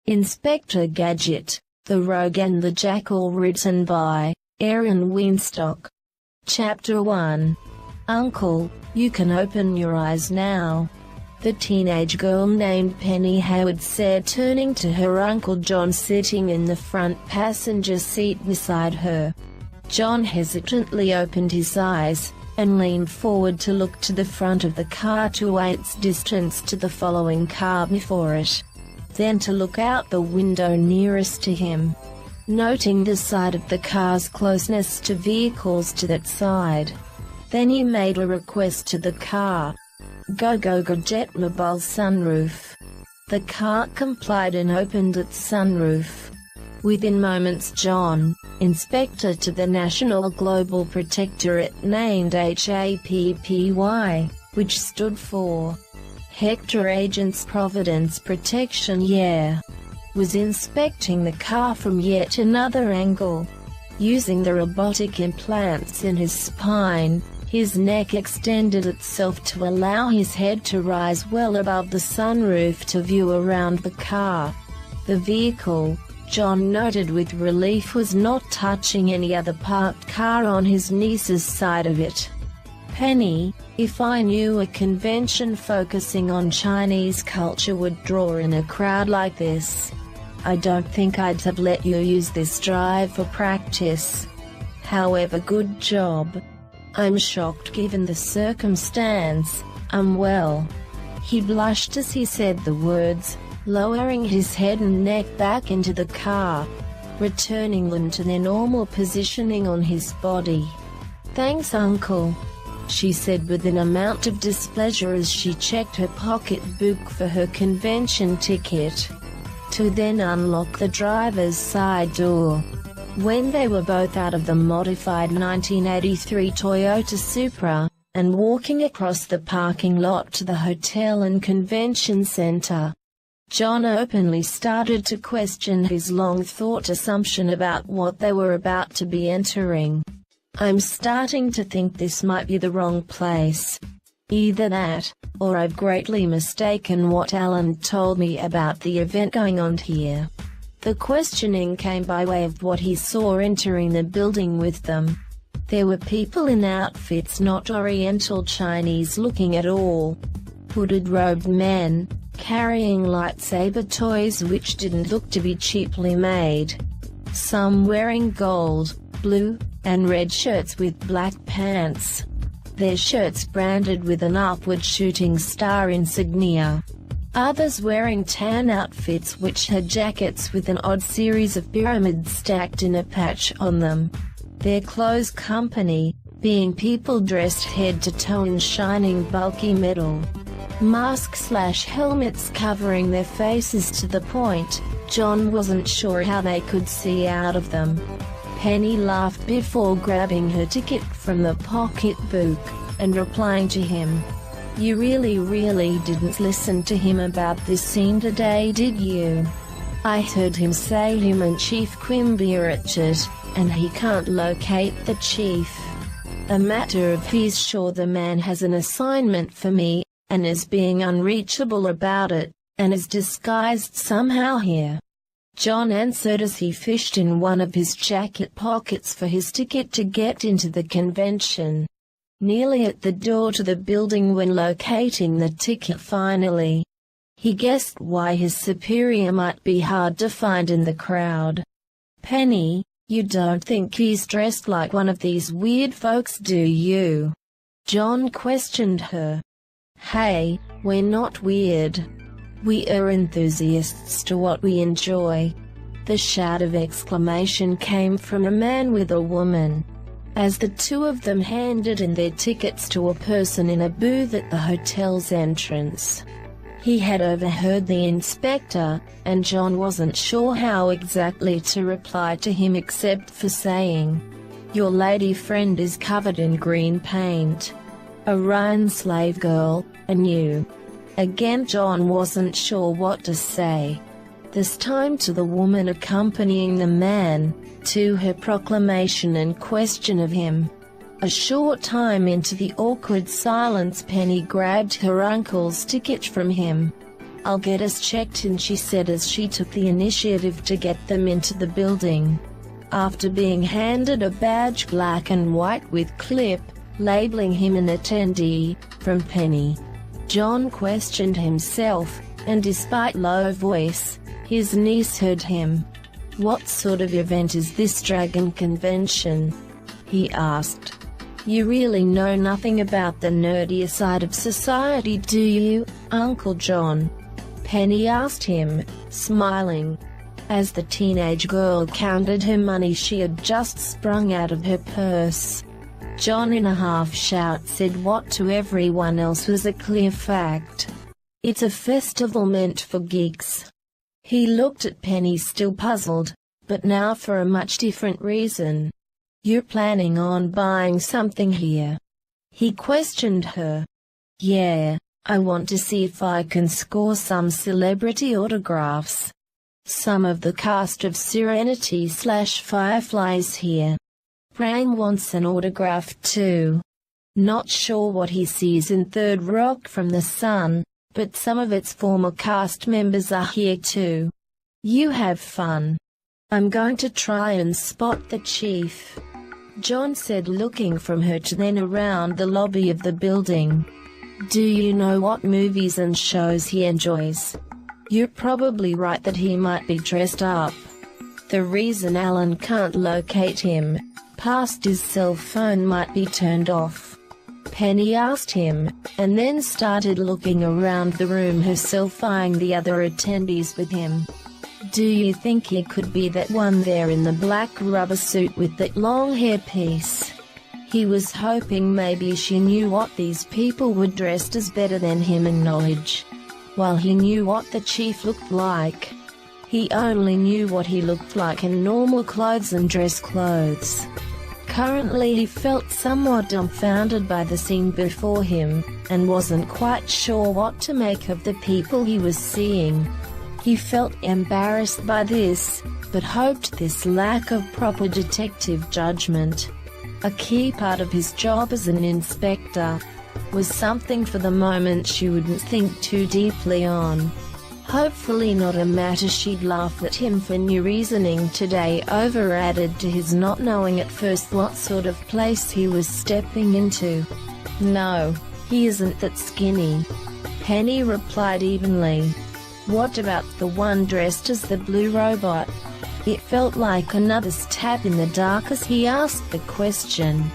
Inspector Gadget, The Rogue and the Jackal, written by Aaron Winstock. Chapter 1. Uncle, you can open your eyes now, the teenage girl named Penny Howard said, turning to her Uncle John sitting in the front passenger seat beside her. John hesitantly opened his eyes, and leaned forward to look to the front of the car to its distance to the following car before it. Then to look out the window nearest to him, noting the side of the car's closeness to vehicles to that side. Then he made a request to the car. Go Gadget mobile sunroof. The car complied and opened its sunroof. Within moments John, inspector to the National Global Protectorate named HAPPY, which stood for Hector Agents Providence Protection, was inspecting the car from yet another angle. Using the robotic implants in his spine, his neck extended itself to allow his head to rise well above the sunroof to view around the car. The vehicle, John noted with relief, was not touching any other parked car on his niece's side of it. Penny, if I knew a convention focusing on Chinese culture would draw in a crowd like this, I don't think I'd have let you use this drive for practice. However, good job. I'm shocked given the circumstance. Well. He blushed as he said the words, lowering his head and neck back into the car, returning them to their normal positioning on his body. Thanks, Uncle, she said with an amount of displeasure as she checked her pocketbook for her convention ticket, to then unlock the driver's side door. When they were both out of the modified 1983 Toyota Supra, and walking across the parking lot to the hotel and convention center, John openly started to question his long-thought assumption about what they were about to be entering. I'm starting to think this might be the wrong place. Either that, or I've greatly mistaken what Alan told me about the event going on here. The questioning came by way of what he saw entering the building with them. There were people in outfits not Oriental Chinese looking at all. Hooded robed men, carrying lightsaber toys which didn't look to be cheaply made. Some wearing gold, blue, and red shirts with black pants. Their shirts branded with an upward shooting star insignia. Others wearing tan outfits which had jackets with an odd series of pyramids stacked in a patch on them. Their clothes company, being people dressed head to toe in shining bulky metal masks/helmets covering their faces to the point John wasn't sure how they could see out of them. Penny laughed before grabbing her ticket from the pocketbook, and replying to him. You really didn't listen to him about this scene today, did you? I heard him say him and Chief Quimby are at it, and he can't locate the chief. A matter of he's sure the man has an assignment for me, and is being unreachable about it, and is disguised somehow here. John answered as he fished in one of his jacket pockets for his ticket to get into the convention. Nearly at the door to the building when locating the ticket finally, he guessed why his superior might be hard to find in the crowd. Penny, you don't think he's dressed like one of these weird folks, do you? John questioned her. Hey, we're not weird. We are enthusiasts to what we enjoy. The shout of exclamation came from a man with a woman, as the two of them handed in their tickets to a person in a booth at the hotel's entrance. He had overheard the inspector, and John wasn't sure how exactly to reply to him except for saying, Your lady friend is covered in green paint. A Ryan slave girl, and you. Again John wasn't sure what to say. This time to the woman accompanying the man, to her proclamation and question of him. A short time into the awkward silence Penny grabbed her uncle's ticket from him. "I'll get us checked in," she said as she took the initiative to get them into the building. After being handed a badge black and white with clip, labeling him an attendee, from Penny, John questioned himself, and despite low voice, his niece heard him. "What sort of event is this dragon convention?" he asked. "You really know nothing about the nerdier side of society, do you, Uncle John?" Penny asked him, smiling. As the teenage girl counted her money she had just sprung out of her purse, John in a half-shout said what to everyone else was a clear fact. "It's a festival meant for geeks." He looked at Penny, still puzzled, but now for a much different reason. "You're planning on buying something here?" he questioned her. "Yeah, I want to see if I can score some celebrity autographs. Some of the cast of Serenity/Fireflies here. Brain wants an autograph too. Not sure what he sees in Third Rock from the Sun, but some of its former cast members are here too. You have fun. I'm going to try and spot the chief," John said, looking from her to then around the lobby of the building. "Do you know what movies and shows he enjoys? You're probably right that he might be dressed up. The reason Alan can't locate him, past his cell phone might be turned off." Penny asked him, and then started looking around the room herself, eyeing the other attendees with him. "Do you think he could be that one there in the black rubber suit with that long hairpiece?" He was hoping maybe she knew what these people were dressed as better than him in knowledge. While he knew what the chief looked like, he only knew what he looked like in normal clothes and dress clothes. Currently he felt somewhat dumbfounded by the scene before him, and wasn't quite sure what to make of the people he was seeing. He felt embarrassed by this, but hoped this lack of proper detective judgment, a key part of his job as an inspector, was something for the moment she wouldn't think too deeply on. Hopefully not a matter she'd laugh at him for new reasoning today over, added to his not knowing at first what sort of place he was stepping into. "No, he isn't that skinny," Penny replied evenly. "What about the one dressed as the blue robot?" It felt like another stab in the dark as he asked the question.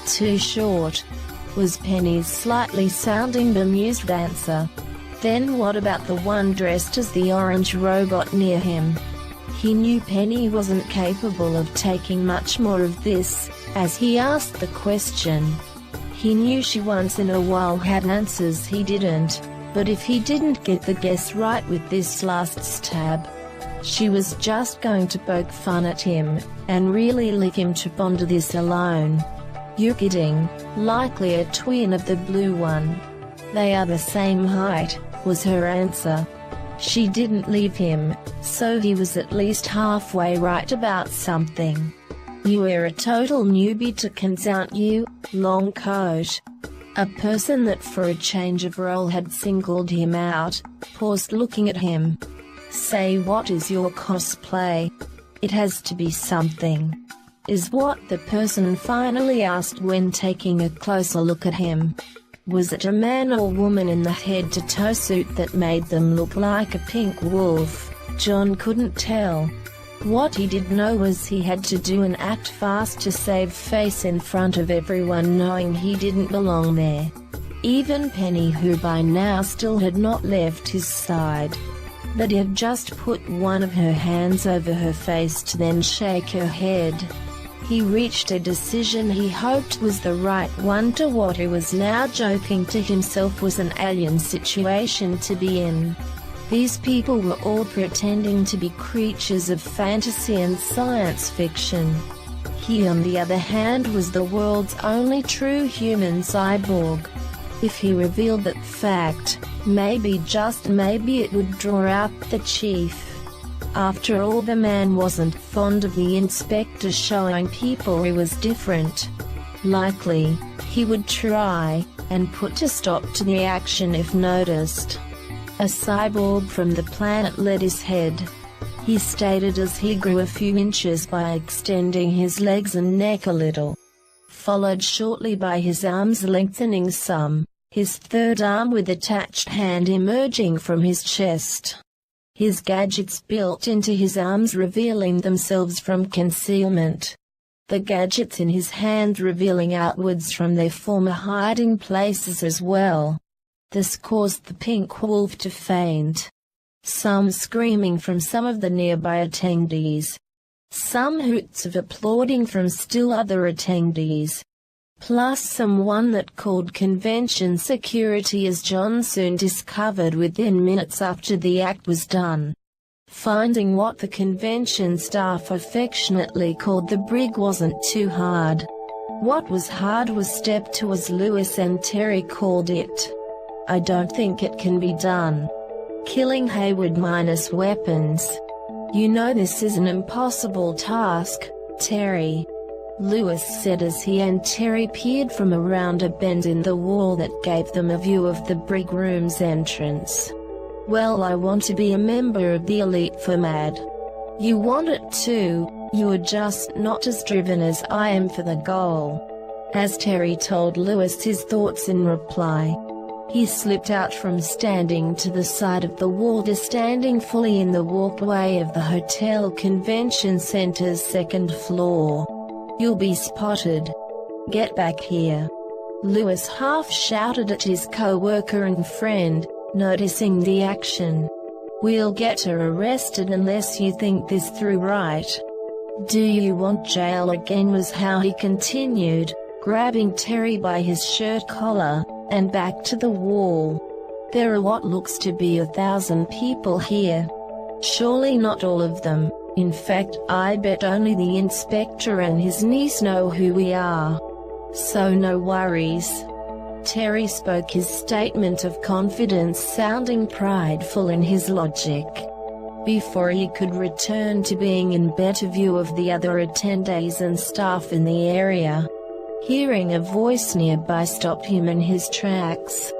"Too short," was Penny's slightly sounding bemused answer. "Then what about the one dressed as the orange robot near him?" He knew Penny wasn't capable of taking much more of this, as he asked the question. He knew she once in a while had answers he didn't, but if he didn't get the guess right with this last stab, she was just going to poke fun at him, and really leave him to ponder this alone. "You're kidding, likely a twin of the blue one. They are the same height," was her answer. She didn't leave him, so he was at least halfway right about something. "You were a total newbie to cons, aren't you, long coat?" A person that for a change of role had singled him out, paused looking at him. "Say, what is your cosplay? It has to be something," is what the person finally asked when taking a closer look at him. Was it a man or woman in the head-to-toe suit that made them look like a pink wolf? John couldn't tell. What he did know was he had to do and act fast to save face in front of everyone, knowing he didn't belong there. Even Penny, who by now still had not left his side, but had just put one of her hands over her face to then shake her head. He reached a decision he hoped was the right one to what he was now joking to himself was an alien situation to be in. These people were all pretending to be creatures of fantasy and science fiction. He, on the other hand, was the world's only true human cyborg. If he revealed that fact, maybe, just maybe, it would draw out the chief. After all, the man wasn't fond of the inspector showing people he was different. Likely, he would try and put a stop to the action if noticed. A cyborg from the planet led his head. He stated as he grew a few inches by extending his legs and neck a little, followed shortly by his arms lengthening some, his third arm with attached hand emerging from his chest. His gadgets built into his arms revealing themselves from concealment. The gadgets in his hand revealing outwards from their former hiding places as well. This caused the pink wolf to faint. Some screaming from some of the nearby attendees. Some hoots of applauding from still other attendees. Plus someone that called convention security, as John soon discovered within minutes after the act was done. Finding what the convention staff affectionately called the brig wasn't too hard. What was hard was step 2, as Lewis and Terry called it. I don't think it can be done. Killing Hayward minus weapons. You know this is an impossible task, Terry. Lewis said as he and Terry peered from around a bend in the wall that gave them a view of the brig room's entrance. Well, I want to be a member of the elite for MAD. You want it too, you're just not as driven as I am for the goal. As Terry told Lewis his thoughts in reply, he slipped out from standing to the side of the wall to standing fully in the walkway of the hotel convention center's second floor. You'll be spotted. Get back here. Lewis half shouted at his co-worker and friend, noticing the action. We'll get her arrested unless you think this through right. Do you want jail again, was how he continued, grabbing Terry by his shirt collar, and back to the wall. There are what looks to be 1,000 people here. Surely not all of them. In fact, I bet only the inspector and his niece know who we are. So no worries. Terry spoke his statement of confidence, sounding prideful in his logic. Before he could return to being in better view of the other attendees and staff in the area, hearing a voice nearby stopped him in his tracks.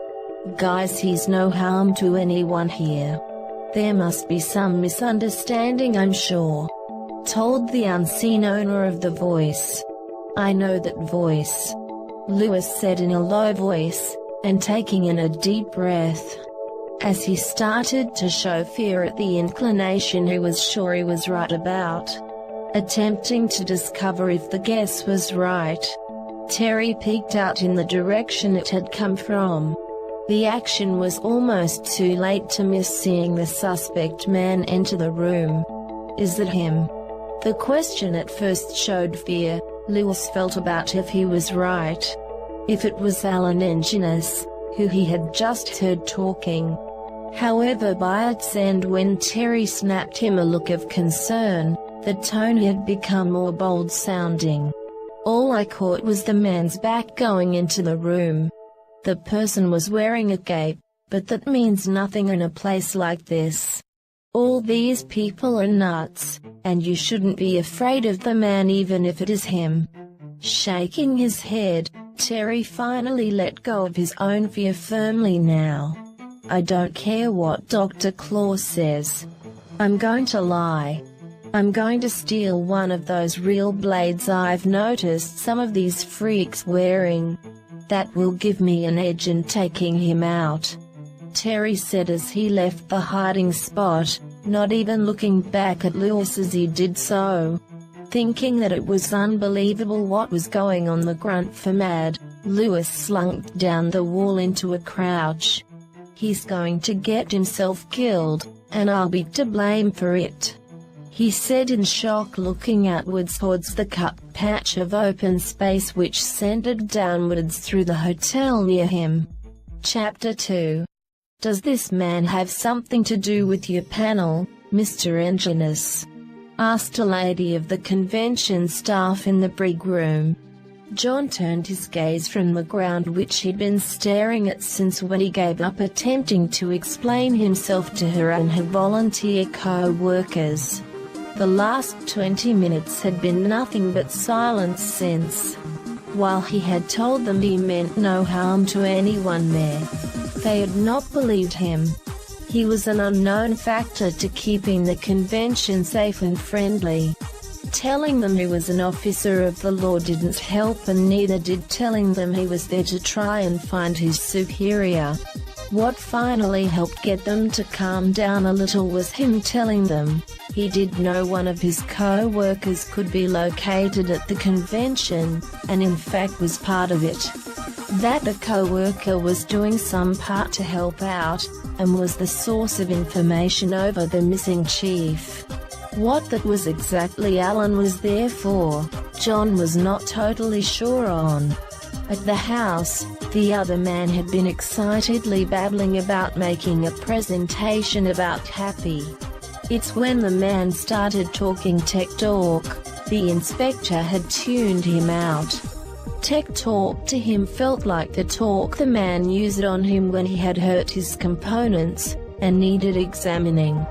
Guys, he's no harm to anyone here. There must be some misunderstanding, I'm sure, told the unseen owner of the voice. I know that voice, Lewis said in a low voice, and taking in a deep breath. As he started to show fear at the inclination he was sure he was right about, attempting to discover if the guess was right. Terry peeked out in the direction it had come from. The action was almost too late to miss seeing the suspect man enter the room. Is it him? The question at first showed fear. Lewis felt about if he was right. If it was Alan Engineers, who he had just heard talking. However, by its end, when Terry snapped him a look of concern, the tone had become more bold sounding. All I caught was the man's back going into the room. The person was wearing a cape, but that means nothing in a place like this. All these people are nuts, and you shouldn't be afraid of the man even if it is him. Shaking his head, Terry finally let go of his own fear firmly now. I don't care what Dr. Claw says. I'm going to lie. I'm going to steal one of those real blades I've noticed some of these freaks wearing. That will give me an edge in taking him out, Terry said as he left the hiding spot, not even looking back at Lewis as he did so. Thinking that it was unbelievable what was going on the grunt for MAD, Lewis slunk down the wall into a crouch. He's going to get himself killed, and I'll be to blame for it, he said in shock, looking outwards towards the cut patch of open space which centered downwards through the hotel near him. Chapter 2. Does this man have something to do with your panel, Mr. Engineers? Asked a lady of the convention staff in the brig room. John turned his gaze from the ground which he'd been staring at since when he gave up attempting to explain himself to her and her volunteer co-workers. The last 20 minutes had been nothing but silence since. While he had told them he meant no harm to anyone there, they had not believed him. He was an unknown factor to keeping the convention safe and friendly. Telling them he was an officer of the law didn't help, and neither did telling them he was there to try and find his superior. What finally helped get them to calm down a little was him telling them he did know one of his co-workers could be located at the convention, and in fact was part of it. That the co-worker was doing some part to help out, and was the source of information over the missing chief. What that was exactly Alan was there for, John was not totally sure on. At the house, the other man had been excitedly babbling about making a presentation about Happy. It's when the man started talking tech talk, the inspector had tuned him out. Tech talk to him felt like the talk the man used on him when he had hurt his components, and needed examining.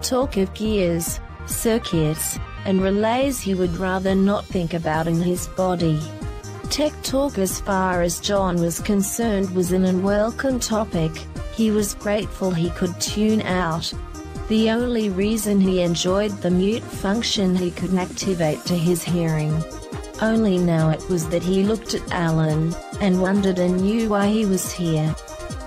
Talk of gears, circuits, and relays he would rather not think about in his body. Tech talk as far as John was concerned was an unwelcome topic. He was grateful he could tune out. The only reason he enjoyed the mute function he could activate to his hearing. Only now it was that he looked at Alan, and wondered and knew why he was here.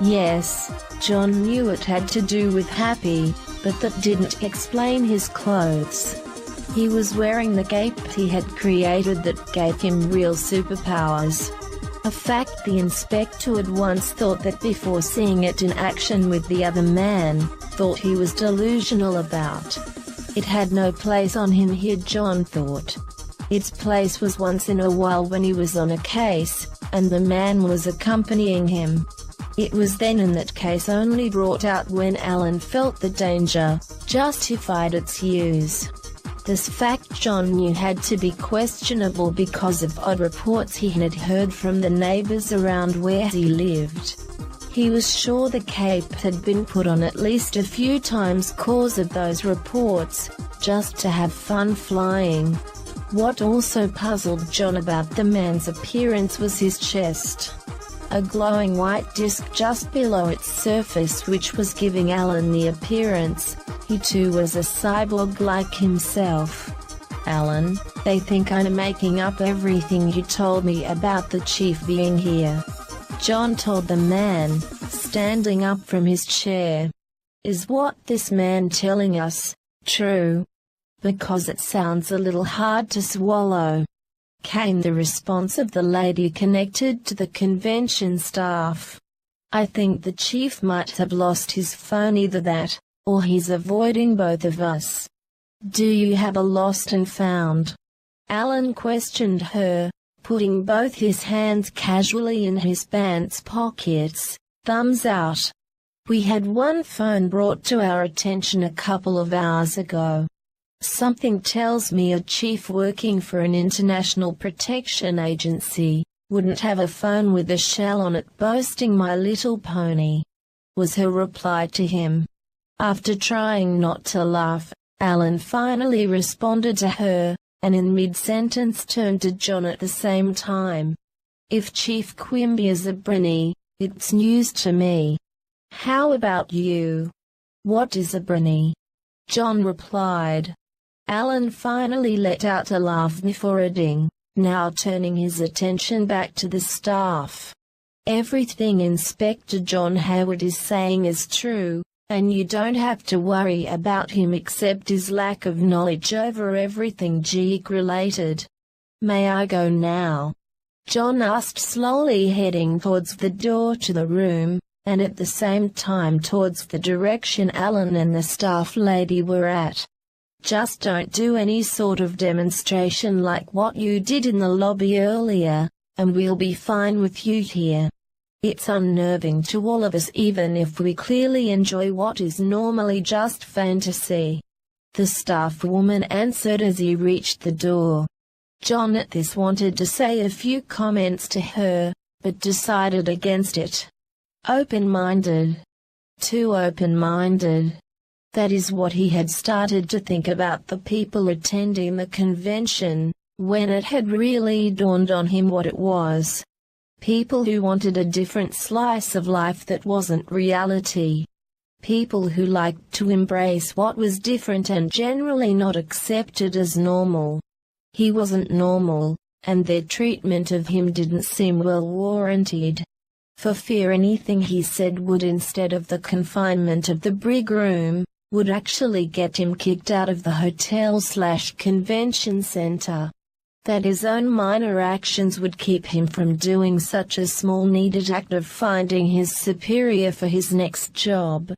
Yes, John knew it had to do with Happy, but that didn't explain his clothes. He was wearing the cape he had created that gave him real superpowers. A fact the inspector had once thought that before seeing it in action with the other man, thought he was delusional about. It had no place on him here, John thought. Its place was once in a while when he was on a case, and the man was accompanying him. It was then in that case only brought out when Alan felt the danger justified its use. This fact John knew had to be questionable because of odd reports he had heard from the neighbors around where he lived. He was sure the cape had been put on at least a few times cause of those reports, just to have fun flying. What also puzzled John about the man's appearance was his chest. A glowing white disc just below its surface which was giving Alan the appearance he too was a cyborg like himself. Alan, they think I'm making up everything you told me about the chief being here. John told the man, standing up from his chair. Is what this man telling us true? Because it sounds a little hard to swallow. Came the response of the lady connected to the convention staff. I think the chief might have lost his phone, either that, or he's avoiding both of us. Do you have a lost and found? Alan questioned her, putting both his hands casually in his pants pockets, thumbs out. We had one phone brought to our attention a couple of hours ago. Something tells me a chief working for an international protection agency wouldn't have a phone with a shell on it boasting My Little Pony, was her reply to him. After trying not to laugh, Alan finally responded to her, and in mid-sentence turned to John at the same time. If Chief Quimby is a Brinny, it's news to me. How about you? What is a Brinny? John replied. Alan finally let out a laugh before adding, now turning his attention back to the staff. Everything Inspector John Hayward is saying is true, and you don't have to worry about him except his lack of knowledge over everything geek-related. May I go now? John asked, slowly heading towards the door to the room, and at the same time towards the direction Alan and the staff lady were at. Just don't do any sort of demonstration like what you did in the lobby earlier, and we'll be fine with you here. It's unnerving to all of us even if we clearly enjoy what is normally just fantasy. The staff woman answered as he reached the door. John at this wanted to say a few comments to her, but decided against it. Open-minded. Too open-minded. That is what he had started to think about the people attending the convention, when it had really dawned on him what it was. People who wanted a different slice of life that wasn't reality. people who liked to embrace what was different and generally not accepted as normal. He wasn't normal, and their treatment of him didn't seem well warranted. For fear anything he said would, instead of the confinement of the brig room, would actually get him kicked out of the hotel/convention center. That his own minor actions would keep him from doing such a small needed act of finding his superior for his next job.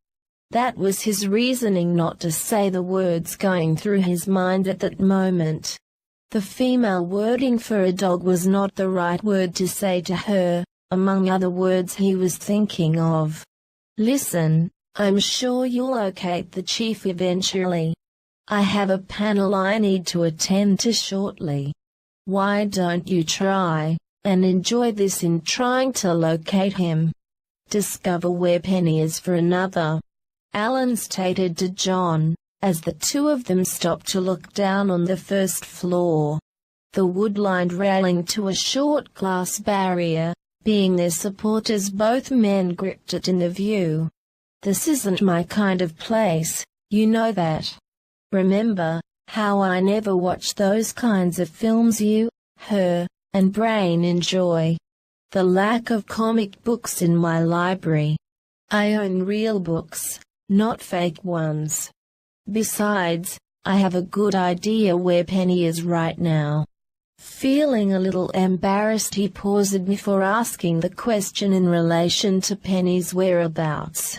That was his reasoning not to say the words going through his mind at that moment. The female wording for a dog was not the right word to say to her, among other words he was thinking of. "Listen, I'm sure you'll locate the chief eventually. I have a panel I need to attend to shortly. Why don't you try and enjoy this in trying to locate him? Discover where Penny is for another," Alan stated to John, as the two of them stopped to look down on the first floor. The wood-lined railing to a short glass barrier, being their support as both men gripped it in the view. "This isn't my kind of place, you know that. Remember how I never watch those kinds of films you, her, and Brain enjoy. The lack of comic books in my library. I own real books, not fake ones. Besides, I have a good idea where Penny is right now." Feeling a little embarrassed, he paused before asking the question in relation to Penny's whereabouts.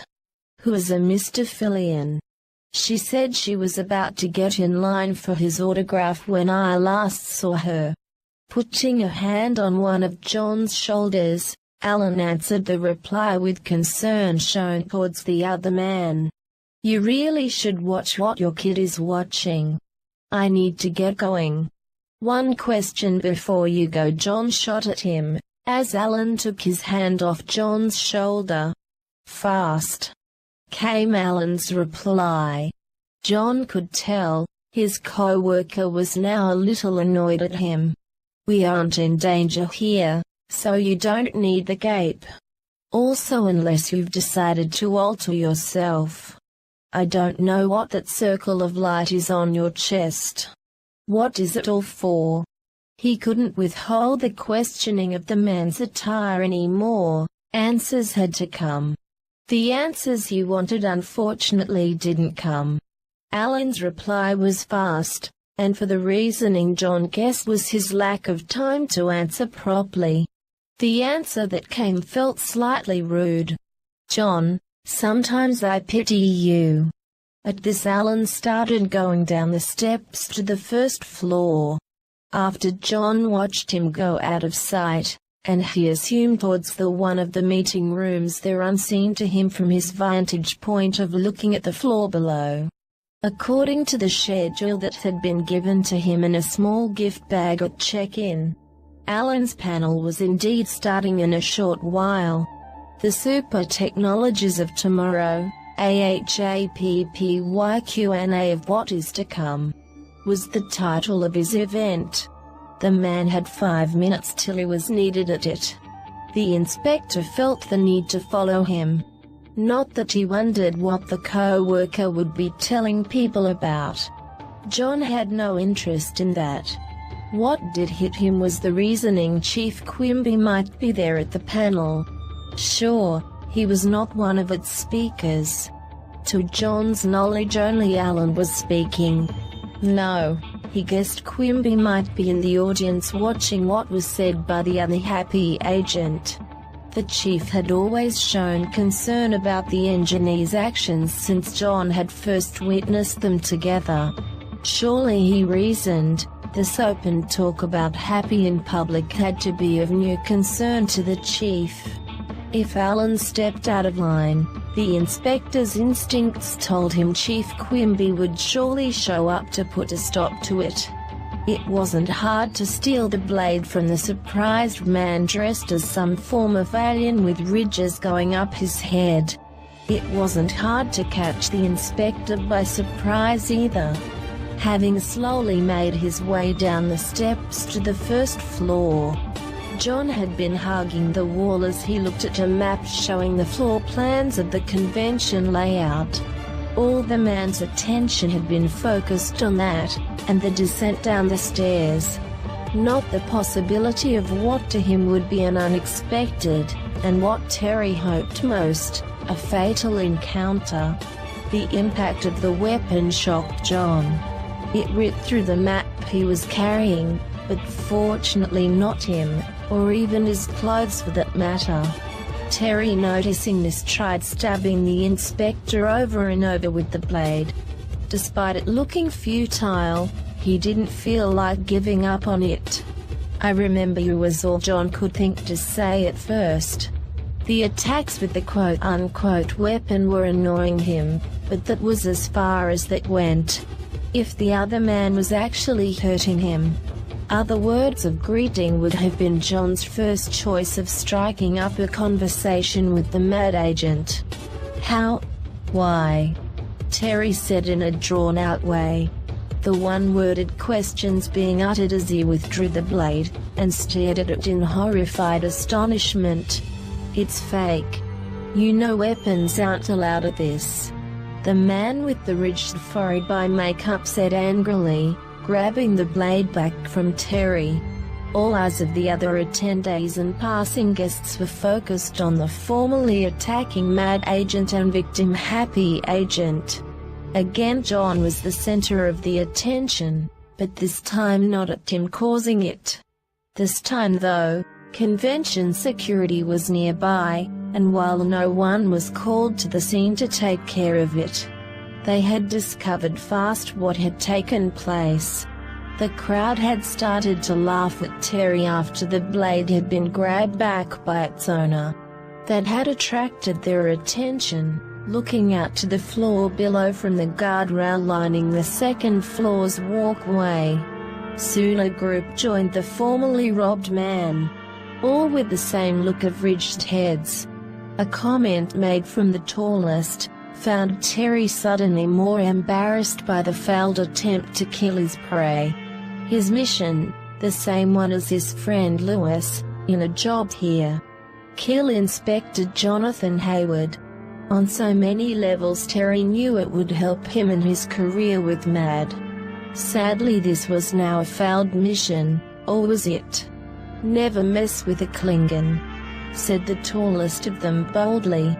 "Who is a Mr. Fillion? She said she was about to get in line for his autograph when I last saw her." Putting a hand on one of John's shoulders, Alan answered the reply with concern shown towards the other man. "You really should watch what your kid is watching. I need to get going." "One question before you go," John shot at him, as Alan took his hand off John's shoulder. "Fast," came Alan's reply. John could tell his co-worker was now a little annoyed at him. "We aren't in danger here, so you don't need the gape. Also, unless you've decided to alter yourself. I don't know what that circle of light is on your chest. What is it all for?" He couldn't withhold the questioning of the man's attire anymore. Answers had to come. The answers he wanted unfortunately didn't come. Alan's reply was fast, and for the reasoning John guessed was his lack of time to answer properly. The answer that came felt slightly rude. "John, sometimes I pity you." At this Alan started going down the steps to the first floor. After John watched him go out of sight, and he assumed towards the one of the meeting rooms there unseen to him from his vantage point of looking at the floor below. According to the schedule that had been given to him in a small gift bag at check-in, Alan's panel was indeed starting in a short while. "The Super Technologies of Tomorrow, AHAPPYQNA of What Is to Come," was the title of his event. The man had 5 minutes till he was needed at it. The inspector felt the need to follow him. Not that he wondered what the co-worker would be telling people about. John had no interest in that. What did hit him was the reasoning Chief Quimby might be there at the panel. Sure, he was not one of its speakers. To John's knowledge only Alan was speaking. No, he guessed Quimby might be in the audience watching what was said by the unhappy agent. The chief had always shown concern about the engineer's actions since John had first witnessed them together. Surely, he reasoned, this open talk about Happy in public had to be of new concern to the chief. If Alan stepped out of line, the inspector's instincts told him Chief Quimby would surely show up to put a stop to it. It wasn't hard to steal the blade from the surprised man dressed as some form of alien with ridges going up his head. It wasn't hard to catch the inspector by surprise either. Having slowly made his way down the steps to the first floor, John had been hugging the wall as he looked at a map showing the floor plans of the convention layout. All the man's attention had been focused on that, and the descent down the stairs. Not the possibility of what to him would be an unexpected, and what Terry hoped most, a fatal encounter. The impact of the weapon shocked John. It ripped through the map he was carrying, but fortunately not him, or even his clothes for that matter. Terry, noticing this, tried stabbing the inspector over and over with the blade. Despite it looking futile, he didn't feel like giving up on it. "I remember you," was all John could think to say at first. The attacks with the quote-unquote weapon were annoying him, but that was as far as that went. If the other man was actually hurting him, other words of greeting would have been John's first choice of striking up a conversation with the mad agent. "How? Why?" Terry said in a drawn-out way. The one-worded questions being uttered as he withdrew the blade, and stared at it in horrified astonishment. "It's fake. You know weapons aren't allowed at this," the man with the ridged forehead by makeup said angrily, grabbing the blade back from Terry. All eyes of the other attendees and passing guests were focused on the formerly attacking mad agent and victim happy agent. Again John was the center of the attention, but this time not at him causing it. This time though, convention security was nearby, and while no one was called to the scene to take care of it, they had discovered fast what had taken place. The crowd had started to laugh at Terry after the blade had been grabbed back by its owner. That had attracted their attention, looking out to the floor below from the guardrail lining the second floor's walkway. Soon a group joined the formerly robbed man, all with the same look of ridged heads. A comment made from the tallest found Terry suddenly more embarrassed by the failed attempt to kill his prey. His mission, the same one as his friend Lewis, in a job here. Kill Inspector Jonathan Hayward. On so many levels Terry knew it would help him in his career with MAD. Sadly this was now a failed mission, or was it? "Never mess with a Klingon," said the tallest of them boldly.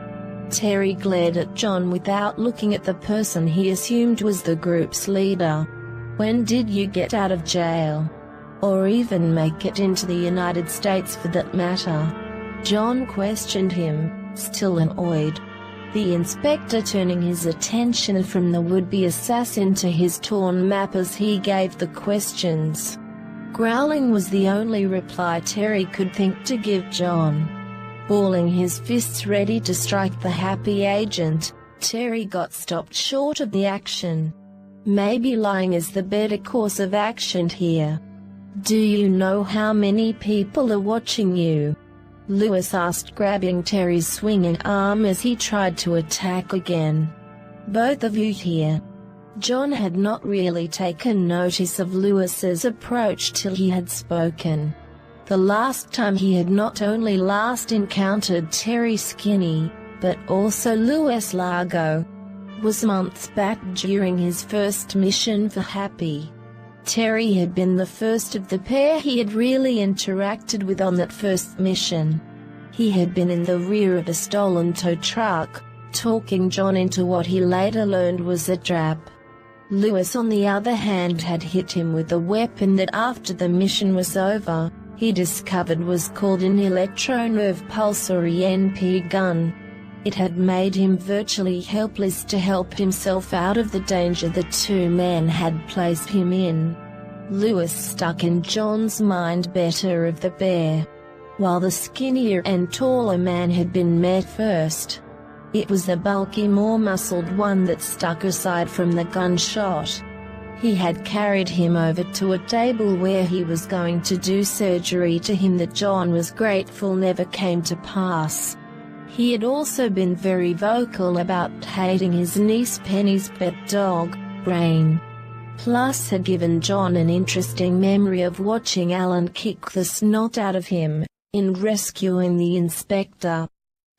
Terry glared at John without looking at the person he assumed was the group's leader. "When did you get out of jail? Or even make it into the United States for that matter?" John questioned him, still annoyed. The inspector turning his attention from the would-be assassin to his torn map as he gave the questions. Growling was the only reply Terry could think to give John. Balling his fists ready to strike the happy agent, Terry got stopped short of the action. Maybe lying is the better course of action here. "Do you know how many people are watching you?" Lewis asked, grabbing Terry's swinging arm as he tried to attack again. "Both of you here." John had not really taken notice of Lewis's approach till he had spoken. The last time he had not only last encountered Terry Skinny, but also Lewis Largo, was months back during his first mission for Happy. Terry had been the first of the pair he had really interacted with on that first mission. He had been in the rear of a stolen tow truck, talking John into what he later learned was a trap. Lewis on the other hand had hit him with a weapon that after the mission was over, he discovered was called an electro-nerve pulse or ENP gun. It had made him virtually helpless to help himself out of the danger the two men had placed him in. Lewis stuck in John's mind better of the bear, while the skinnier and taller man had been met first. It was the bulky, more muscled one that stuck aside from the gunshot. He had carried him over to a table where he was going to do surgery to him that John was grateful never came to pass. He had also been very vocal about hating his niece Penny's pet dog, Brain. plus had given John an interesting memory of watching Alan kick the snot out of him in rescuing the inspector.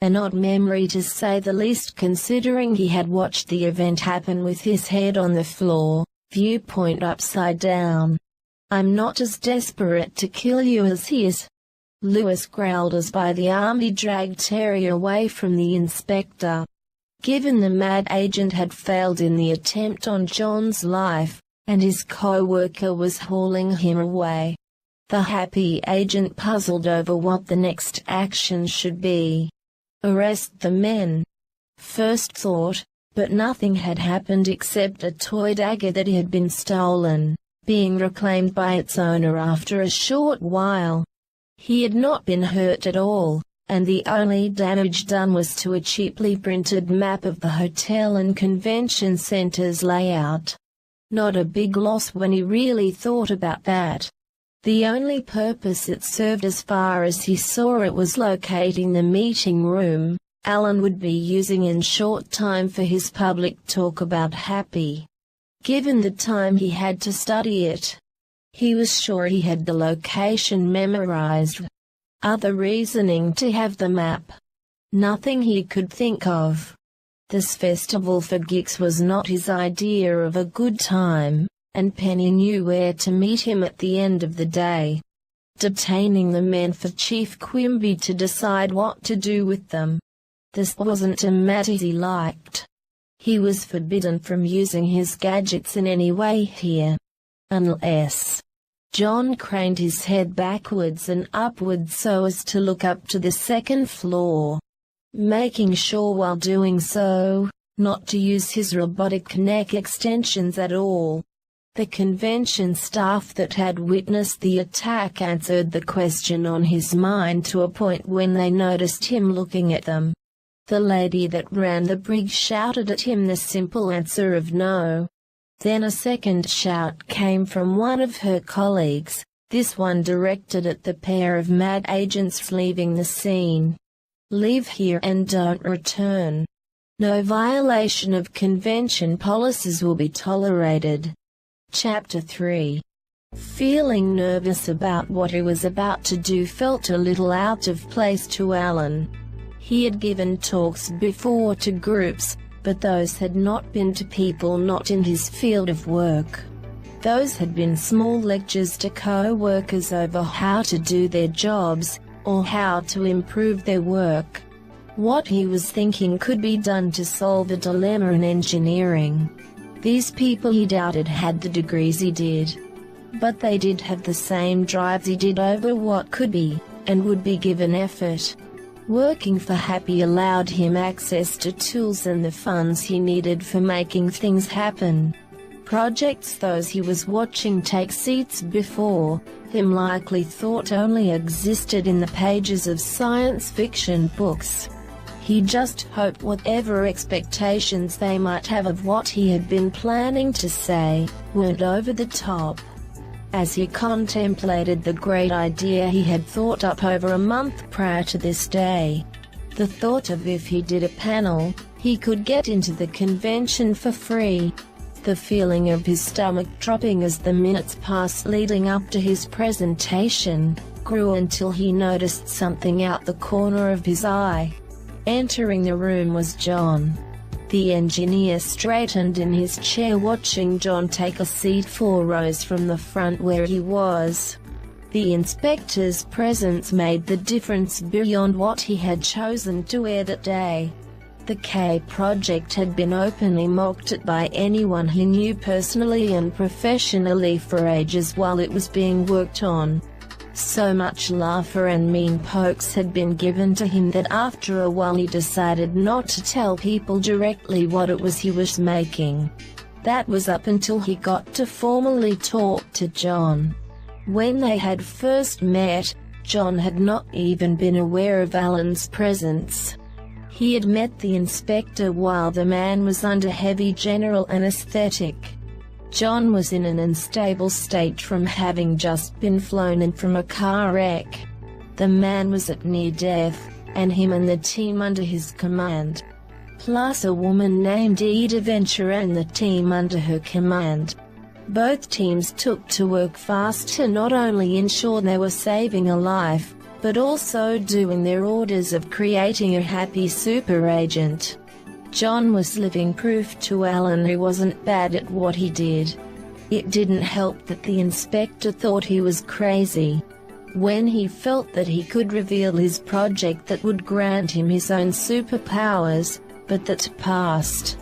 An odd memory to say the least, considering he had watched the event happen with his head on the floor, viewpoint upside down. "I'm not as desperate to kill you as he is," Lewis growled as by the arm he dragged Terry away from the inspector. Given the mad agent had failed in the attempt on John's life, and his co-worker was hauling him away, the happy agent puzzled over what the next action should be. Arrest the men. First thought, but nothing had happened except a toy dagger that had been stolen, being reclaimed by its owner after a short while. He had not been hurt at all, and the only damage done was to a cheaply printed map of the hotel and convention center's layout. Not a big loss when he really thought about that. The only purpose it served, as far as he saw it, was locating the meeting room Alan would be using in short time for his public talk about Happy. Given the time he had to study it, he was sure he had the location memorized. Other reasoning to have the map? Nothing he could think of. This festival for geeks was not his idea of a good time, and Penny knew where to meet him at the end of the day. Detaining the men for Chief Quimby to decide what to do with them. This wasn't a matter he liked. He was forbidden from using his gadgets in any way here. Unless... John craned his head backwards and upwards so as to look up to the second floor, making sure while doing so, not to use his robotic neck extensions at all. The convention staff that had witnessed the attack answered the question on his mind to a point when they noticed him looking at them. The lady that ran the brig shouted at him the simple answer of no. Then a second shout came from one of her colleagues, this one directed at the pair of mad agents leaving the scene. "Leave here and don't return. No violation of convention policies will be tolerated." Chapter 3. Feeling nervous about what he was about to do felt a little out of place to Alan. He had given talks before to groups, but those had not been to people not in his field of work. Those had been small lectures to co-workers over how to do their jobs, or how to improve their work. What he was thinking could be done to solve a dilemma in engineering. These people he doubted had the degrees he did. But they did have the same drives he did over what could be, and would be given effort. Working for Happy allowed him access to tools and the funds he needed for making things happen. Projects those he was watching take seats before him likely thought only existed in the pages of science fiction books. He just hoped whatever expectations they might have of what he had been planning to say weren't over the top. As he contemplated the great idea he had thought up over a month prior to this day, the thought of if he did a panel, he could get into the convention for free. The feeling of his stomach dropping as the minutes passed leading up to his presentation grew until he noticed something out the corner of his eye. Entering the room was John. The engineer straightened in his chair watching John take a seat 4 rows from the front where he was. The inspector's presence made the difference beyond what he had chosen to wear that day. The K project had been openly mocked at by anyone he knew personally and professionally for ages while it was being worked on. So much laughter and mean pokes had been given to him that after a while he decided not to tell people directly what it was he was making. That was up until he got to formally talk to John. When they had first met, John had not even been aware of Alan's presence. He had met the inspector while the man was under heavy general anesthetic. John was in an unstable state from having just been flown in from a car wreck. The man was at near death, and him and the team under his command, plus a woman named Ida Ventura and the team under her command, Both teams took to work fast to not only ensure they were saving a life, but also doing their orders of creating a happy super agent. John was living proof to Alan he wasn't bad at what he did. It didn't help that the inspector thought he was crazy. When he felt that he could reveal his project that would grant him his own superpowers, but that passed.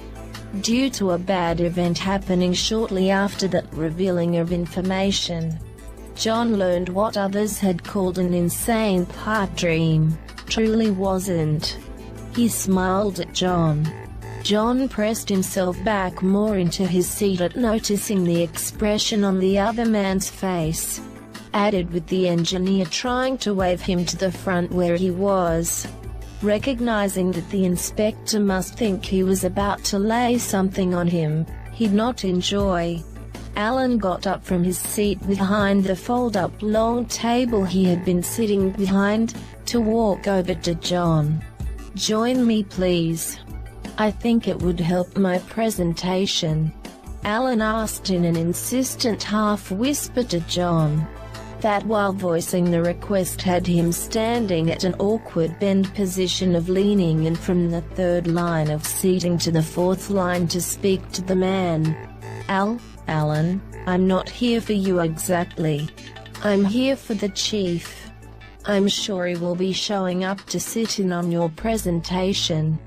Due to a bad event happening shortly after that revealing of information, John learned what others had called an insane pipe dream truly wasn't. He smiled at John. John pressed himself back more into his seat at noticing the expression on the other man's face, added with the engineer trying to wave him to the front where he was. Recognizing that the inspector must think he was about to lay something on him he'd not enjoy, Alan got up from his seat behind the fold-up long table he had been sitting behind, to walk over to John. "Join me, please. I think it would help my presentation," Alan asked in an insistent half-whisper to John. That while voicing the request had him standing at an awkward bend position of leaning in from the third line of seating to the fourth line to speak to the man. Alan, I'm not here for you exactly. I'm here for the chief. I'm sure he will be showing up to sit in on your presentation,"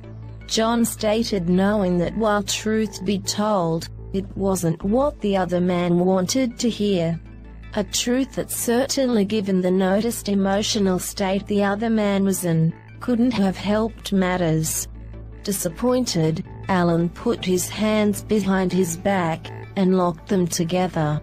John stated, knowing that while truth be told, it wasn't what the other man wanted to hear. A truth that certainly, given the noticed emotional state the other man was in, couldn't have helped matters. Disappointed, Alan put his hands behind his back, and locked them together.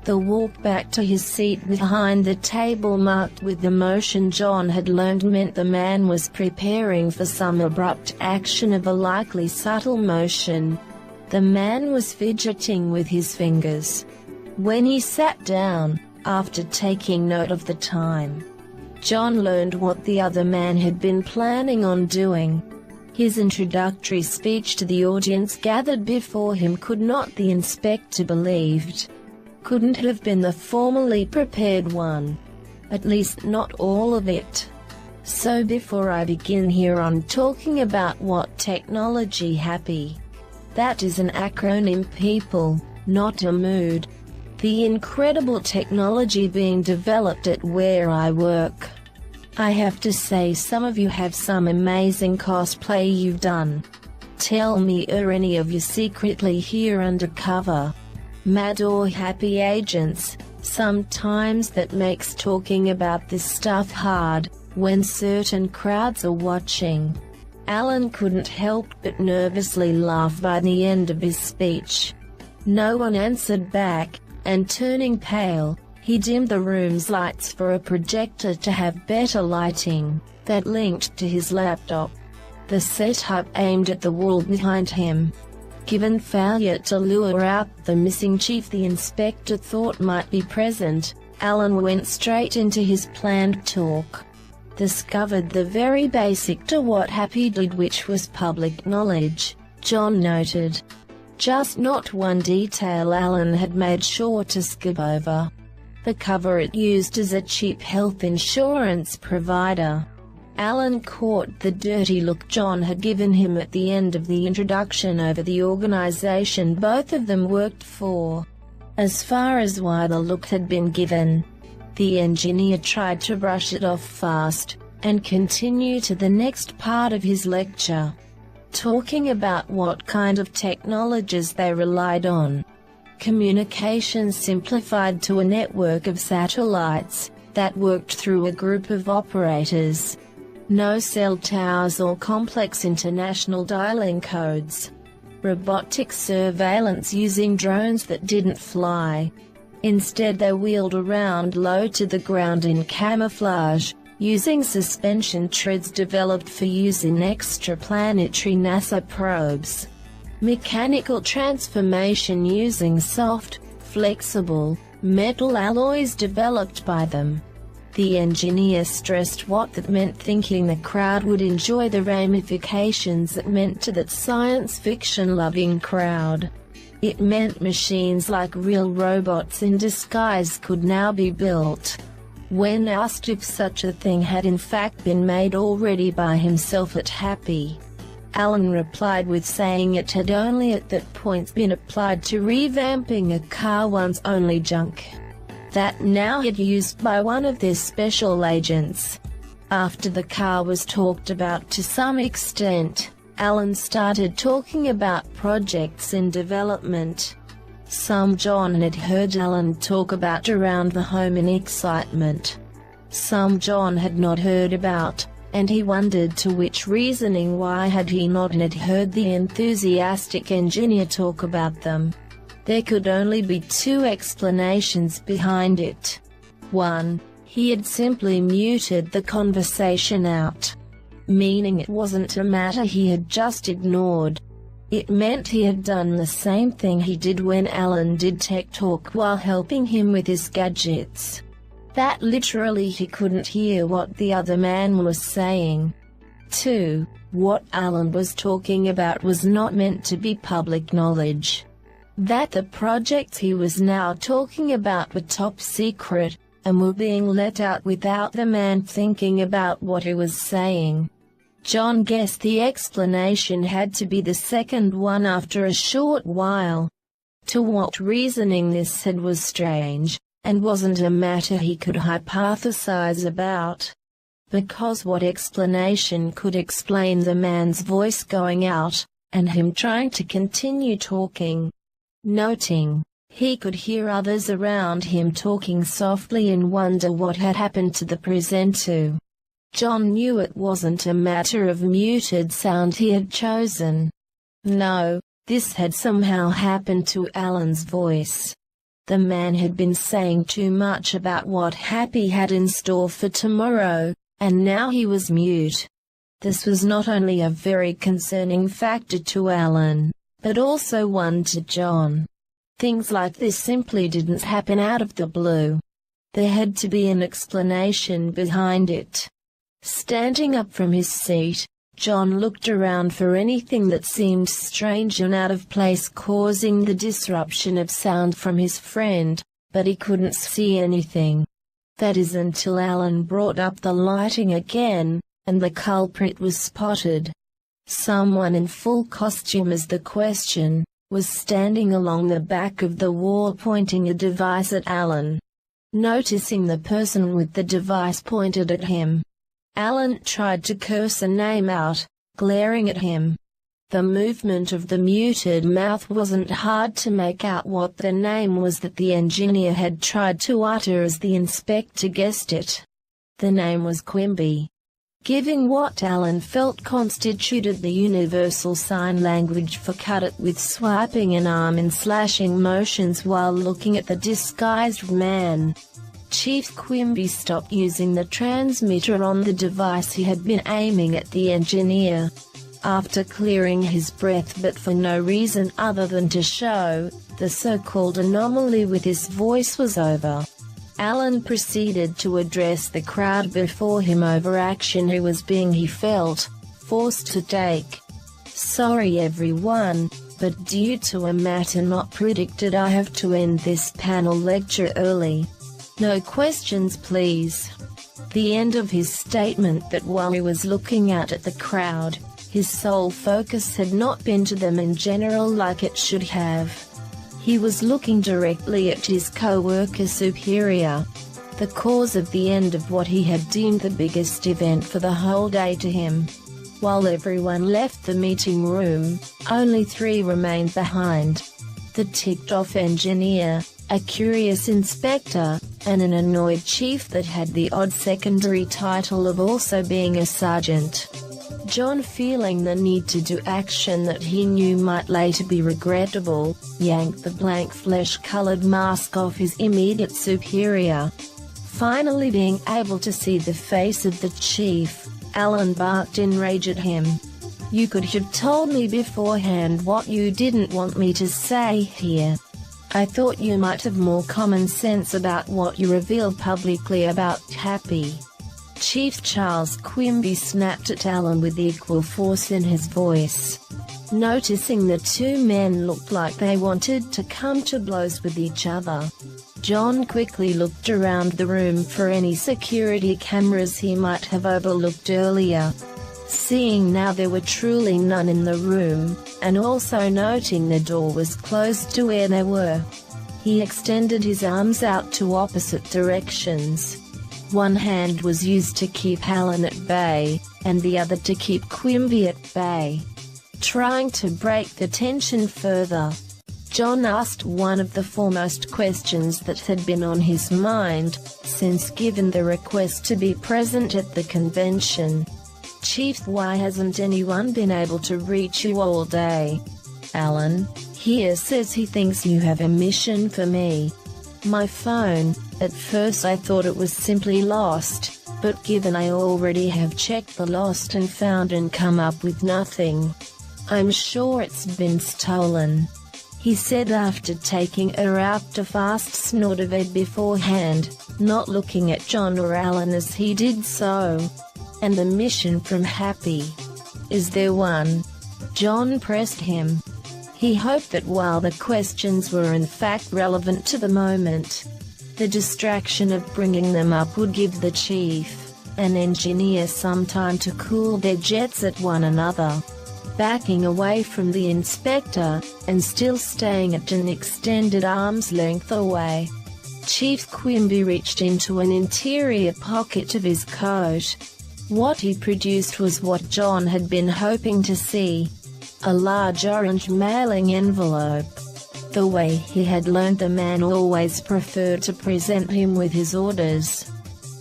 The walk back to his seat behind the table marked with emotion John had learned meant the man was preparing for some abrupt action of a likely subtle motion. The man was fidgeting with his fingers. When he sat down, after taking note of the time, John learned what the other man had been planning on doing. His introductory speech to the audience gathered before him could not, the inspector believed, couldn't have been the formally prepared one. At least not all of it. "So before I begin here on talking about what technology happy. That is an acronym, people, not a mood. The incredible technology being developed at where I work. I have to say some of you have some amazing cosplay you've done. Tell me, are any of you secretly here undercover? Mad or happy agents? Sometimes that makes talking about this stuff hard, when certain crowds are watching." Alan couldn't help but nervously laugh by the end of his speech. No one answered back, and turning pale, he dimmed the room's lights for a projector to have better lighting, that linked to his laptop. The setup aimed at the wall behind him. Given failure to lure out the missing chief the inspector thought might be present, Alan went straight into his planned talk. Discovered the very basic to what Happy did, which was public knowledge, John noted. Just not one detail Alan had made sure to skip over. The cover it used as a cheap health insurance provider. Alan caught the dirty look John had given him at the end of the introduction over the organization both of them worked for. As far as why the look had been given, the engineer tried to brush it off fast, and continue to the next part of his lecture, talking about what kind of technologies they relied on. Communication simplified to a network of satellites that worked through a group of operators. No cell towers or complex international dialing codes. Robotic surveillance using drones that didn't fly. Instead they wheeled around low to the ground in camouflage, using suspension treads developed for use in extraplanetary NASA probes. Mechanical transformation using soft, flexible, metal alloys developed by them. The engineer stressed what that meant, thinking the crowd would enjoy the ramifications it meant to that science fiction-loving crowd. It meant machines like real robots in disguise could now be built. When asked if such a thing had in fact been made already by himself at Happy, Alan replied with saying it had only at that point been applied to revamping a car once only junk that now had used by one of their special agents. After the car was talked about to some extent, Alan started talking about projects in development. Some John had heard Alan talk about around the home in excitement. Some John had not heard about, and he wondered to which reasoning why had he not had heard the enthusiastic engineer talk about them. There could only be two explanations behind it. One, he had simply muted the conversation out, meaning it wasn't a matter he had just ignored. It meant he had done the same thing he did when Alan did tech talk while helping him with his gadgets. That literally he couldn't hear what the other man was saying. 2. What Alan was talking about was not meant to be public knowledge. That the projects he was now talking about were top secret, and were being let out without the man thinking about what he was saying. John guessed the explanation had to be the second one after a short while. To what reasoning this said was strange, and wasn't a matter he could hypothesize about. Because what explanation could explain the man's voice going out, and him trying to continue talking? Noting, he could hear others around him talking softly and wonder what had happened to the presenter. John knew it wasn't a matter of muted sound he had chosen. No, this had somehow happened to Alan's voice. The man had been saying too much about what Happy had in store for tomorrow, and now he was mute. This was not only a very concerning factor to Alan, but also one to John. Things like this simply didn't happen out of the blue. There had to be an explanation behind it. Standing up from his seat, John looked around for anything that seemed strange and out of place, causing the disruption of sound from his friend, but he couldn't see anything. That is until Alan brought up the lighting again, and the culprit was spotted. Someone in full costume, as the question, was standing along the back of the wall pointing a device at Alan. Noticing the person with the device pointed at him, Alan tried to curse a name out, glaring at him. The movement of the muted mouth wasn't hard to make out what the name was that the engineer had tried to utter as the inspector guessed it. The name was Quimby. Giving what Alan felt constituted the universal sign language for cut it with swiping an arm and slashing motions while looking at the disguised man. Chief Quimby stopped using the transmitter on the device he had been aiming at the engineer. After clearing his breath, but for no reason other than to show the so-called anomaly with his voice was over, Alan proceeded to address the crowd before him over action he felt forced to take. Sorry everyone, but due to a matter not predicted I have to end this panel lecture early. No questions please. The end of his statement that while he was looking out at the crowd, his sole focus had not been to them in general like it should have. He was looking directly at his co-worker superior, the cause of the end of what he had deemed the biggest event for the whole day to him. While everyone left the meeting room, only 3 remained behind. The ticked-off engineer, a curious inspector, and an annoyed chief that had the odd secondary title of also being a sergeant. John, feeling the need to do action that he knew might later be regrettable, yanked the blank flesh-colored mask off his immediate superior. Finally being able to see the face of the chief, Alan barked in rage at him. You could have told me beforehand what you didn't want me to say here. I thought you might have more common sense about what you revealed publicly about Happy. Chief Charles Quimby snapped at Alan with equal force in his voice. Noticing the two men looked like they wanted to come to blows with each other, John quickly looked around the room for any security cameras he might have overlooked earlier. Seeing now there were truly none in the room, and also noting the door was closed to where they were, he extended his arms out to opposite directions. One hand was used to keep Alan at bay, and the other to keep Quimby at bay. Trying to break the tension further, John asked one of the foremost questions that had been on his mind, since given the request to be present at the convention. "Chief, why hasn't anyone been able to reach you all day? Alan here says he thinks you have a mission for me. My phone, at first I thought it was simply lost, but given I already have checked the lost and found and come up with nothing, I'm sure it's been stolen," he said after taking a route a fast snort of it beforehand, not looking at John or Alan as he did so. "And the mission from Happy? Is there one?" John pressed him. He hoped that while the questions were in fact relevant to the moment, the distraction of bringing them up would give the chief, an engineer, some time to cool their jets at one another. Backing away from the inspector, and still staying at an extended arm's length away, Chief Quimby reached into an interior pocket of his coat. What he produced was what John had been hoping to see: a large orange mailing envelope. The way he had learned the man always preferred to present him with his orders.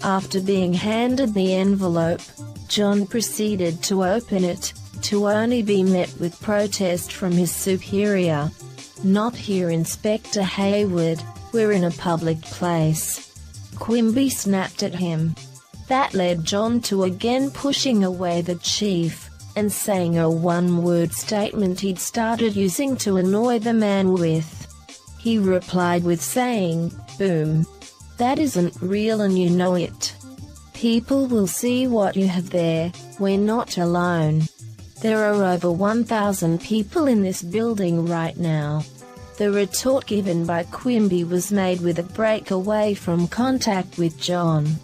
After being handed the envelope, John proceeded to open it, to only be met with protest from his superior. "Not here, Inspector Hayward, we're in a public place," Quimby snapped at him. That led John to again pushing away the chief, and saying a one-word statement he'd started using to annoy the man with. He replied with saying, "Boom. That isn't real and you know it. People will see what you have there, we're not alone. There are over 1,000 people in this building right now." The retort given by Quimby was made with a break away from contact with John.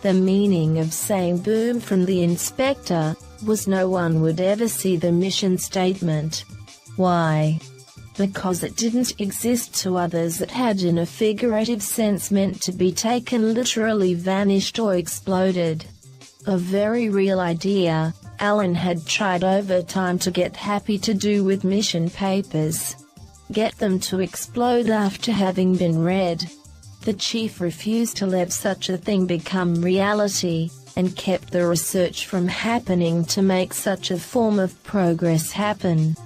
The meaning of saying "boom" from the inspector was no one would ever see the mission statement. Why? Because it didn't exist to others. It had, in a figurative sense, meant to be taken literally, vanished or exploded. A very real idea. Alan had tried over time to get Happy to do with mission papers. Get them to explode after having been read. The chief refused to let such a thing become reality, and kept the research from happening to make such a form of progress happen.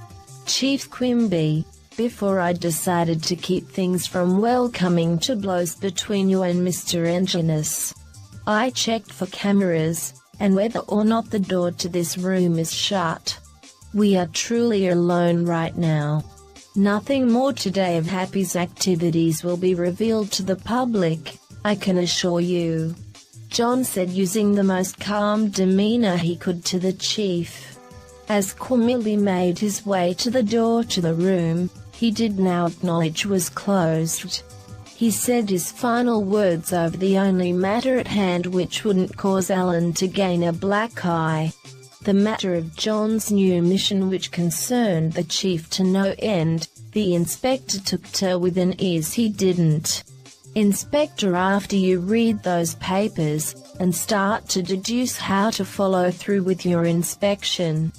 "Chief Quimby, before I decided to keep things from coming to blows between you and Mr. Enginus, I checked for cameras, and whether or not the door to this room is shut. We are truly alone right now. Nothing more today of Happy's activities will be revealed to the public, I can assure you," John said, using the most calm demeanor he could to the chief. As Quimby made his way to the door to the room he did now acknowledge was closed, he said his final words over the only matter at hand, which wouldn't cause Alan to gain a black eye. The matter of John's new mission, which concerned the chief to no end. The inspector took to with an ease he didn't. "Inspector, after you read those papers, and start to deduce how to follow through with your inspection,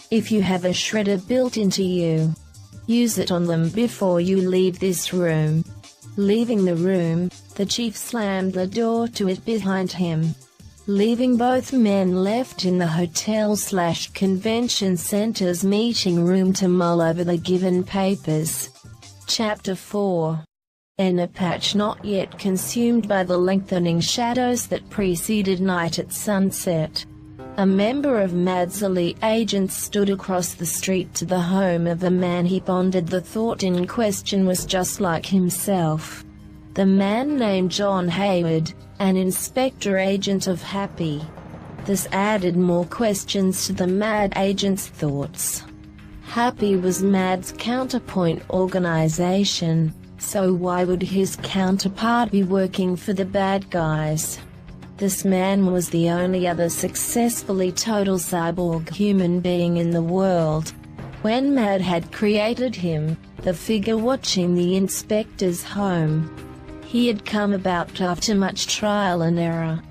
if you have a shredder built into you, use it on them before you leave this room." Leaving the room, the chief slammed the door to it behind him, leaving both men left in the hotel/convention center's meeting room to mull over the given papers. Chapter 4. In a patch not yet consumed by the lengthening shadows that preceded night at sunset, a member of Mad's elite agents stood across the street to the home of a man he pondered the thought in question was just like himself. The man named John Hayward, an inspector agent of Happy. This added more questions to the mad agent's thoughts. Happy was Mad's counterpoint organization, so why would his counterpart be working for the bad guys? This man was the only other successfully total cyborg human being in the world. When Mad had created him, the figure watching the inspector's home, he had come about after much trial and error.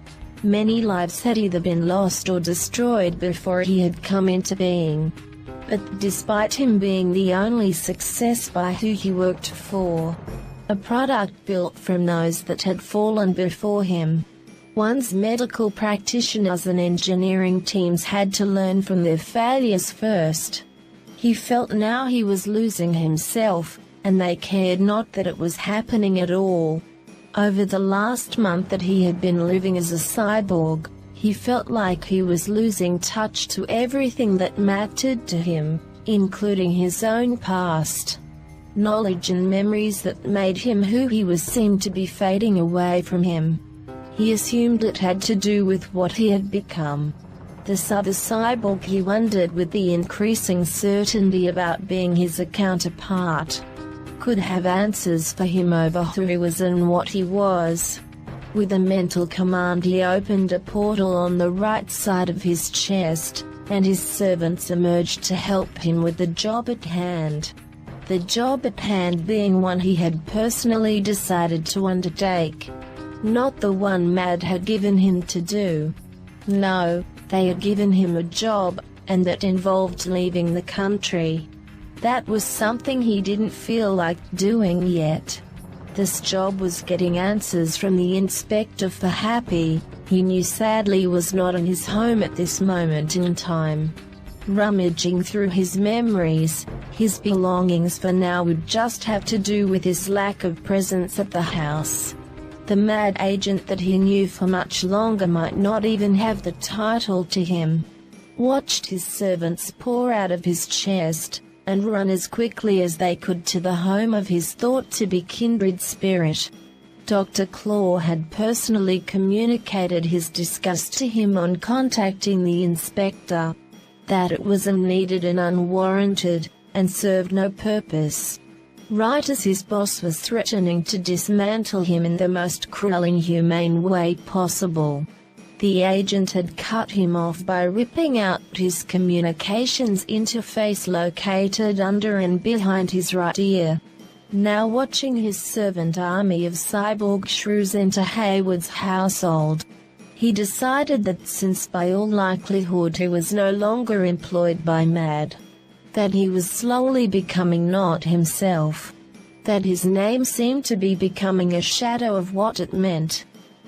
Many lives had either been lost or destroyed before he had come into being. But despite him being the only success by who he worked for, a product built from those that had fallen before him, one's medical practitioners and engineering teams had to learn from their failures first. He felt now he was losing himself, and they cared not that it was happening at all. Over the last month that he had been living as a cyborg, he felt like he was losing touch to everything that mattered to him, including his own past. Knowledge and memories that made him who he was seemed to be fading away from him. He assumed it had to do with what he had become. This other cyborg, he wondered, with the increasing certainty about being his counterpart, could have answers for him over who he was and what he was. With a mental command, he opened a portal on the right side of his chest, and his servants emerged to help him with the job at hand. The job at hand being one he had personally decided to undertake. Not the one Mad had given him to do. No, they had given him a job, and that involved leaving the country. That was something he didn't feel like doing yet. This job was getting answers from the inspector for Happy, he knew sadly was not in his home at this moment in time. Rummaging through his memories, his belongings for now would just have to do with his lack of presence at the house. The Mad agent that he knew for much longer might not even have the title to him. Watched his servants pour out of his chest, and run as quickly as they could to the home of his thought-to-be kindred spirit. Dr. Claw had personally communicated his disgust to him on contacting the inspector, that it was unneeded and unwarranted, and served no purpose. Right as his boss was threatening to dismantle him in the most cruel, inhumane way possible, the agent had cut him off by ripping out his communications interface located under and behind his right ear. Now watching his servant army of cyborg shrews enter Hayward's household, he decided that since by all likelihood he was no longer employed by Mad, that he was slowly becoming not himself, that his name seemed to be becoming a shadow of what it meant.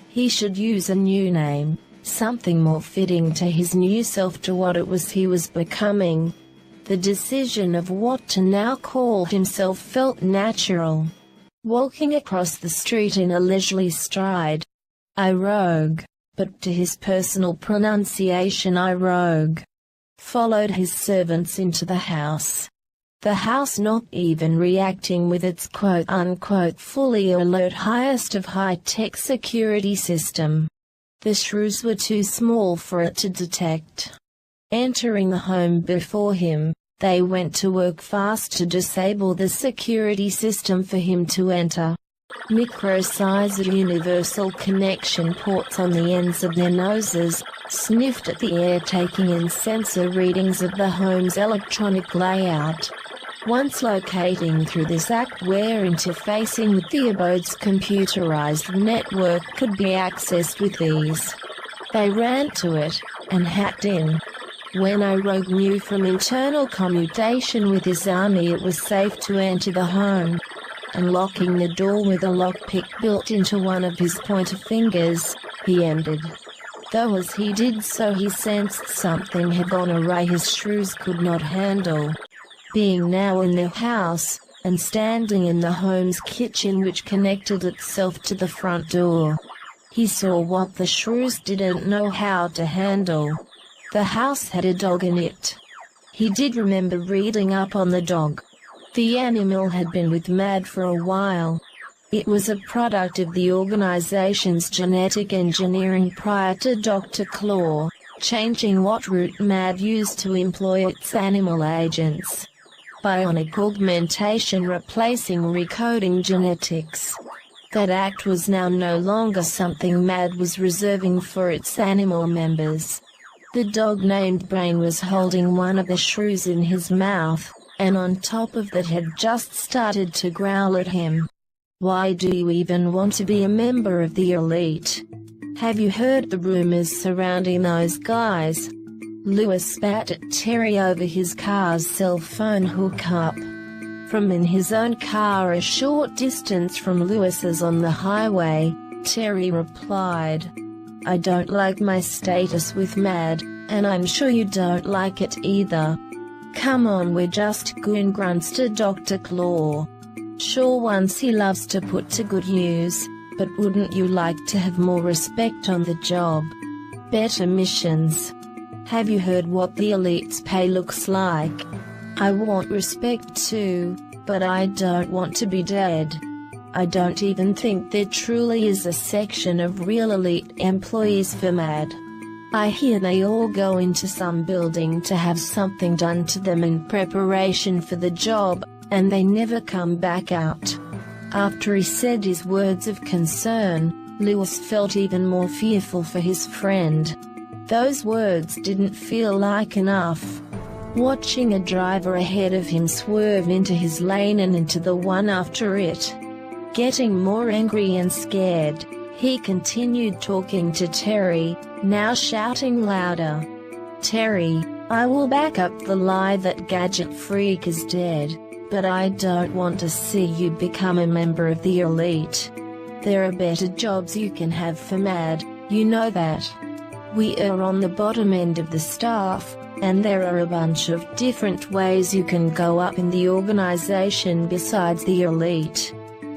He should use a new name, something more fitting to his new self, to what it was he was becoming. The decision of what to now call himself felt natural. Walking across the street in a leisurely stride, I rogue, but to his personal pronunciation I rogue, followed his servants into the house. The house not even reacting with its quote-unquote fully alert highest of high-tech security system. The shrews were too small for it to detect. Entering the home before him, they went to work fast to disable the security system for him to enter. Micro-sized universal connection ports on the ends of their noses, sniffed at the air, taking in sensor readings of the home's electronic layout. Once locating through this act where interfacing with the abode's computerized network could be accessed with ease, they ran to it, and hacked in. When iRogue knew from internal commutation with his army it was safe to enter the home, unlocking the door with a lockpick built into one of his pointer fingers, he ended. Though as he did so he sensed something had gone awry his shrews could not handle. Being now in their house, and standing in the home's kitchen which connected itself to the front door, he saw what the shrews didn't know how to handle. The house had a dog in it. He did remember reading up on the dog. The animal had been with Mad for a while. It was a product of the organization's genetic engineering prior to Dr. Claw changing what route Mad used to employ its animal agents. bionic augmentation replacing recoding genetics. That act was now no longer something MAD was reserving for its animal members. The dog named Brain was holding one of the shrews in his mouth, and on top of that had just started to growl at him. Why do you even want to be a member of the elite? Have you heard the rumors surrounding those guys? Lewis spat at Terry over his car's cell phone hookup. From in his own car a short distance from Lewis's on the highway, Terry replied, "I don't like my status with MAD, and I'm sure you don't like it either. Come on, we're just goon grunts to Dr. Claw. Sure, once he loves to put to good use, but wouldn't you like to have more respect on the job? Better missions. Have you heard what the elite's pay looks like? I want respect too, but I don't want to be dead. I don't even think there truly is a section of real elite employees for MAD. I hear they all go into some building to have something done to them in preparation for the job, and they never come back out." After he said his words of concern, Lewis felt even more fearful for his friend. Those words didn't feel like enough. Watching a driver ahead of him swerve into his lane and into the one after it. Getting more angry and scared, he continued talking to Terry, now shouting louder. "Terry, I will back up the lie that Gadget Freak is dead, but I don't want to see you become a member of the elite. There are better jobs you can have for MAD, you know that. We are on the bottom end of the staff, and there are a bunch of different ways you can go up in the organization besides the elite.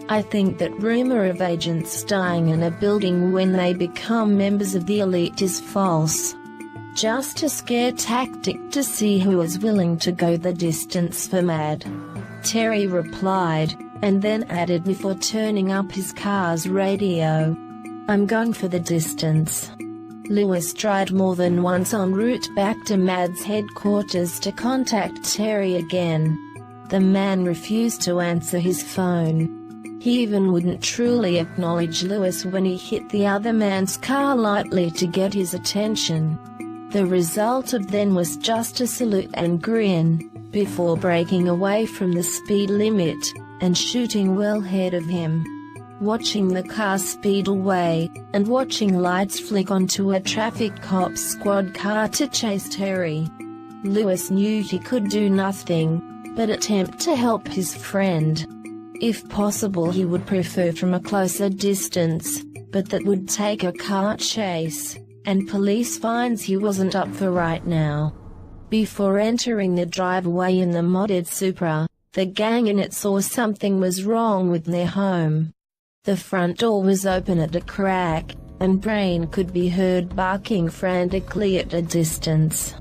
I think that rumor of agents dying in a building when they become members of the elite is false. Just a scare tactic to see who is willing to go the distance for MAD," Terry replied, and then added before turning up his car's radio, "I'm going for the distance." Lewis tried more than once en route back to MAD's headquarters to contact Terry again. The man refused to answer his phone. He even wouldn't truly acknowledge Lewis when he hit the other man's car lightly to get his attention. The result of then was just a salute and grin, before breaking away from the speed limit, and shooting well ahead of him. Watching the car speed away, and watching lights flick onto a traffic cop's squad car to chase Terry, Lewis knew he could do nothing but attempt to help his friend. If possible, he would prefer from a closer distance, but that would take a car chase, and police finds he wasn't up for right now. Before entering the driveway in the modded Supra, the gang in it saw something was wrong with their home. The front door was open at a crack, and Brain could be heard barking frantically at a distance.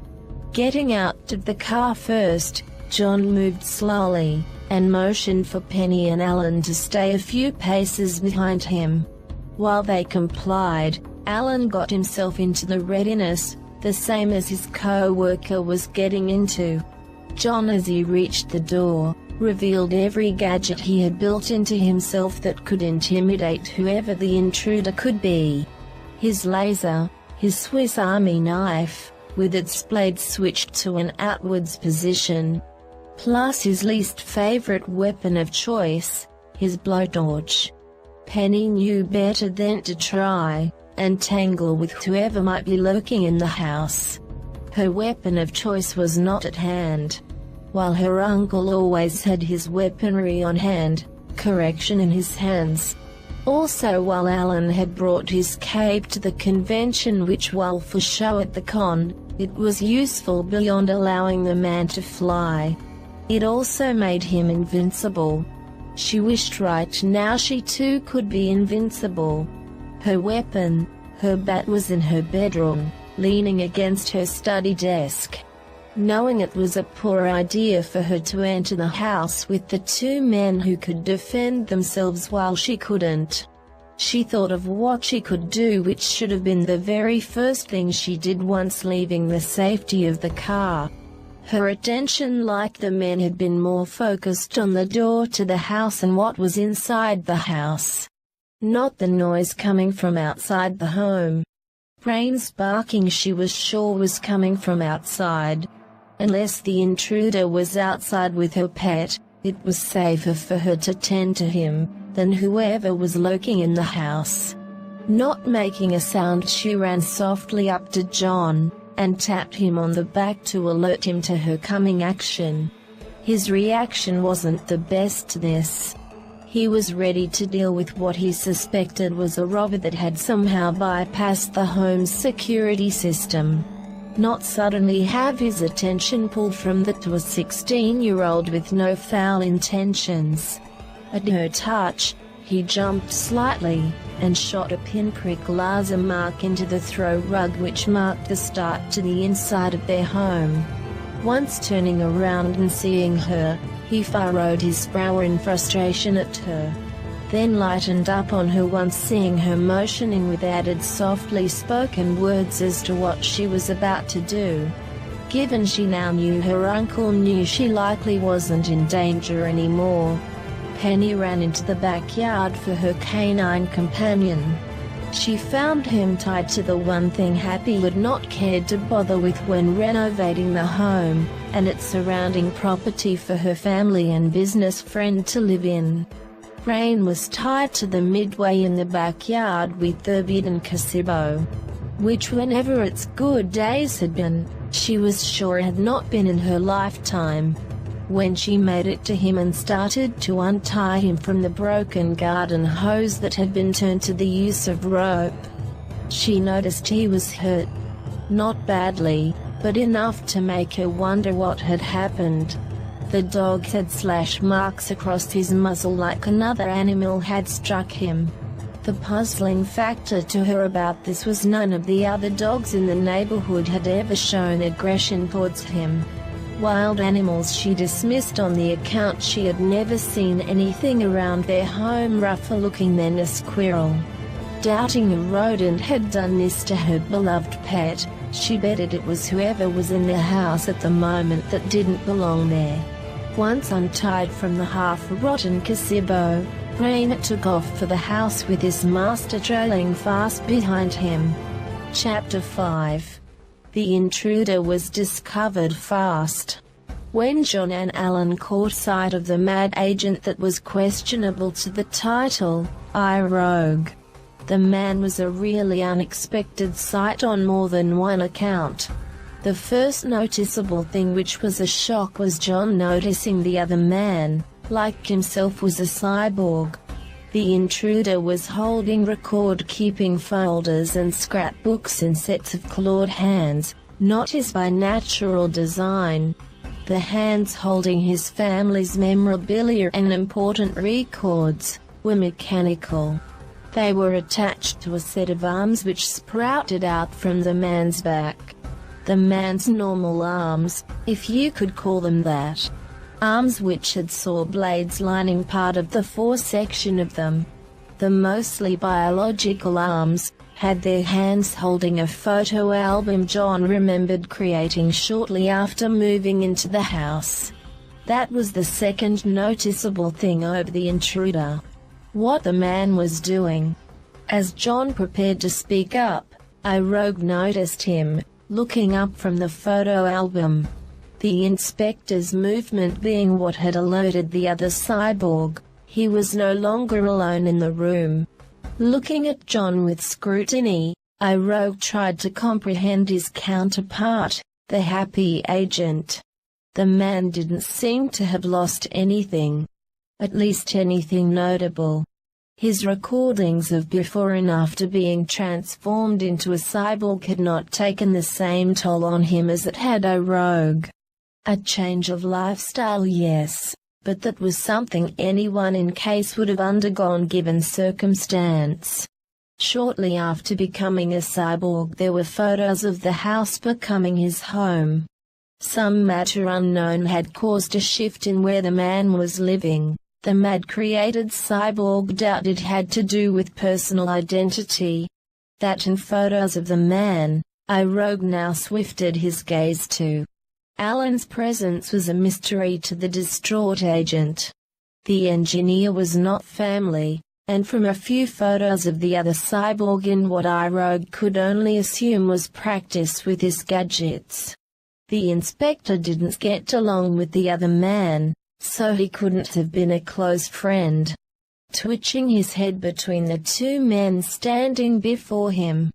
Getting out of the car first, John moved slowly, and motioned for Penny and Alan to stay a few paces behind him. While they complied, Alan got himself into the readiness, the same as his co-worker was getting into. John, as he reached the door, revealed every gadget he had built into himself that could intimidate whoever the intruder could be. His laser, his Swiss Army knife, with its blade switched to an outwards position, plus his least favorite weapon of choice, his blowtorch. Penny knew better than to try and tangle with whoever might be lurking in the house. Her weapon of choice was not at hand. While her uncle always had his weaponry on hand, correction in his hands. Also, while Alan had brought his cape to the convention, which, while for show at the con, it was useful beyond allowing the man to fly. It also made him invincible. She wished right now she too could be invincible. Her weapon, her bat, was in her bedroom, leaning against her study desk. Knowing it was a poor idea for her to enter the house with the two men who could defend themselves while she couldn't, she thought of what she could do, which should have been the very first thing she did once leaving the safety of the car. Her attention, like the men, had been more focused on the door to the house and what was inside the house, not the noise coming from outside the home. Rain's barking, she was sure, was coming from outside. Unless the intruder was outside with her pet, it was safer for her to tend to him than whoever was lurking in the house. Not making a sound, she ran softly up to John and tapped him on the back to alert him to her coming action. His reaction wasn't the best to this. He was ready to deal with what he suspected was a robber that had somehow bypassed the home's security system. Not suddenly have his attention pulled from that to a 16-year-old with no foul intentions. At her touch, he jumped slightly and shot a pinprick laser mark into the throw rug, which marked the start to the inside of their home. Once turning around and seeing her, he furrowed his brow in frustration at her, then lightened up on her once seeing her motioning with added softly spoken words as to what she was about to do. Given she now knew her uncle knew she likely wasn't in danger anymore, Penny ran into the backyard for her canine companion. She found him tied to the one thing Happy would not care to bother with when renovating the home and its surrounding property for her family and business friend to live in. Rain was tied to the midway in the backyard with the bidden gazebo, which, whenever its good days had been, she was sure had not been in her lifetime. When she made it to him and started to untie him from the broken garden hose that had been turned to the use of rope, she noticed he was hurt. Not badly, but enough to make her wonder what had happened. The dog had slash marks across his muzzle like another animal had struck him. The puzzling factor to her about this was none of the other dogs in the neighborhood had ever shown aggression towards him. Wild animals she dismissed on the account she had never seen anything around their home rougher looking than a squirrel. Doubting a rodent had done this to her beloved pet, she betted it was whoever was in the house at the moment that didn't belong there. Once untied from the half-rotten gazebo, Rain took off for the house with his master trailing fast behind him. Chapter 5. The intruder was discovered fast. When John and Alan caught sight of the mad agent that was questionable to the title, iRogue, the man was a really unexpected sight on more than one account. The first noticeable thing, which was a shock, was John noticing the other man, like himself, was a cyborg. The intruder was holding record-keeping folders and scrapbooks in sets of clawed hands, not his by natural design. The hands holding his family's memorabilia and important records were mechanical. They were attached to a set of arms which sprouted out from the man's back. The man's normal arms, if you could call them that. Arms which had saw blades lining part of the foresection of them. The mostly biological arms had their hands holding a photo album John remembered creating shortly after moving into the house. That was the second noticeable thing over the intruder. What the man was doing. As John prepared to speak up, iRogue noticed him, looking up from the photo album. The inspector's movement being what had alerted the other cyborg, he was no longer alone in the room. Looking at John with scrutiny, iRogue tried to comprehend his counterpart, the happy agent. The man didn't seem to have lost anything. At least anything notable. His recordings of before and after being transformed into a cyborg had not taken the same toll on him as it had iRogue. A change of lifestyle, yes, but that was something anyone in case would have undergone given circumstance. Shortly after becoming a cyborg, there were photos of the house becoming his home. Some matter unknown had caused a shift in where the man was living. The mad-created cyborg doubted had to do with personal identity. That and photos of the man, iRogue now swifted his gaze to. Alan's presence was a mystery to the distraught agent. The engineer was not family, and from a few photos of the other cyborg in what iRogue could only assume was practice with his gadgets. The inspector didn't get along with the other man, so he couldn't have been a close friend. Twitching his head between the two men standing before him.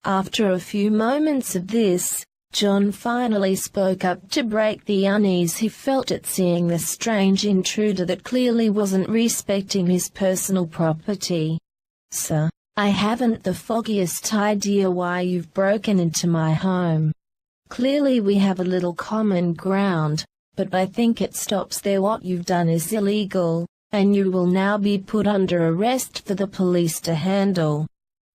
After a few moments of this, John finally spoke up to break the unease he felt at seeing the strange intruder that clearly wasn't respecting his personal property. "Sir, I haven't the foggiest idea why you've broken into my home. Clearly we have a little common ground, but I think it stops there. What you've done is illegal, and you will now be put under arrest for the police to handle."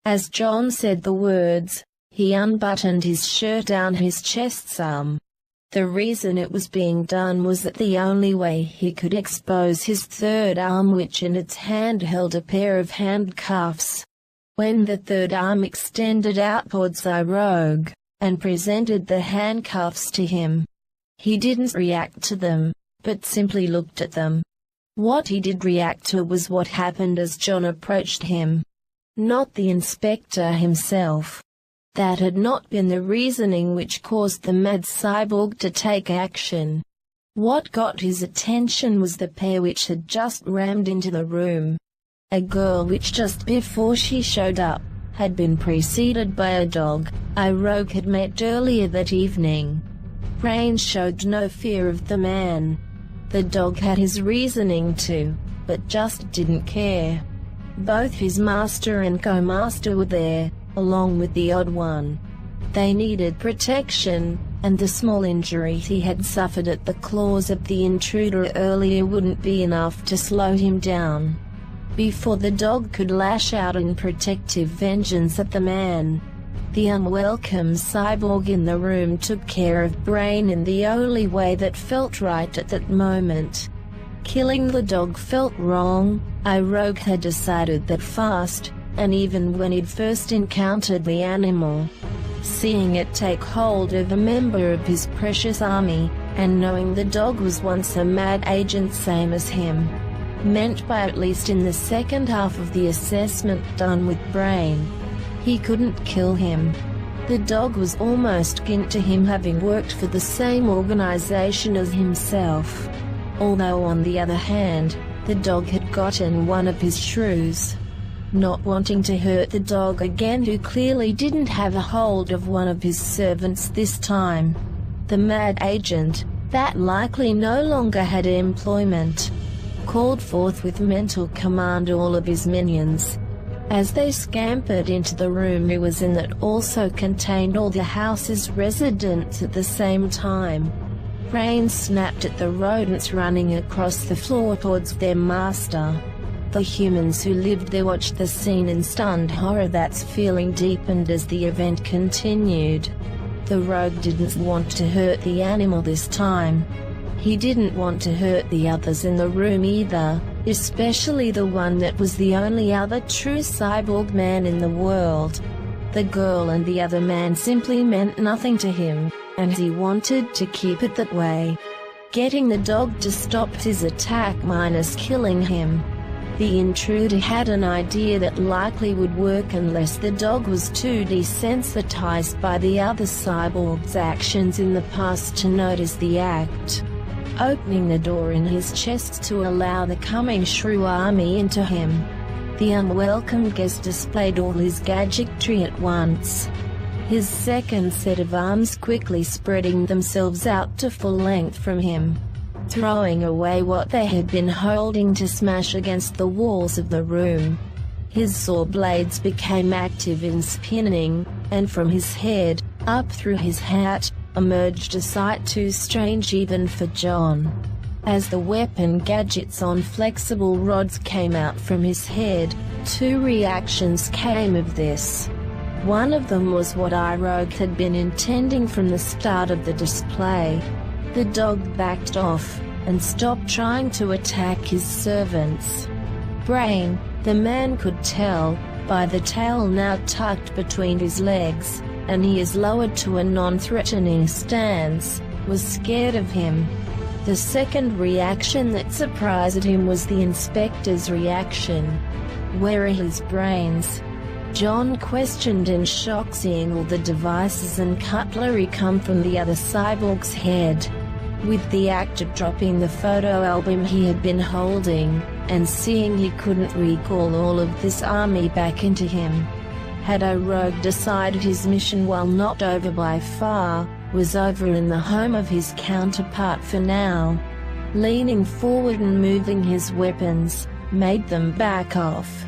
As John said the words, he unbuttoned his shirt down his chest some. The reason it was being done was that the only way he could expose his third arm, which in its hand held a pair of handcuffs. When the third arm extended out towards iRogue, and presented the handcuffs to him, he didn't react to them, but simply looked at them. What he did react to was what happened as John approached him. Not the inspector himself. That had not been the reasoning which caused the mad cyborg to take action. What got his attention was the pair which had just rammed into the room. A girl which just before she showed up, had been preceded by a dog iRogue had met earlier that evening. Brain showed no fear of the man. The dog had his reasoning too, but just didn't care. Both his master and co-master were there, along with the odd one. They needed protection, and the small injury he had suffered at the claws of the intruder earlier wouldn't be enough to slow him down. Before the dog could lash out in protective vengeance at the man, the unwelcome cyborg in the room took care of Brain in the only way that felt right at that moment. Killing the dog felt wrong. iRogue had decided that fast, and even when he'd first encountered the animal. Seeing it take hold of a member of his precious army, and knowing the dog was once a mad agent same as him, meant by at least in the second half of the assessment done with Brain, he couldn't kill him. The dog was almost kin to him, having worked for the same organization as himself. Although on the other hand, the dog had gotten one of his shrews. Not wanting to hurt the dog again, who clearly didn't have a hold of one of his servants this time, the mad agent, that likely no longer had employment, called forth with mental command all of his minions. As they scampered into the room he was in that also contained all the house's residents at the same time, Brain snapped at the rodents running across the floor towards their master. The humans who lived there watched the scene in stunned horror. That feeling deepened as the event continued. The rogue didn't want to hurt the animal this time. He didn't want to hurt the others in the room either, especially the one that was the only other true cyborg man in the world. The girl and the other man simply meant nothing to him, and he wanted to keep it that way. Getting the dog to stop his attack minus killing him. The intruder had an idea that likely would work unless the dog was too desensitized by the other cyborg's actions in the past to notice the act. Opening the door in his chest to allow the coming shrew army into him, the unwelcome guest displayed all his gadgetry at once. His second set of arms quickly spreading themselves out to full length from him, throwing away what they had been holding to smash against the walls of the room. His saw blades became active in spinning, and from his head, up through his hat, emerged a sight too strange even for John. As the weapon gadgets on flexible rods came out from his head, two reactions came of this. One of them was what iRogue had been intending from the start of the display. The dog backed off, and stopped trying to attack his servants. Brain, the man could tell, by the tail now tucked between his legs, and he is lowered to a non-threatening stance, was scared of him. The second reaction that surprised him was the inspector's reaction. "Where are his brains?" John questioned in shock, seeing all the devices and cutlery come from the other cyborg's head. With the actor dropping the photo album he had been holding, and seeing he couldn't recall all of this army back into him. Had a rogue decided his mission, while not over by far, was over in the home of his counterpart for now. Leaning forward and moving his weapons, made them back off.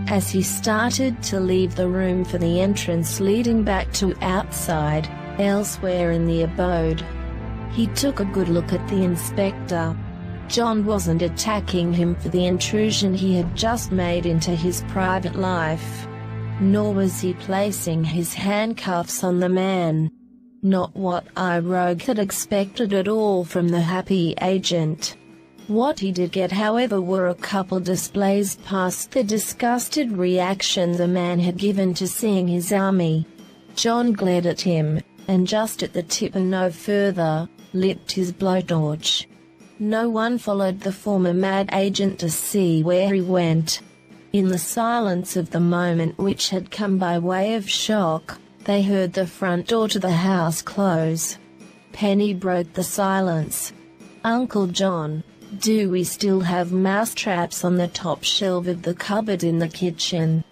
As he started to leave the room for the entrance leading back to outside, elsewhere in the abode, he took a good look at the inspector. John wasn't attacking him for the intrusion he had just made into his private life. Nor was he placing his handcuffs on the man. Not what Rogue had expected at all from the happy agent. What he did get, however, were a couple displays past the disgusted reaction the man had given to seeing his army. John glared at him, and just at the tip and no further, lit his blowtorch. No one followed the former mad agent to see where he went. In the silence of the moment, which had come by way of shock, they heard the front door to the house close. Penny broke the silence. "Uncle John, do we still have mousetraps on the top shelf of the cupboard in the kitchen?"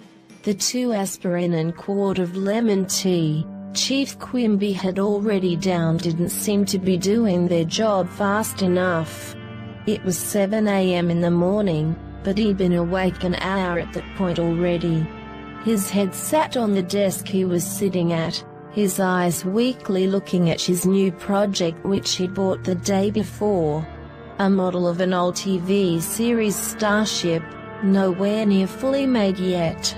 The 2 aspirin and quart of lemon tea Chief Quimby had already downed didn't seem to be doing their job fast enough. It was 7 a.m. in the morning, but he'd been awake an hour at that point already. His head sat on the desk he was sitting at, his eyes weakly looking at his new project which he'd bought the day before. A model of an old TV series starship, nowhere near fully made yet.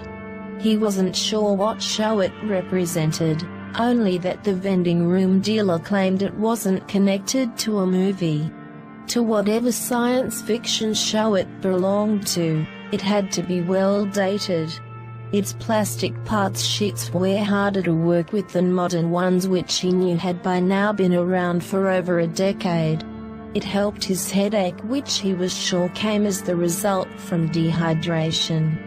He wasn't sure what show it represented, only that the vending room dealer claimed it wasn't connected to a movie. To whatever science fiction show it belonged to, it had to be well dated. Its plastic parts sheets were harder to work with than modern ones, which he knew had by now been around for over a decade. It helped his headache, which he was sure came as the result from dehydration.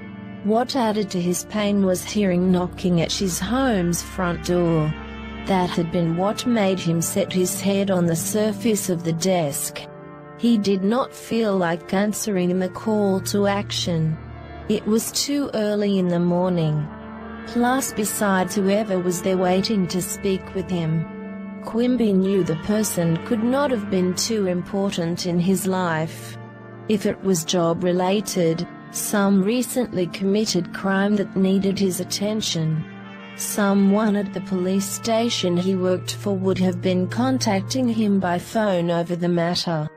What added to his pain was hearing knocking at his home's front door. That had been what made him set his head on the surface of the desk. He did not feel like answering the call to action. It was too early in the morning. Plus, besides, whoever was there waiting to speak with him, Quimby knew the person could not have been too important in his life. If it was job-related, some recently committed crime that needed his attention, someone at the police station he worked for would have been contacting him by phone over the matter.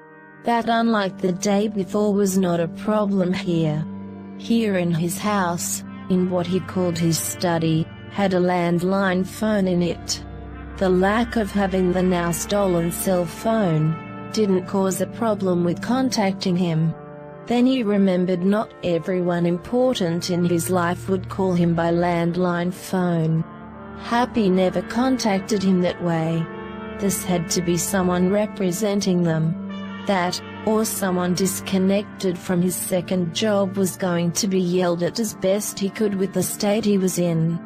That, unlike the day before, was not a problem here. Here in his house, in what he called his study, had a landline phone in it. The lack of having the now stolen cell phone didn't cause a problem with contacting him. Then he remembered not everyone important in his life would call him by landline phone. Happy never contacted him that way. This had to be someone representing them. That, or someone disconnected from his second job, was going to be yelled at as best he could with the state he was in.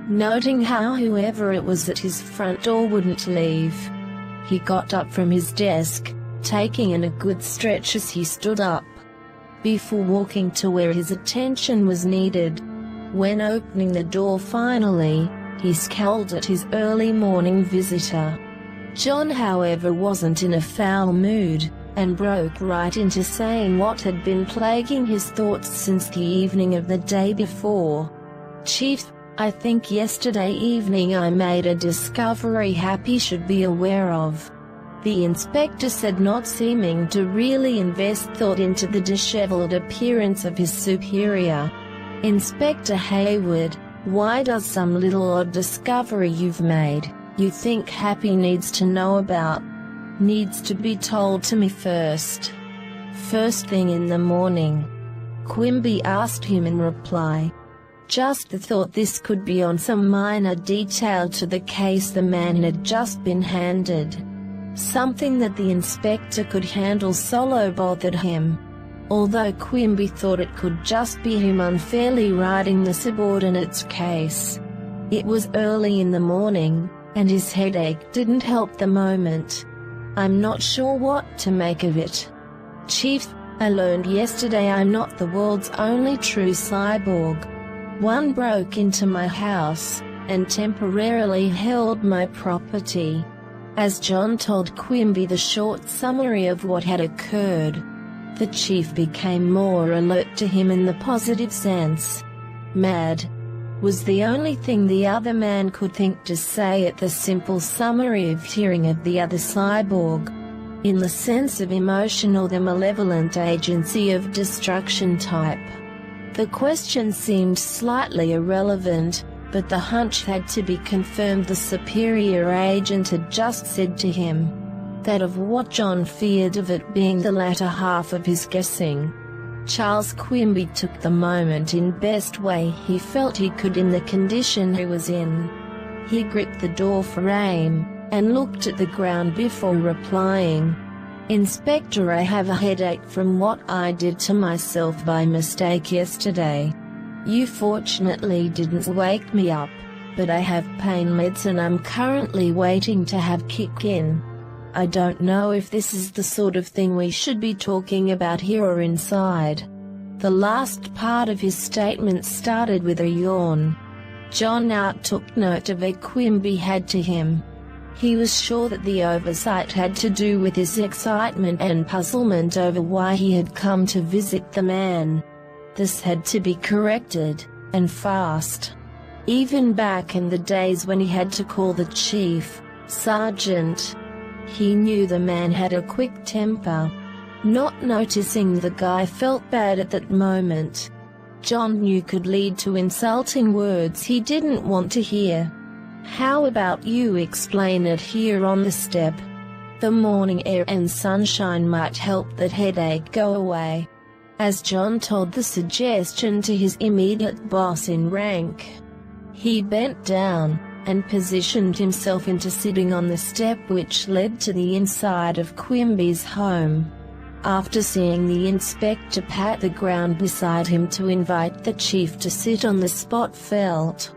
Noting how whoever it was at his front door wouldn't leave, he got up from his desk, taking in a good stretch as he stood up, before walking to where his attention was needed. When opening the door finally, he scowled at his early morning visitor. John, however, wasn't in a foul mood, and broke right into saying what had been plaguing his thoughts since the evening of the day before. "Chief, I think yesterday evening I made a discovery Happy should be aware of," the inspector said, not seeming to really invest thought into the disheveled appearance of his superior. "Inspector Hayward, why does some little odd discovery you've made, you think Happy needs to know about, needs to be told to me first?" "First thing in the morning?" Quimby asked him in reply. Just the thought this could be on some minor detail to the case the man had just been handed. Something that the inspector could handle solo bothered him. Although Quimby thought it could just be him unfairly riding the subordinate's case. It was early in the morning, and his headache didn't help the moment. "I'm not sure what to make of it. Chief, I learned yesterday I'm not the world's only true cyborg. One broke into my house, and temporarily held my property." As John told Quimby the short summary of what had occurred, the chief became more alert to him in the positive sense. "Mad," was the only thing the other man could think to say at the simple summary of hearing of the other cyborg. In the sense of emotional, the malevolent agency of destruction type. The question seemed slightly irrelevant, but the hunch had to be confirmed. The superior agent had just said to him that of what John feared of it being the latter half of his guessing. Charles Quimby took the moment in best way he felt he could in the condition he was in. He gripped the door frame, and looked at the ground before replying. "Inspector, I have a headache from what I did to myself by mistake yesterday. You fortunately didn't wake me up, but I have pain meds and I'm currently waiting to have kick in. I don't know if this is the sort of thing we should be talking about here or inside." The last part of his statement started with a yawn. John now took note of what Quimby had to him. He was sure that the oversight had to do with his excitement and puzzlement over why he had come to visit the man. This had to be corrected, and fast. Even back in the days when he had to call the chief, Sergeant. He knew the man had a quick temper. Not noticing the guy felt bad at that moment. John knew could lead to insulting words he didn't want to hear. "How about you explain it here on the step? The morning air and sunshine might help that headache go away." As John told the suggestion to his immediate boss in rank, he bent down, and positioned himself into sitting on the step which led to the inside of Quimby's home. After seeing the inspector pat the ground beside him to invite the chief to sit on the spot felt,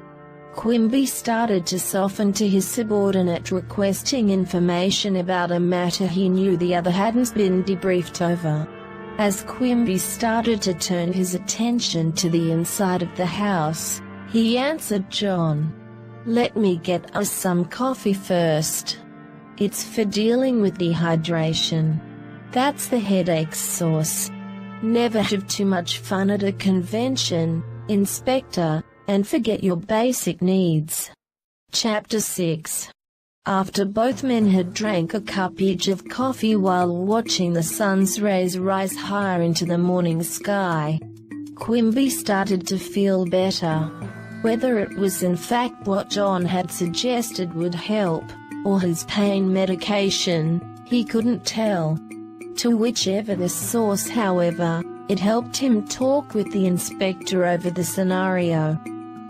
Quimby started to soften to his subordinate, requesting information about a matter he knew the other hadn't been debriefed over. As Quimby started to turn his attention to the inside of the house, he answered John, "Let me get us some coffee first. It's for dealing with dehydration. That's the headache's source. Never have too much fun at a convention, Inspector, and forget your basic needs." Chapter 6. After both men had drank a cup each of coffee while watching the sun's rays rise higher into the morning sky, Quimby started to feel better. Whether it was in fact what John had suggested would help, or his pain medication, he couldn't tell. To whichever the source, however, it helped him talk with the inspector over the scenario.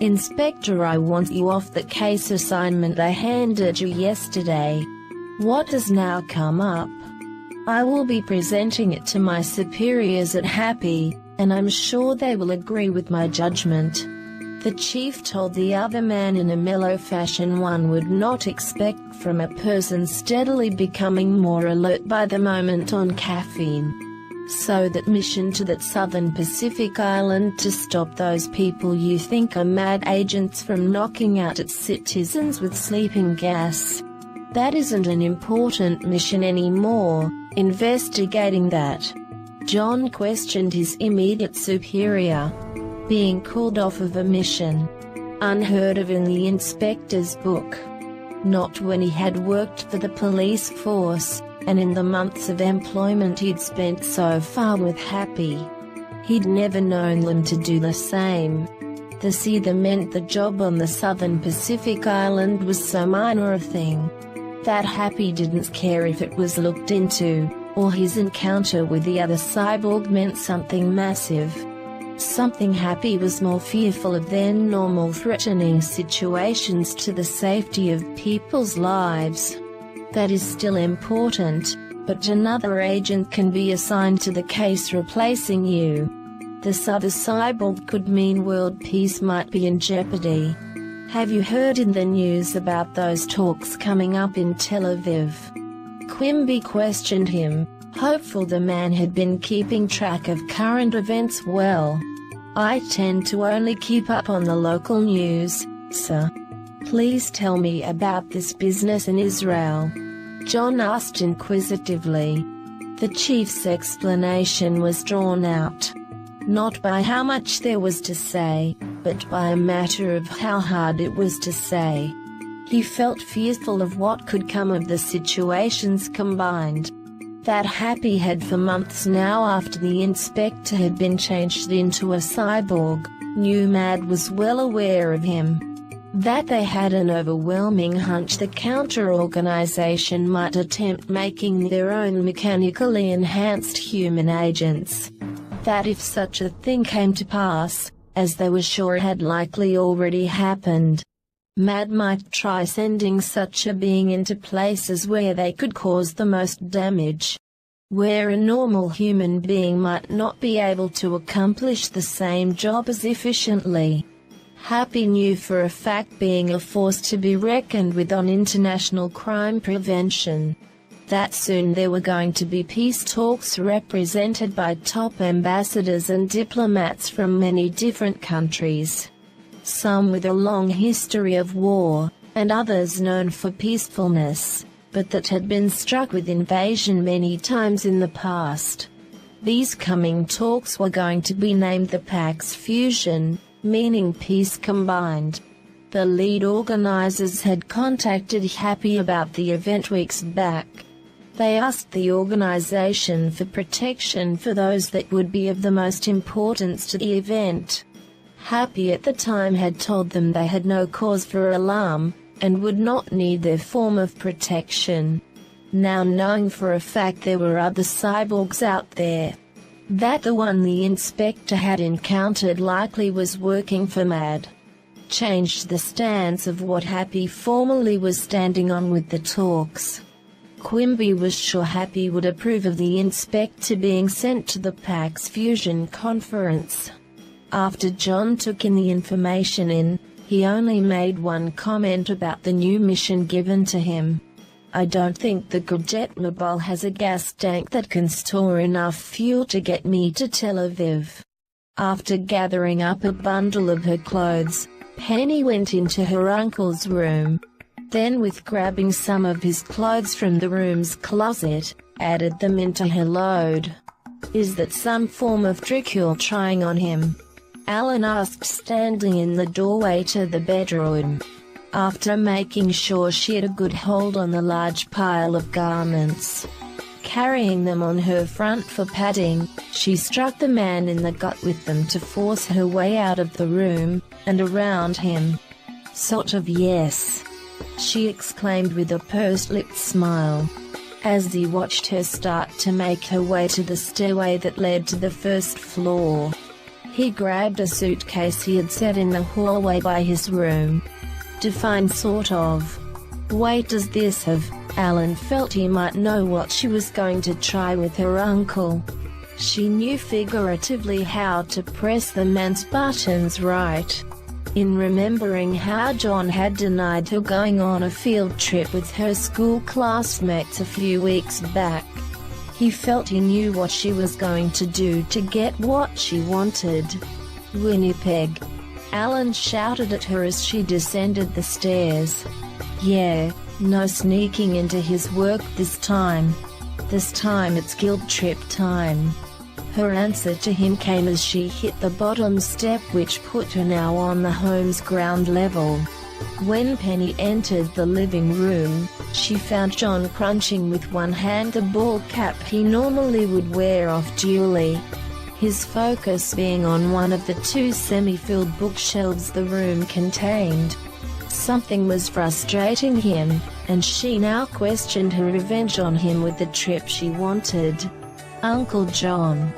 "Inspector, I want you off the case assignment I handed you yesterday. What has now come up? I will be presenting it to my superiors at Happy, and I'm sure they will agree with my judgment." The chief told the other man in a mellow fashion one would not expect from a person steadily becoming more alert by the moment on caffeine. "So that mission to that southern Pacific island to stop those people you think are mad agents from knocking out its citizens with sleeping gas. That isn't an important mission anymore, investigating that." John questioned his immediate superior. Being called off of a mission? Unheard of in the inspector's book. Not when he had worked for the police force, and in the months of employment he'd spent so far with Happy. He'd never known them to do the same. This either meant the job on the southern Pacific island was so minor a thing that Happy didn't care if it was looked into, or his encounter with the other cyborg meant something massive. Something Happy was more fearful of than normal threatening situations to the safety of people's lives. That is still important, but another agent can be assigned to the case replacing you. This other cyborg could mean world peace might be in jeopardy. Have you heard in the news about those talks coming up in Tel Aviv? Quimby questioned him, hopeful the man had been keeping track of current events well. I tend to only keep up on the local news, sir. Please tell me about this business in Israel. John asked inquisitively. The chief's explanation was drawn out. Not by how much there was to say, but by a matter of how hard it was to say. He felt fearful of what could come of the situations combined. That Happy had for months now after the inspector had been changed into a cyborg, knew Mad was well aware of him. That they had an overwhelming hunch the counter-organization might attempt making their own mechanically enhanced human agents. That if such a thing came to pass, as they were sure had likely already happened, Mad might try sending such a being into places where they could cause the most damage. Where a normal human being might not be able to accomplish the same job as efficiently. Happy knew for a fact being a force to be reckoned with on international crime prevention. That soon there were going to be peace talks represented by top ambassadors and diplomats from many different countries. Some with a long history of war, and others known for peacefulness, but that had been struck with invasion many times in the past. These coming talks were going to be named the Pax Fusion, meaning peace combined. The lead organizers had contacted Happy about the event weeks back. They asked the organization for protection for those that would be of the most importance to the event. Happy at the time had told them they had no cause for alarm, and would not need their form of protection. Now knowing for a fact there were other cyborgs out there, that the one the inspector had encountered likely was working for Mad, changed the stance of what Happy formerly was standing on with the talks. Quimby was sure Happy would approve of the inspector being sent to the Pax Fusion conference. After John took in the information he only made one comment about the new mission given to him. I don't think the Gadget mobile has a gas tank that can store enough fuel to get me to Tel Aviv. After gathering up a bundle of her clothes, Penny went into her uncle's room. Then with grabbing some of his clothes from the room's closet, added them into her load. Is that some form of trick you're trying on him? Alan asked, standing in the doorway to the bedroom. After making sure she had a good hold on the large pile of garments, carrying them on her front for padding, she struck the man in the gut with them to force her way out of the room, and around him. Sort of yes, she exclaimed with a pursed-lipped smile, as he watched her start to make her way to the stairway that led to the first floor. He grabbed a suitcase he had set in the hallway by his room. Defined sort of. Wait, does this have? Alan felt he might know what she was going to try with her uncle. She knew figuratively how to press the man's buttons right. In remembering how John had denied her going on a field trip with her school classmates a few weeks back, he felt he knew what she was going to do to get what she wanted. Winnipeg. Alan shouted at her as she descended the stairs. Yeah, no sneaking into his work this time. This time it's guilt trip time. Her answer to him came as she hit the bottom step, which put her now on the home's ground level. When Penny entered the living room, she found John crunching with one hand the ball cap he normally would wear off duly, his focus being on one of the two semi-filled bookshelves the room contained. Something was frustrating him, and she now questioned her revenge on him with the trip she wanted. Uncle John,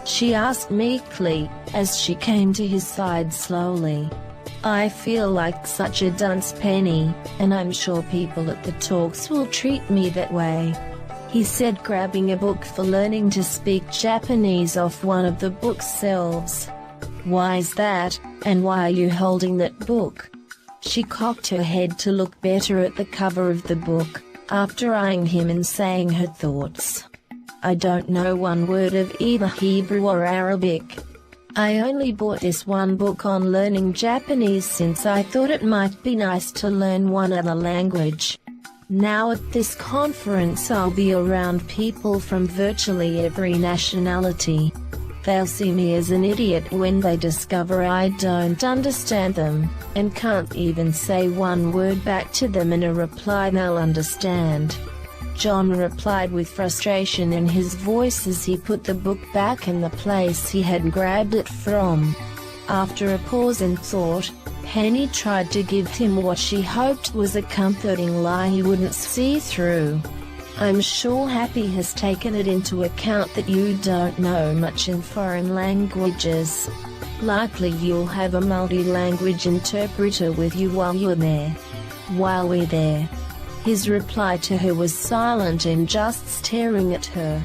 she asked meekly, as she came to his side slowly. I feel like such a dunce penny, and I'm sure people at the talks will treat me that way," he said, grabbing a book for learning to speak Japanese off one of the bookshelves. "Why's that, and why are you holding that book?" She cocked her head to look better at the cover of the book, after eyeing him and saying her thoughts. "I don't know one word of either Hebrew or Arabic. I only bought this one book on learning Japanese since I thought it might be nice to learn one other language. Now at this conference I'll be around people from virtually every nationality. They'll see me as an idiot when they discover I don't understand them, and can't even say one word back to them in a reply they'll understand." John replied with frustration in his voice as he put the book back in the place he had grabbed it from. After a pause and thought, Penny tried to give him what she hoped was a comforting lie he wouldn't see through. "I'm sure Happy has taken it into account that you don't know much in foreign languages. Likely you'll have a multi-language interpreter with you while you're there." "While we're there?" His reply to her was silent and just staring at her.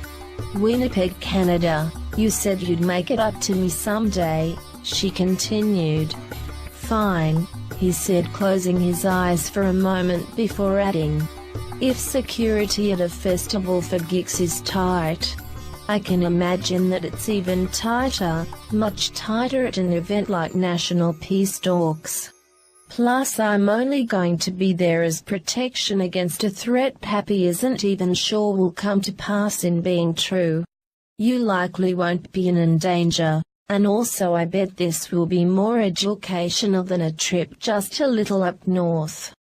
"Winnipeg, Canada, you said you'd make it up to me someday," she continued. "Fine," he said, closing his eyes for a moment before adding, "if security at a festival for geeks is tight, I can imagine that it's even tighter, much tighter at an event like National Peace Talks. Plus I'm only going to be there as protection against a threat Pappy isn't even sure will come to pass in being true. You likely won't be in danger, and also I bet this will be more educational than a trip just a little up north.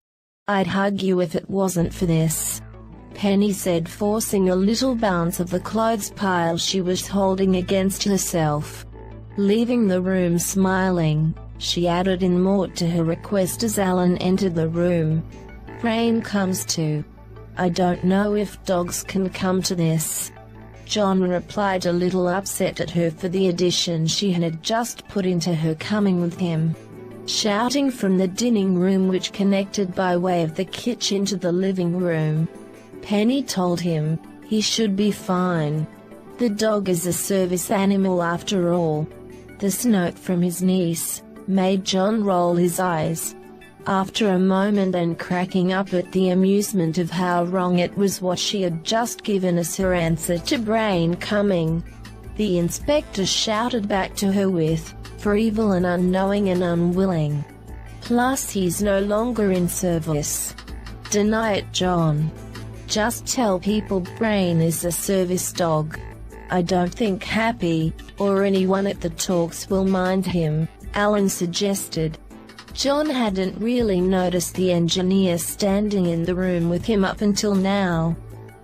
I'd hug you if it wasn't for this," Penny said, forcing a little bounce of the clothes pile she was holding against herself. Leaving the room smiling, she added in more to her request as Alan entered the room. "Brain comes too. I don't know if dogs can come to this." John replied, a little upset at her for the addition she had just put into her coming with him. Shouting from the dining room, which connected by way of the kitchen to the living room, Penny told him he should be fine. The dog is a service animal after all. This note from his niece made John roll his eyes. After a moment and cracking up at the amusement of how wrong it was what she had just given as her answer to Brain coming, the inspector shouted back to her with, "For evil and unknowing and unwilling. Plus he's no longer in service. Deny it, John. Just tell people Brain is a service dog. I don't think Happy, or anyone at the talks will mind him," Alan suggested. John hadn't really noticed the engineer standing in the room with him up until now.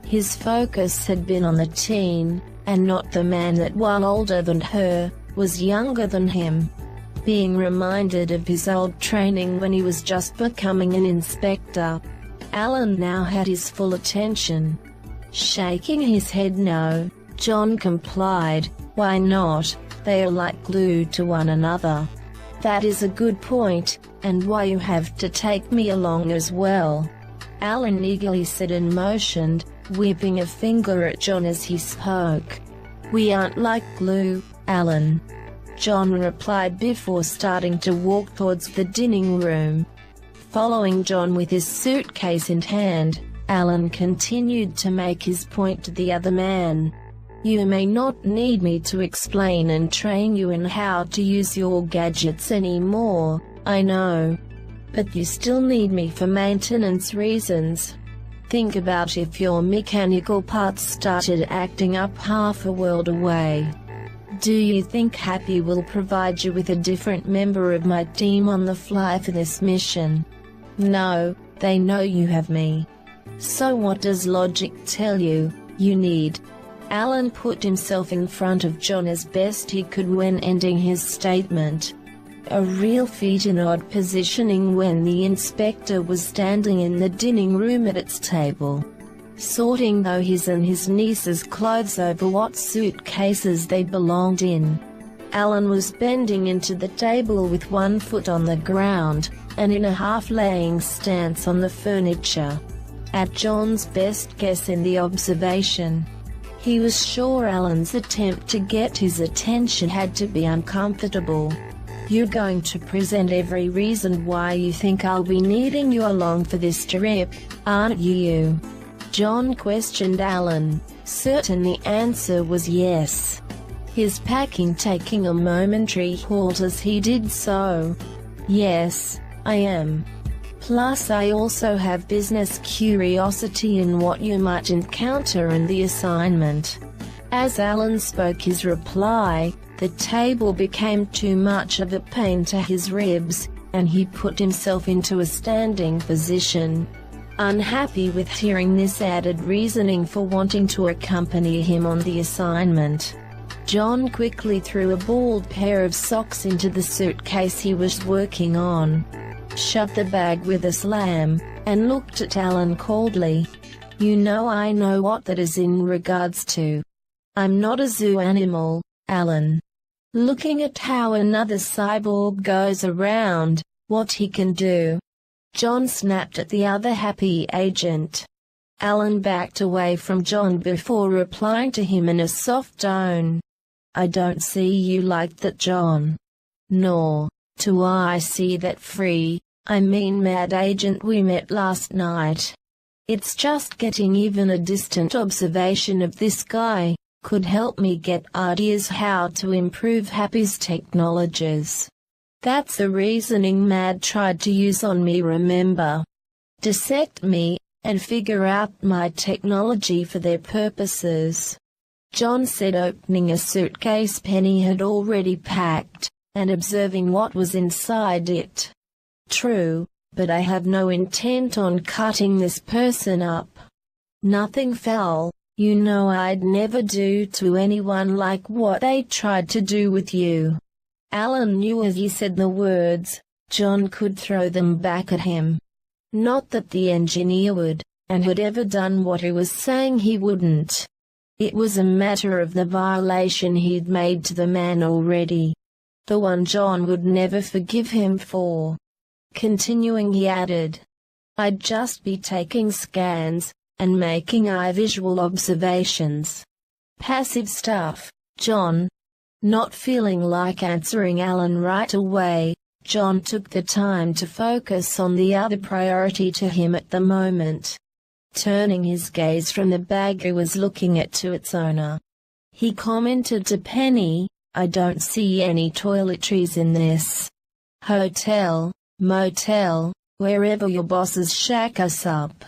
His focus had been on the teen, and not the man that, while older than her, was younger than him. Being reminded of his old training when he was just becoming an inspector, Alan now had his full attention. Shaking his head no, John complied. "Why not? They are like glue to one another." "That is a good point, and why you have to take me along as well," Alan eagerly said and motioned, whipping a finger at John as he spoke. "We aren't like glue, Alan," John replied before starting to walk towards the dining room. Following John with his suitcase in hand, Alan continued to make his point to the other man. "You may not need me to explain and train you in how to use your gadgets anymore, I know. But you still need me for maintenance reasons. Think about if your mechanical parts started acting up half a world away. Do you think Happy will provide you with a different member of my team on the fly for this mission? No, they know you have me. So what does logic tell you you need?" Alan put himself in front of John as best he could when ending his statement. A real feat in odd positioning when the inspector was standing in the dining room at its table, sorting though his and his niece's clothes over what suitcases they belonged in. Alan was bending into the table with one foot on the ground, and in a half-laying stance on the furniture. At John's best guess in the observation, he was sure Alan's attempt to get his attention had to be uncomfortable. "You're going to present every reason why you think I'll be needing you along for this trip, aren't you?" John questioned Alan, certain the answer was yes. His packing taking a momentary halt as he did so. "Yes, I am. Plus I also have business curiosity in what you might encounter in the assignment." As Alan spoke his reply, the table became too much of a pain to his ribs, and he put himself into a standing position. Unhappy with hearing this added reasoning for wanting to accompany him on the assignment, John quickly threw a bald pair of socks into the suitcase he was working on, shut the bag with a slam, and looked at Alan coldly. "You know I know what that is in regards to. I'm not a zoo animal, Alan. Looking at how another cyborg goes around, what he can do." John snapped at the other happy agent. Alan backed away from John before replying to him in a soft tone. "I don't see you like that, John. Nor do I see that mad agent we met last night. It's just getting even a distant observation of this guy could help me get ideas how to improve Happy's technologies. That's the reasoning Mad tried to use on me, remember? Dissect me, and figure out my technology for their purposes," John said, opening a suitcase Penny had already packed, and observing what was inside it. "True, but I have no intent on cutting this person up. Nothing foul, you know I'd never do to anyone like what they tried to do with you." Alan knew as he said the words, John could throw them back at him. Not that the engineer would, and had ever done what he was saying he wouldn't. It was a matter of the violation he'd made to the man already. The one John would never forgive him for. Continuing, he added, "I'd just be taking scans, and making eye visual observations. Passive stuff, John." Not feeling like answering Alan right away, John took the time to focus on the other priority to him at the moment. Turning his gaze from the bag he was looking at to its owner, he commented to Penny, "I don't see any toiletries in this hotel, motel, wherever your bosses shack us up."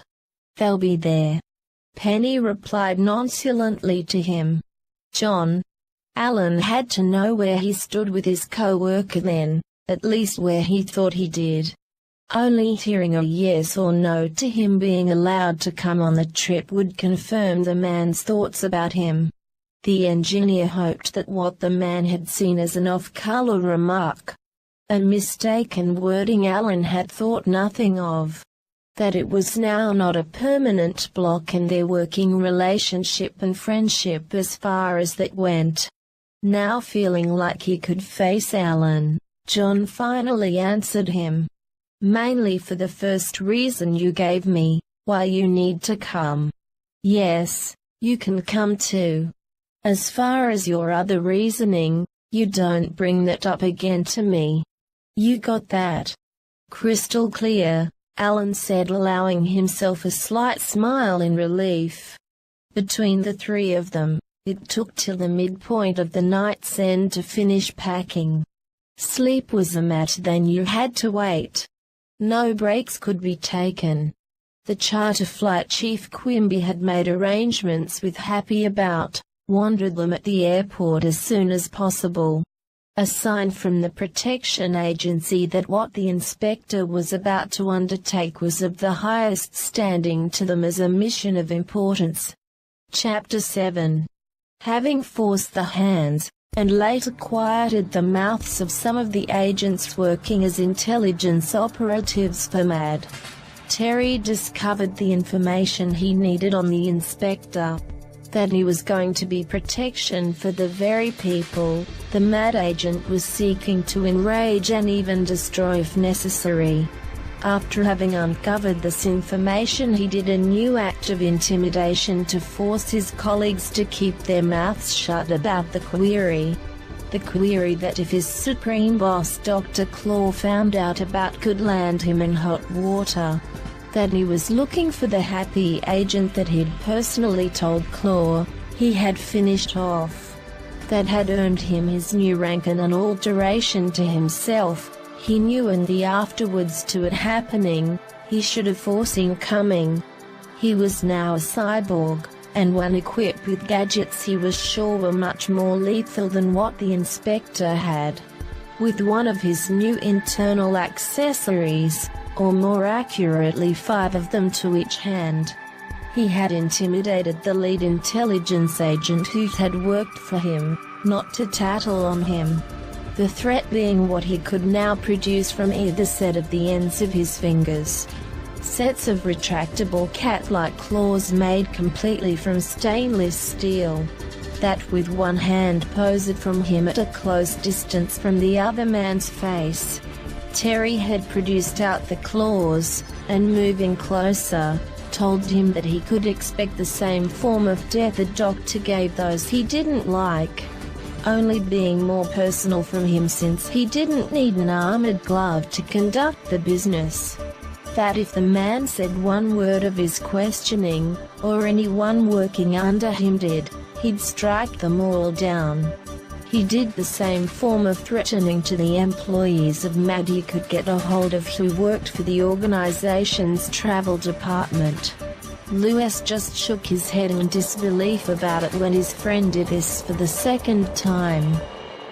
"They'll be there," Penny replied nonchalantly to him. John. Alan had to know where he stood with his co-worker then, at least where he thought he did. Only hearing a yes or no to him being allowed to come on the trip would confirm the man's thoughts about him. The engineer hoped that what the man had seen as an off-color remark, a mistaken wording Alan had thought nothing of, that it was now not a permanent block in their working relationship and friendship as far as that went. Now feeling like he could face Alan, John finally answered him. "Mainly for the first reason you gave me, why you need to come. Yes, you can come too. As far as your other reasoning, you don't bring that up again to me. You got that?" "Crystal clear," Alan said, allowing himself a slight smile in relief. Between the three of them, it took till the midpoint of the night's end to finish packing. Sleep was a matter then you had to wait. No breaks could be taken. The charter flight chief Quimby had made arrangements with Happy about, wandered them at the airport as soon as possible. A sign from the protection agency that what the inspector was about to undertake was of the highest standing to them as a mission of importance. Chapter 7. Having forced the hands, and later quieted the mouths of some of the agents working as intelligence operatives for MAD, Terry discovered the information he needed on the inspector. that he was going to be protection for the very people the mad agent was seeking to enrage and even destroy if necessary. After having uncovered this information, he did a new act of intimidation to force his colleagues to keep their mouths shut about the query. The query that if his supreme boss Dr. Claw found out about could land him in hot water. That he was looking for the happy agent that he'd personally told Claw he had finished off. That had earned him his new rank and an alteration to himself. He knew in the afterwards to it happening, he should have foreseen coming. He was now a cyborg, and when equipped with gadgets he was sure were much more lethal than what the inspector had. With one of his new internal accessories, or more accurately 5 of them to each hand, he had intimidated the lead intelligence agent who had worked for him, not to tattle on him. The threat being what he could now produce from either set of the ends of his fingers. Sets of retractable cat-like claws made completely from stainless steel, that with one hand posed from him at a close distance from the other man's face. Terry had produced out the claws, and moving closer, told him that he could expect the same form of death the doctor gave those he didn't like, only being more personal from him since he didn't need an armored glove to conduct the business. That if the man said one word of his questioning, or anyone working under him did, he'd strike them all down. He did the same form of threatening to the employees of MAD he could get a hold of who worked for the organization's travel department. Lewis just shook his head in disbelief about it when his friend did this for the second time.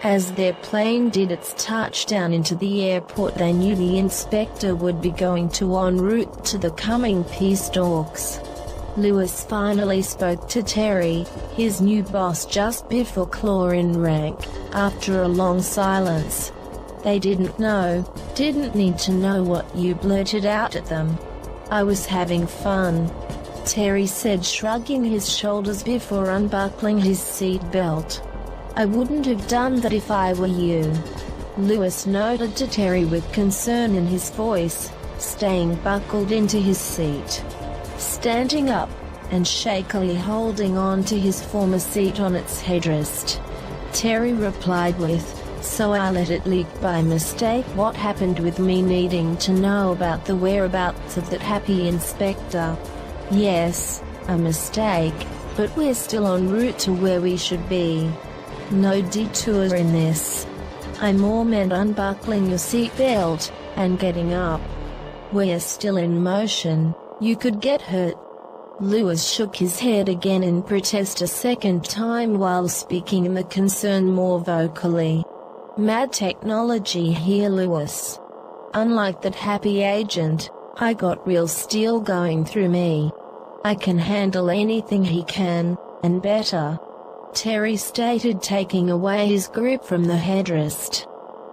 As their plane did its touchdown into the airport, they knew the inspector would be going to en route to the coming peace talks. Lewis finally spoke to Terry, his new boss just before Claw in rank, after a long silence. They didn't need to know what you blurted out at them. I was having fun, Terry said, shrugging his shoulders before unbuckling his seat belt. I wouldn't have done that if I were you, Lewis noted to Terry with concern in his voice, staying buckled into his seat. Standing up, and shakily holding on to his former seat on its headrest. Terry replied with, so I let it leak by mistake. What happened with me needing to know about the whereabouts of that happy inspector? Yes, a mistake, but we're still en route to where we should be. No detour in this. I more meant unbuckling your seatbelt, and getting up. We're still in motion. You could get hurt. Lewis shook his head again in protest a second time while speaking the concern more vocally. Mad technology here, Lewis. Unlike that happy agent, I got real steel going through me. I can handle anything he can, and better, Terry stated, taking away his grip from the headrest.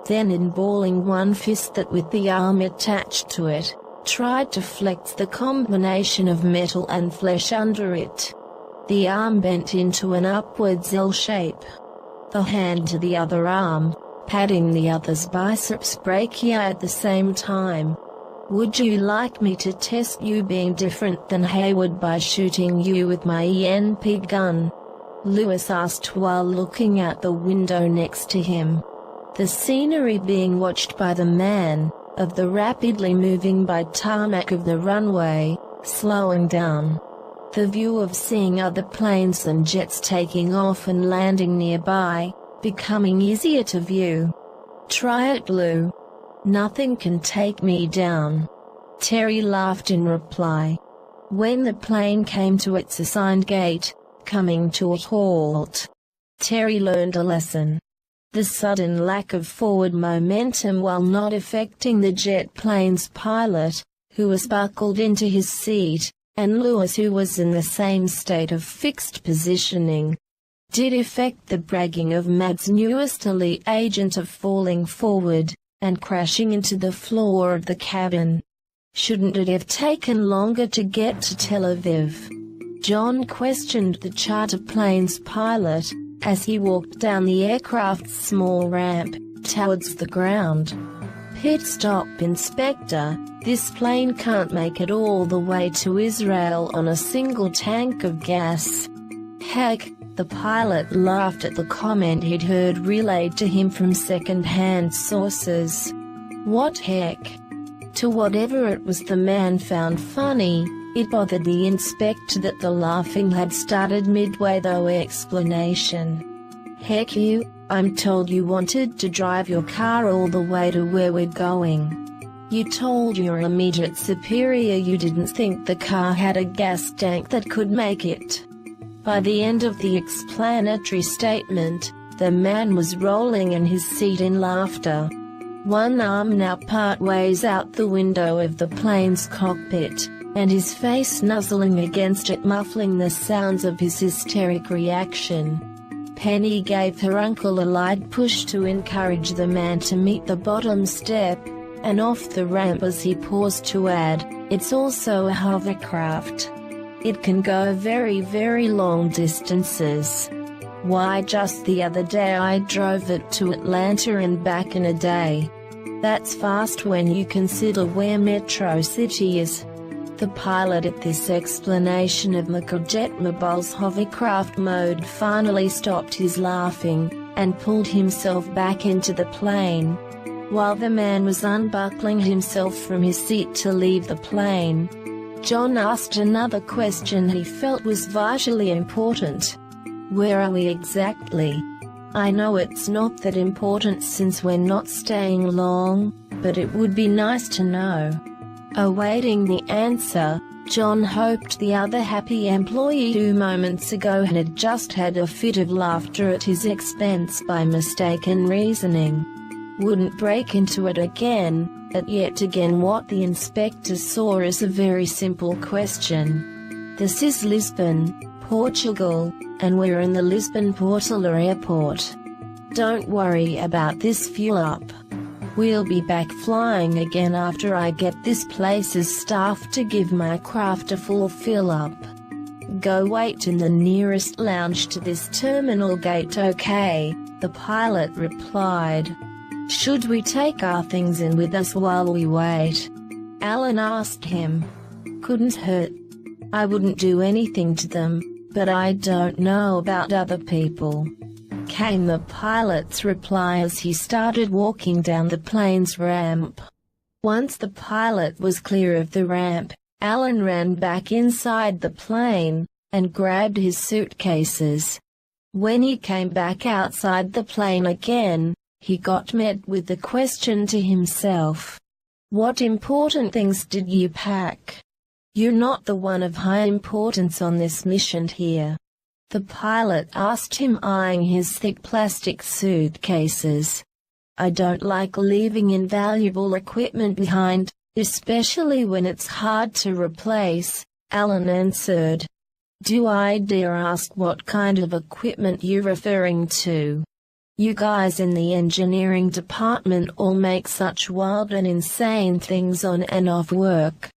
Then emballing one fist that with the arm attached to it, tried to flex the combination of metal and flesh under it. The arm bent into an upwards L shape. The hand to the other arm, patting the other's biceps brachia at the same time. Would you like me to test you being different than Hayward by shooting you with my ENP gun? Lewis asked while looking out the window next to him. The scenery being watched by the man, of the rapidly moving by tarmac of the runway, slowing down. The view of seeing other planes and jets taking off and landing nearby, becoming easier to view. Try it, Lou. Nothing can take me down. Terry laughed in reply. When the plane came to its assigned gate, coming to a halt, Terry learned a lesson. The sudden lack of forward momentum while not affecting the jet plane's pilot, who was buckled into his seat, and Lewis, who was in the same state of fixed positioning, did affect the bragging of Mad's newest elite agent of falling forward, and crashing into the floor of the cabin. Shouldn't it have taken longer to get to Tel Aviv? John questioned the charter plane's pilot, as he walked down the aircraft's small ramp, towards the ground. "Pit stop, Inspector, this plane can't make it all the way to Israel on a single tank of gas." "Heck," the pilot laughed at the comment he'd heard relayed to him from second-hand sources. "What heck?" To whatever it was the man found funny, it bothered the inspector that the laughing had started midway though explanation. "Heck you, I'm told you wanted to drive your car all the way to where we're going. You told your immediate superior you didn't think the car had a gas tank that could make it." By the end of the explanatory statement, the man was rolling in his seat in laughter. One arm now part ways out the window of the plane's cockpit, and his face nuzzling against it, muffling the sounds of his hysteric reaction. Penny gave her uncle a light push to encourage the man to meet the bottom step, and off the ramp as he paused to add, "It's also a hovercraft. It can go very, very long distances. Why, just the other day I drove it to Atlanta and back in a day. That's fast when you consider where Metro City is." The pilot at this explanation of Gadget Mobile's hovercraft mode finally stopped his laughing, and pulled himself back into the plane. While the man was unbuckling himself from his seat to leave the plane, John asked another question he felt was vitally important. "Where are we exactly? I know it's not that important since we're not staying long, but it would be nice to know." Awaiting the answer, John hoped the other happy employee who moments ago had just had a fit of laughter at his expense by mistaken reasoning wouldn't break into it again, at yet again what the inspector saw as a very simple question. "This is Lisbon, Portugal, and we're in the Lisbon Portela Airport. Don't worry about this fuel up. We'll be back flying again after I get this place's staff to give my craft a full fill up. Go wait in the nearest lounge to this terminal gate, okay?" the pilot replied. "Should we take our things in with us while we wait?" Alan asked him. "Couldn't hurt. I wouldn't do anything to them, but I don't know about other people," came the pilot's reply as he started walking down the plane's ramp. Once the pilot was clear of the ramp, Alan ran back inside the plane, and grabbed his suitcases. When he came back outside the plane again, he got met with the question to himself. "What important things did you pack? You're not the one of high importance on this mission here," the pilot asked him, eyeing his thick plastic suitcases. "I don't like leaving invaluable equipment behind, especially when it's hard to replace," Alan answered. "Do I dare ask what kind of equipment you're referring to? You guys in the engineering department all make such wild and insane things on and off work.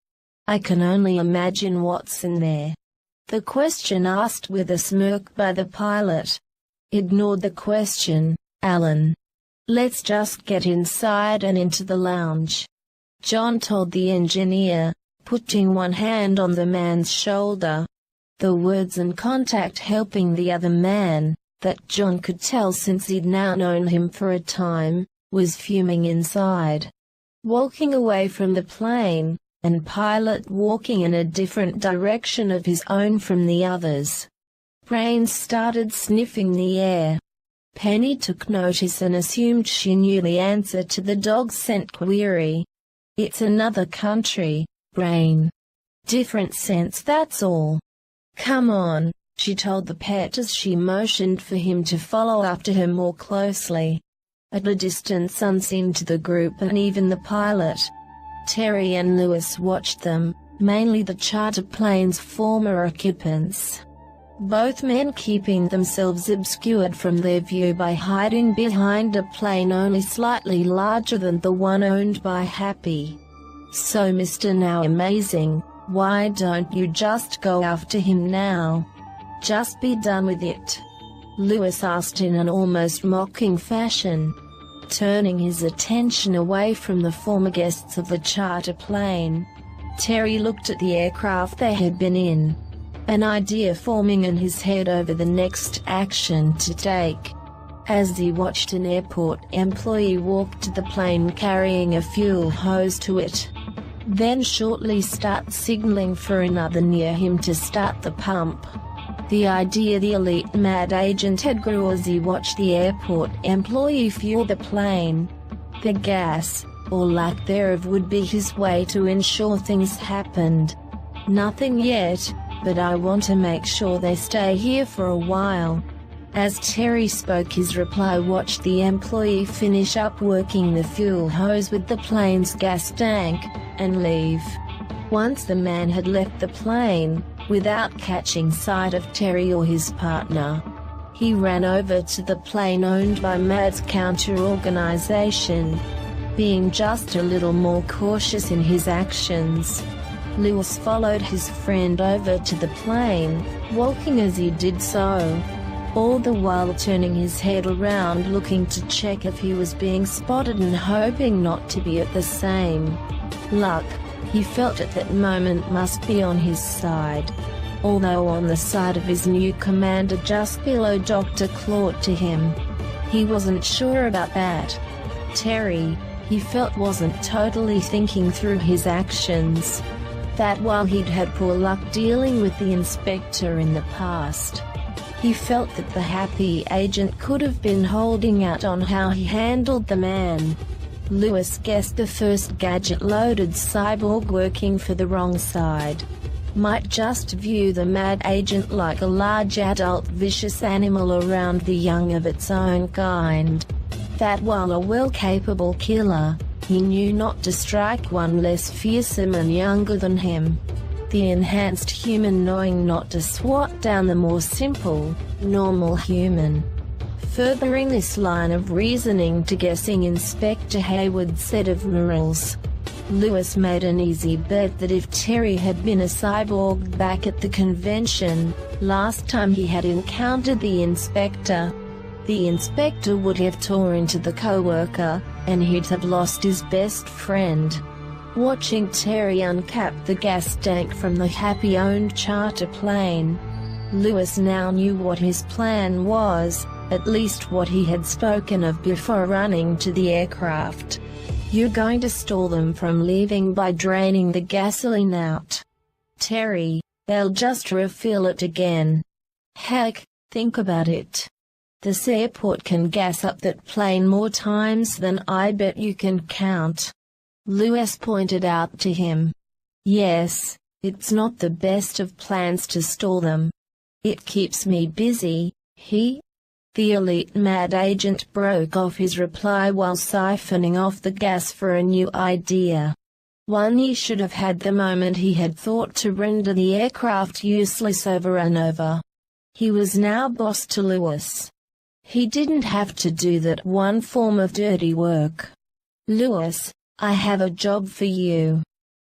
I can only imagine what's in there." The question asked with a smirk by the pilot. "Ignored the question, Alan. Let's just get inside and into the lounge," John told the engineer, putting one hand on the man's shoulder. The words and contact helping the other man, that John could tell since he'd now known him for a time, was fuming inside. Walking away from the plane, and pilot walking in a different direction of his own from the others. Brains started sniffing the air. Penny took notice and assumed she knew the answer to the dog scent query. "It's another country, Brain. Different sense, that's all. Come on," she told the pet as she motioned for him to follow after her more closely. At a distance unseen to the group and even the pilot, Terry and Lewis watched them, mainly the charter plane's former occupants. Both men keeping themselves obscured from their view by hiding behind a plane only slightly larger than the one owned by Happy. "So Mr. Now Amazing, Why don't you just go after him now? Just be done with it," Lewis asked in an almost mocking fashion, turning his attention away from the former guests of the charter plane. Terry looked at the aircraft they had been in, an idea forming in his head over the next action to take. As he watched an airport employee walk to the plane carrying a fuel hose to it, then shortly start signaling for another near him to start the pump. The idea the elite mad agent had grew as he watched the airport employee fuel the plane. The gas, or lack thereof, would be his way to ensure things happened. "Nothing yet, but I want to make sure they stay here for a while." As Terry spoke, his reply watched the employee finish up working the fuel hose with the plane's gas tank, and leave. Once the man had left the plane, without catching sight of Terry or his partner, he ran over to the plane owned by Mad's counter-organization, being just a little more cautious in his actions. Lewis followed his friend over to the plane, walking as he did so, all the while turning his head around looking to check if he was being spotted and hoping not to be at the same. Luck, he felt at that moment, must be on his side, although on the side of his new commander just below Dr. Claude to him. He wasn't sure about that. Terry, he felt, wasn't totally thinking through his actions. That while he'd had poor luck dealing with the inspector in the past, he felt that the happy agent could have been holding out on how he handled the man. Lewis guessed the first gadget-loaded cyborg working for the wrong side might just view the mad agent like a large adult vicious animal around the young of its own kind. That while a well-capable killer, he knew not to strike one less fearsome and younger than him. The enhanced human knowing not to swat down the more simple, normal human. Furthering this line of reasoning to guessing Inspector Hayward's set of morals, Lewis made an easy bet that if Terry had been a cyborg back at the convention, last time he had encountered the inspector would have torn into the co-worker, and he'd have lost his best friend. Watching Terry uncap the gas tank from the happy-owned charter plane, Lewis now knew what his plan was, at least what he had spoken of before running to the aircraft. "You're going to stall them from leaving by draining the gasoline out, Terry. They'll just refill it again. Heck, think about it. This airport can gas up that plane more times than I bet you can count," Lewis pointed out to him. "Yes, it's not the best of plans to stall them. It keeps me busy." The elite mad agent broke off his reply while siphoning off the gas for a new idea. One he should have had the moment he had thought to render the aircraft useless over and over. He was now boss to Lewis. He didn't have to do that one form of dirty work. "Lewis, I have a job for you.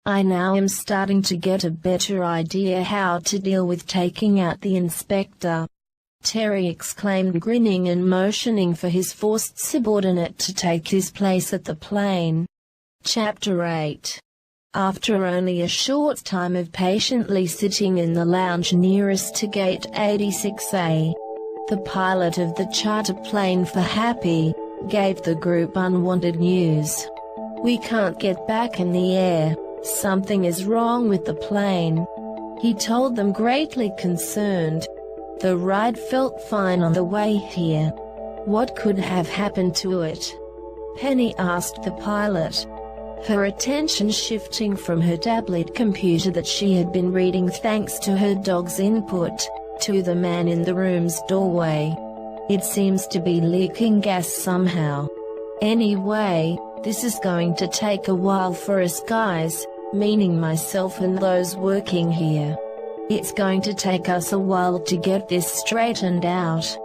I now am starting to get a better idea how to deal with taking out the inspector," Terry exclaimed, grinning and motioning for his forced subordinate to take his place at the plane. Chapter 8. After only a short time of patiently sitting in the lounge nearest to Gate 86A, the pilot of the charter plane for Happy gave the group unwanted news. "We can't get back in the air. Something is wrong with the plane," he told them, greatly concerned. "The ride felt fine on the way here. What could have happened to it?" Penny asked the pilot, her attention shifting from her tablet computer that she had been reading thanks to her dog's input, to the man in the room's doorway. "It seems to be leaking gas somehow. Anyway, this is going to take a while for us guys, meaning myself and those working here. It's going to take us a while to get this straightened out.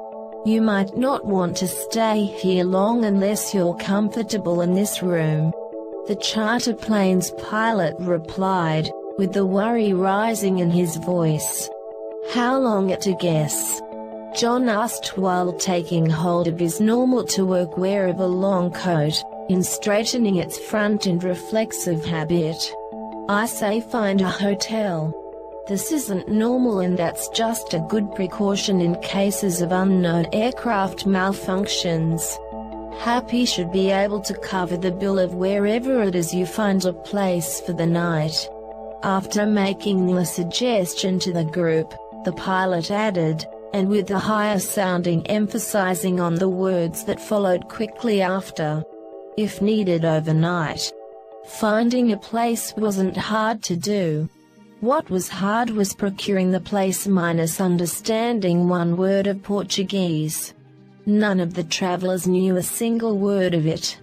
You might not want to stay here long unless you're comfortable in this room," the charter plane's pilot replied, with the worry rising in his voice. "How long to guess?" John asked while taking hold of his normal-to-work wear of a long coat, in straightening its front and reflexive habit. "I say find a hotel. This isn't normal, and that's just a good precaution in cases of unknown aircraft malfunctions. Happy should be able to cover the bill of wherever it is you find a place for the night." After making the suggestion to the group, the pilot added, and with a higher sounding emphasizing on the words that followed quickly after, "if needed overnight." Finding a place wasn't hard to do. What was hard was procuring the place minus understanding one word of Portuguese. None of the travelers knew a single word of it.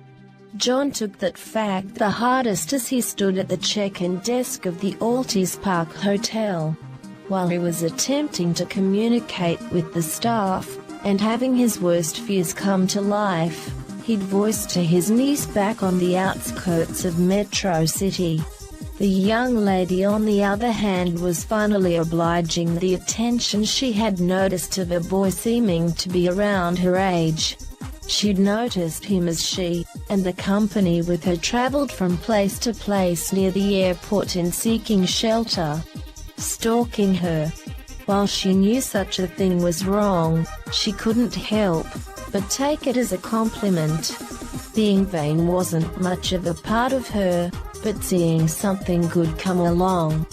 John took that fact the hardest as he stood at the check-in desk of the Altis Park Hotel. While he was attempting to communicate with the staff, and having his worst fears come to life, he'd voiced to his niece back on the outskirts of Metro City. The young lady on the other hand was finally obliging the attention she had noticed of a boy seeming to be around her age. She'd noticed him as she, and the company with her traveled from place to place near the airport in seeking shelter. Stalking her. While she knew such a thing was wrong, she couldn't help but take it as a compliment. Being vain wasn't much of a part of her, but seeing something good come along,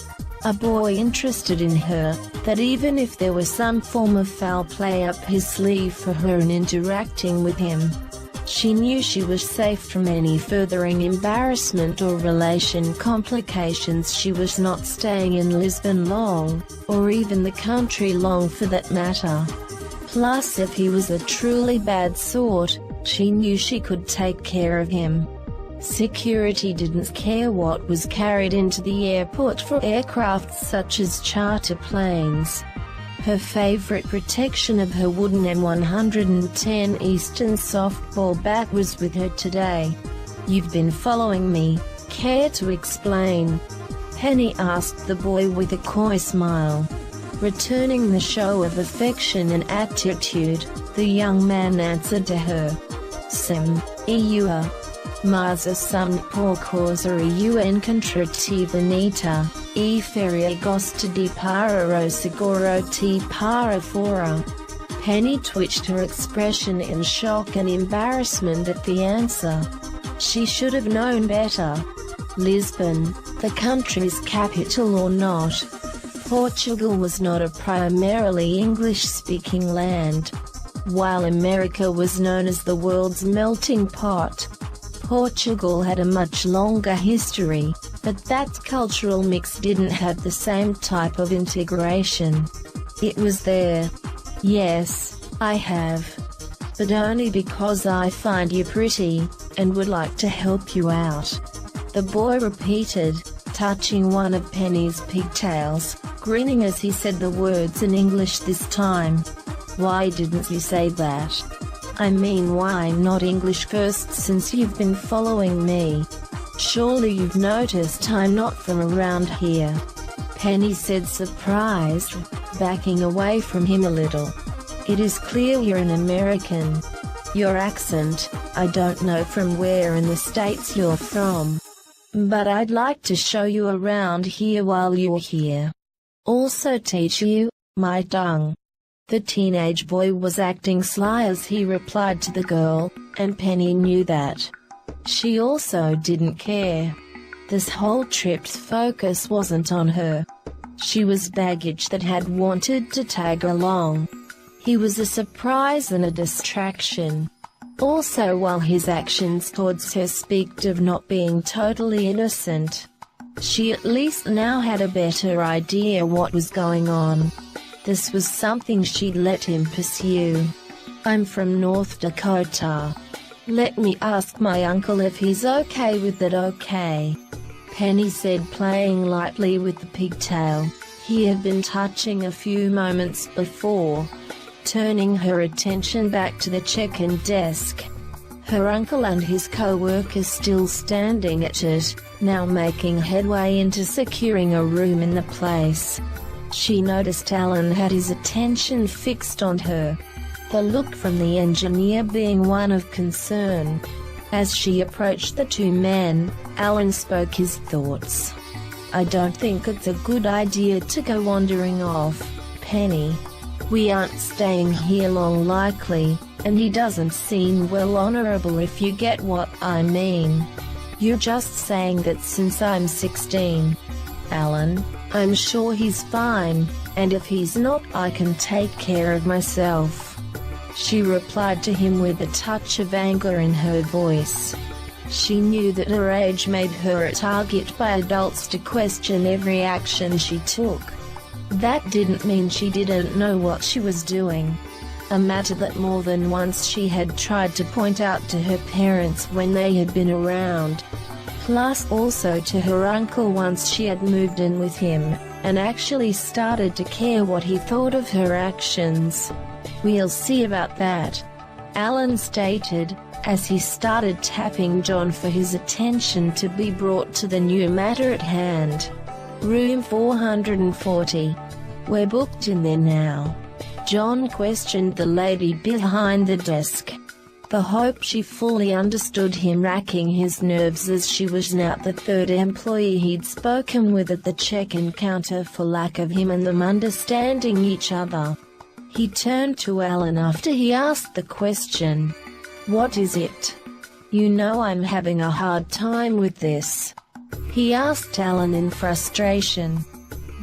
a boy interested in her, that even if there was some form of foul play up his sleeve for her in interacting with him, she knew she was safe from any furthering embarrassment or relation complications. She was not staying in Lisbon long, or even the country long for that matter. Plus, if he was a truly bad sort, she knew she could take care of him. Security didn't care what was carried into the airport for aircraft such as charter planes. Her favorite protection of her wooden M110 Eastern softball bat was with her today. "You've been following me, care to explain?" Penny asked the boy with a coy smile. Returning the show of affection and attitude, the young man answered to her. "Sim, eua. Mas assume por causa eu encontrei-te bonita, e faria gosto de para o seguro te para fora." Penny twitched her expression in shock and embarrassment at the answer. She should have known better. Lisbon, the country's capital or not, Portugal was not a primarily English-speaking land. While America was known as the world's melting pot, Portugal had a much longer history, but that cultural mix didn't have the same type of integration. It was there. "Yes, I have. But only because I find you pretty, and would like to help you out," the boy repeated, touching one of Penny's pigtails, grinning as he said the words in English this time. "Why didn't you say that? I mean, why not English first, since you've been following me? Surely you've noticed I'm not from around here," Penny said, surprised, backing away from him a little. "It is clear you're an American. Your accent, I don't know from where in the States you're from. But I'd like to show you around here while you're here. Also teach you, my tongue." The teenage boy was acting sly as he replied to the girl, and Penny knew that. She also didn't care. This whole trip's focus wasn't on her. She was baggage that had wanted to tag along. He was a surprise and a distraction. Also, while his actions towards her speaked of not being totally innocent, she at least now had a better idea what was going on. This was something she'd let him pursue. "I'm from North Dakota. Let me ask my uncle if he's okay with it." "Okay," Penny said, playing lightly with the pigtail he had been touching a few moments before, turning her attention back to the check-in desk. Her uncle and his co-workers still standing at it, now making headway into securing a room in the place. She noticed Alan had his attention fixed on her, the look from the engineer being one of concern. As she approached the two men, Alan spoke his thoughts. "I don't think it's a good idea to go wandering off, Penny. We aren't staying here long likely, and he doesn't seem well honorable if you get what I mean. You're just saying that since I'm 16. Alan, I'm sure he's fine, and if he's not I can take care of myself." She replied to him with a touch of anger in her voice. She knew that her age made her a target by adults to question every action she took. That didn't mean she didn't know what she was doing, a matter that more than once she had tried to point out to her parents when they had been around. Plus also to her uncle once she had moved in with him, and actually started to care what he thought of her actions. "We'll see about that," Alan stated, as he started tapping John for his attention to be brought to the new matter at hand. "Room 440. We're booked in there now?" John questioned the lady behind the desk. The hope she fully understood him racking his nerves as she was now the third employee he'd spoken with at the check-in counter for lack of him and them understanding each other. He turned to Alan after he asked the question. "What is it? You know I'm having a hard time with this," he asked Alan in frustration.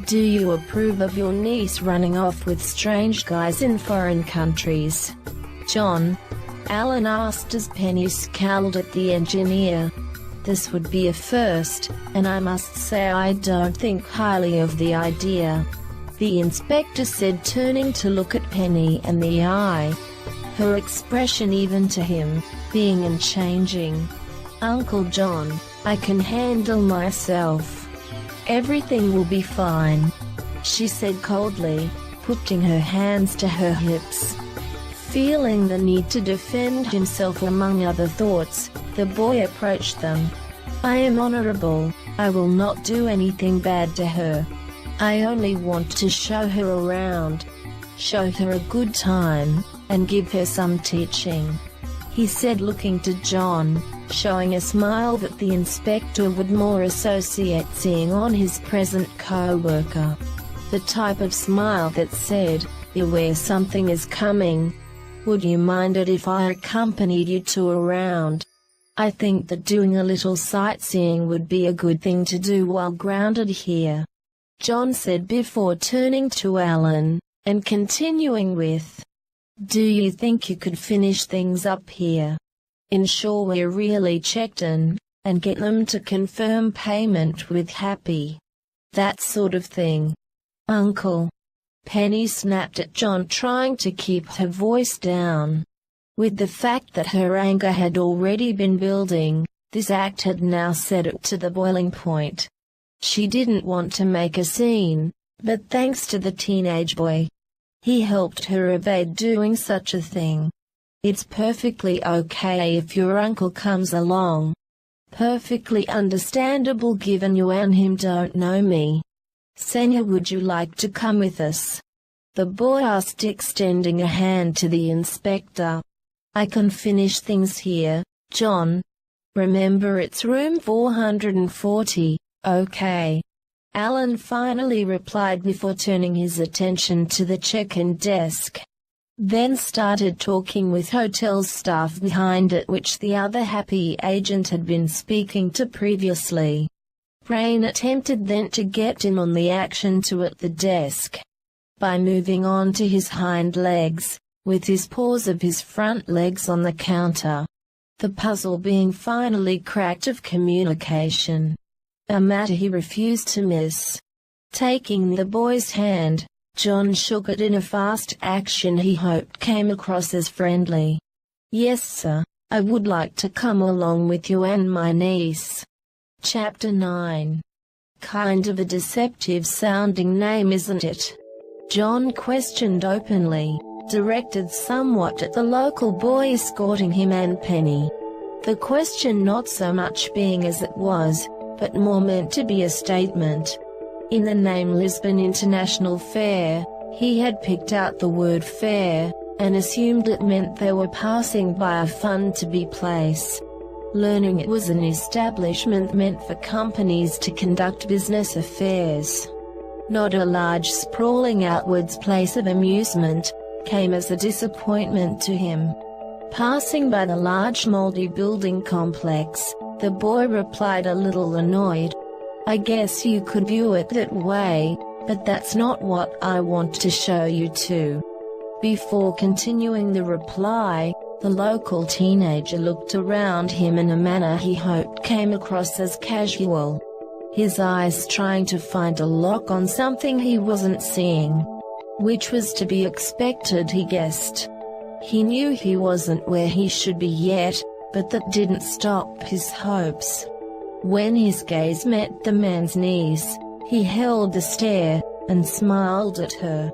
"Do you approve of your niece running off with strange guys in foreign countries, John?" Alan asked as Penny scowled at the engineer. "This would be a first, and I must say I don't think highly of the idea," the inspector said, turning to look at Penny and the eye. Her expression even to him, being unchanging. "Uncle John, I can handle myself. Everything will be fine," she said coldly, putting her hands to her hips. Feeling the need to defend himself among other thoughts, the boy approached them. "I am honorable, I will not do anything bad to her. I only want to show her around. Show her a good time, and give her some teaching," he said, looking to John, showing a smile that the inspector would more associate seeing on his present co-worker. The type of smile that said, "Beware, something is coming. Would you mind it if I accompanied you two around? I think that doing a little sightseeing would be a good thing to do while grounded here," John said before turning to Alan, and continuing with, "Do you think you could finish things up here? Ensure we're really checked in, and get them to confirm payment with Happy. That sort of thing." "Uncle," Penny snapped at John, trying to keep her voice down. With the fact that her anger had already been building, this act had now set it to the boiling point. She didn't want to make a scene, but thanks to the teenage boy, he helped her evade doing such a thing. "It's perfectly okay if your uncle comes along. Perfectly understandable given you and him don't know me. Senya, would you like to come with us?" the boy asked, extending a hand to the inspector. "I can finish things here, John. Remember, it's room 440, okay?" Alan finally replied before turning his attention to the check-in desk. Then started talking with hotel staff behind it, which the other Happy agent had been speaking to previously. Brain attempted then to get in on the action too at the desk, by moving on to his hind legs, with his paws of his front legs on the counter. The puzzle being finally cracked of communication, a matter he refused to miss. Taking the boy's hand, John shook it in a fast action he hoped came across as friendly. "Yes sir, I would like to come along with you and my niece." Chapter 9. Kind of a deceptive sounding name, isn't it? John questioned openly, directed somewhat at the local boy escorting him and Penny. The question not so much being as it was, but more meant to be a statement. In the name Lisbon International Fair, he had picked out the word fair, and assumed it meant they were passing by a fun-to-be place. Learning it was an establishment meant for companies to conduct business affairs, not a large sprawling outwards place of amusement, came as a disappointment to him. Passing by the large multi-building complex, the boy replied a little annoyed, "I guess you could view it that way, but that's not what I want to show you to." Before continuing the reply, the local teenager looked around him in a manner he hoped came across as casual, his eyes trying to find a lock on something he wasn't seeing. Which was to be expected, he guessed. He knew he wasn't where he should be yet, but that didn't stop his hopes. When his gaze met the man's knees, he held the stare, and smiled at her.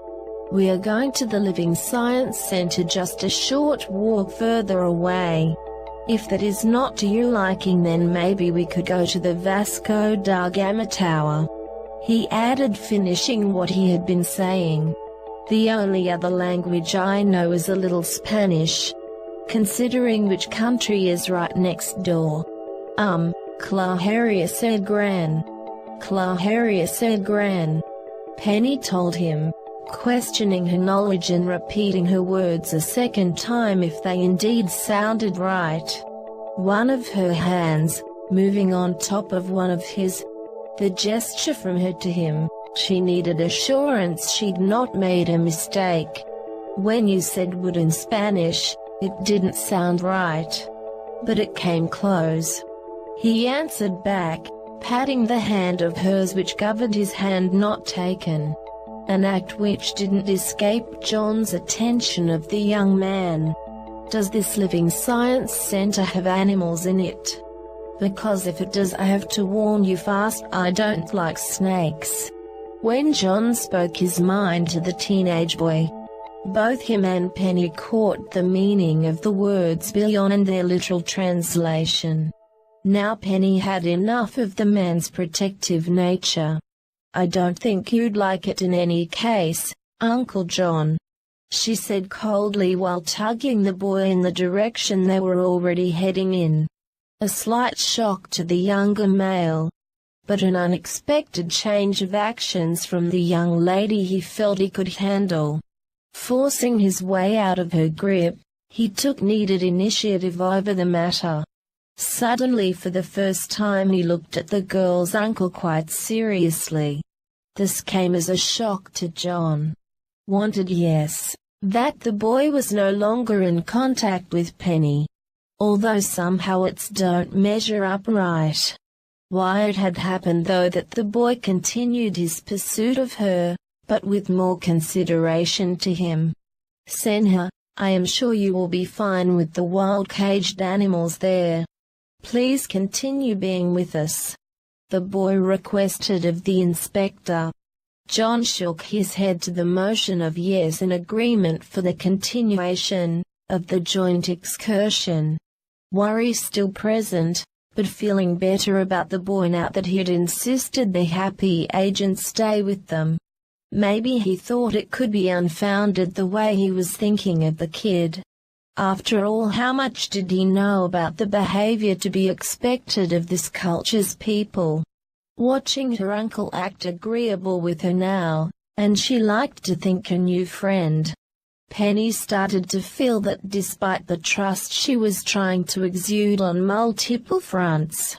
"We are going to the Living Science Center, just a short walk further away. If that is not to your liking, then maybe we could go to the Vasco da Gama Tower," he added, finishing what he had been saying. "The only other language I know is a little Spanish, considering which country is right next door." Claharia said Gran. Claharia said Gran. Penny told him, questioning her knowledge and repeating her words a second time if they indeed sounded right. One of her hands, moving on top of one of his. The gesture from her to him, she needed assurance she'd not made a mistake. "When you said wood in Spanish, it didn't sound right. But it came close," he answered back, patting the hand of hers which governed his hand not taken. An act which didn't escape John's attention of the young man. "Does this Living Science Center have animals in it? Because if it does, I have to warn you fast, I don't like snakes." When John spoke his mind to the teenage boy, both him and Penny caught the meaning of the words beyond their literal translation. Now Penny had enough of the man's protective nature. "I don't think you'd like it in any case, Uncle John," she said coldly while tugging the boy in the direction they were already heading in. A slight shock to the younger male, but an unexpected change of actions from the young lady he felt he could handle. Forcing his way out of her grip, he took needed initiative over the matter. Suddenly, for the first time, he looked at the girl's uncle quite seriously. This came as a shock to John. Wanted, yes, that the boy was no longer in contact with Penny, although somehow it don't measure up right. Why it had happened, though, that the boy continued his pursuit of her, but with more consideration to him. "Senha, I am sure you will be fine with the wild caged animals there. Please continue being with us," the boy requested of the inspector. John shook his head to the motion of yes in agreement for the continuation of the joint excursion. Worry still present, but feeling better about the boy now that he'd insisted the happy agent stay with them. Maybe he thought it could be unfounded the way he was thinking of the kid. After all, how much did he know about the behavior to be expected of this culture's people? Watching her uncle act agreeable with her now, and she liked to think her new friend, Penny started to feel that despite the trust she was trying to exude on multiple fronts,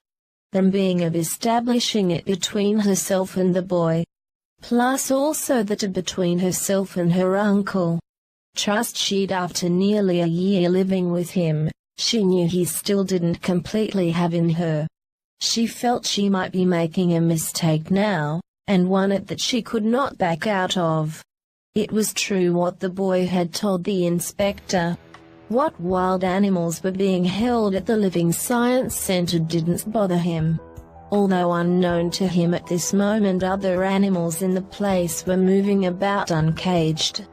them being of establishing it between herself and the boy, plus also that between herself and her uncle, trust she'd after nearly a year living with him, she knew he still didn't completely have in her. She felt she might be making a mistake now, and one that she could not back out of. It was true what the boy had told the inspector. What wild animals were being held at the Living Science Center didn't bother him. Although unknown to him at this moment, other animals in the place were moving about uncaged.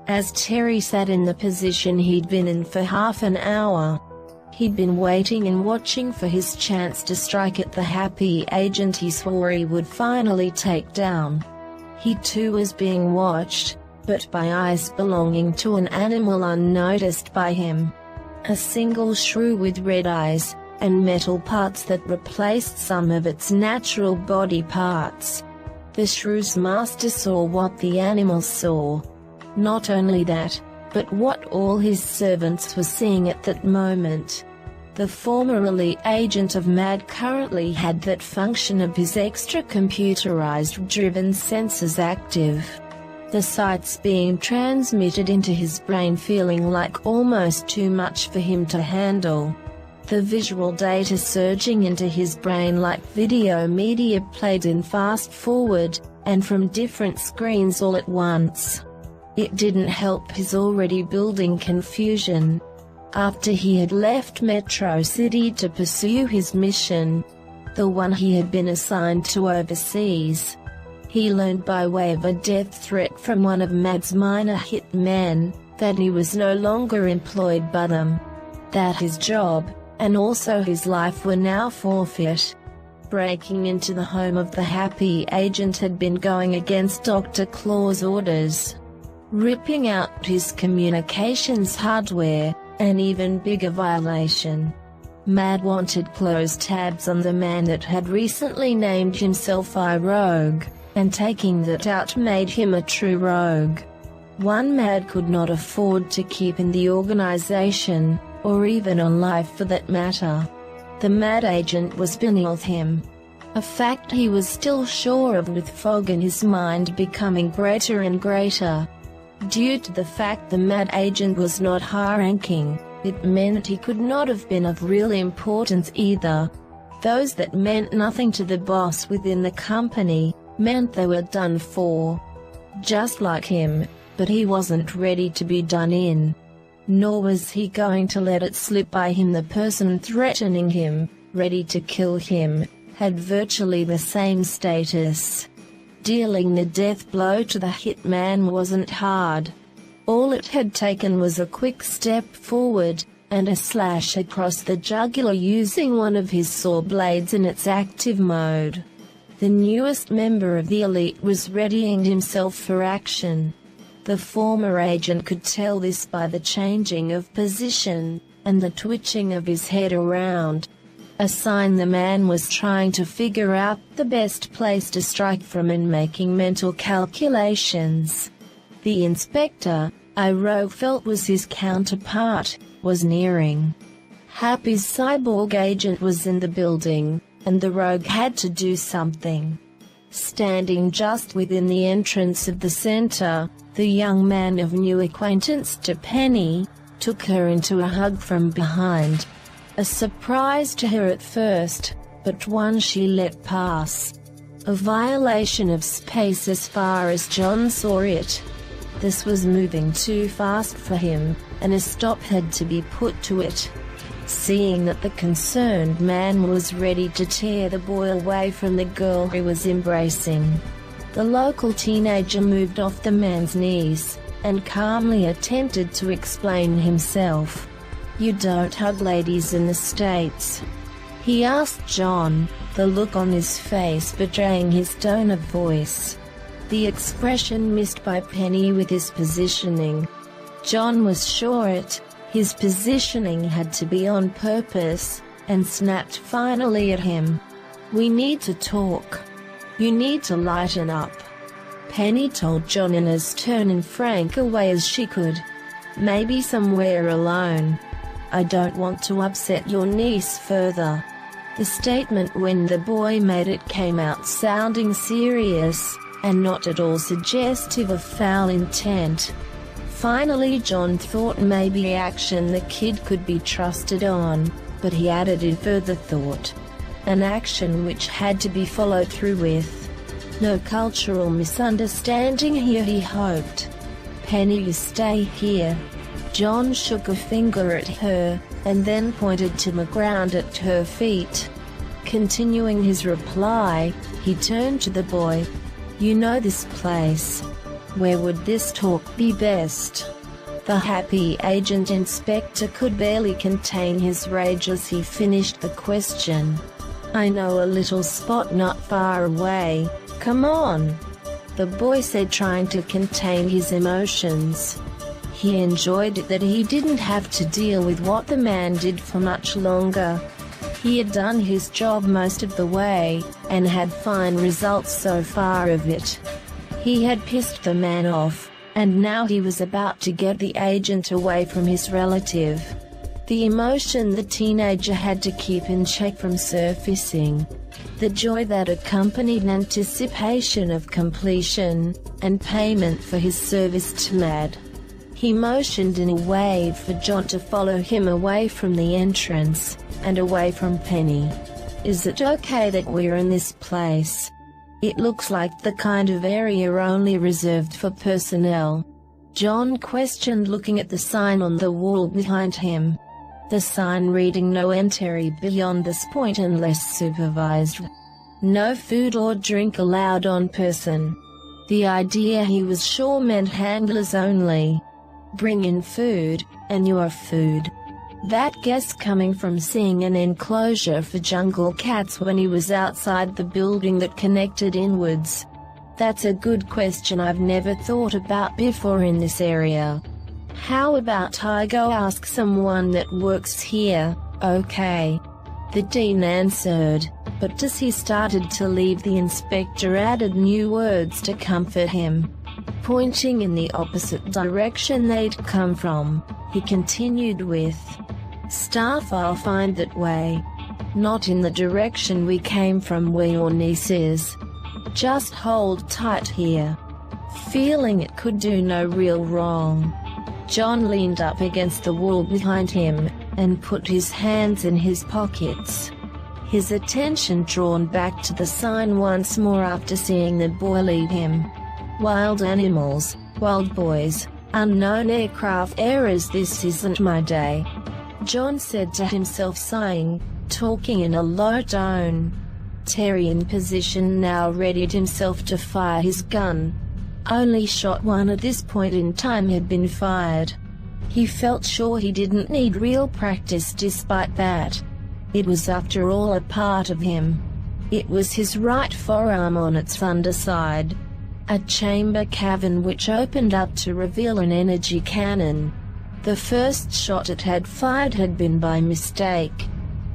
As Terry sat in the position he'd been in for half an hour, he'd been waiting and watching for his chance to strike at the happy agent he swore he would finally take down. He too was being watched, but by eyes belonging to an animal unnoticed by him. A single shrew with red eyes, and metal parts that replaced some of its natural body parts. The shrew's master saw what the animal saw. Not only that, but what all his servants were seeing at that moment. The former elite agent of MAD currently had that function of his extra computerized driven sensors active. The sights being transmitted into his brain feeling like almost too much for him to handle. The visual data surging into his brain like video media played in fast forward, and from different screens all at once. It didn't help his already building confusion. After he had left Metro City to pursue his mission, the one he had been assigned to overseas, he learned by way of a death threat from one of MAD's minor hitmen, that he was no longer employed by them. That his job, and also his life were now forfeit. Breaking into the home of the happy agent had been going against Dr. Claw's orders. Ripping out his communications hardware, an even bigger violation. MAD wanted closed tabs on the man that had recently named himself iRogue, and taking that out made him a true rogue. One MAD could not afford to keep in the organization, or even alive for that matter. The MAD agent was beneath him. A fact he was still sure of, with fog in his mind becoming greater and greater. Due to the fact the MAD agent was not high-ranking, it meant he could not have been of real importance either. Those that meant nothing to the boss within the company, meant they were done for. Just like him, but he wasn't ready to be done in. Nor was he going to let it slip by him. The person threatening him, ready to kill him, had virtually the same status. Dealing the death blow to the hitman wasn't hard. All it had taken was a quick step forward, and a slash across the jugular using one of his saw blades in its active mode. The newest member of the elite was readying himself for action. The former agent could tell this by the changing of position, and the twitching of his head around. A sign the man was trying to figure out the best place to strike from and making mental calculations. The inspector, iRogue felt was his counterpart, was nearing. Happy's cyborg agent was in the building, and the rogue had to do something. Standing just within the entrance of the center, the young man of new acquaintance to Penny, took her into a hug from behind. A surprise to her at first, but one she let pass. A violation of space as far as John saw it. This was moving too fast for him, and a stop had to be put to it. Seeing that the concerned man was ready to tear the boy away from the girl he was embracing, the local teenager moved off the man's knees, and calmly attempted to explain himself. "You don't hug ladies in the States?" he asked John, the look on his face betraying his tone of voice. The expression missed by Penny with his positioning. John was sure his positioning had to be on purpose, and snapped finally at him. "We need to talk. You need to lighten up," Penny told John in as stern and frank a way as she could. "Maybe somewhere alone. I don't want to upset your niece further." The statement when the boy made it came out sounding serious, and not at all suggestive of foul intent. Finally John thought maybe action the kid could be trusted on, but he added in further thought. An action which had to be followed through with. No cultural misunderstanding here, he hoped. "Penny, you stay here." John shook a finger at her, and then pointed to the ground at her feet. Continuing his reply, he turned to the boy. "You know this place?" Where would this talk be best? The happy agent inspector could barely contain his rage as he finished the question. I know a little spot not far away, come on, the boy said, trying to contain his emotions. He enjoyed it that he didn't have to deal with what the man did for much longer. He had done his job most of the way, and had fine results so far of it. He had pissed the man off, and now he was about to get the agent away from his relative. The emotion the teenager had to keep in check from surfacing. The joy that accompanied anticipation of completion, and payment for his service to Mad. He motioned in a wave for John to follow him away from the entrance, and away from Penny. Is it okay that we're in this place? It looks like the kind of area only reserved for personnel. John questioned, looking at the sign on the wall behind him. The sign reading no entry beyond this point unless supervised. No food or drink allowed on person. The idea, he was sure, meant handlers only. Bring in food, and your food. That guess coming from seeing an enclosure for jungle cats when he was outside the building that connected inwards. That's a good question I've never thought about before in this area. How about I go ask someone that works here? Okay. The dean answered, but as he started to leave, the inspector added new words to comfort him. Pointing in the opposite direction they'd come from, he continued with, "Staff, I'll find that way. Not in the direction we came from where your niece is. Just hold tight here." Feeling it could do no real wrong, John leaned up against the wall behind him, and put his hands in his pockets. His attention drawn back to the sign once more after seeing the boy lead him. Wild animals, wild boys, unknown aircraft errors, this isn't my day, John said to himself, sighing, talking in a low tone. Terry, in position now, readied himself to fire his gun. Only shot one at this point in time had been fired. He felt sure he didn't need real practice despite that. It was after all a part of him. It was his right forearm on its underside. A chamber cavern which opened up to reveal an energy cannon. The first shot it had fired had been by mistake.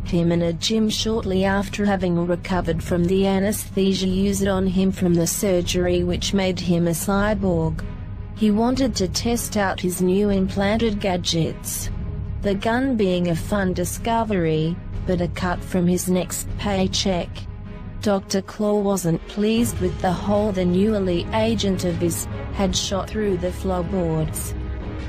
Him in a gym shortly after having recovered from the anesthesia used on him from the surgery which made him a cyborg. He wanted to test out his new implanted gadgets. The gun being a fun discovery, but a cut from his next paycheck. Dr. Claw wasn't pleased with the hole the new elite agent of his had shot through the floorboards.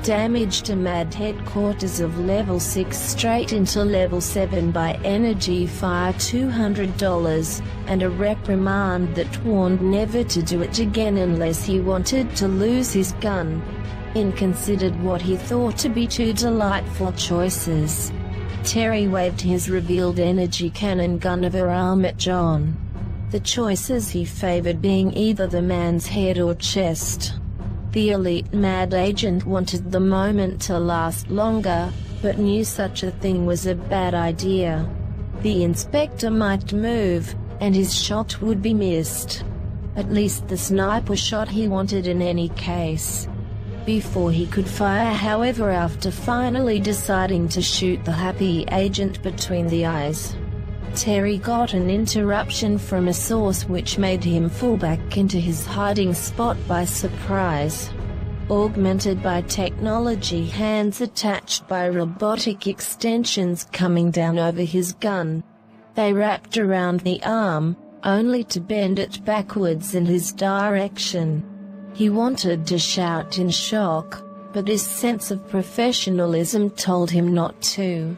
Damage to MAD headquarters of level 6 straight into level 7 by energy fire, $200, and a reprimand that warned never to do it again unless he wanted to lose his gun. In considered what he thought to be two delightful choices. Terry waved his revealed energy cannon gun over arm at John. The choices he favored being either the man's head or chest. The elite MAD agent wanted the moment to last longer, but knew such a thing was a bad idea. The inspector might move, and his shot would be missed. At least the sniper shot he wanted in any case. Before he could fire, however, after finally deciding to shoot the happy agent between the eyes, Terry got an interruption from a source which made him fall back into his hiding spot by surprise. Augmented by technology, hands attached by robotic extensions coming down over his gun. They wrapped around the arm, only to bend it backwards in his direction. He wanted to shout in shock, but this sense of professionalism told him not to.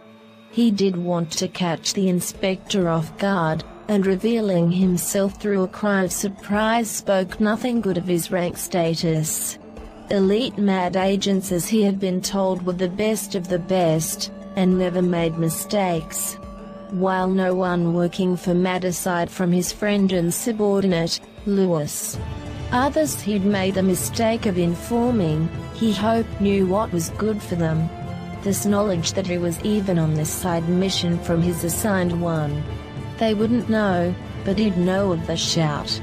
He did want to catch the inspector off guard, and revealing himself through a cry of surprise spoke nothing good of his rank status. Elite MAD agents, as he had been told, were the best of the best, and never made mistakes. While no one working for MAD aside from his friend and subordinate, Lewis, Others he'd made the mistake of informing, he hoped knew what was good for them. This knowledge that he was even on this side mission from his assigned one. They wouldn't know, but he'd know of the shout.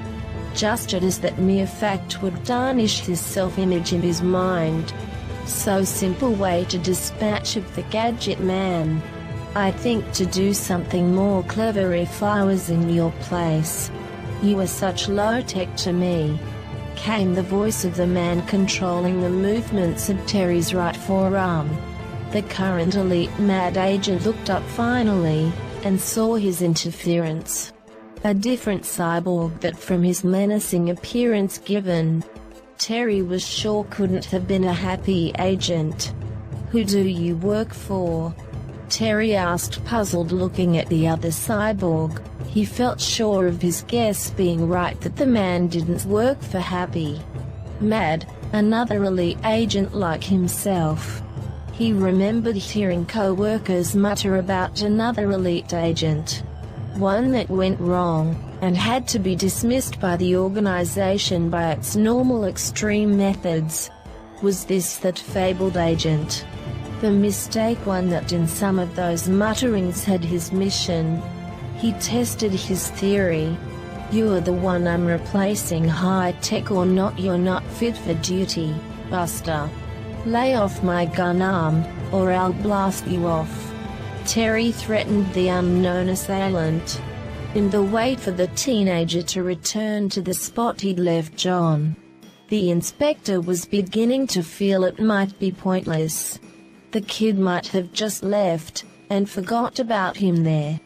Just as that mere fact would tarnish his self-image in his mind. So simple way to dispatch of the Gadget man. I think to do something more clever if I was in your place. You are such low-tech to me. Came the voice of the man controlling the movements of Terry's right forearm. The current elite mad agent looked up finally, and saw his interference. A different cyborg that from his menacing appearance given, Terry was sure couldn't have been a happy agent. Who do you work for? Terry asked, puzzled, looking at the other cyborg. He felt sure of his guess being right, that the man didn't work for Happy. Mad, another elite agent like himself. He remembered hearing co-workers mutter about another elite agent. One that went wrong, and had to be dismissed by the organization by its normal extreme methods. Was this that fabled agent? The mistake one that in some of those mutterings had his mission. He tested his theory. You're the one I'm replacing, high tech or not, you're not fit for duty, Buster. Lay off my gun arm, or I'll blast you off. Terry threatened the unknown assailant. In the wait for the teenager to return to the spot he'd left John, the inspector was beginning to feel it might be pointless. The kid might have just left, and forgot about him there.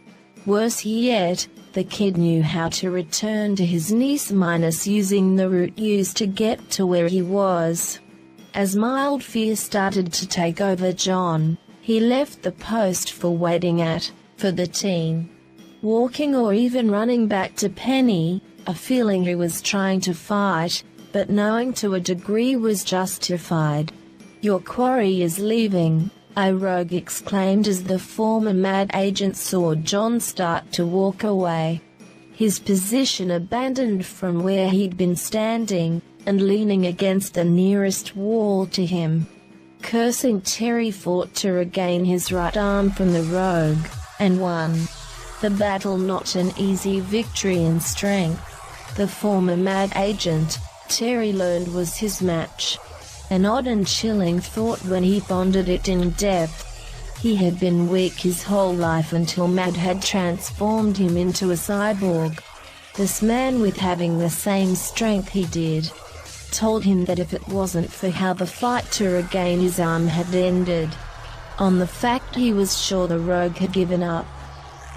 Worse yet, the kid knew how to return to his niece minus using the route used to get to where he was. As mild fear started to take over John, he left the post for waiting for the teen. Walking or even running back to Penny, a feeling he was trying to fight, but knowing to a degree was justified. Your quarry is leaving, a rogue exclaimed as the former mad agent saw John start to walk away. His position abandoned from where he'd been standing, and leaning against the nearest wall to him. Cursing, Terry fought to regain his right arm from the rogue, and won. The battle not an easy victory in strength. The former mad agent, Terry learned, was his match. An odd and chilling thought when he pondered it in depth. He had been weak his whole life until Mad had transformed him into a cyborg. This man, with having the same strength he did, told him that if it wasn't for how the fight to regain his arm had ended, on the fact he was sure the rogue had given up.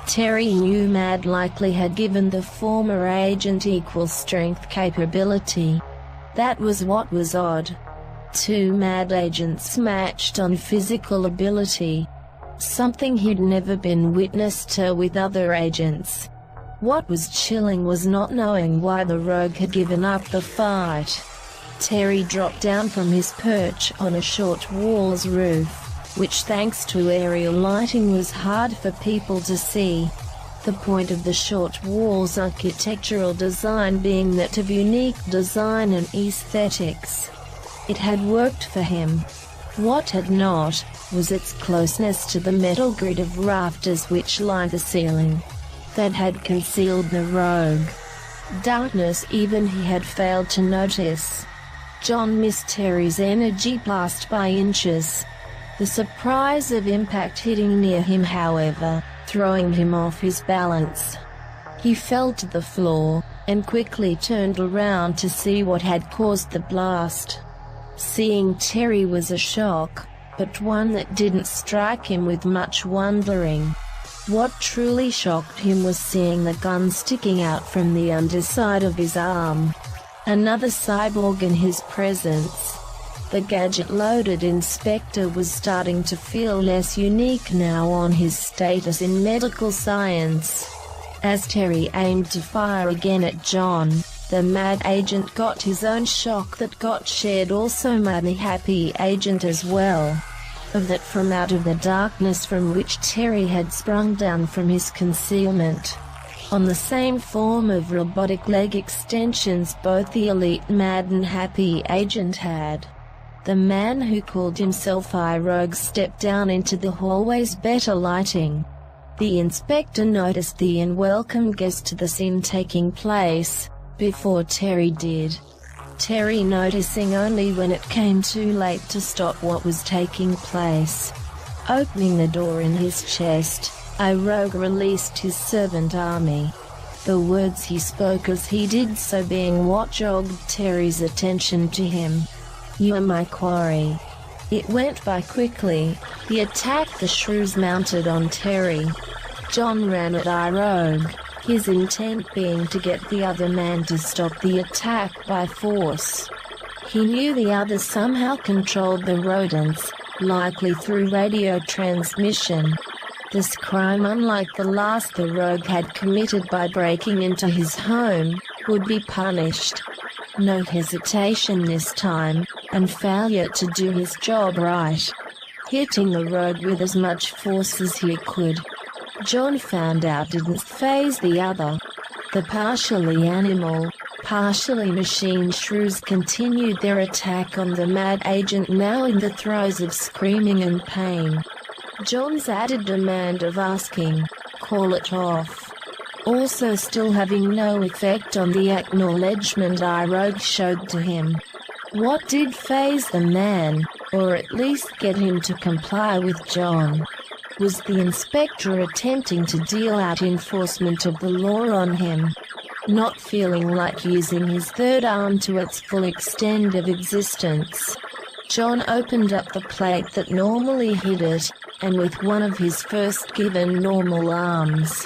Terry knew Mad likely had given the former agent equal strength capability. That was what was odd. Two mad agents matched on physical ability. Something he'd never been witness to with other agents. What was chilling was not knowing why the rogue had given up the fight. Terry dropped down from his perch on a short wall's roof, which thanks to aerial lighting was hard for people to see. The point of the short wall's architectural design being that of unique design and aesthetics. It had worked for him. What had not, was its closeness to the metal grid of rafters which lined the ceiling, that had concealed the rogue. Darkness even he had failed to notice. John missed Terry's energy blast by inches. The surprise of impact hitting near him, however, throwing him off his balance. He fell to the floor, and quickly turned around to see what had caused the blast. Seeing Terry was a shock, but one that didn't strike him with much wondering. What truly shocked him was seeing the gun sticking out from the underside of his arm. Another cyborg in his presence. The gadget-loaded inspector was starting to feel less unique now on his status in medical science. As Terry aimed to fire again at John, the mad agent got his own shock that got shared also by the happy agent as well. Of that from out of the darkness from which Terry had sprung down from his concealment. on the same form of robotic leg extensions both the elite Mad and Happy agent had. The man who called himself iRogue stepped down into the hallway's better lighting. The inspector noticed the unwelcome guest to the scene taking place, before Terry did. Terry noticing only when it came too late to stop what was taking place. Opening the door in his chest, iRogue released his servant army. The words he spoke as he did so being what jogged Terry's attention to him. "You are my quarry." It went by quickly. He attacked the shrews mounted on Terry. John ran at iRogue, his intent being to get the other man to stop the attack by force. He knew the others somehow controlled the rodents, likely through radio transmission. This crime, unlike the last the rogue had committed by breaking into his home, would be punished. No hesitation this time, and failure to do his job right. Hitting the rogue with as much force as he could. John found out didn't faze the other. The partially animal, partially machine shrews continued their attack on the mad agent, now in the throes of screaming and pain. John's added demand of asking, "Call it off," also still having no effect on the acknowledgement iRogue showed to him. What did faze the man, or at least get him to comply with John? Was the inspector attempting to deal out enforcement of the law on him? Not feeling like using his third arm to its full extent of existence, John opened up the plate that normally hid it, and with one of his first given normal arms,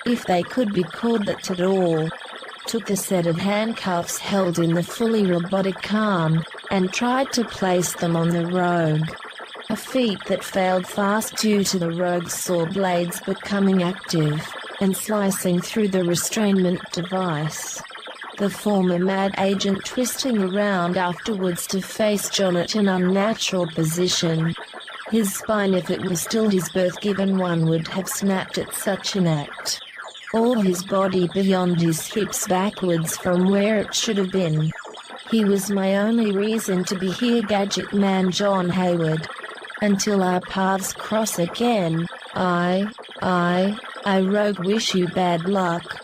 if they could be called that at all, took the set of handcuffs held in the fully robotic arm, and tried to place them on the rogue. A feat that failed fast due to the rogue's saw blades becoming active, and slicing through the restrainment device. The former mad agent twisting around afterwards to face John at an unnatural position. His spine, if it was still his birth-given one, would have snapped at such an act. All his body beyond his hips backwards from where it should have been. "He was my only reason to be here, Gadget Man John Hayward. Until our paths cross again, iRogue wish you bad luck,"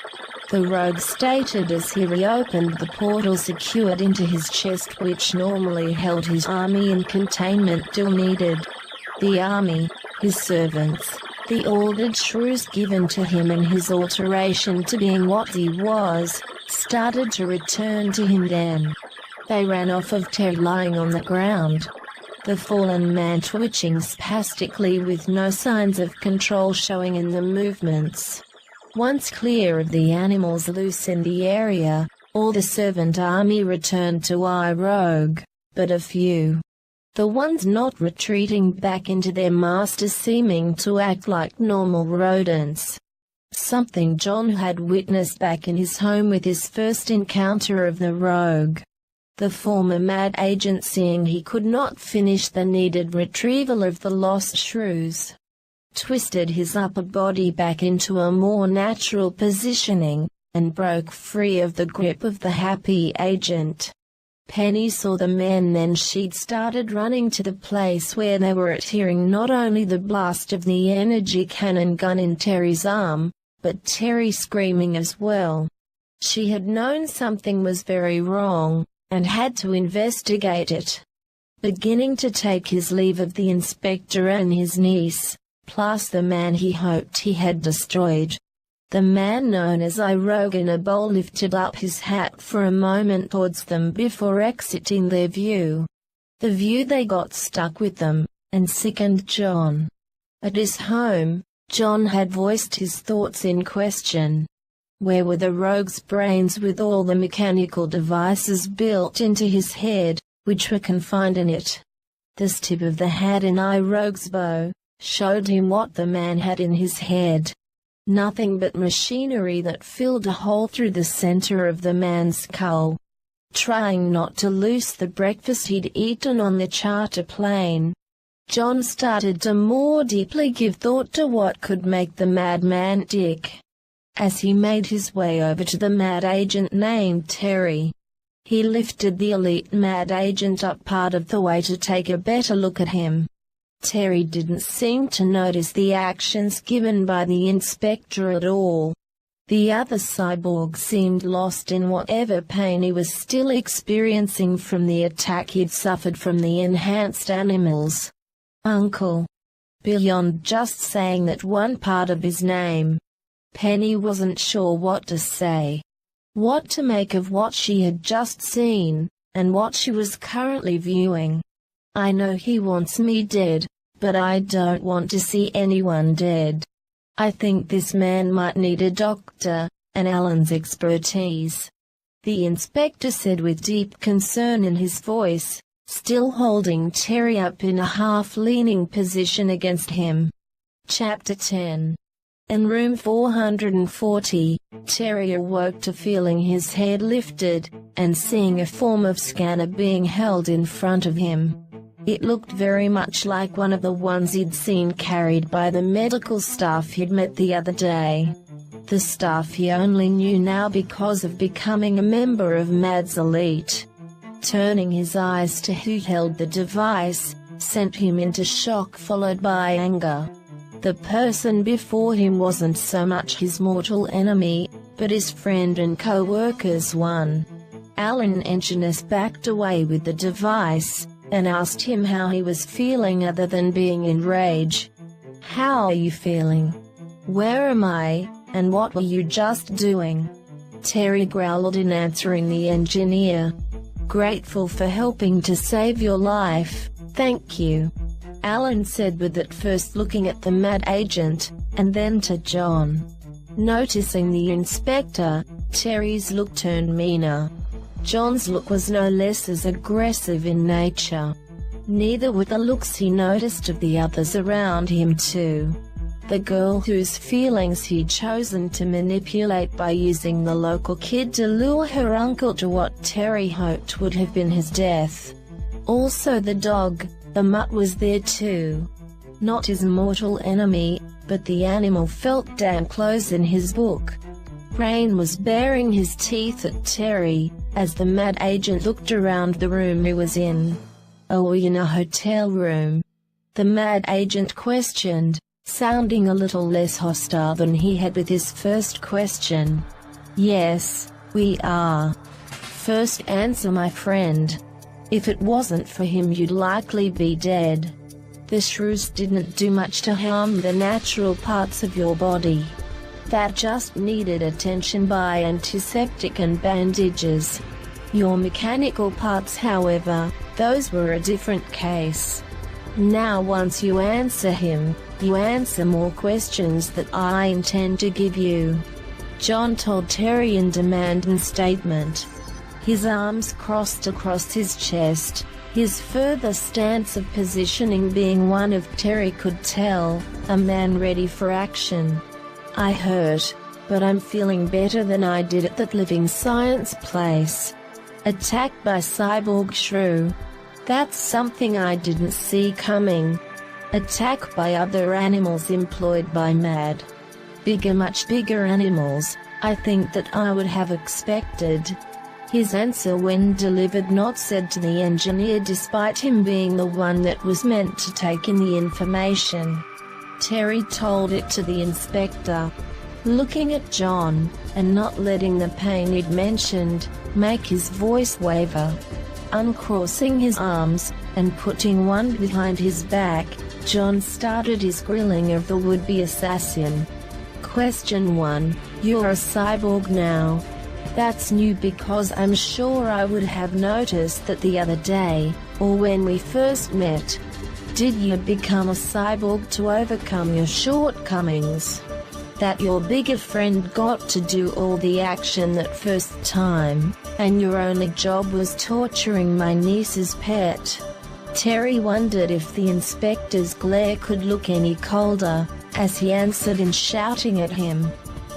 the rogue stated as he reopened the portal secured into his chest, which normally held his army in containment till needed. The army, his servants, the ordered shrews given to him, and his alteration to being what he was, started to return to him then. They ran off of Terry lying on the ground. The fallen man twitching spastically with no signs of control showing in the movements. Once clear of the animals loose in the area, all the servant army returned to iRogue, but a few. The ones not retreating back into their masters seeming to act like normal rodents. Something John had witnessed back in his home with his first encounter of the rogue. The former mad agent, seeing he could not finish the needed retrieval of the lost shrews, twisted his upper body back into a more natural positioning, and broke free of the grip of the happy agent. Penny saw the men, then she'd started running to the place where they were at, hearing not only the blast of the energy cannon gun in Terry's arm, but Terry screaming as well. She had known something was very wrong, and had to investigate it. Beginning to take his leave of the inspector and his niece, plus the man he hoped he had destroyed. The man known as iRogue in a bowl lifted up his hat for a moment towards them before exiting their view. The view they got stuck with them, and sickened John. At his home, John had voiced his thoughts in question. Where were the rogue's brains with all the mechanical devices built into his head, which were confined in it? This tip of the hat in iRogue's bow showed him what the man had in his head. Nothing but machinery that filled a hole through the center of the man's skull. Trying not to lose the breakfast he'd eaten on the charter plane, John started to more deeply give thought to what could make the madman tick. as he made his way over to the mad agent named Terry. He lifted the elite mad agent up part of the way to take a better look at him. Terry didn't seem to notice the actions given by the inspector at all. The other cyborg seemed lost in whatever pain he was still experiencing from the attack he'd suffered from the enhanced animals. Uncle. Beyond just saying that one part of his name, Penny wasn't sure what to say. What to make of what she had just seen, and what she was currently viewing. I know he wants me dead, but I don't want to see anyone dead. I think this man might need a doctor, and Alan's expertise. The inspector said with deep concern in his voice, still holding Terry up in a half-leaning position against him. Chapter 10. In room 440, Terry awoke to feeling his head lifted, and seeing a form of scanner being held in front of him. It looked very much like one of the ones he'd seen carried by the medical staff he'd met the other day. The staff he only knew now because of becoming a member of MAD's elite. Turning his eyes to who held the device, sent him into shock followed by anger. The person before him wasn't so much his mortal enemy, but his friend and co-worker's one. Alan Engineers backed away with the device, and asked him how he was feeling other than being in rage. "How are you feeling? Where am I, and what were you just doing?" Terry growled in answering the engineer. "Grateful for helping to save your life, thank you," Alan said, with at first looking at the mad agent, and then to John. Noticing the inspector, Terry's look turned meaner. John's look was no less as aggressive in nature. Neither were the looks he noticed of the others around him too. The girl whose feelings he'd chosen to manipulate by using the local kid to lure her uncle to what Terry hoped would have been his death. Also the dog, the mutt, was there too. Not his mortal enemy, but the animal felt damn close in his book. Rain was baring his teeth at Terry, as the mad agent looked around the room he was in. "Are we in a hotel room?" the mad agent questioned, sounding a little less hostile than he had with his first question. "Yes, we are." "First answer, my friend. If it wasn't for him you'd likely be dead. The shrews didn't do much to harm the natural parts of your body. That just needed attention by antiseptic and bandages. Your mechanical parts, however, those were a different case. Now once you answer him, you answer more questions that I intend to give you," John told Terry in demand and statement. His arms crossed across his chest, his further stance of positioning being one of, Terry could tell, a man ready for action. "I hurt, but I'm feeling better than I did at that living science place. Attacked by cyborg shrew. That's something I didn't see coming. Attack by other animals employed by MAD. Bigger, much bigger animals, I think, that I would have expected." His answer when delivered not said to the engineer despite him being the one that was meant to take in the information. Terry told it to the inspector. Looking at John, and not letting the pain he'd mentioned make his voice waver. Uncrossing his arms, and putting one behind his back, John started his grilling of the would-be assassin. Question 1. You're a cyborg now. That's new because I'm sure I would have noticed that the other day, or when we first met. Did you become a cyborg to overcome your shortcomings? That your bigger friend got to do all the action that first time, and your only job was torturing my niece's pet? Terry wondered if the inspector's glare could look any colder, as he answered in shouting at him.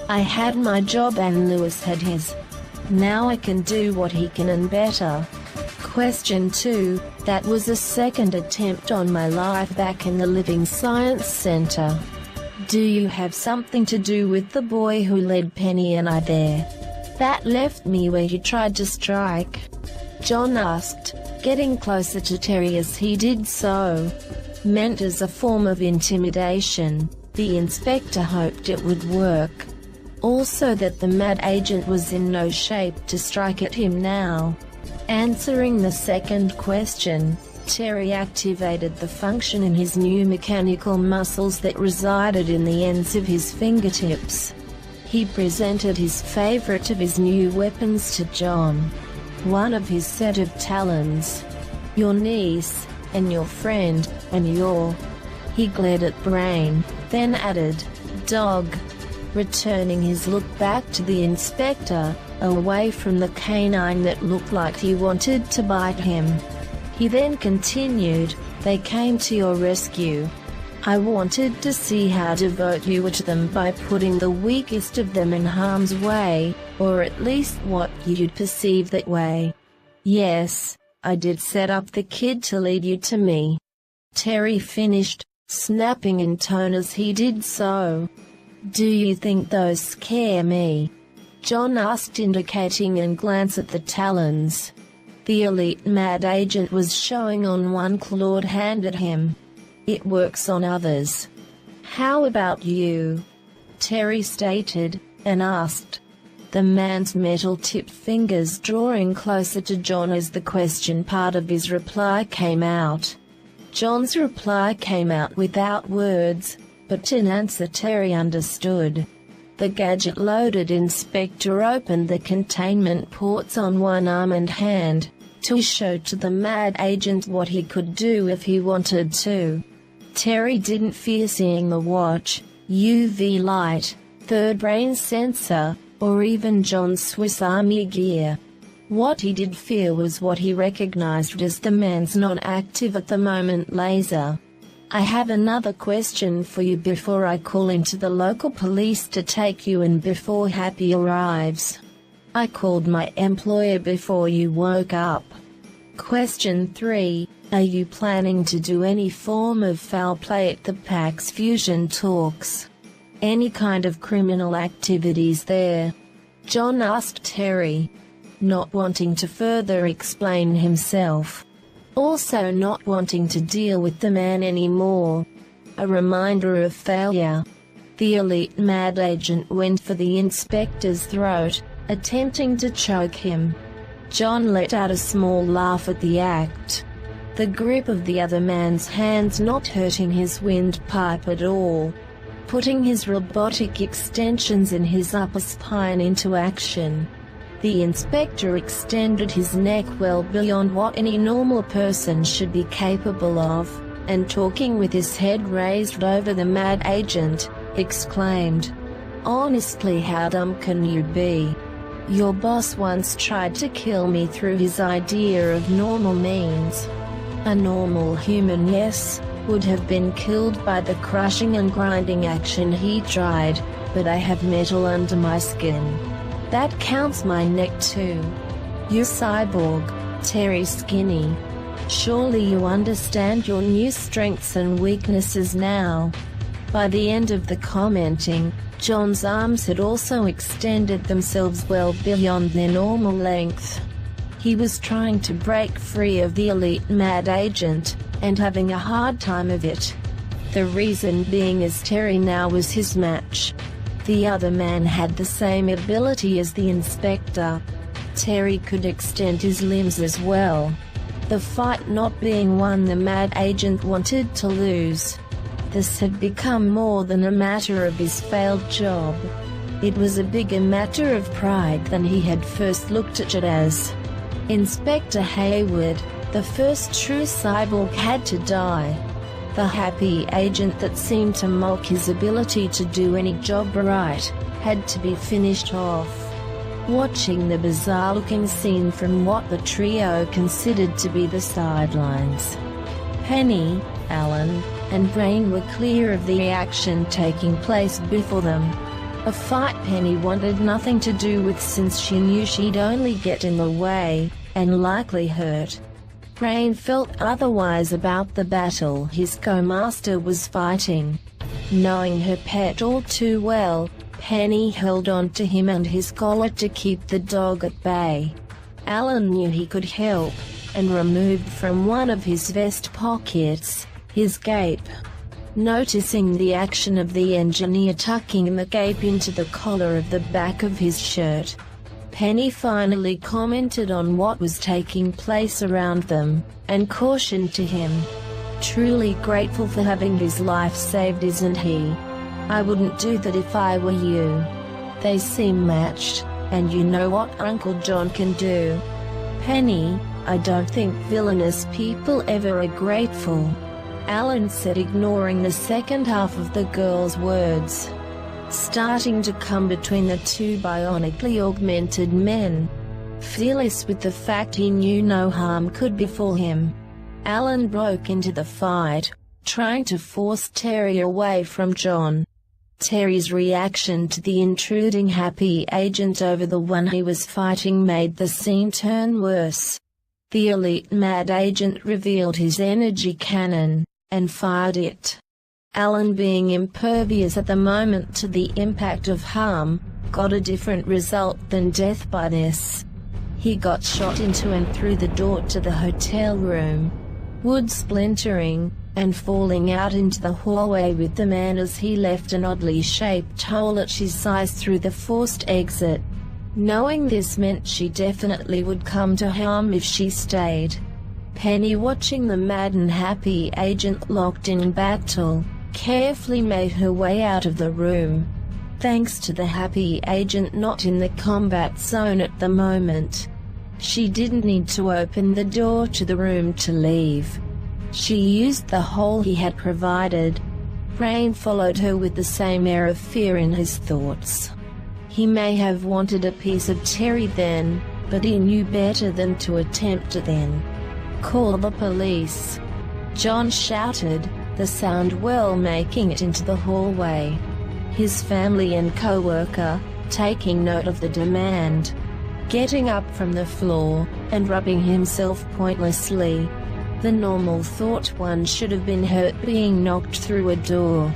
"I had my job and Lewis had his. Now I can do what he can and better." Question 2. That was a second attempt on my life back in the Living Science Center. Do you have something to do with the boy who led Penny and I there? That left me where you tried to strike?" John asked, getting closer to Terry as he did so. Meant as a form of intimidation, the inspector hoped it would work. Also that the mad agent was in no shape to strike at him now. Answering the second question, Terry activated the function in his new mechanical muscles that resided in the ends of his fingertips. He presented his favorite of his new weapons to John. One of his set of talons. "Your niece, and your friend, and your..." He glared at Brain, then added, "dog," returning his look back to the inspector, away from the canine that looked like he wanted to bite him. He then continued, "They came to your rescue. I wanted to see how devout you were to them by putting the weakest of them in harm's way, or at least what you'd perceive that way. Yes, I did set up the kid to lead you to me." Terry finished, snapping in tone as he did so. "Do you think those scare me?" John asked, indicating and glance at the talons. The elite mad agent was showing on one clawed hand at him. "It works on others. How about you?" Terry stated, and asked, the man's metal-tipped fingers drawing closer to John as the question part of his reply came out. John's reply came out without words, but in answer Terry understood. The gadget-loaded inspector opened the containment ports on one arm and hand, to show to the mad agent what he could do if he wanted to. Terry didn't fear seeing the watch, UV light, third brain sensor, or even John's Swiss Army gear. What he did fear was what he recognized as the man's non-active at the moment laser. "I have another question for you before I call into the local police to take you in before Happy arrives. I called my employer before you woke up. Question 3, are you planning to do any form of foul play at the PAX Fusion talks? Any kind of criminal activities there?" John asked Terry, not wanting to further explain himself. Also not wanting to deal with the man anymore. A reminder of failure. The elite mad agent went for the inspector's throat, attempting to choke him. John let out a small laugh at the act. The grip of the other man's hands not hurting his windpipe at all. Putting his robotic extensions in his upper spine into action. The inspector extended his neck well beyond what any normal person should be capable of, and talking with his head raised over the mad agent, exclaimed, "Honestly, how dumb can you be? Your boss once tried to kill me through his idea of normal means. A normal human, yes, would have been killed by the crushing and grinding action he tried, but I have metal under my skin. That counts my neck too. You're cyborg, Terry Skinny. Surely you understand your new strengths and weaknesses now." By the end of the commenting, John's arms had also extended themselves well beyond their normal length. He was trying to break free of the elite mad agent, and having a hard time of it. The reason being as Terry now was his match. The other man had the same ability as the inspector. Terry could extend his limbs as well. The fight not being one the mad agent wanted to lose. This had become more than a matter of his failed job. It was a bigger matter of pride than he had first looked at it as. Inspector Hayward, the first true cyborg, had to die. The happy agent that seemed to mock his ability to do any job right, had to be finished off. Watching the bizarre-looking scene from what the trio considered to be the sidelines. Penny, Alan, and Brain were clear of the action taking place before them. A fight Penny wanted nothing to do with, since she knew she'd only get in the way, and likely hurt. Brain felt otherwise about the battle his co-master was fighting. Knowing her pet all too well, Penny held on to him and his collar to keep the dog at bay. Alan knew he could help, and removed from one of his vest pockets his gape. Noticing the action of the engineer tucking the gape into the collar of the back of his shirt, Penny finally commented on what was taking place around them, and cautioned to him. Truly grateful for having his life saved, isn't he? I wouldn't do that if I were you. They seem matched, and you know what Uncle John can do. Penny, I don't think villainous people ever are grateful, Alan said, ignoring the second half of the girl's words. Starting to come between the two bionically augmented men. Fearless with the fact he knew no harm could befall him, Alan broke into the fight, trying to force Terry away from John. Terry's reaction to the intruding happy agent over the one he was fighting made the scene turn worse. The elite mad agent revealed his energy cannon, and fired it. Alan, being impervious at the moment to the impact of harm, got a different result than death by this. He got shot into and through the door to the hotel room, wood splintering, and falling out into the hallway with the man as he left an oddly shaped hole at his size through the forced exit. Knowing this meant she definitely would come to harm if she stayed. Penny, watching the mad and happy agent locked in battle, carefully made her way out of the room. Thanks to the happy agent not in the combat zone at the moment, she didn't need to open the door to the room to leave. She used the hole he had provided. Rain followed her with the same air of fear in his thoughts. He may have wanted a piece of Terry then, but he knew better than to attempt it then. Call the police, John shouted, the sound well making it into the hallway. His family and co-worker, taking note of the demand, getting up from the floor, and rubbing himself pointlessly. The normal thought one should have been hurt being knocked through a door.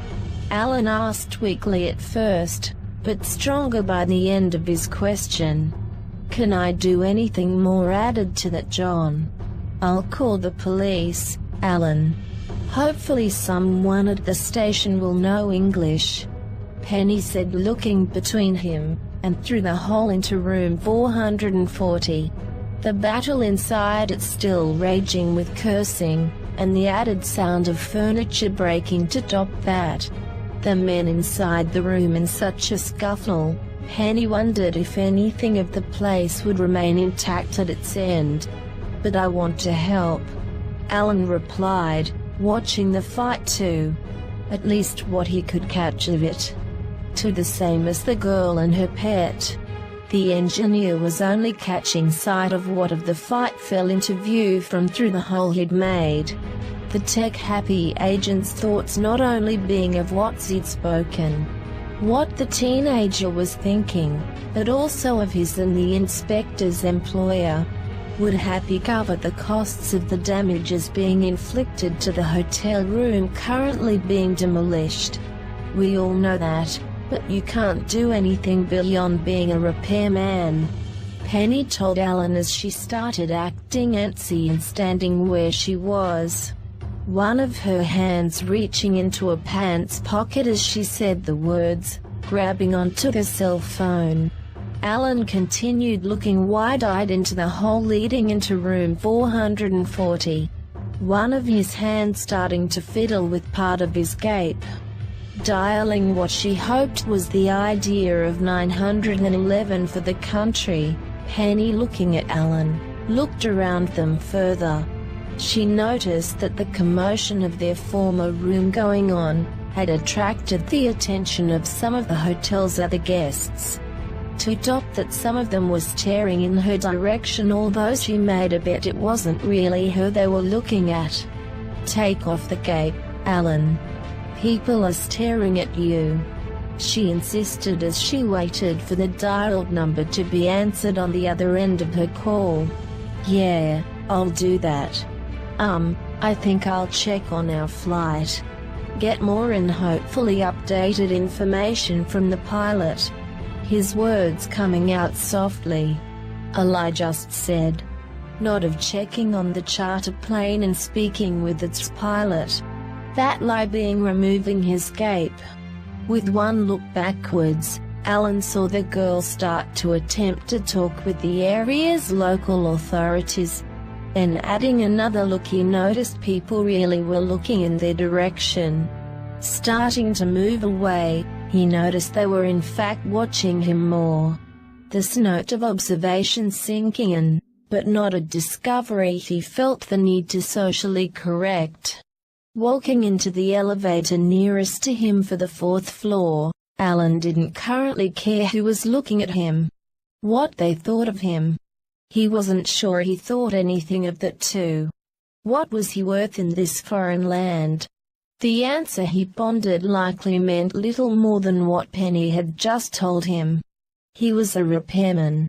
Alan asked weakly at first, but stronger by the end of his question. Can I do anything more? Added to that John. I'll call the police, Alan. Hopefully someone at the station will know English, Penny said, looking between him and through the hole into room 440. The battle inside it still raging with cursing, and the added sound of furniture breaking to top that. The men inside the room in such a scuffle, Penny wondered if anything of the place would remain intact at its end. But I want to help, Alan replied, watching the fight too. At least what he could catch of it. To the same as the girl and her pet. The engineer was only catching sight of what of the fight fell into view from through the hole he'd made. The tech-happy agent's thoughts not only being of what he'd spoken, what the teenager was thinking, but also of his and the inspector's employer. Would Happy cover the costs of the damages being inflicted to the hotel room currently being demolished? We all know that, but you can't do anything beyond being a repairman, Penny told Alan as she started acting antsy and standing where she was, one of her hands reaching into a pants pocket as she said the words, grabbing onto the cell phone. Alan continued looking wide-eyed into the hole leading into room 440, one of his hands starting to fiddle with part of his gape, dialing what she hoped was the idea of 911 for the country. Penny, looking at Alan, looked around them further. She noticed that the commotion of their former room going on had attracted the attention of some of the hotel's other guests. To top that, some of them was staring in her direction, although she made a bet it wasn't really her they were looking at. Take off the gape, Alan. People are staring at you, she insisted as she waited for the dialed number to be answered on the other end of her call. Yeah, I'll do that. I think I'll check on our flight. get more and hopefully updated information from the pilot. His words coming out softly. A lie just said. Not of checking on the charter plane and speaking with its pilot. That lie being removing his cape. With one look backwards, Alan saw the girl start to attempt to talk with the area's local authorities. Then adding another look, he noticed people really were looking in their direction. Starting to move away, he noticed they were in fact watching him more. This note of observation sinking in, but not a discovery he felt the need to socially correct. Walking into the elevator nearest to him for the 4th floor, Alan didn't currently care who was looking at him. What they thought of him. He wasn't sure he thought anything of that too. What was he worth in this foreign land? The answer, he pondered, likely meant little more than what Penny had just told him. He was a repairman.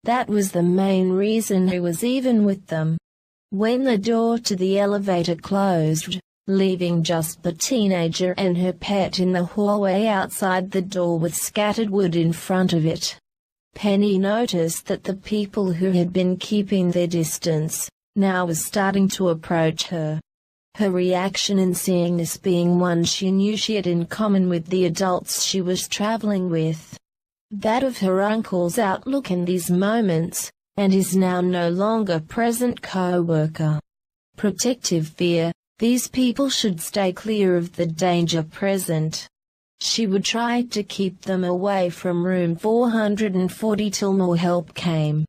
That was the main reason he was even with them. When the door to the elevator closed, leaving just the teenager and her pet in the hallway outside the door with scattered wood in front of it, Penny noticed that the people who had been keeping their distance, now was starting to approach her. Her reaction in seeing this being one she knew she had in common with the adults she was traveling with. That of her uncle's outlook in these moments, and his now no longer present co-worker. Protective fear, these people should stay clear of the danger present. She would try to keep them away from room 440 till more help came.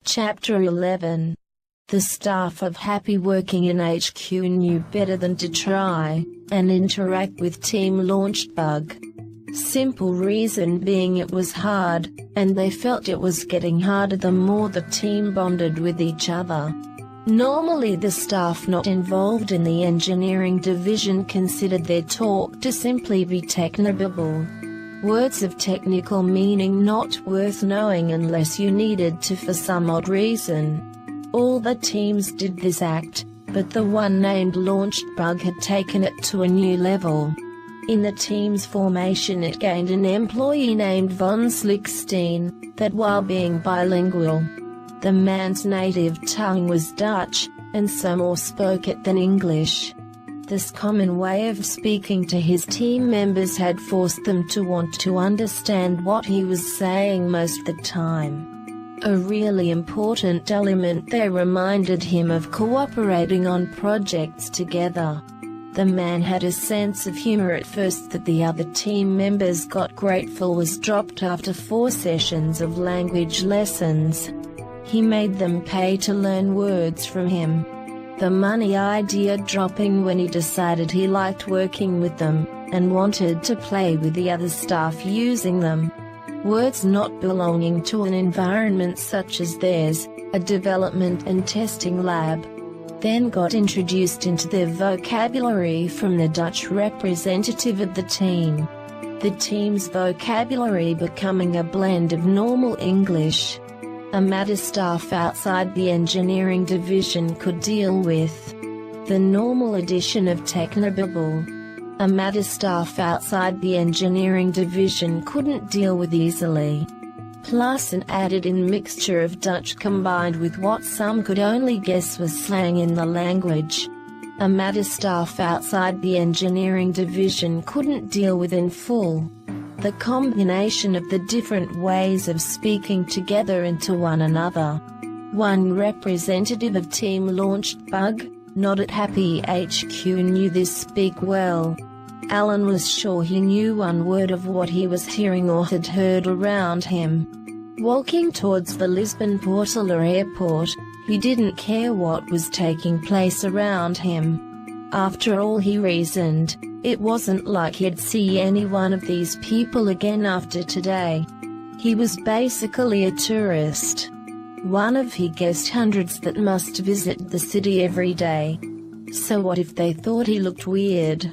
Chapter 11. The staff of Happy working in HQ knew better than to try and interact with Team Launched Bug. Simple reason being it was hard, and they felt it was getting harder the more the team bonded with each other. Normally the staff not involved in the engineering division considered their talk to simply be technobabble. Words of technical meaning not worth knowing unless you needed to for some odd reason. All the teams did this act, but the one named Launched Bug had taken it to a new level. In the team's formation it gained an employee named Von Slickstein, that while being bilingual, the man's native tongue was Dutch, and so more spoke it than English. This common way of speaking to his team members had forced them to want to understand what he was saying most of the time. A really important element they reminded him of cooperating on projects together. The man had a sense of humor at first that the other team members got grateful was dropped after 4 sessions of language lessons. He made them pay to learn words from him. The money idea dropping when he decided he liked working with them, and wanted to play with the other staff using them. Words not belonging to an environment such as theirs, a development and testing lab, then got introduced into their vocabulary from the Dutch representative of the team. The team's vocabulary becoming a blend of normal English. A matter staff outside the engineering division could deal with. The normal edition of technobabble. A matter staff outside the engineering division couldn't deal with easily. Plus an added-in mixture of Dutch combined with what some could only guess was slang in the language. A matter staff outside the engineering division couldn't deal with in full. The combination of the different ways of speaking together into one another. One representative of Team Launched Bug, not at Happy HQ, knew this speak well. Alan was sure he knew one word of what he was hearing or had heard around him. Walking towards the Lisbon Portela airport, he didn't care what was taking place around him. After all, he reasoned, it wasn't like he'd see any one of these people again after today. He was basically a tourist. One of, he guessed, hundreds that must visit the city every day. So what if they thought he looked weird?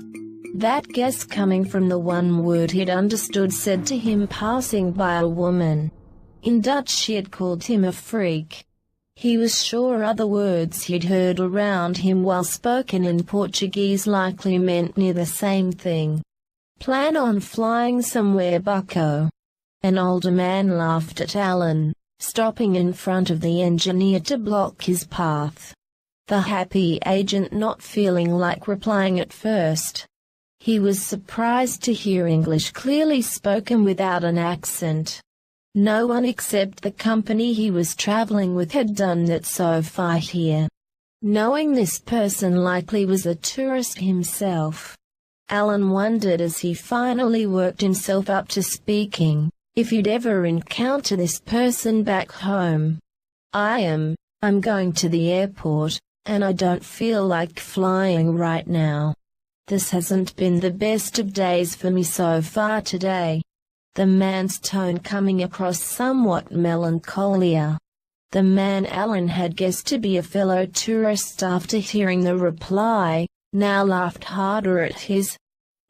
That guess coming from the one word he'd understood said to him passing by a woman. In Dutch she had called him a freak. He was sure other words he'd heard around him while spoken in Portuguese likely meant near the same thing. Plan on flying somewhere, bucko. An older man laughed at Alan, stopping in front of the engineer to block his path. The happy agent not feeling like replying at first. He was surprised to hear English clearly spoken without an accent. No one except the company he was traveling with had done that so far here. Knowing this person likely was a tourist himself, Alan wondered as he finally worked himself up to speaking, if he'd ever encounter this person back home. I'm going to the airport, and I don't feel like flying right now. This hasn't been the best of days for me so far today. The man's tone coming across somewhat melancholia. The man Alan had guessed to be a fellow tourist after hearing the reply, now laughed harder at his.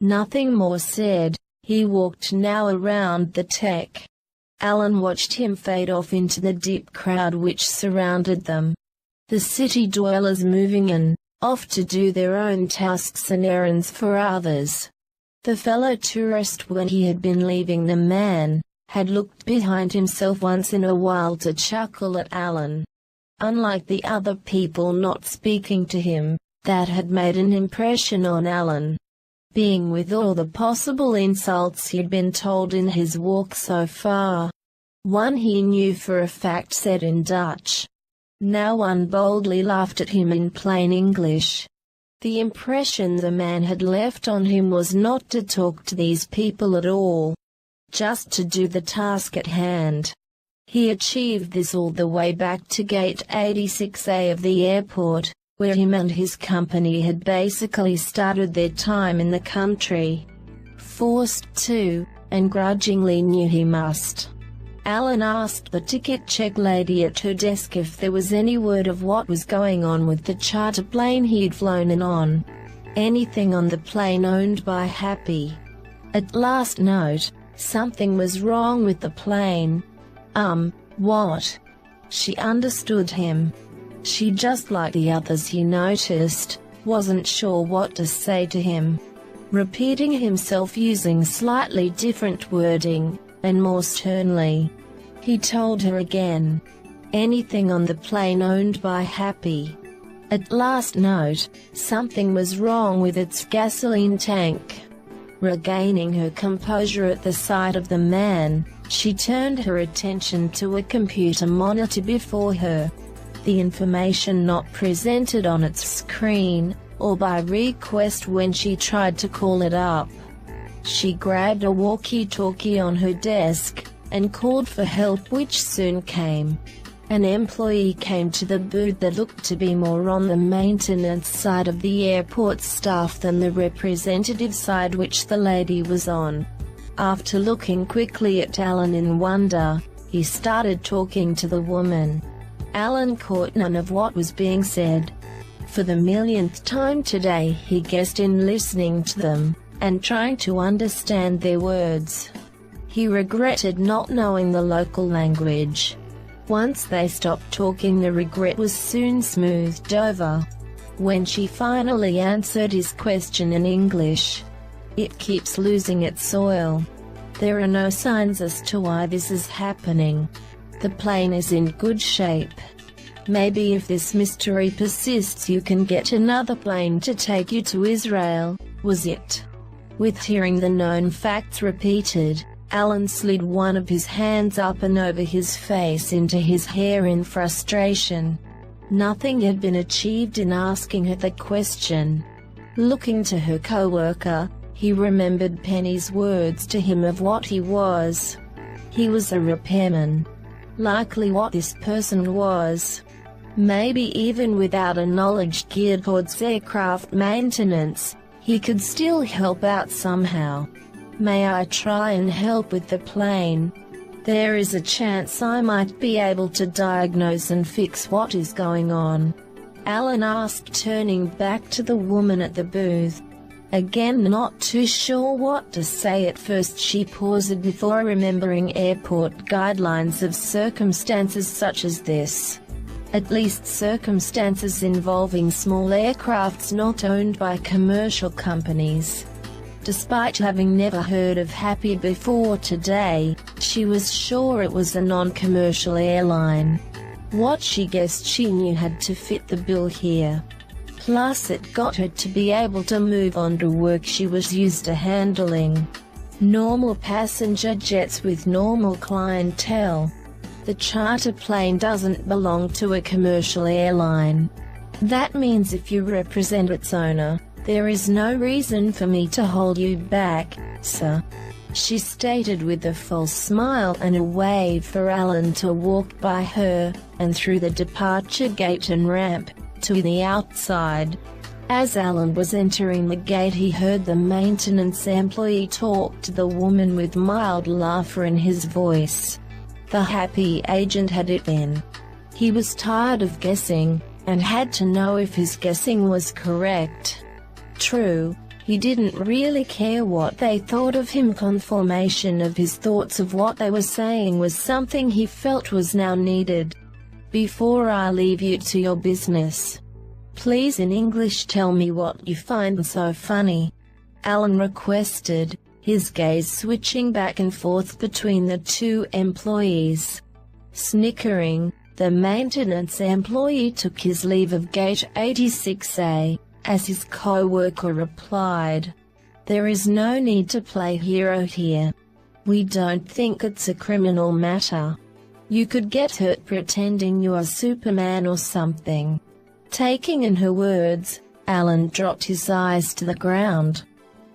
Nothing more said. He walked now around the tech. Alan watched him fade off into the deep crowd which surrounded them. The city dwellers moving in, off to do their own tasks and errands for others. The fellow tourist, when he had been leaving the man, had looked behind himself once in a while to chuckle at Alan. Unlike the other people not speaking to him, that had made an impression on Alan. Being with all the possible insults he'd been told in his walk so far. One he knew for a fact said in Dutch. Now one boldly laughed at him in plain English. The impression the man had left on him was not to talk to these people at all, just to do the task at hand. He achieved this all the way back to Gate 86A of the airport, where him and his company had basically started their time in the country. Forced to, and grudgingly knew he must. Alan asked the ticket check lady at her desk if there was any word of what was going on with the charter plane he'd flown in on. Anything on the plane owned by Happy. At last note, something was wrong with the plane. What? She understood him. She, just like the others he noticed, wasn't sure what to say to him. Repeating himself using slightly different wording, and more sternly, he told her again. Anything on the plane owned by Happy. At last note, something was wrong with its gasoline tank. Regaining her composure at the sight of the man, she turned her attention to a computer monitor before her. The information not presented on its screen, or by request when she tried to call it up. She grabbed a walkie-talkie on her desk, and called for help, which soon came. An employee came to the booth that looked to be more on the maintenance side of the airport staff than the representative side which the lady was on. After looking quickly at Alan in wonder, he started talking to the woman. Alan caught none of what was being said. For the millionth time today he guessed in listening to them, and trying to understand their words. He regretted not knowing the local language. Once they stopped talking, the regret was soon smoothed over. When she finally answered his question in English, "It keeps losing its oil. There are no signs as to why this is happening. The plane is in good shape. Maybe if this mystery persists you can get another plane to take you to Israel," was it. With hearing the known facts repeated, Alan slid one of his hands up and over his face into his hair in frustration. Nothing had been achieved in asking her the question. Looking to her co-worker, he remembered Penny's words to him of what he was. He was a repairman. Likely what this person was. Maybe even without a knowledge geared towards aircraft maintenance, he could still help out somehow. "May I try and help with the plane? There is a chance I might be able to diagnose and fix what is going on," Alan asked, turning back to the woman at the booth. Again not too sure what to say at first, she paused before remembering airport guidelines of circumstances such as this. at least circumstances involving small aircrafts not owned by commercial companies. Despite having never heard of Happy before today, she was sure it was a non-commercial airline. What she guessed she knew had to fit the bill here. Plus it got her to be able to move on to work she was used to handling. Normal passenger jets with normal clientele. The charter plane doesn't belong to a commercial airline. That means if you represent its owner, there is no reason for me to hold you back, sir, she stated with a false smile and a wave for Alan to walk by her, and through the departure gate and ramp, to the outside. As Alan was entering the gate, he heard the maintenance employee talk to the woman with mild laughter in his voice. The Happy agent had it in. He was tired of guessing, and had to know if his guessing was correct. True, he didn't really care what they thought of him. Confirmation of his thoughts of what they were saying was something he felt was now needed. Before I leave you to your business, please in English tell me what you find so funny, Alan requested, his gaze switching back and forth between the two employees. Snickering, the maintenance employee took his leave of Gate 86A, as his co-worker replied, "There is no need to play hero here. We don't think it's a criminal matter. You could get hurt pretending you are Superman or something." Taking in her words, Alan dropped his eyes to the ground.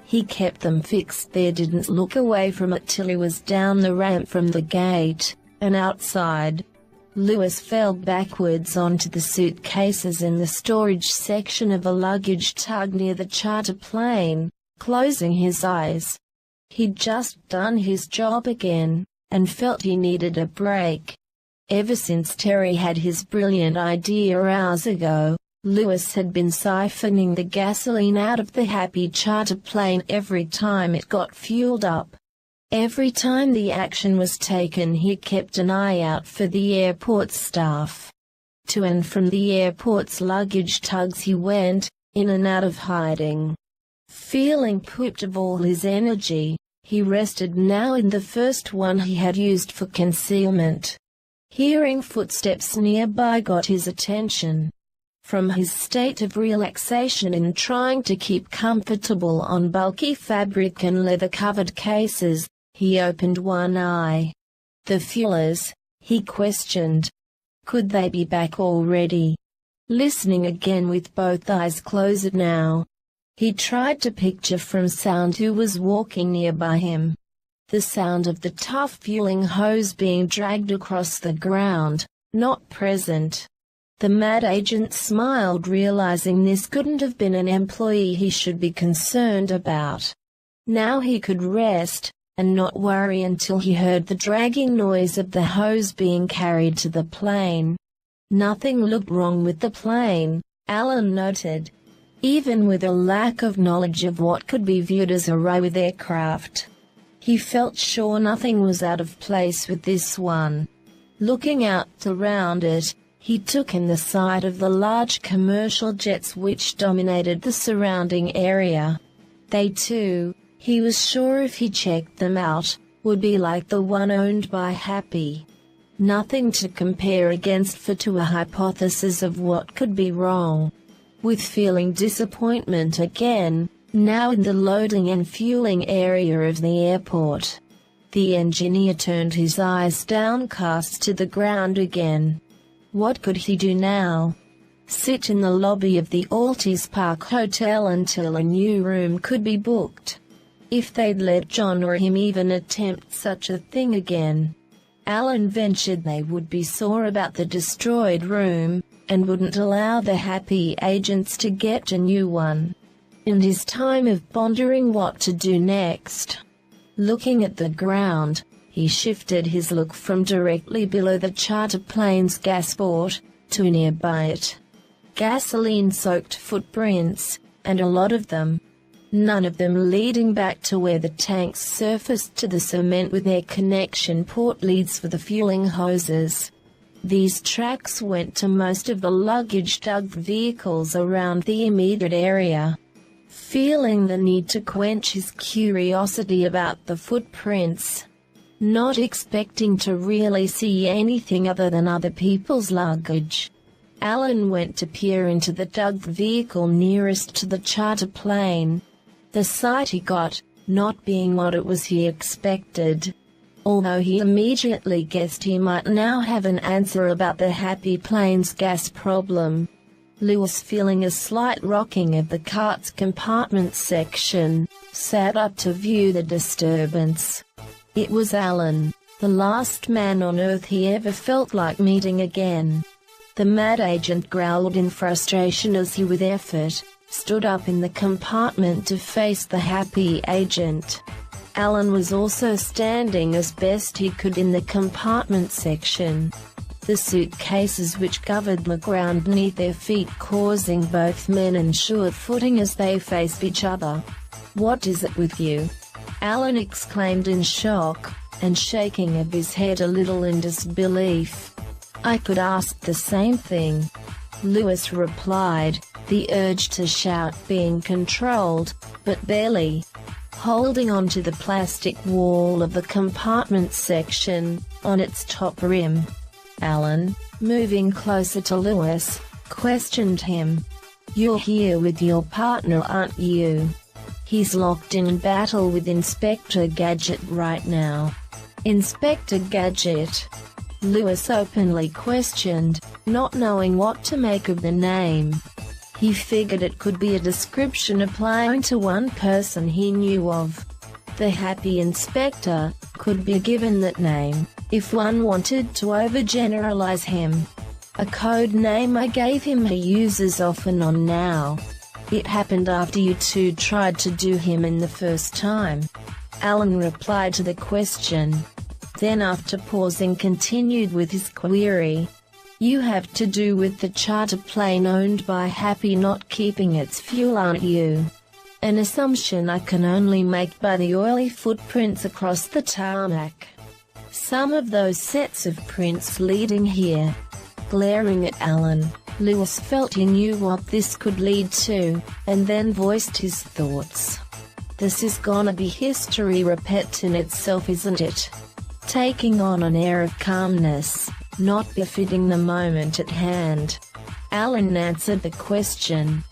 He kept them fixed there, didn't look away from it till he was down the ramp from the gate, and outside. Lewis fell backwards onto the suitcases in the storage section of a luggage tug near the charter plane, closing his eyes. He'd just done his job again, and felt he needed a break. Ever since Terry had his brilliant idea hours ago, Lewis had been siphoning the gasoline out of the Happy charter plane every time it got fueled up. Every time the action was taken, he kept an eye out for the airport staff. To and from the airport's luggage tugs he went, in and out of hiding. Feeling pooped of all his energy, he rested now in the first one he had used for concealment. Hearing footsteps nearby got his attention. From his state of relaxation in trying to keep comfortable on bulky fabric and leather-covered cases, he opened one eye. "The fuelers?" he questioned. Could they be back already? Listening again with both eyes closed now, he tried to picture from sound who was walking nearby him. The sound of the tough fueling hose being dragged across the ground, not present. The mad agent smiled, realizing this couldn't have been an employee he should be concerned about. Now he could rest, and not worry until he heard the dragging noise of the hose being carried to the plane. Nothing looked wrong with the plane, Alan noted, even with a lack of knowledge of what could be viewed as a with aircraft. He felt sure nothing was out of place with this one. Looking out around it, he took in the sight of the large commercial jets which dominated the surrounding area. They too, he was sure if he checked them out, would be like the one owned by Happy. Nothing to compare against for to a hypothesis of what could be wrong. With feeling disappointment again, now in the loading and fueling area of the airport, the engineer turned his eyes downcast to the ground again. What could he do now? Sit in the lobby of the Altis Park Hotel until a new room could be booked? If they'd let John or him even attempt such a thing again, Alan ventured they would be sore about the destroyed room, and wouldn't allow the Happy agents to get a new one. In his time of pondering what to do next, looking at the ground, he shifted his look from directly below the charter plane's gasport, to nearby it. Gasoline-soaked footprints, and a lot of them. None of them leading back to where the tanks surfaced to the cement with their connection port leads for the fueling hoses. These tracks went to most of the luggage-tugged vehicles around the immediate area. Feeling the need to quench his curiosity about the footprints, not expecting to really see anything other than other people's luggage, Alan went to peer into the tugged vehicle nearest to the charter plane. The sight he got, not being what it was he expected. Although he immediately guessed he might now have an answer about the Happy Plane's gas problem, Lewis, feeling a slight rocking of the cart's compartment section, sat up to view the disturbance. It was Alan, the last man on Earth he ever felt like meeting again. The mad agent growled in frustration as he with effort stood up in the compartment to face the happy agent. Alan was also standing as best he could in the compartment section, the suitcases which covered the ground beneath their feet causing both men unsure footing as they faced each other. "What is it with you?" Alan exclaimed in shock, and shaking of his head a little in disbelief. "I could ask the same thing," Lewis replied, the urge to shout being controlled, but barely. Holding onto the plastic wall of the compartment section, on its top rim, Alan, moving closer to Lewis, questioned him. "You're here with your partner, aren't you? He's locked in battle with Inspector Gadget right now." "Inspector Gadget?" Lewis openly questioned, not knowing what to make of the name. He figured it could be a description applying to one person he knew of. The Happy Inspector could be given that name if one wanted to overgeneralize him. "A code name I gave him he uses off and on now. It happened after you two tried to do him in the first time." Alan replied to the question. Then after pausing continued with his query. "You have to do with the charter plane owned by Happy not keeping its fuel, aren't you?" An assumption I can only make by the oily footprints across the tarmac. Some of those sets of prints leading here. Glaring at Alan, Lewis felt he knew what this could lead to, and then voiced his thoughts. "This is gonna be history repeating itself, isn't it?" Taking on an air of calmness, not befitting the moment at hand, Alan answered the question.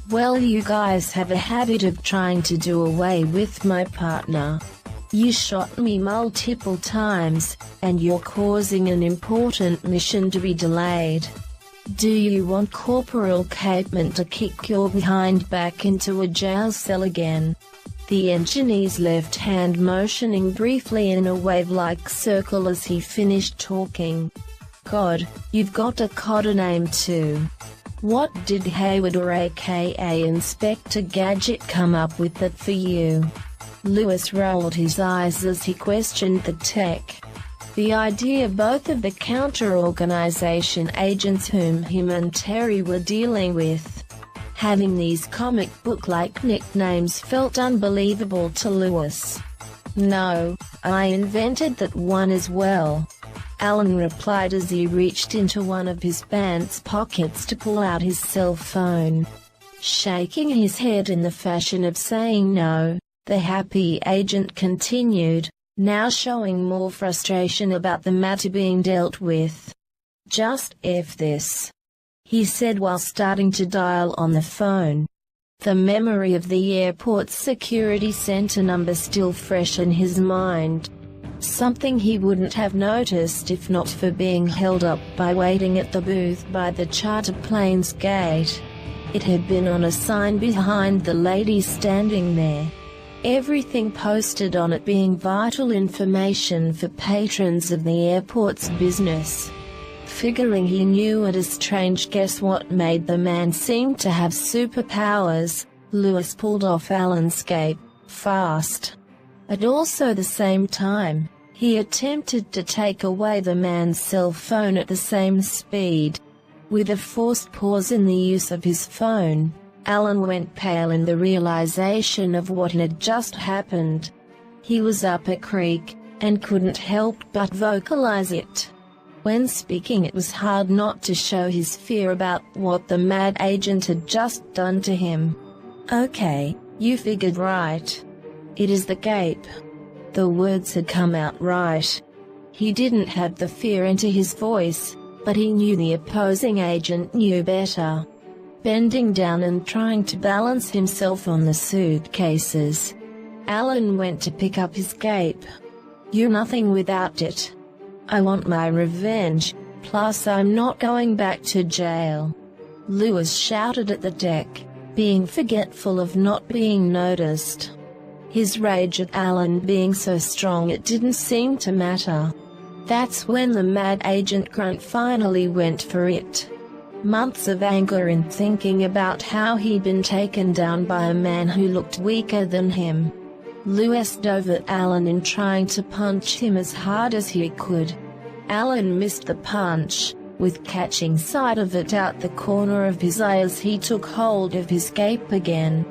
"Well, you guys have a habit of trying to do away with my partner. You shot me multiple times, and you're causing an important mission to be delayed. Do you want Corporal Capeman to kick your behind back into a jail cell again?" The engineer's left hand motioning briefly in a wave-like circle as he finished talking. "God, you've got a codder name too. What did Hayward or aka Inspector Gadget come up with that for you?" Lewis rolled his eyes as he questioned the tech. The idea both of the counter-organization agents whom him and Terry were dealing with having these comic book-like nicknames felt unbelievable to Lewis. "No, I invented that one as well," Alan replied as he reached into one of his pants pockets to pull out his cell phone. Shaking his head in the fashion of saying no, the happy agent continued, now showing more frustration about the matter being dealt with. "Just F this," he said while starting to dial on the phone. The memory of the airport's security center number still fresh in his mind. Something he wouldn't have noticed if not for being held up by waiting at the booth by the charter plane's gate. It had been on a sign behind the lady standing there. Everything posted on it being vital information for patrons of the airport's business. Figuring he knew at a strange guess what made the man seem to have superpowers, Lewis pulled off Alan's cape, fast. At also the same time, he attempted to take away the man's cell phone at the same speed. With a forced pause in the use of his phone, Alan went pale in the realization of what had just happened. He was up a creek, and couldn't help but vocalize it. When speaking, it was hard not to show his fear about what the mad agent had just done to him. "Okay, you figured right. It is the Gape." The words had come out right. He didn't have the fear into his voice, but he knew the opposing agent knew better. Bending down and trying to balance himself on the suitcases, Alan went to pick up his Gape. "You're nothing without it. I want my revenge, plus I'm not going back to jail," Lewis shouted at the deck, being forgetful of not being noticed. His rage at Alan being so strong it didn't seem to matter. That's when the mad agent grunt finally went for it. Months of anger and thinking about how he'd been taken down by a man who looked weaker than him. Lewis dove at Alan in trying to punch him as hard as he could. Alan missed the punch, with catching sight of it out the corner of his eye as he took hold of his Gape again.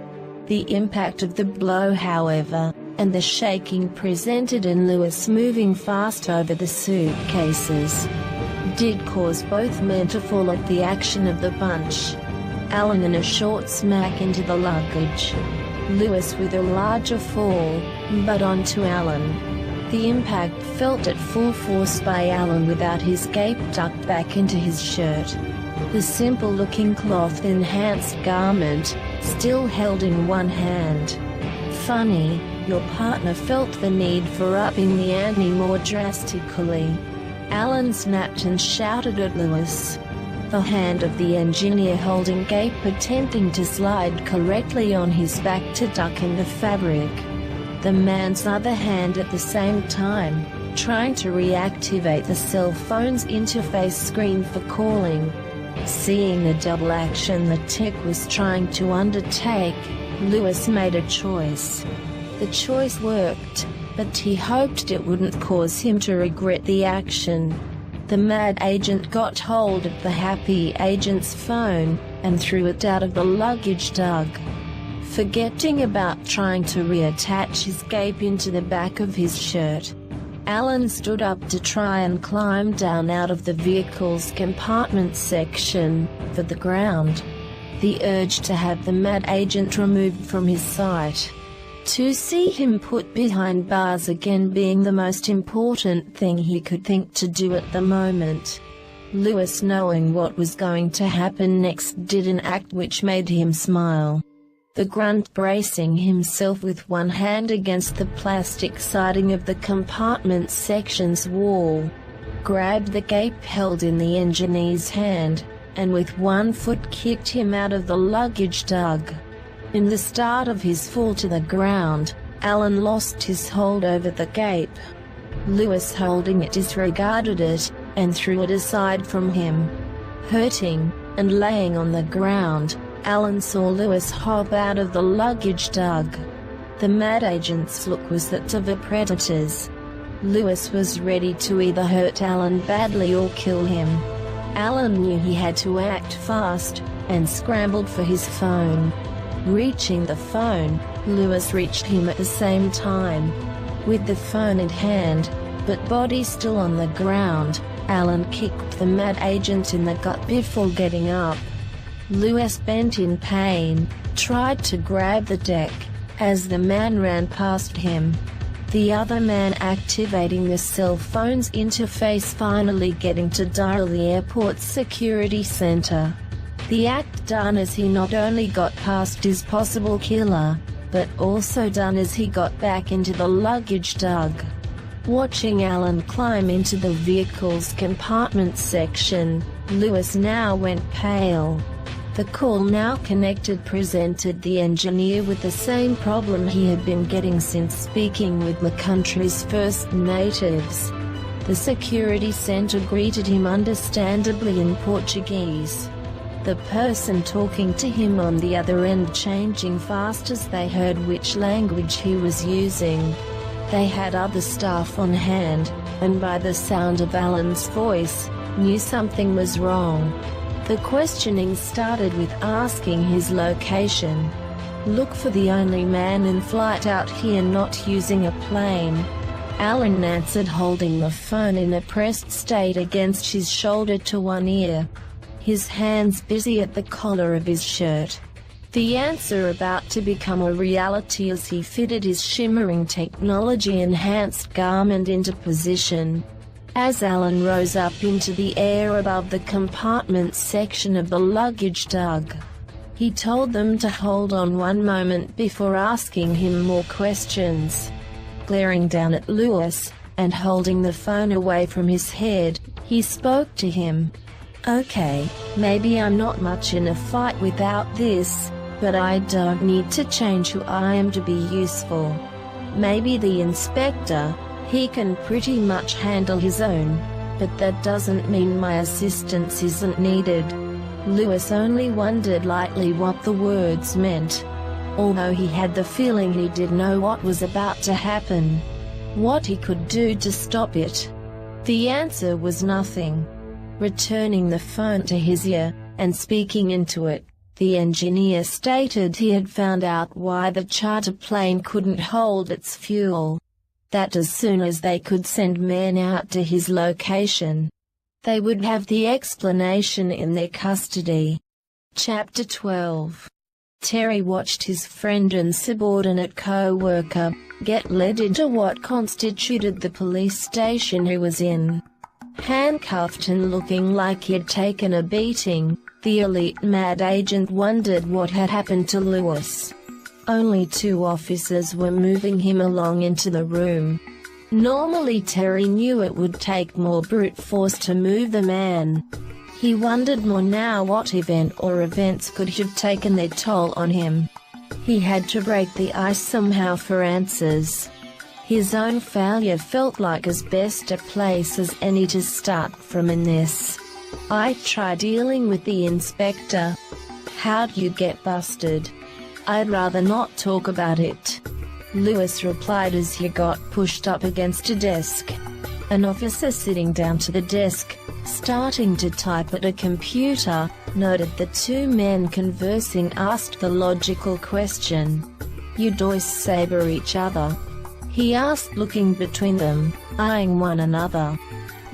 The impact of the blow, however, and the shaking presented in Lewis moving fast over the suitcases, did cause both men to fall at the action of the punch. Alan in a short smack into the luggage. Lewis with a larger fall, but onto Alan. The impact felt at full force by Alan without his Gape tucked back into his shirt. The simple-looking cloth-enhanced garment, still held in one hand. Funny, your partner felt the need for upping the ante more drastically. Alan snapped and shouted at Lewis. The hand of the engineer holding Gape attempting to slide correctly on his back to duck in the fabric. The man's other hand at the same time, trying to reactivate the cell phone's interface screen for calling. Seeing the double action the tech was trying to undertake, Lewis made a choice. The choice worked, but he hoped it wouldn't cause him to regret the action. The mad agent got hold of the happy agent's phone, and threw it out of the luggage tug. Forgetting about trying to reattach his Gape into the back of his shirt, Alan stood up to try and climb down out of the vehicle's compartment section, for the ground. The urge to have the mad agent removed from his sight, to see him put behind bars again being the most important thing he could think to do at the moment. Lewis, knowing what was going to happen next, did an act which made him smile. The grunt, bracing himself with one hand against the plastic siding of the compartment section's wall, grabbed the Gape held in the engineer's hand, and with one foot kicked him out of the luggage tug. In the start of his fall to the ground, Alan lost his hold over the Gape. Lewis, holding it, disregarded it, and threw it aside from him. Hurting, and laying on the ground, Alan saw Lewis hop out of the luggage tug. The mad agent's look was that of a predator's. Lewis was ready to either hurt Alan badly or kill him. Alan knew he had to act fast, and scrambled for his phone. Reaching the phone, Lewis reached him at the same time. With the phone in hand, but body still on the ground, Alan kicked the mad agent in the gut before getting up. Lewis, bent in pain, tried to grab the deck, as the man ran past him. The other man activating the cell phone's interface, finally getting to dial the airport's security center. The act done as he not only got past his possible killer, but also done as he got back into the luggage tug. Watching Alan climb into the vehicle's compartment section, Lewis now went pale. The call, now connected, presented the engineer with the same problem he had been getting since speaking with the country's First Natives. The security center greeted him understandably in Portuguese. The person talking to him on the other end changing fast as they heard which language he was using. They had other staff on hand, and by the sound of Alan's voice, knew something was wrong. The questioning started with asking his location. Look for the only man in flight out here not using a plane. Alan answered, holding the phone in a pressed state against his shoulder to one ear, his hands busy at the collar of his shirt. The answer about to become a reality as he fitted his shimmering technology-enhanced garment into position. As Alan rose up into the air above the compartment section of the luggage tug, he told them to hold on one moment before asking him more questions. Glaring down at Lewis, and holding the phone away from his head, he spoke to him. "Okay, maybe I'm not much in a fight without this, but I don't need to change who I am to be useful. Maybe the inspector, he can pretty much handle his own, but that doesn't mean my assistance isn't needed." Lewis only wondered lightly what the words meant, although he had the feeling he did know what was about to happen, what he could do to stop it. The answer was nothing. Returning the phone to his ear, and speaking into it, the engineer stated he had found out why the charter plane couldn't hold its fuel. That as soon as they could send men out to his location, they would have the explanation in their custody. Chapter 12. Terry watched his friend and subordinate co-worker get led into what constituted the police station he was in. Handcuffed and looking like he had taken a beating, the elite mad agent wondered what had happened to Lewis. Only 2 officers were moving him along into the room. Normally Terry knew it would take more brute force to move the man. He wondered more now what event or events could have taken their toll on him. He had to break the ice somehow for answers. His own failure felt like as best a place as any to start from in this. "I tried dealing with the inspector. How'd you get busted?" "I'd rather not talk about it," Lewis replied as he got pushed up against a desk. An officer sitting down to the desk, starting to type at a computer, noted the 2 men conversing, asked the logical question. "You dois saber each other?" he asked, looking between them, eyeing one another.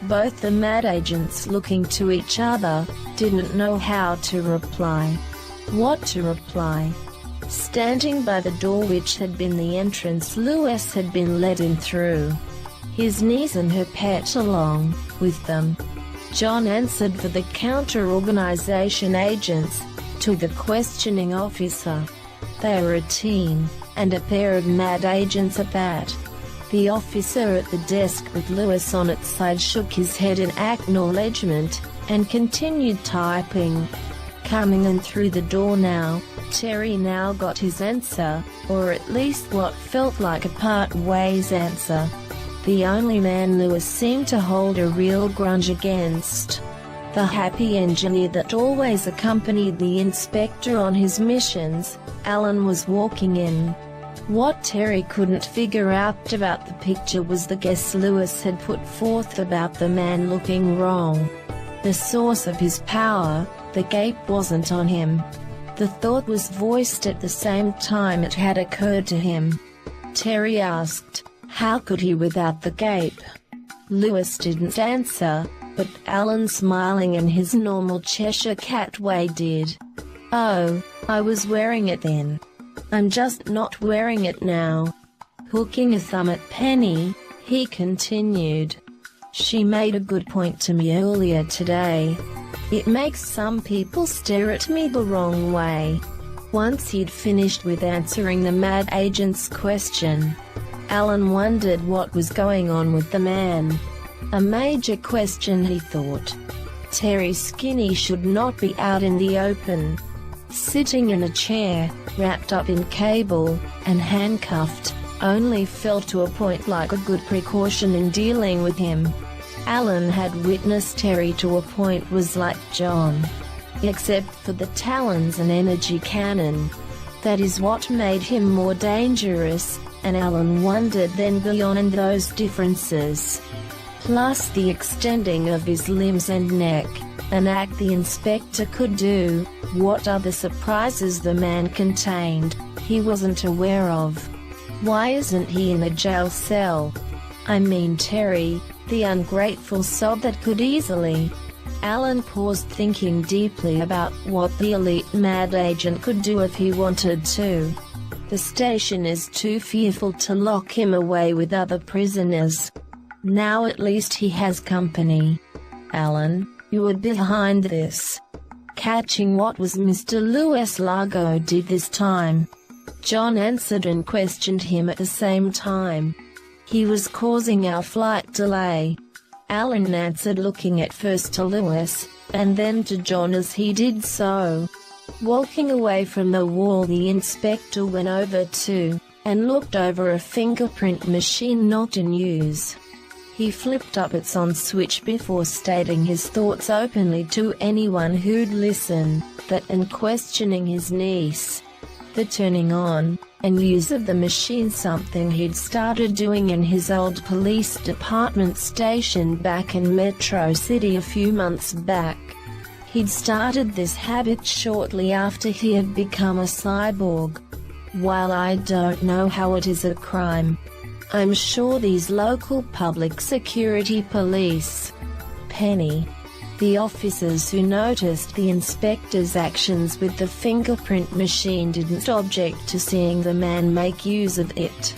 Both the mad agents, looking to each other, didn't know how to reply. What to reply? Standing by the door which had been the entrance Lewis had been led in through, his niece and her pet along with them, John answered for the counter-organization agents, to the questioning officer. They were a team, and a pair of mad agents at that. The officer at the desk with Lewis on its side shook his head in acknowledgement, and continued typing. Coming in through the door now, Terry now got his answer, or at least what felt like a part-ways answer. The only man Lewis seemed to hold a real grudge against. The happy engineer that always accompanied the inspector on his missions, Alan was walking in. What Terry couldn't figure out about the picture was the guess Lewis had put forth about the man looking wrong. The source of his power, the gape, wasn't on him. The thought was voiced at the same time it had occurred to him. Terry asked, how could he without the gape? Lewis didn't answer, but Alan, smiling in his normal Cheshire cat way, did. "Oh, I was wearing it then. I'm just not wearing it now." Hooking a thumb at Penny, he continued. "She made a good point to me earlier today. It makes some people stare at me the wrong way." Once he'd finished with answering the mad agent's question, Alan wondered what was going on with the man. A major question, he thought. Terry Skinny should not be out in the open. Sitting in a chair, wrapped up in cable, and handcuffed, only felt to a point like a good precaution in dealing with him. Alan had witnessed Terry to a point was like John. Except for the talons and energy cannon. That is what made him more dangerous, and Alan wondered then beyond those differences. Plus the extending of his limbs and neck, an act the inspector could do. What other surprises the man contained, he wasn't aware of. Why isn't he in a jail cell? I mean Terry, the ungrateful sob that could easily. Alan paused, thinking deeply about what the elite mad agent could do if he wanted to. The station is too fearful to lock him away with other prisoners. Now at least he has company. Alan, you were behind this. Catching what was Mr. Louis Largo did this time. John answered and questioned him at the same time. He was causing our flight delay. Alan answered, looking at first to Louis, and then to John as he did so. Walking away from the wall, the inspector went over to, and looked over a fingerprint machine not in use. He flipped up its on switch before stating his thoughts openly to anyone who'd listen, that and questioning his niece. The turning on and use of the machine, something he'd started doing in his old police department station back in Metro City a few months back. He'd started this habit shortly after he had become a cyborg. While I don't know how it is a crime, I'm sure these local public security police, Penny, the officers who noticed the inspector's actions with the fingerprint machine, didn't object to seeing the man make use of it.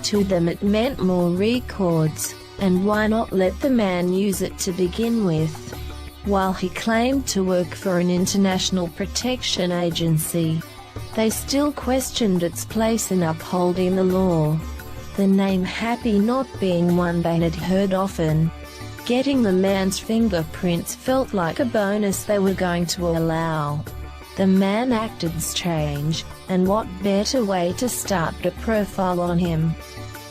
To them it meant more records, and why not let the man use it to begin with? While he claimed to work for an international protection agency, they still questioned its place in upholding the law. The name Happy not being one they had heard often. Getting the man's fingerprints felt like a bonus they were going to allow. The man acted strange, and what better way to start a profile on him?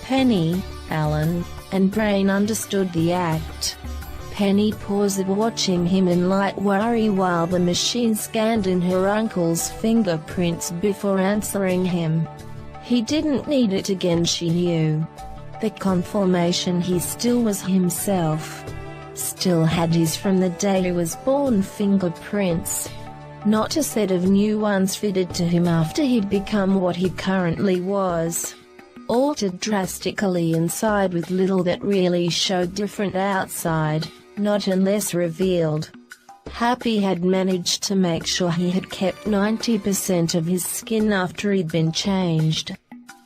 Penny, Alan, and Brain understood the act. Penny paused, watching him in light worry while the machine scanned in her uncle's fingerprints before answering him. He didn't need it again, she knew. The confirmation he still was himself. Still had his from the day he was born fingerprints. Not a set of new ones fitted to him after he'd become what he currently was. Altered drastically inside with little that really showed different outside, not unless revealed. Happy had managed to make sure he had kept 90% of his skin after he'd been changed.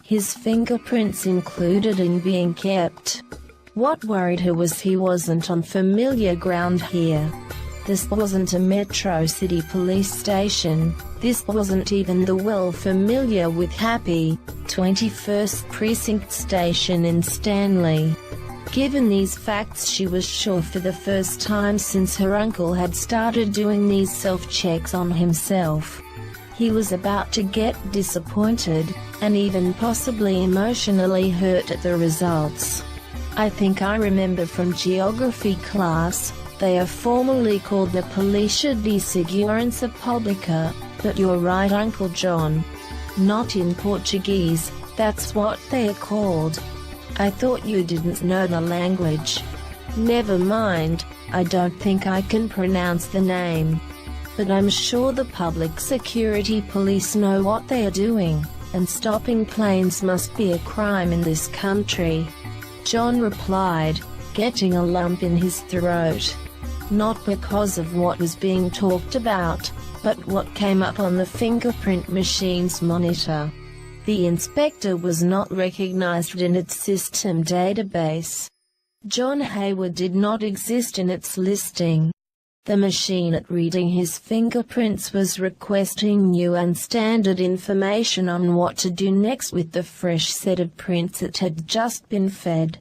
His fingerprints included in being kept. What worried her was he wasn't on familiar ground here. This wasn't a Metro City police station, this wasn't even the well-familiar with Happy, 21st Precinct station in Stanley. Given these facts, she was sure for the first time since her uncle had started doing these self-checks on himself, he was about to get disappointed, and even possibly emotionally hurt at the results. I think I remember from geography class, they are formally called the Polícia de Segurança Pública, but you're right, Uncle John. Not in Portuguese, that's what they are called. I thought you didn't know the language. Never mind, I don't think I can pronounce the name. But I'm sure the public security police know what they are doing, and stopping planes must be a crime in this country. John replied, getting a lump in his throat. Not because of what was being talked about, but what came up on the fingerprint machine's monitor. The inspector was not recognized in its system database. John Hayward did not exist in its listing. The machine at reading his fingerprints was requesting new and standard information on what to do next with the fresh set of prints it had just been fed.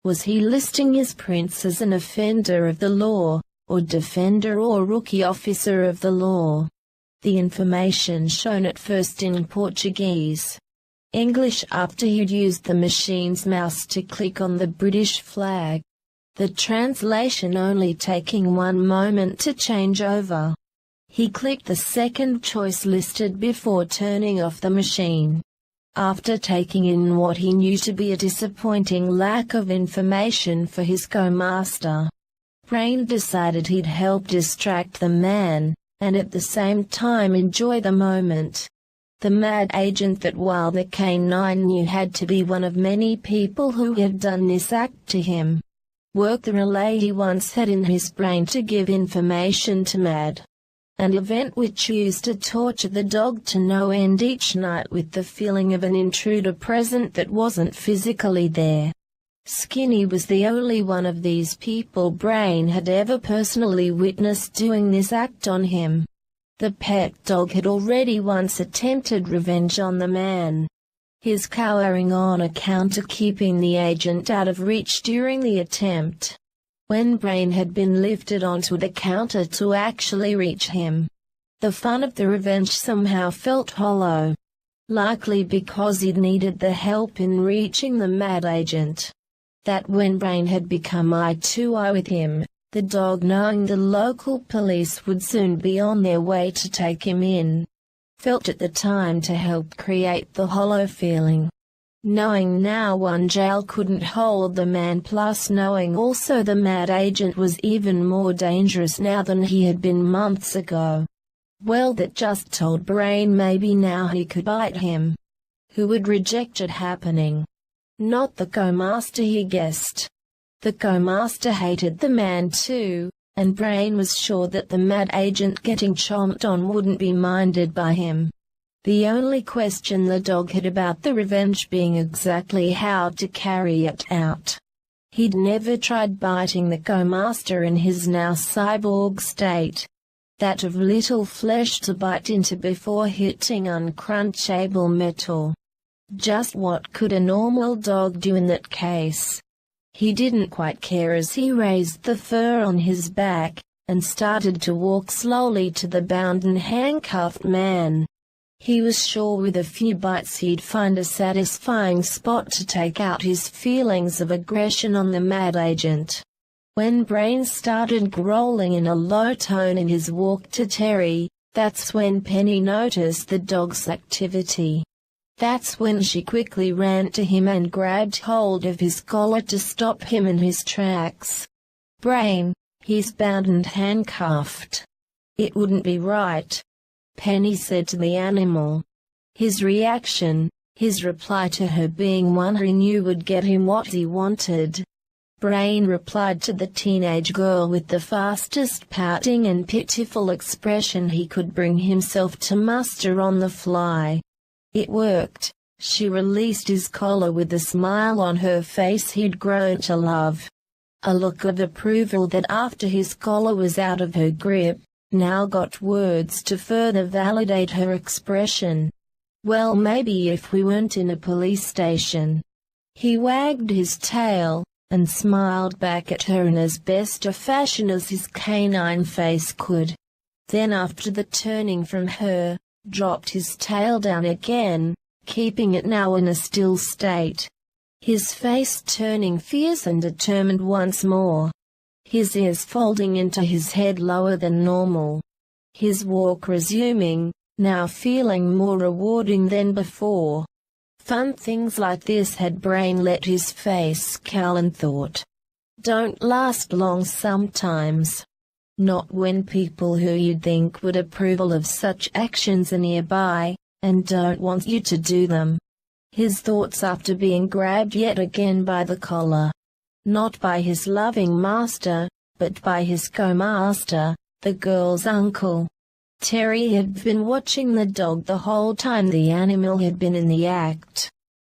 Was he listing his prints as an offender of the law, or defender or rookie officer of the law? The information shown at first in Portuguese. English after he'd used the machine's mouse to click on the British flag. The translation only taking one moment to change over. He clicked the second choice listed before turning off the machine. After taking in what he knew to be a disappointing lack of information for his co-master, Brain decided he'd help distract the man, and at the same time enjoy the moment. The mad agent that while the canine knew had to be one of many people who had done this act to him, worked the relay he once had in his brain to give information to Mad, an event which used to torture the dog to no end each night with the feeling of an intruder present that wasn't physically there. Skinny was the only one of these people Brain had ever personally witnessed doing this act on him. The pet dog had already once attempted revenge on the man, his cowering on account of keeping the agent out of reach during the attempt. When Brain had been lifted onto the counter to actually reach him, the fun of the revenge somehow felt hollow, likely because he'd needed the help in reaching the mad agent. That when Brain had become eye to eye with him, the dog, knowing the local police would soon be on their way to take him in, felt at the time to help create the hollow feeling. Knowing now one jail couldn't hold the man, plus knowing also the mad agent was even more dangerous now than he had been months ago. Well, that just told Brain maybe now he could bite him. Who would reject it happening? Not the go-master, he guessed. The go-master hated the man too, and Brain was sure that the mad agent getting chomped on wouldn't be minded by him. The only question the dog had about the revenge being exactly how to carry it out. He'd never tried biting the go-master in his now cyborg state, that of little flesh to bite into before hitting uncrunchable metal. Just what could a normal dog do in that case? He didn't quite care as he raised the fur on his back, and started to walk slowly to the bound and handcuffed man. He was sure with a few bites he'd find a satisfying spot to take out his feelings of aggression on the mad agent. When Brain started growling in a low tone in his walk to Terry, that's when Penny noticed the dog's activity. That's when she quickly ran to him and grabbed hold of his collar to stop him in his tracks. Brain, he's bound and handcuffed. It wouldn't be right, Penny said to the animal. His reaction, his reply to her being one he knew would get him what he wanted. Brain replied to the teenage girl with the fastest pouting and pitiful expression he could bring himself to muster on the fly. It worked. She released his collar with a smile on her face he'd grown to love. A look of approval that after his collar was out of her grip, now got words to further validate her expression. Well, maybe if we weren't in a police station. He wagged his tail, and smiled back at her in as best a fashion as his canine face could. Then after the turning from her, dropped his tail down again, keeping it now in a still state. His face turning fierce and determined once more. His ears folding into his head lower than normal. His walk resuming, now feeling more rewarding than before. Fun things like this had Brain let his face scowl and thought. Don't last long sometimes. Not when people who you'd think would approval of such actions are nearby, and don't want you to do them. His thoughts after being grabbed yet again by the collar. Not by his loving master, but by his co-master, the girl's uncle. Terry had been watching the dog the whole time the animal had been in the act.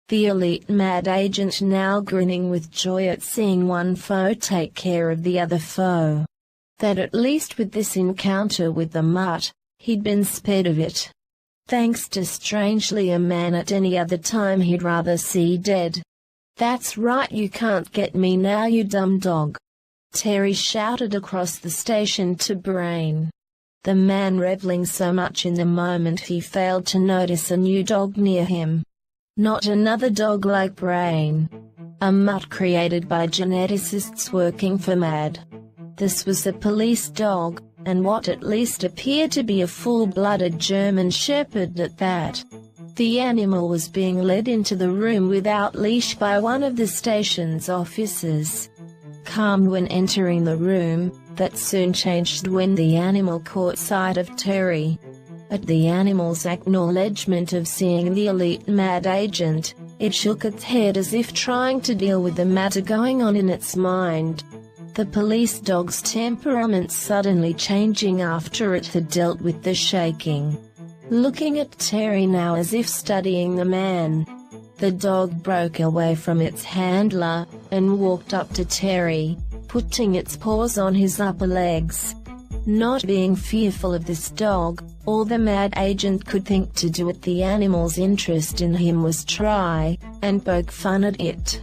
The elite mad agent now grinning with joy at seeing one foe take care of the other foe. That at least with this encounter with the mutt, he'd been spared of it. Thanks to strangely a man at any other time he'd rather see dead. That's right, you can't get me now, you dumb dog. Terry shouted across the station to Brain. The man reveling so much in the moment he failed to notice a new dog near him. Not another dog like Brain. A mutt created by geneticists working for Mad. This was a police dog, and what at least appeared to be a full-blooded German Shepherd at that. The animal was being led into the room without leash by one of the station's officers. Calm when entering the room, that soon changed when the animal caught sight of Terry. At the animal's acknowledgement of seeing the elite mad agent, it shook its head as if trying to deal with the matter going on in its mind. The police dog's temperament suddenly changing after it had dealt with the shaking. Looking at Terry now as if studying the man, the dog broke away from its handler, and walked up to Terry, putting its paws on his upper legs. Not being fearful of this dog, all the mad agent could think to do at the animal's interest in him was try and poke fun at it.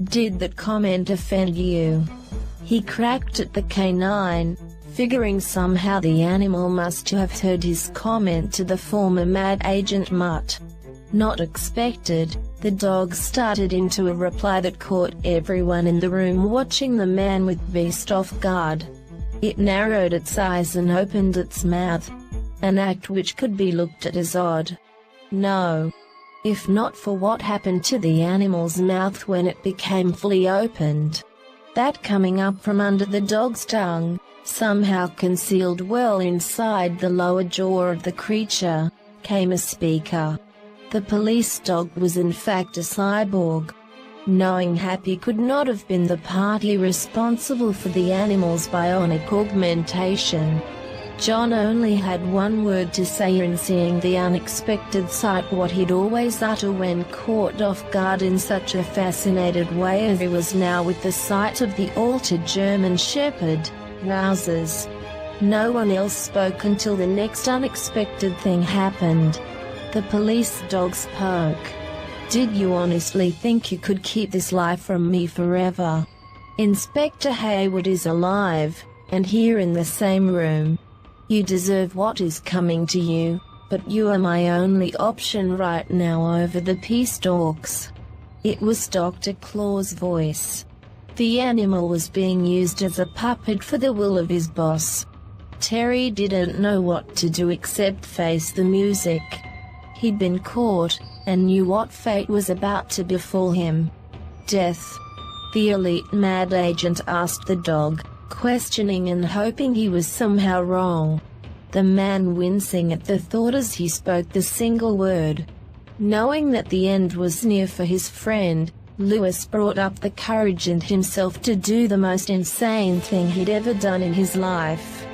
"Did that comment offend you?" He cracked at the canine, figuring somehow the animal must have heard his comment to the former mad agent mutt. Not expected, the dog started into a reply that caught everyone in the room watching the man with beast off guard. It narrowed its eyes and opened its mouth, an act which could be looked at as odd. No. If not for what happened to the animal's mouth when it became fully opened. That coming up from under the dog's tongue, somehow concealed well inside the lower jaw of the creature, came a speaker. The police dog was in fact a cyborg. Knowing Happy could not have been the party responsible for the animal's bionic augmentation, John only had one word to say in seeing the unexpected sight, what he'd always utter when caught off guard in such a fascinated way as he was now with the sight of the altered German Shepherd. Wowzers. No one else spoke until the next unexpected thing happened. The police dog spoke. "Did you honestly think you could keep this life from me forever? Inspector Hayward is alive, and here in the same room. You deserve what is coming to you, but you are my only option right now over the peace talks." It was Dr. Claw's voice. The animal was being used as a puppet for the will of his boss. Terry didn't know what to do except face the music. He'd been caught, and knew what fate was about to befall him. Death. The elite mad agent asked the dog, questioning and hoping he was somehow wrong. The man wincing at the thought as he spoke the single word. Knowing that the end was near for his friend, Lewis brought up the courage in himself to do the most insane thing he'd ever done in his life.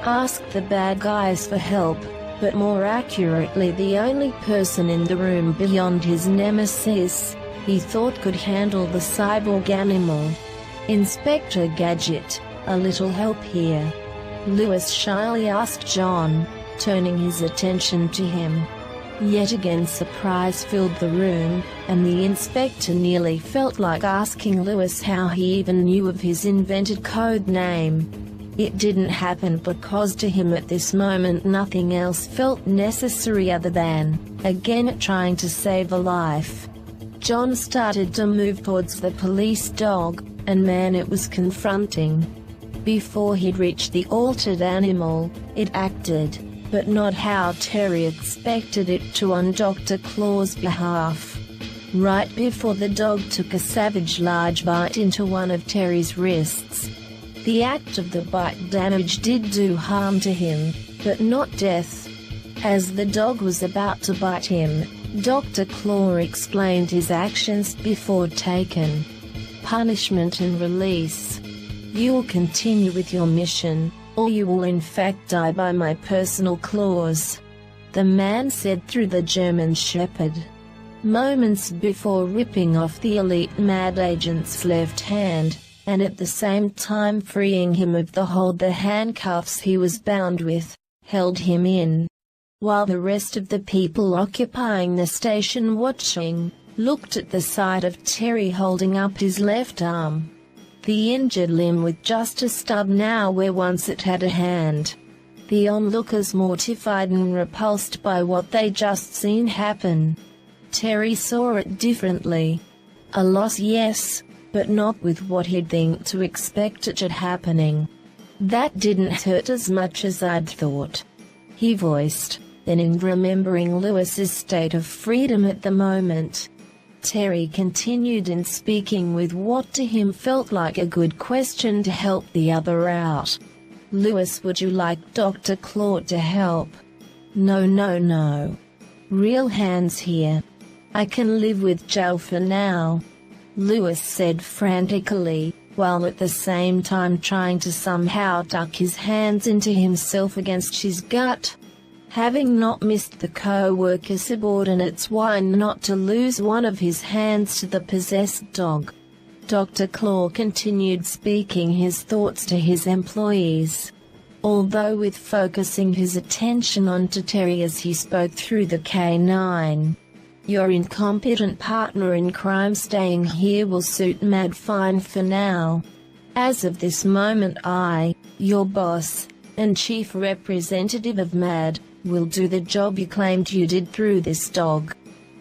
Ask the bad guys for help, but more accurately the only person in the room beyond his nemesis, he thought could handle the cyborg animal. "Inspector Gadget, a little help here?" Lewis shyly asked John, turning his attention to him. Yet again surprise filled the room, and the inspector nearly felt like asking Lewis how he even knew of his invented code name. It didn't happen because to him at this moment nothing else felt necessary other than, again, trying to save a life. John started to move towards the police dog, and man it was confronting. Before he'd reached the altered animal, it acted, but not how Terry expected it to on Dr. Claw's behalf. Right before the dog took a savage large bite into one of Terry's wrists. The act of the bite damage did do harm to him, but not death. As the dog was about to bite him, Dr. Claw explained his actions before taken. Punishment and release. You will continue with your mission, or you will in fact die by my personal claws, the man said through the German Shepherd. Moments before ripping off the elite mad agent's left hand, and at the same time freeing him of the handcuffs he was bound with, held him in. While the rest of the people occupying the station watching, looked at the sight of Terry holding up his left arm. The injured limb with just a stub now where once it had a hand. The onlookers mortified and repulsed by what they just seen happen. Terry saw it differently. A loss, yes, but not with what he'd think to expect it happening. That didn't hurt as much as I'd thought, he voiced, then in remembering Lewis's state of freedom at the moment. Terry continued in speaking with what to him felt like a good question to help the other out. Lewis, would you like Dr. Claw to help? No, no, no. Real hands here. I can live with Joe for now, Lewis said frantically, while at the same time trying to somehow duck his hands into himself against his gut. Having not missed the co-worker subordinate's whine not to lose one of his hands to the possessed dog, Dr. Claw continued speaking his thoughts to his employees, although with focusing his attention onto Terry as he spoke through the K9. Your incompetent partner in crime staying here will suit Mad fine for now. As of this moment I, your boss, and chief representative of Mad, will do the job you claimed you did through this dog.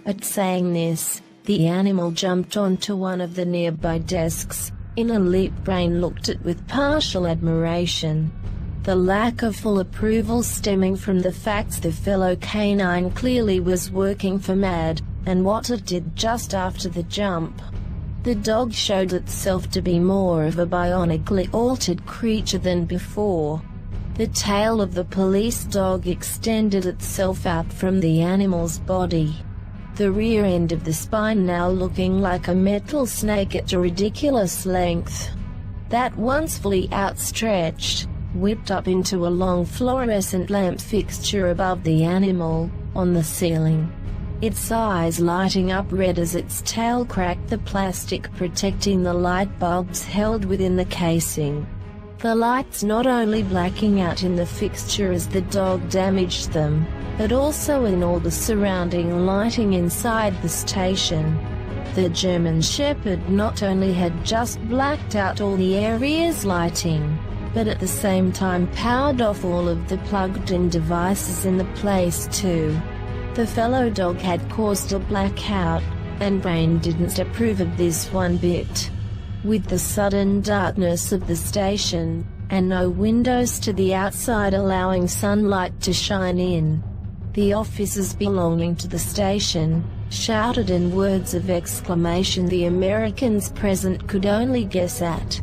At saying this, the animal jumped onto one of the nearby desks. In a leap, Brain looked at with partial admiration. The lack of full approval stemming from the fact the fellow canine clearly was working for Mad, and what it did just after the jump. The dog showed itself to be more of a bionically altered creature than before. The tail of the police dog extended itself out from the animal's body, the rear end of the spine now looking like a metal snake at a ridiculous length. That once fully outstretched, whipped up into a long fluorescent lamp fixture above the animal, on the ceiling, its eyes lighting up red as its tail cracked the plastic protecting the light bulbs held within the casing. The lights not only blacking out in the fixture as the dog damaged them, but also in all the surrounding lighting inside the station. The German Shepherd not only had just blacked out all the area's lighting, but at the same time powered off all of the plugged-in devices in the place too. The fellow dog had caused a blackout, and Brain didn't approve of this one bit. With the sudden darkness of the station, and no windows to the outside allowing sunlight to shine in, the officers belonging to the station shouted in words of exclamation the Americans present could only guess at.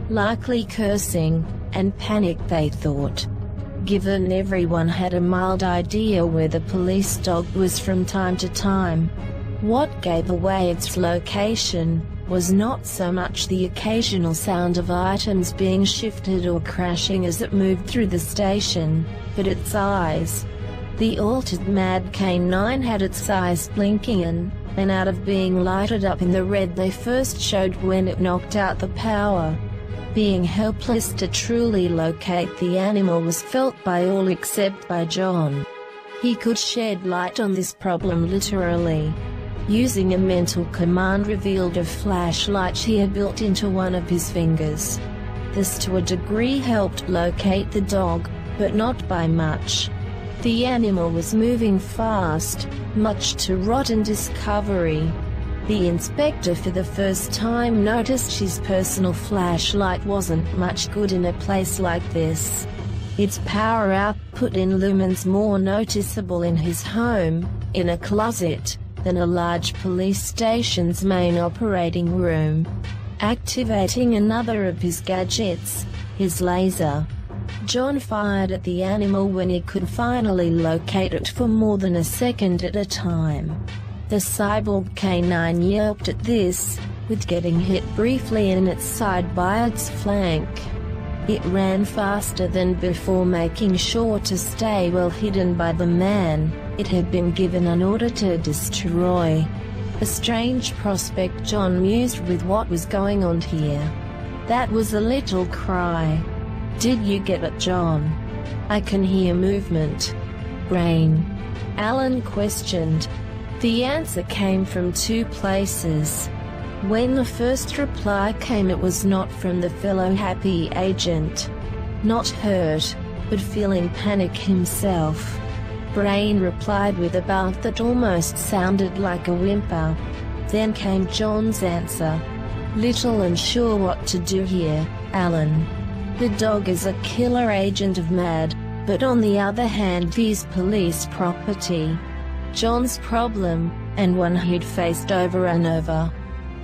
Likely cursing, and panic they thought. Given everyone had a mild idea where the police dog was from time to time, what gave away its location was not so much the occasional sound of items being shifted or crashing as it moved through the station, but its eyes. The altered Mad K9 had its eyes blinking in and out of being lighted up in the red they first showed when it knocked out the power. Being helpless to truly locate the animal was felt by all except by John. He could shed light on this problem literally. Using a mental command revealed a flashlight he had built into one of his fingers. This to a degree helped locate the dog, but not by much. The animal was moving fast, much to rotten discovery. The inspector for the first time noticed his personal flashlight wasn't much good in a place like this. Its power output in lumens more noticeable in his home, in a closet, than a large police station's main operating room. Activating another of his gadgets, his laser, John fired at the animal when he could finally locate it for more than a second at a time. The cyborg K9 yelped at this, with getting hit briefly in its side by its flank. It ran faster than before, making sure to stay well hidden by the man it had been given an order to destroy. A strange prospect, John mused, with what was going on here. That was a little cry. Did you get it, John? I can hear movement. Brain. Alan questioned. The answer came from two places. When the first reply came, it was not from the fellow happy agent. Not hurt, but feeling panic himself. Brain replied with a bark that almost sounded like a whimper. Then came John's answer. Little unsure what to do here, Alan. The dog is a killer agent of Mad, but on the other hand he's police property. John's problem, and one he'd faced over and over.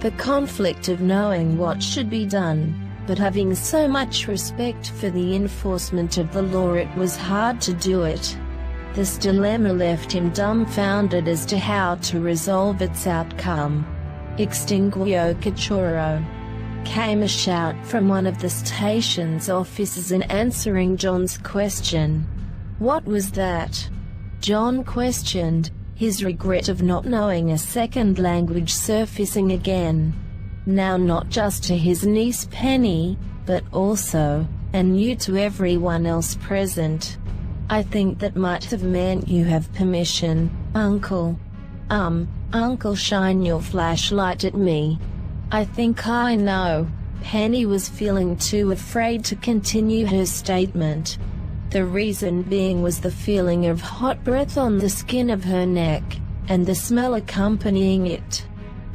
The conflict of knowing what should be done, but having so much respect for the enforcement of the law it was hard to do it. This dilemma left him dumbfounded as to how to resolve its outcome. Extinguo cachorro! Came a shout from one of the station's officers in answering John's question. What was that? John questioned, his regret of not knowing a second language surfacing again. Now not just to his niece Penny, but also, and new to everyone else present. I think that might have meant you have permission, Uncle. Uncle, shine your flashlight at me. I think I know. Penny was feeling too afraid to continue her statement. The reason being was the feeling of hot breath on the skin of her neck, and the smell accompanying it.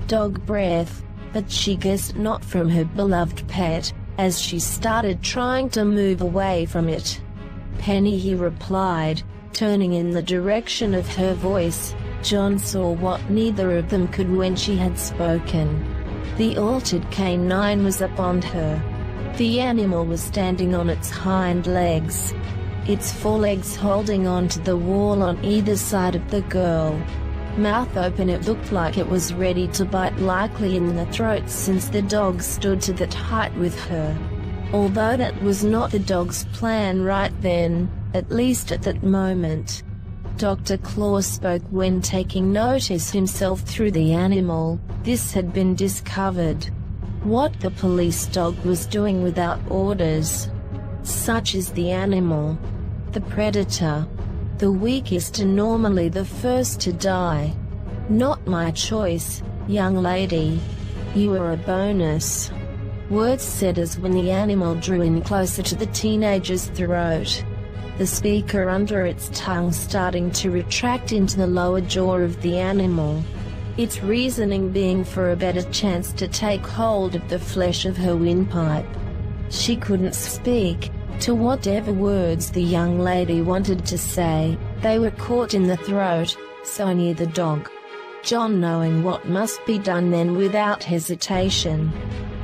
Dog breath, but she guessed not from her beloved pet, as she started trying to move away from it. Penny, he replied, turning in the direction of her voice. John saw what neither of them could when she had spoken. The altered canine was upon her. The animal was standing on its hind legs, its forelegs holding onto the wall on either side of the girl. Mouth open, it looked like it was ready to bite, likely in the throat, since the dog stood to that height with her. Although that was not the dog's plan right then, at least at that moment. Dr. Claw spoke when taking notice himself through the animal. This had been discovered. What the police dog was doing without orders. Such is the animal. The predator. The weakest and normally the first to die. Not my choice, young lady. You are a bonus. Words said as when the animal drew in closer to the teenager's throat. The speaker under its tongue starting to retract into the lower jaw of the animal. Its reasoning being for a better chance to take hold of the flesh of her windpipe. She couldn't speak to whatever words the young lady wanted to say. They were caught in the throat, so near the dog. John, knowing what must be done then without hesitation,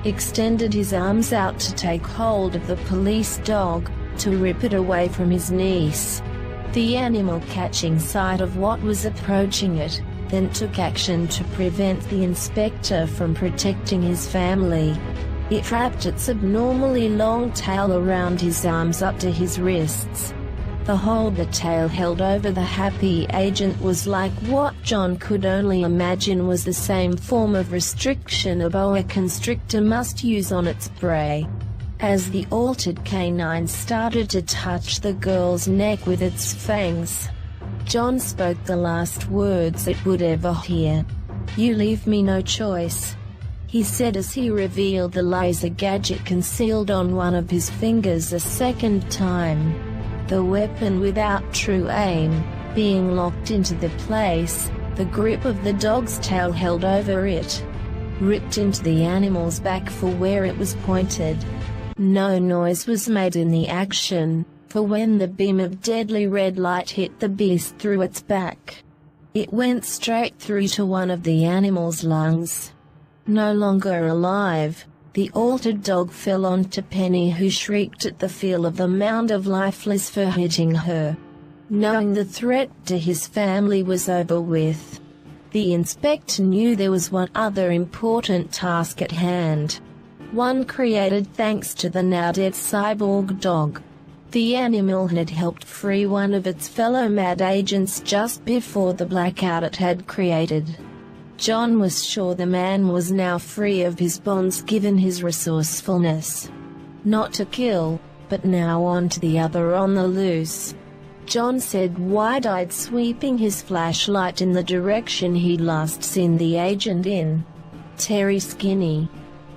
extended his arms out to take hold of the police dog, to rip it away from his niece. The animal, catching sight of what was approaching it, then took action to prevent the inspector from protecting his family. It wrapped its abnormally long tail around his arms up to his wrists. The hold the tail held over the happy agent was like what John could only imagine was the same form of restriction a boa constrictor must use on its prey. As the altered canine started to touch the girl's neck with its fangs, John spoke the last words it would ever hear. "You leave me no choice," he said as he revealed the laser gadget concealed on one of his fingers a second time. The weapon without true aim, being locked into the place, the grip of the dog's tail held over it, ripped into the animal's back for where it was pointed. No noise was made in the action, for when the beam of deadly red light hit the beast through its back, it went straight through to one of the animal's lungs. No longer alive, the altered dog fell onto Penny, who shrieked at the feel of the mound of lifeless fur hitting her. Knowing the threat to his family was over with, the inspector knew there was one other important task at hand. One created thanks to the now-dead cyborg dog. The animal had helped free one of its fellow mad agents just before the blackout it had created. John was sure the man was now free of his bonds given his resourcefulness. Not to kill, but now on to the other on the loose. John said, wide-eyed, sweeping his flashlight in the direction he'd last seen the agent in. "Terry Skinny."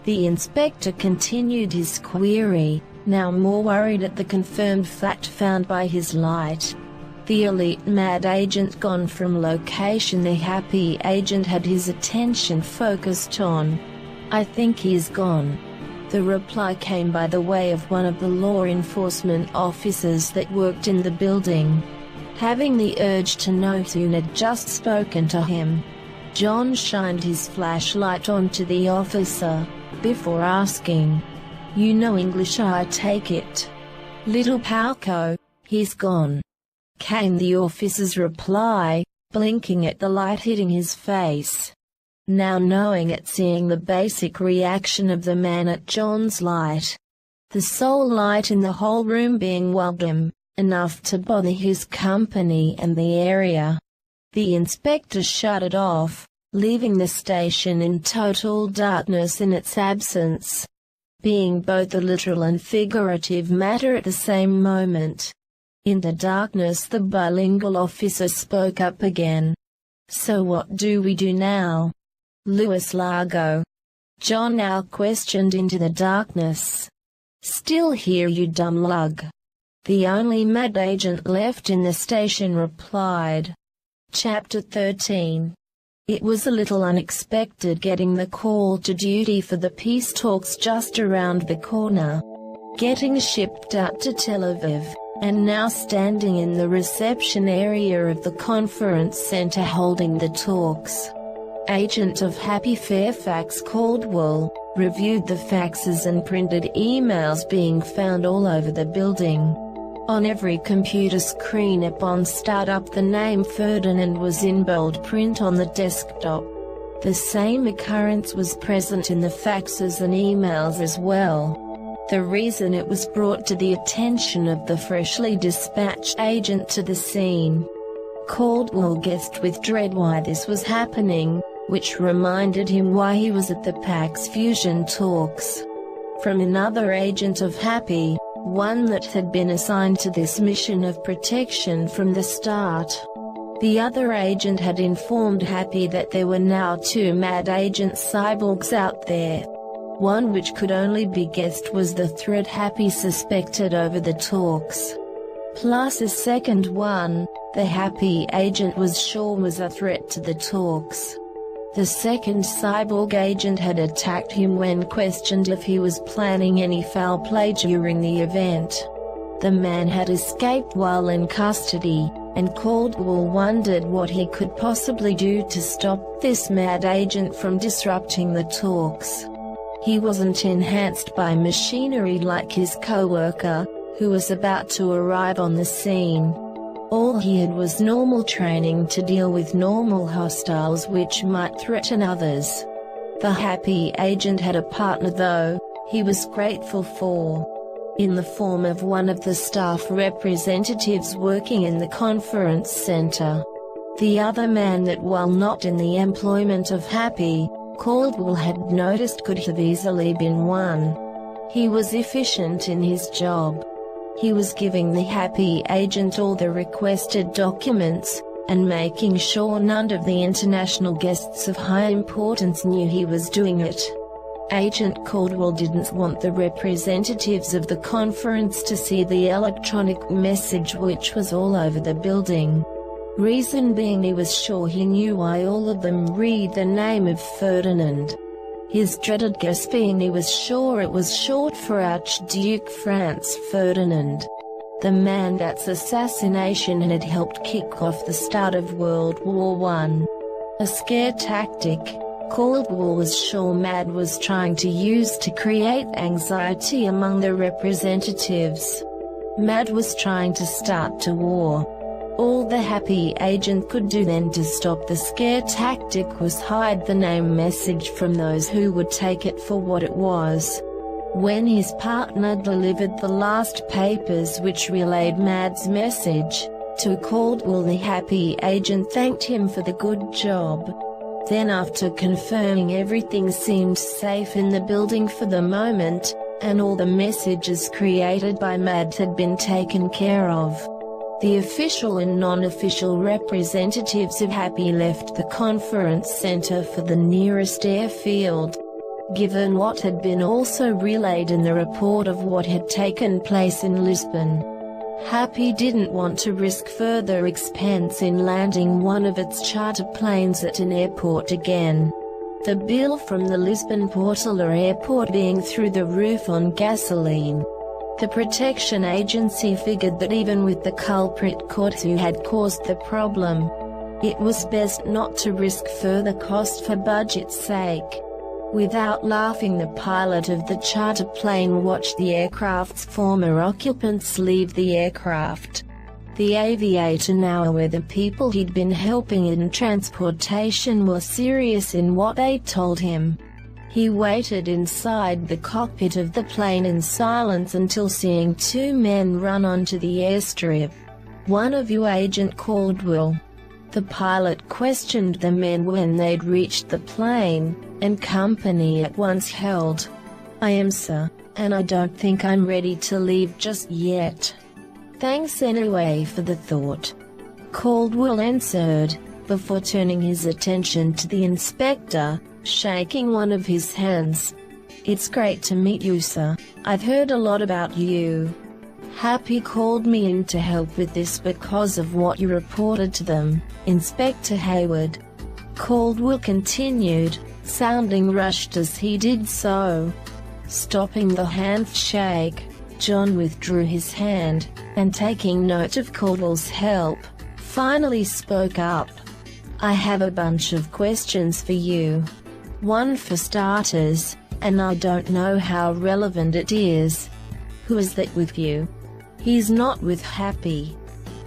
The inspector continued his query, now more worried at the confirmed fact found by his light. The elite mad agent gone from location the happy agent had his attention focused on. "I think he's gone." The reply came by the way of one of the law enforcement officers that worked in the building. Having the urge to know who had just spoken to him, John shined his flashlight onto the officer, before asking, "You know English, I take it?" "Little Palco, he's gone." came the officer's reply, blinking at the light hitting his face. Now knowing it, seeing the basic reaction of the man at John's light. The sole light in the whole room being welcome, enough to bother his company and the area. The inspector shut it off, leaving the station in total darkness in its absence, being both a literal and figurative matter at the same moment. In the darkness the bilingual officer spoke up again. "So what do we do now, Louis Largo?" John now questioned into the darkness. "Still here, you dumb lug," the only mad agent left in the station replied. Chapter 13. It was a little unexpected getting the call to duty for the peace talks just around the corner. Getting shipped out to Tel Aviv, and now standing in the reception area of the conference center holding the talks. Agent of Happy Fairfax Caldwell reviewed the faxes and printed emails being found all over the building. On every computer screen upon startup the name Ferdinand was in bold print on the desktop. The same occurrence was present in the faxes and emails as well. The reason it was brought to the attention of the freshly dispatched agent to the scene. Caldwell guessed with dread why this was happening, which reminded him why he was at the PAX Fusion talks. From another agent of Happy, one that had been assigned to this mission of protection from the start. The other agent had informed Happy that there were now two mad agent cyborgs out there. One which could only be guessed was the threat Happy suspected over the talks. Plus a second one, the Happy agent was sure was a threat to the talks. The second cyborg agent had attacked him when questioned if he was planning any foul play during the event. The man had escaped while in custody, and Caldwell wondered what he could possibly do to stop this mad agent from disrupting the talks. He wasn't enhanced by machinery like his co-worker, who was about to arrive on the scene. All he had was normal training to deal with normal hostiles which might threaten others. The Happy agent had a partner though, he was grateful for. In the form of one of the staff representatives working in the conference center. The other man that, while not in the employment of Happy, Caldwell had noticed could have easily been one. He was efficient in his job. He was giving the Happy agent all the requested documents, and making sure none of the international guests of high importance knew he was doing it. Agent Caldwell didn't want the representatives of the conference to see the electronic message which was all over the building. Reason being, he was sure he knew why all of them read the name of Ferdinand. His dreaded guess being he was sure it was short for Archduke Franz Ferdinand, the man that's assassination had helped kick off the start of World War I. A scare tactic, Caldwell was sure Mad was trying to use to create anxiety among the representatives. Mad was trying to start a war. All the Happy agent could do then to stop the scare tactic was hide the name message from those who would take it for what it was. When his partner delivered the last papers which relayed Mad's message to Caldwell, the Happy agent thanked him for the good job. Then, after confirming everything seemed safe in the building for the moment, and all the messages created by Mad had been taken care of, the official and non-official representatives of Happy left the conference center for the nearest airfield. Given what had been also relayed in the report of what had taken place in Lisbon, Happy didn't want to risk further expense in landing one of its charter planes at an airport again. The bill from the Lisbon Portela airport being through the roof on gasoline. The protection agency figured that even with the culprit caught who had caused the problem, it was best not to risk further cost for budget's sake. Without laughing, the pilot of the charter plane watched the aircraft's former occupants leave the aircraft. The aviator, now aware the people he'd been helping in transportation were serious in what they told him. He waited inside the cockpit of the plane in silence until seeing two men run onto the airstrip. "One of you, Agent Caldwell?" The pilot questioned the men when they'd reached the plane, and company at once held. "I am, sir, and I don't think I'm ready to leave just yet." "Thanks anyway for the thought," Caldwell answered, before turning his attention to the inspector, shaking one of his hands. "It's great to meet you, sir. I've heard a lot about you. Happy called me in to help with this because of what you reported to them, Inspector Hayward," Caldwell continued, sounding rushed as he did so. Stopping the handshake, John withdrew his hand, and taking note of Caldwell's help, finally spoke up. "I have a bunch of questions for you. One for starters, and I don't know how relevant it is. Who is that with you?" "He's not with Happy.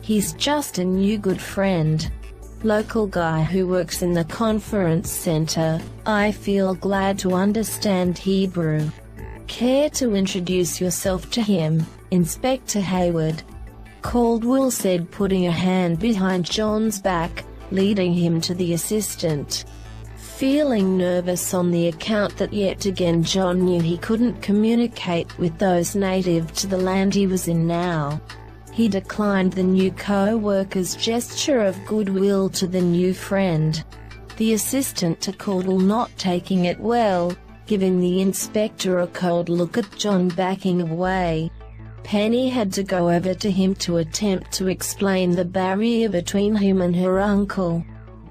He's just a new good friend. Local guy who works in the conference center. I feel glad to understand Hebrew. Care to introduce yourself to him, Inspector Hayward?" Caldwell said, putting a hand behind John's back, leading him to the assistant. Feeling nervous on the account that yet again John knew he couldn't communicate with those native to the land he was in now, he declined the new co-worker's gesture of goodwill to the new friend. The assistant to Caldwell not taking it well, giving the inspector a cold look at John backing away. Penny had to go over to him to attempt to explain the barrier between him and her uncle.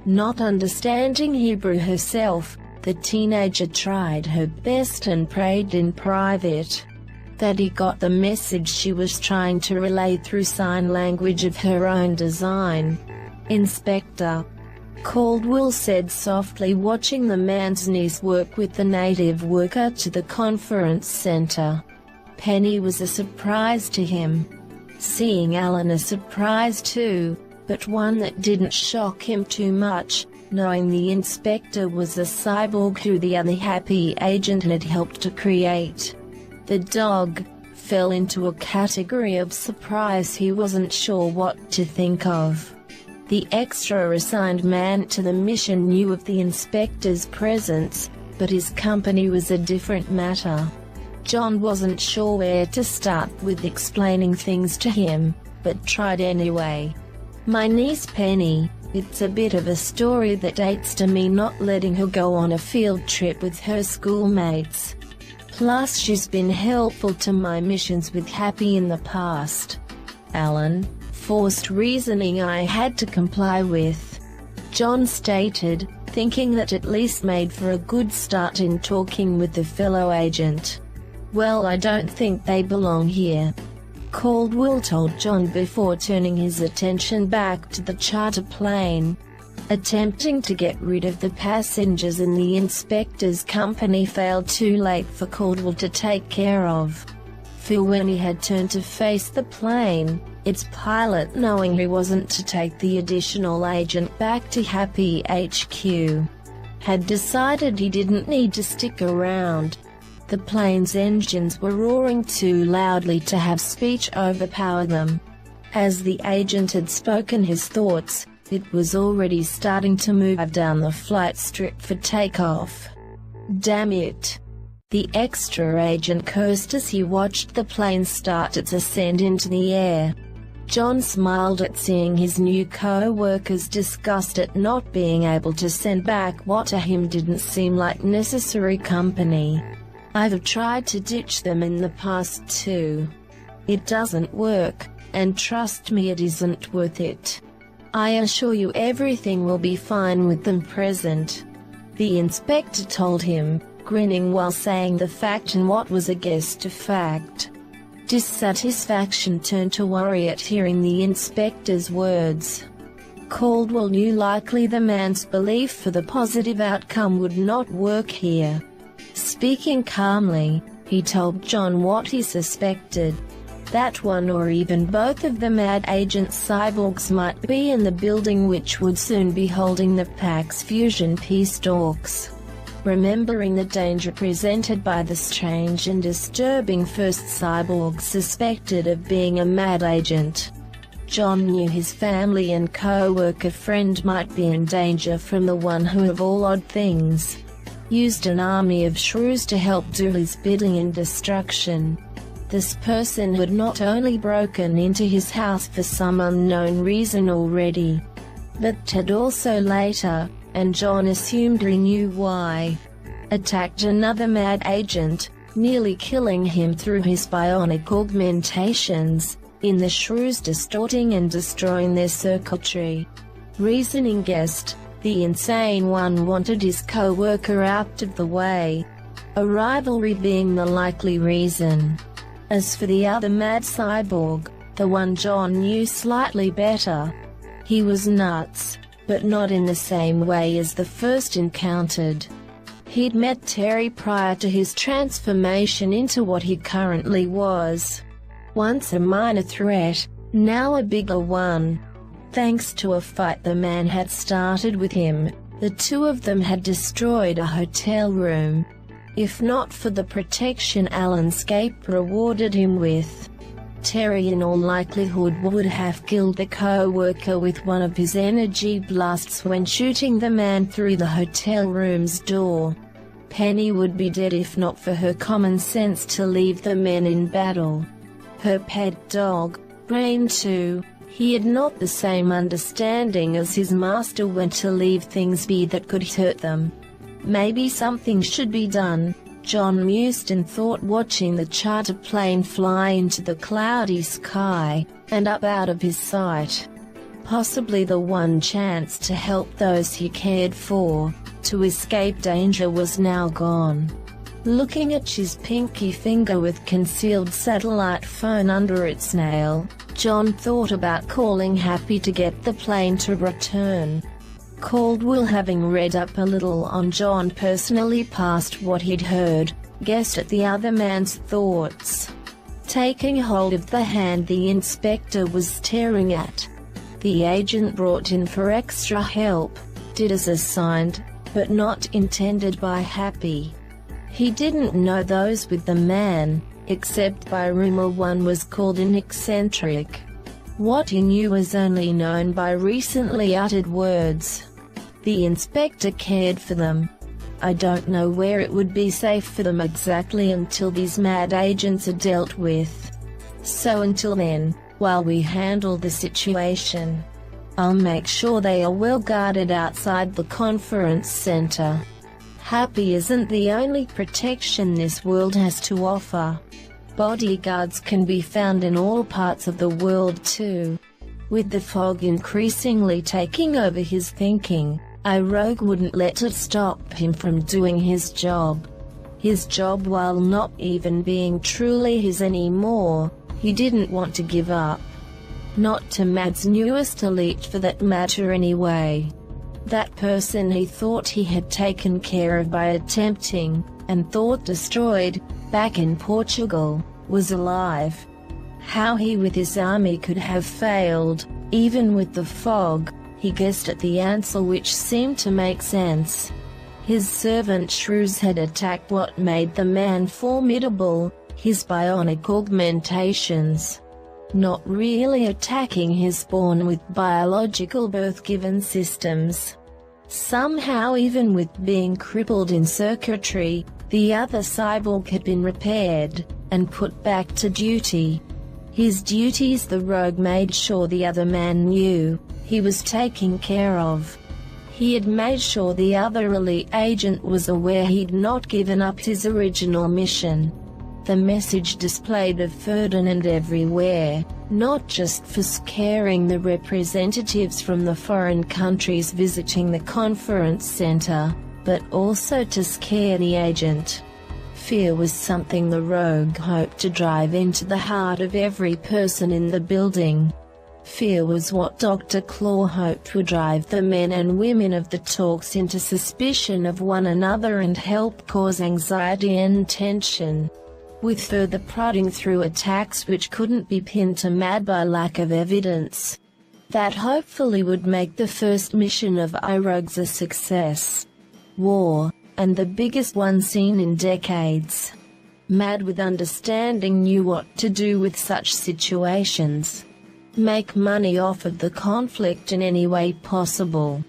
Not understanding Hebrew herself, the teenager tried her best and prayed in private that he got the message she was trying to relay through sign language of her own design. "Inspector," Caldwell said softly, watching the man's niece work with the native worker to the conference center. Penny was a surprise to him. Seeing Alan a surprise too, but one that didn't shock him too much, knowing the inspector was a cyborg who the other Happy agent had helped to create. The dog fell into a category of surprise he wasn't sure what to think of. The extra assigned man to the mission knew of the inspector's presence, but his company was a different matter. John wasn't sure where to start with explaining things to him, but tried anyway. "My niece Penny, it's a bit of a story that dates to me not letting her go on a field trip with her schoolmates. Plus she's been helpful to my missions with Happy in the past." "Alan, forced reasoning I had to comply with," John stated, thinking that at least made for a good start in talking with the fellow agent. "Well, I don't think they belong here," Caldwell told John before turning his attention back to the charter plane. Attempting to get rid of the passengers in the inspector's company failed too late for Caldwell to take care of. For when he had turned to face the plane, its pilot, knowing he wasn't to take the additional agent back to Happy HQ, had decided he didn't need to stick around. The plane's engines were roaring too loudly to have speech overpower them. As the agent had spoken his thoughts, it was already starting to move down the flight strip for takeoff. "Damn it!" The extra agent cursed as he watched the plane start its ascent into the air. John smiled at seeing his new co-worker's disgust at not being able to send back what to him didn't seem like necessary company. "I've tried to ditch them in the past too. It doesn't work, and trust me, it isn't worth it. I assure you everything will be fine with them present," the inspector told him, grinning while saying the fact and what was a guess to fact. Dissatisfaction turned to worry at hearing the inspector's words. Caldwell knew likely the man's belief for the positive outcome would not work here. Speaking calmly, he told John what he suspected. that one or even both of the mad agent cyborgs might be in the building, which would soon be holding the Pax Fusion Peace talks. Remembering the danger presented by the strange and disturbing first cyborg suspected of being a mad agent, John knew his family and co-worker friend might be in danger from the one who, of all odd things, used an army of shrews to help do his bidding and destruction. This person had not only broken into his house for some unknown reason already, but had also later, and John assumed he knew why, attacked another mad agent, nearly killing him through his bionic augmentations, in the shrews distorting and destroying their circuitry. Reasoning guessed, the insane one wanted his co-worker out of the way, a rivalry being the likely reason. As for the other mad cyborg, the one John knew slightly better, he was nuts, but not in the same way as the first encountered. He'd met Terry prior to his transformation into what he currently was. Once a minor threat, now a bigger one. Thanks to a fight the man had started with him, the two of them had destroyed a hotel room. If not for the protection Allenscape rewarded him with, Terry in all likelihood would have killed the co-worker with one of his energy blasts when shooting the man through the hotel room's door. Penny would be dead if not for her common sense to leave the men in battle. Her pet dog, Brain too, he had not the same understanding as his master when to leave things be that could hurt them. Maybe something should be done, John mused and thought, watching the charter plane fly into the cloudy sky, and up out of his sight. Possibly the one chance to help those he cared for, to escape danger, was now gone. Looking at his pinky finger with concealed satellite phone under its nail, John thought about calling Happy to get the plane to return. Caldwell, having read up a little on John personally past what he'd heard, guessed at the other man's thoughts. Taking hold of the hand the inspector was staring at, the agent brought in for extra help, did as assigned, but not intended by Happy. He didn't know those with the man, except by rumor one was called an eccentric. What he knew was only known by recently uttered words. The inspector cared for them. I don't know where it would be safe for them exactly until these mad agents are dealt with. So until then, while we handle the situation, I'll make sure they are well guarded outside the conference center. Happy isn't the only protection this world has to offer. Bodyguards can be found in all parts of the world too. With the fog increasingly taking over his thinking, Rogue wouldn't let it stop him from doing his job. His job, while not even being truly his anymore, he didn't want to give up. Not to Mad's newest elite for that matter anyway. That person he thought he had taken care of by attempting, and thought destroyed, back in Portugal, was alive. How he with his army could have failed, even with the fog, he guessed at the answer, which seemed to make sense. His servant shrews had attacked what made the man formidable, his bionic augmentations. Not really attacking his spawn with biological birth-given systems. Somehow, even with being crippled in circuitry, the other cyborg had been repaired, and put back to duty. His duties the Rogue made sure the other man knew, he was taking care of. He had made sure the other elite agent was aware he'd not given up his original mission. The message displayed of Ferdinand everywhere, not just for scaring the representatives from the foreign countries visiting the conference center, but also to scare the agent. Fear was something the Rogue hoped to drive into the heart of every person in the building. Fear was what Dr. Claw hoped would drive the men and women of the talks into suspicion of one another and help cause anxiety and tension. with further prodding through attacks which couldn't be pinned to Mad by lack of evidence. That hopefully would make the first mission of iRogues a success. War, and the biggest one seen in decades. Mad with understanding knew what to do with such situations. Make money off of the conflict in any way possible.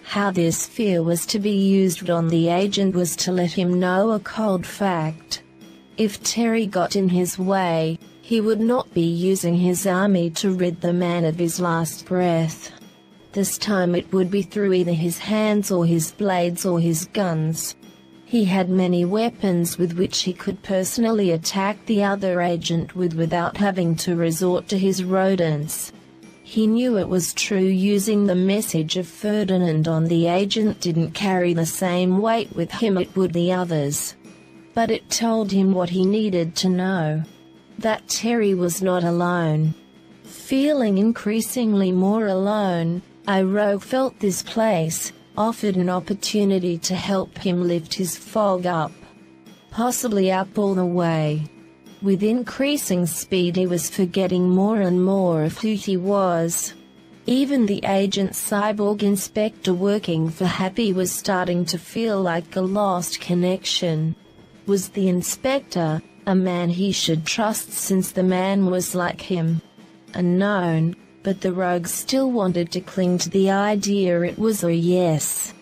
How this fear was to be used on the agent was to let him know a cold fact. If Terry got in his way, he would not be using his army to rid the man of his last breath. This time it would be through either his hands or his blades or his guns. He had many weapons with which he could personally attack the other agent with without having to resort to his rodents. He knew it was true using the message of Ferdinand on the agent didn't carry the same weight with him it would the others. But it told him what he needed to know. That Terry was not alone. Feeling increasingly more alone, iRogue felt this place offered an opportunity to help him lift his fog up. Possibly up all the way. With increasing speed he was forgetting more and more of who he was. Even the agent cyborg inspector working for Happy was starting to feel like a lost connection. Was the inspector a man he should trust since the man was like him? Unknown, but the rogue still wanted to cling to the idea it was a yes.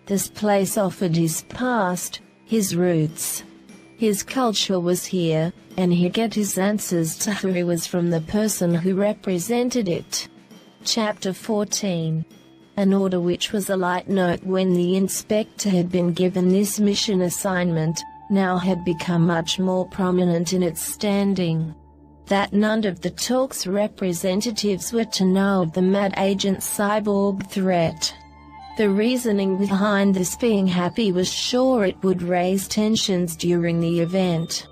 This place offered his past, his roots. His culture was here, and he'd get his answers to who he was from the person who represented it. Chapter 14. An order which was a light note when the inspector had been given this mission assignment, now had become much more prominent in its standing. That none of the talk's representatives were to know of the Mad Agent cyborg threat. The reasoning behind this being Happy was sure it would raise tensions during the event.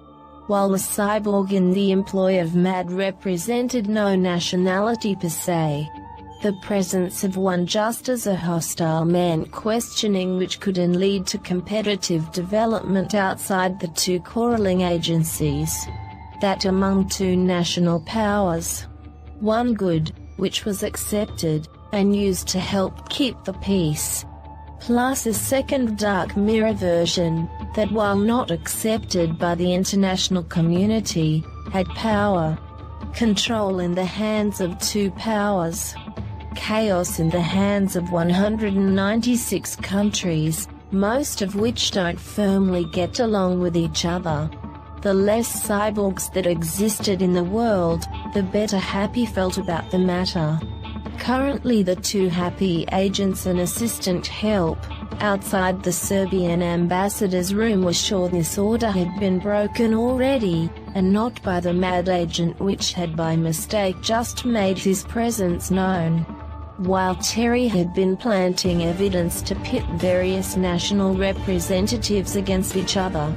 While the cyborg in the employ of Mad represented no nationality per se, the presence of one just as a hostile man questioning which could lead to competitive development outside the two quarreling agencies. That among two national powers. One good, which was accepted, and used to help keep the peace. Plus a second dark mirror version, that while not accepted by the international community, had power. Control in the hands of two powers. Chaos in the hands of 196 countries, most of which don't firmly get along with each other. The less cyborgs that existed in the world, the better Happy felt about the matter. Currently the two Happy agents and assistant help, outside the Serbian ambassador's room were sure this order had been broken already, and not by the Mad Agent which had by mistake just made his presence known. While Terry had been planting evidence to pit various national representatives against each other,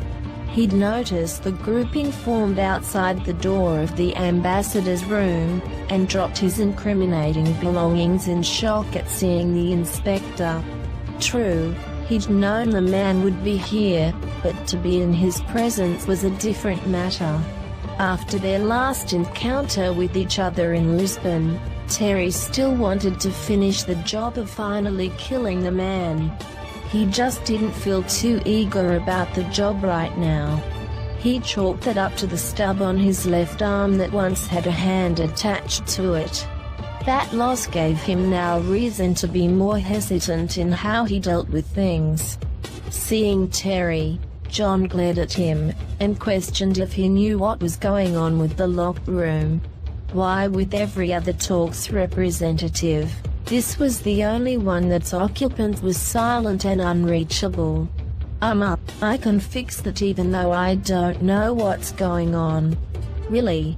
he'd noticed the grouping formed outside the door of the ambassador's room, and dropped his incriminating belongings in shock at seeing the inspector. True, he'd known the man would be here, but to be in his presence was a different matter. After their last encounter with each other in Lisbon, Terry still wanted to finish the job of finally killing the man. He just didn't feel too eager about the job right now. He chalked it up to the stub on his left arm that once had a hand attached to it. That loss gave him now reason to be more hesitant in how he dealt with things. Seeing Terry, John glared at him, and questioned if he knew what was going on with the locked room. Why, with every other talk's representative, this was the only one that's occupant was silent and unreachable. I'm up, I can fix that even though I don't know what's going on. Really?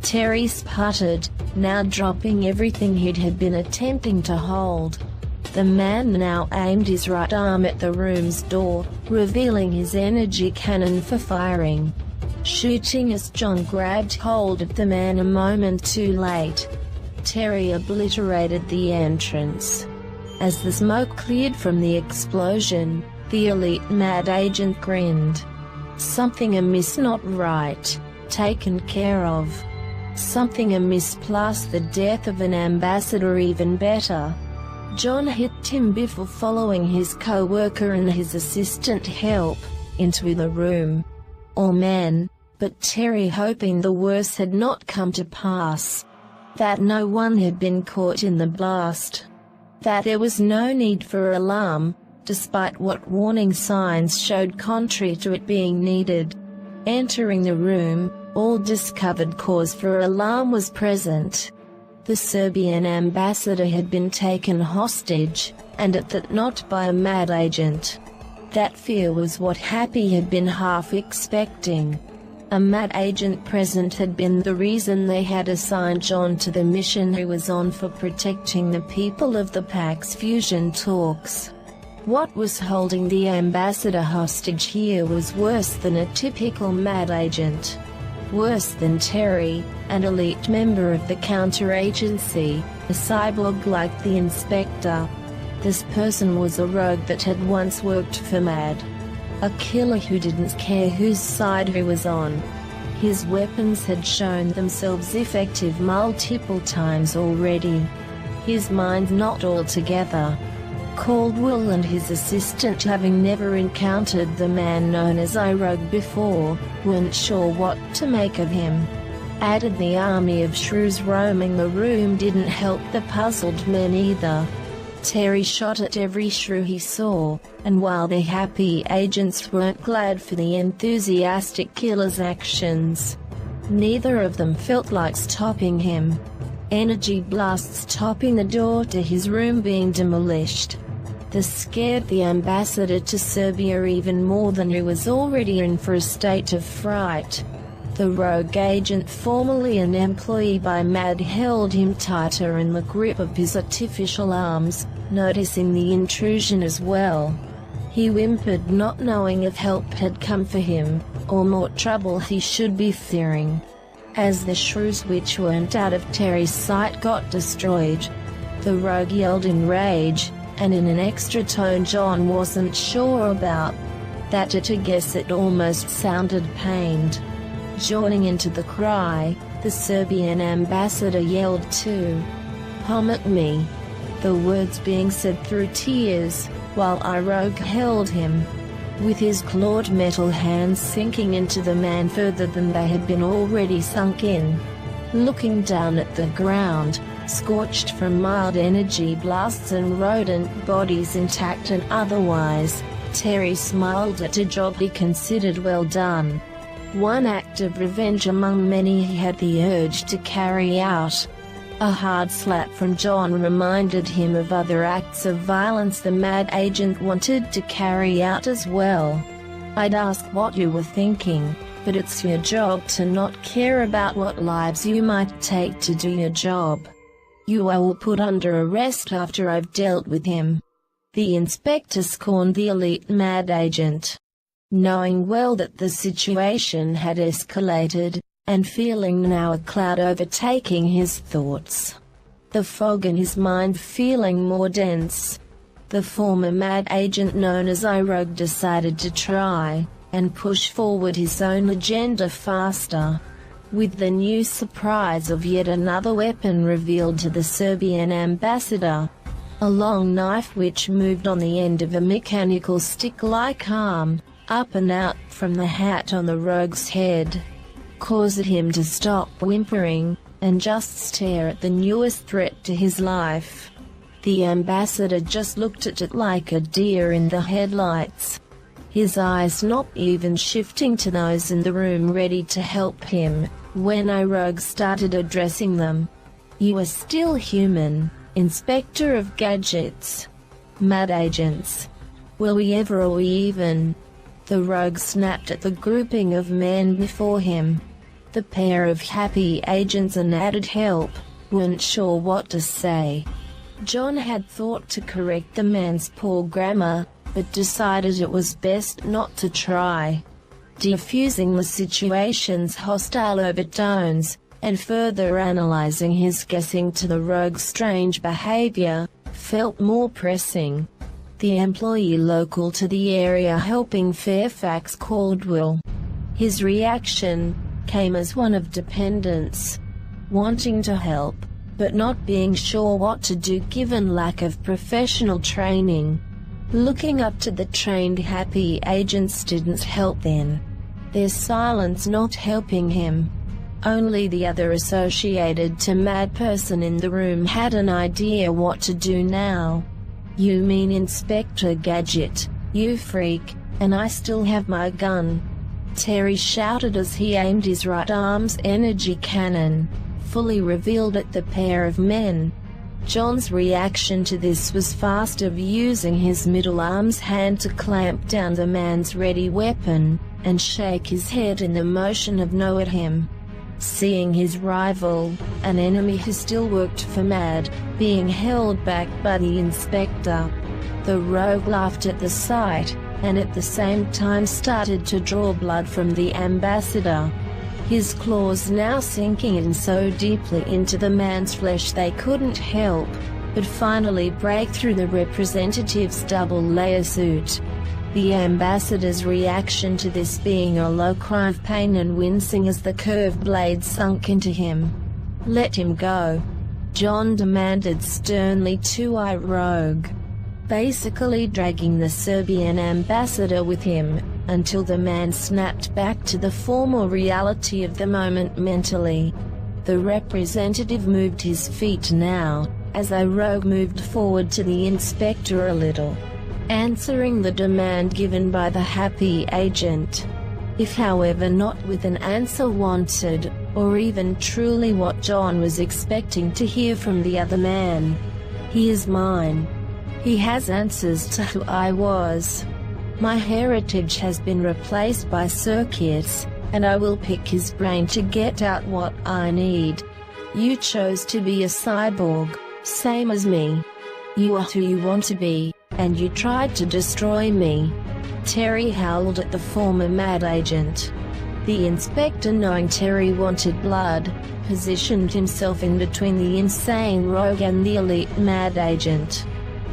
Terry sputtered, now dropping everything he had been attempting to hold. The man now aimed his right arm at the room's door, revealing his energy cannon for firing. Shooting as John grabbed hold of the man a moment too late. Terry obliterated the entrance. As the smoke cleared from the explosion, the elite Mad Agent grinned. Something amiss, not right, taken care of. Something amiss plus the death of an ambassador, even better. John hit him before following his co-worker and his assistant help into the room. All men, but Terry, hoping the worst had not come to pass. That no one had been caught in the blast. That there was no need for alarm, despite what warning signs showed contrary to it being needed. Entering the room, all discovered cause for alarm was present. The Serbian ambassador had been taken hostage, and at that not by a mad agent. That fear was what Happy had been half expecting. A mad agent present had been the reason they had assigned John to the mission he was on for protecting the people of the Pax Fusion talks. What was holding the ambassador hostage here was worse than a typical mad agent. Worse than Terry, an elite member of the counteragency, a cyborg like the inspector. This person was a rogue that had once worked for MAD. A killer who didn't care whose side he was on. His weapons had shown themselves effective multiple times already. His mind not altogether. Caldwell and his assistant, having never encountered the man known as iRogue before, weren't sure what to make of him. Added the army of shrews roaming the room didn't help the puzzled men either. Terry shot at every shrew he saw, and while the Happy agents weren't glad for the enthusiastic killer's actions, neither of them felt like stopping him. Energy blasts topping the door to his room being demolished. This scared the ambassador to Serbia even more than he was already in for a state of fright. The rogue agent, formerly an employee by MAD, held him tighter in the grip of his artificial arms, noticing the intrusion as well. He whimpered, not knowing if help had come for him, or more trouble he should be fearing. As the shrews, which weren't out of Terry's sight, got destroyed, the rogue yelled in rage, and in an extra tone John wasn't sure about. That at a guess it almost sounded pained. Joining into the cry, the Serbian ambassador yelled too. "Home at me." The words being said through tears, while iRogue held him, with his clawed metal hands sinking into the man further than they had been already sunk in. Looking down at the ground, scorched from mild energy blasts and rodent bodies intact and otherwise, Terry smiled at a job he considered well done. One act of revenge among many he had the urge to carry out. A hard slap from John reminded him of other acts of violence the mad agent wanted to carry out as well. "I'd ask what you were thinking, but it's your job to not care about what lives you might take to do your job. You are all put under arrest after I've dealt with him." The inspector scorned the elite mad agent. Knowing well that the situation had escalated, and feeling now a cloud overtaking his thoughts, the fog in his mind feeling more dense, the former mad agent known as iRogue decided to try and push forward his own agenda faster. With the new surprise of yet another weapon revealed to the Serbian ambassador, a long knife which moved on the end of a mechanical stick-like arm, up and out from the hat on the rogue's head, caused him to stop whimpering, and just stare at the newest threat to his life. The ambassador just looked at it like a deer in the headlights, his eyes not even shifting to those in the room ready to help him, when iRogue started addressing them. "You are still human, Inspector of Gadgets. Mad agents. Will we ever or even?" The rogue snapped at the grouping of men before him. The pair of Happy agents and added help weren't sure what to say. John had thought to correct the man's poor grammar, but decided it was best not to try. Diffusing the situation's hostile overtones, and further analyzing his guessing to the rogue's strange behavior, felt more pressing. the employee local to the area helping Fairfax Caldwell. His reaction came as one of dependence, wanting to help, but not being sure what to do given lack of professional training. Looking up to the trained happy agents didn't help then. Their silence not helping him. Only the other associated to mad person in the room had an idea what to do now. "You mean Inspector Gadget, you freak, and I still have my gun," Terry shouted as he aimed his right arm's energy cannon, fully revealed at the pair of men. John's reaction to this was fast, of using his middle arm's hand to clamp down the man's ready weapon, and shake his head in the motion of no at him. Seeing his rival, an enemy who still worked for Mad, being held back by the inspector, the rogue laughed at the sight, and at the same time started to draw blood from the ambassador. His claws now sinking in so deeply into the man's flesh they couldn't help but finally break through the representative's double-layer suit. The ambassador's reaction to this being a low cry of pain and wincing as the curved blade sunk into him. "Let him go," John demanded sternly to a rogue, basically dragging the Serbian ambassador with him, until the man snapped back to the former reality of the moment mentally. The representative moved his feet now, as a rogue moved forward to the inspector a little, answering the demand given by the happy agent. If however not with an answer wanted, or even truly what John was expecting to hear from the other man. "He is mine. He has answers to who I was. My heritage has been replaced by circuits, and I will pick his brain to get out what I need. You chose to be a cyborg, same as me. You are who you want to be, and you tried to destroy me." Terry howled at the former Mad agent. The inspector, knowing Terry wanted blood, positioned himself in between the insane rogue and the elite Mad agent.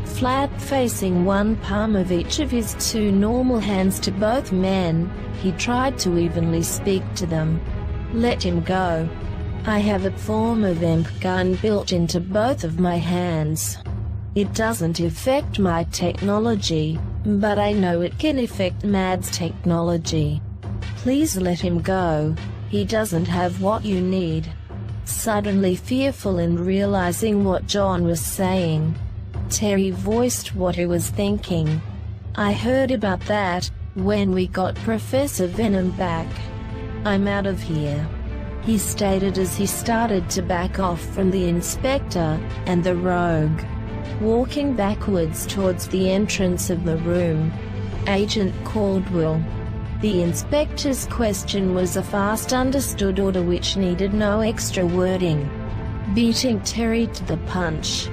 Flat facing one palm of each of his two normal hands to both men, he tried to evenly speak to them. "Let him go. I have a form of EMP gun built into both of my hands. It doesn't affect my technology, but I know it can affect Mad's technology. Please let him go. He doesn't have what you need." Suddenly fearful in realizing what John was saying, Terry voiced what he was thinking. "I heard about that, when we got Professor Venom back. I'm out of here," he stated as he started to back off from the inspector and the rogue, walking backwards towards the entrance of the room. "Agent Caldwell." The inspector's question was a fast understood order which needed no extra wording. Beating Terry to the punch,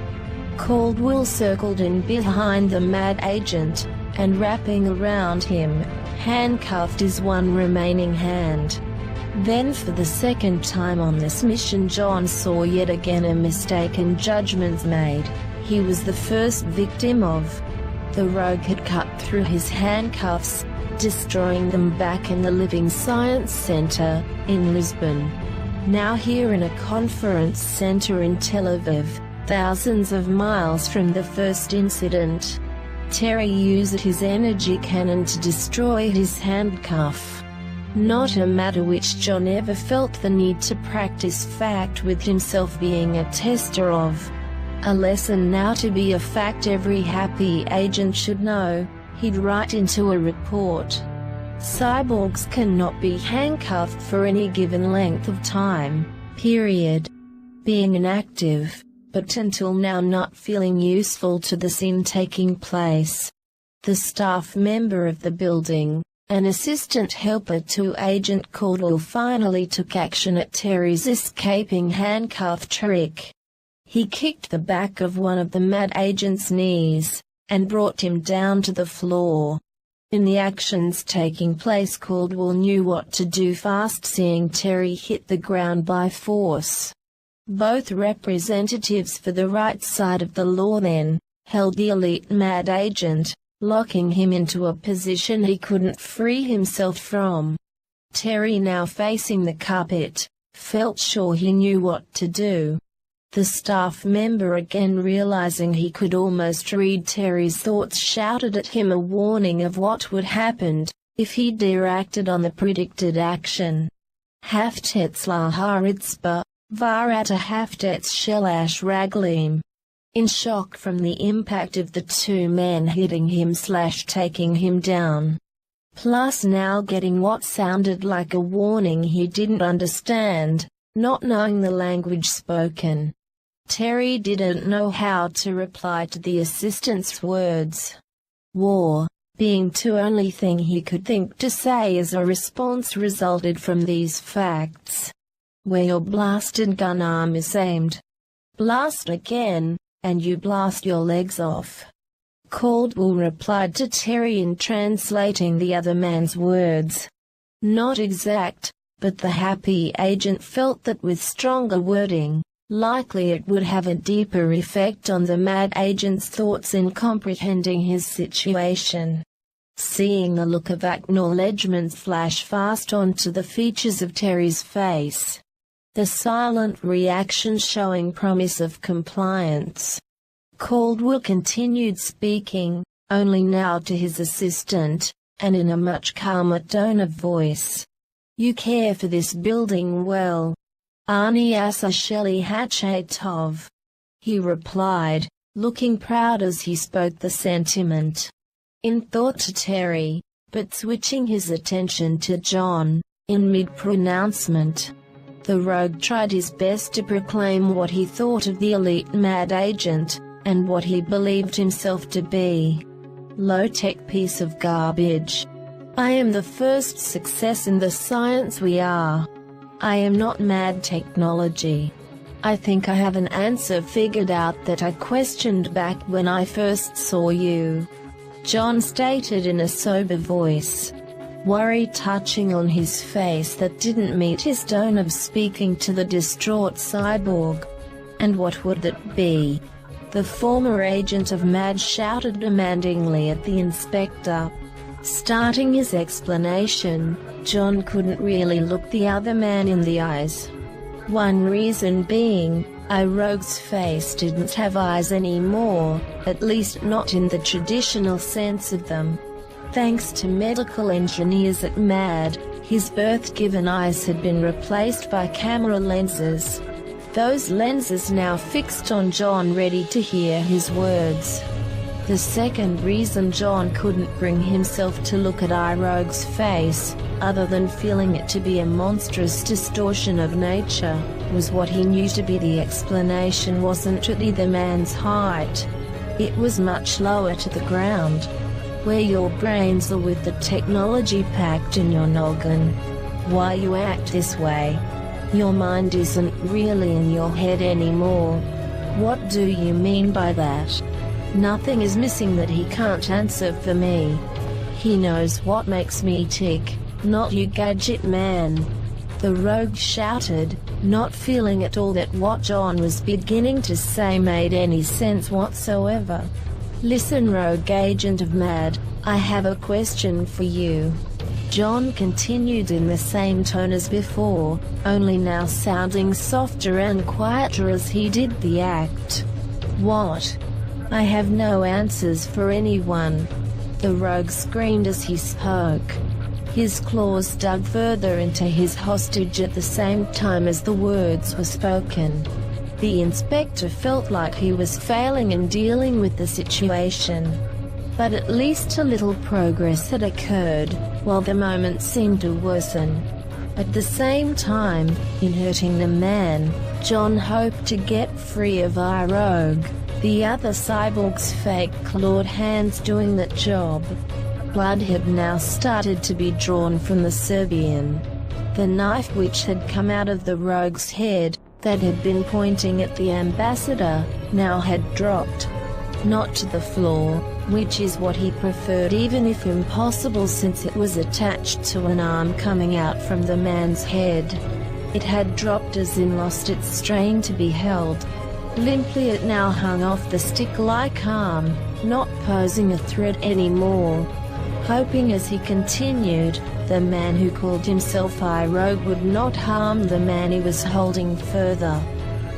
Caldwell circled in behind the Mad agent, and wrapping around him, handcuffed his one remaining hand. Then for the second time on this mission John saw yet again a mistaken judgment made. He was the first victim of. The rogue had cut through his handcuffs, destroying them back in the Living Science Center, in Lisbon. Now here in a conference center in Tel Aviv, thousands of miles from the first incident, Terry used his energy cannon to destroy his handcuff. Not a matter which John ever felt the need to practice fact with himself being a tester of. A lesson now to be a fact every happy agent should know, he'd write into a report. Cyborgs cannot be handcuffed for any given length of time, period. Being inactive, but until now not feeling useful to the scene taking place. The staff member of the building, an assistant helper to Agent Caldwell, finally took action at Terry's escaping handcuff trick. He kicked the back of one of the Mad agent's knees, and brought him down to the floor. In the actions taking place, Caldwell knew what to do fast, seeing Terry hit the ground by force. Both representatives for the right side of the law then, held the elite mad agent, locking him into a position he couldn't free himself from. Terry, now facing the carpet, felt sure he knew what to do. The staff member, again realizing he could almost read Terry's thoughts, shouted at him a warning of what would happen if he dare acted on the predicted action. Haftetz la haritzba, varata haftetz shelash raglim. In shock from the impact of the two men hitting him/taking him down, plus now getting what sounded like a warning he didn't understand, not knowing the language spoken, Terry didn't know how to reply to the assistant's words. War, being the only thing he could think to say as a response, resulted from these facts. Where your blasted gun arm is aimed, blast again, and you blast your legs off. Caldwell replied to Terry in translating the other man's words. Not exact, but the happy agent felt that with stronger wording, likely it would have a deeper effect on the mad agent's thoughts in comprehending his situation. Seeing the look of acknowledgement flash fast onto the features of Terry's face, the silent reaction showing promise of compliance, Caldwell continued speaking, only now to his assistant, and in a much calmer tone of voice. You care for this building well. Ani asa sheli hachetov, he replied, looking proud as he spoke the sentiment. In thought to Terry, but switching his attention to John, in mid-pronouncement. The rogue tried his best to proclaim what he thought of the elite mad agent, and what he believed himself to be. Low-tech piece of garbage. I am the first success in the science we are. I am not mad technology. I think I have an answer figured out that I questioned back when I first saw you, John stated in a sober voice, worry touching on his face that didn't meet his tone of speaking to the distraught cyborg. And what would it be? The former agent of MAD shouted demandingly at the inspector. Starting his explanation, John couldn't really look the other man in the eyes. One reason being, a rogue's face didn't have eyes anymore, at least not in the traditional sense of them. Thanks to medical engineers at MAD, his birth-given eyes had been replaced by camera lenses. Those lenses now fixed on John, ready to hear his words. The second reason John couldn't bring himself to look at iRogue's face, other than feeling it to be a monstrous distortion of nature, was what he knew to be the explanation wasn't at either man's height. It was much lower to the ground, where your brains are with the technology packed in your noggin. Why you act this way? Your mind isn't really in your head anymore. What do you mean by that? Nothing is missing that he can't answer for me. He knows what makes me tick, not you, Gadget man. The rogue shouted, not feeling at all that what John was beginning to say made any sense whatsoever. Listen, rogue agent of MAD, I have a question for you. John continued in the same tone as before, only now sounding softer and quieter as he did the act. What? I have no answers for anyone. The rogue screamed as he spoke. His claws dug further into his hostage at the same time as the words were spoken. The inspector felt like he was failing in dealing with the situation. But at least a little progress had occurred, while the moment seemed to worsen. At the same time, in hurting the man, John hoped to get free of iRogue, the other cyborg's fake clawed hands doing that job. Blood had now started to be drawn from the Serbian. The knife which had come out of the rogue's head, that had been pointing at the ambassador, now had dropped. Not to the floor, which is what he preferred even if impossible since it was attached to an arm coming out from the man's head. It had dropped as in lost its strain to be held. Limply it now hung off the stick-like arm, not posing a threat anymore. Hoping as he continued, the man who called himself iRogue would not harm the man he was holding further.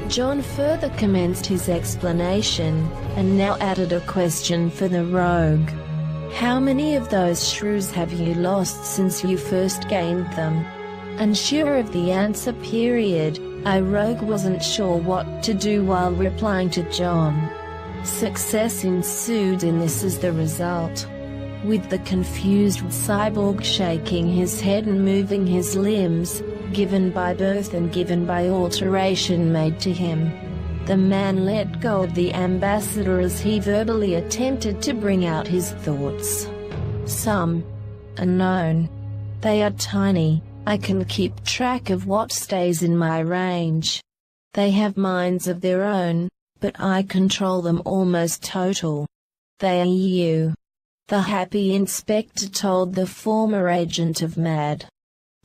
John further commenced his explanation, and now added a question for the rogue. How many of those shrews have you lost since you first gained them? Unsure of the answer iRogue wasn't sure what to do while replying to John. Success ensued, and this is the result. With the confused cyborg shaking his head and moving his limbs, given by birth and given by alteration made to him, the man let go of the ambassador as he verbally attempted to bring out his thoughts. Some are known. They are tiny. I can keep track of what stays in my range. They have minds of their own, but I control them almost total. They are you. The happy inspector told the former agent of MAD.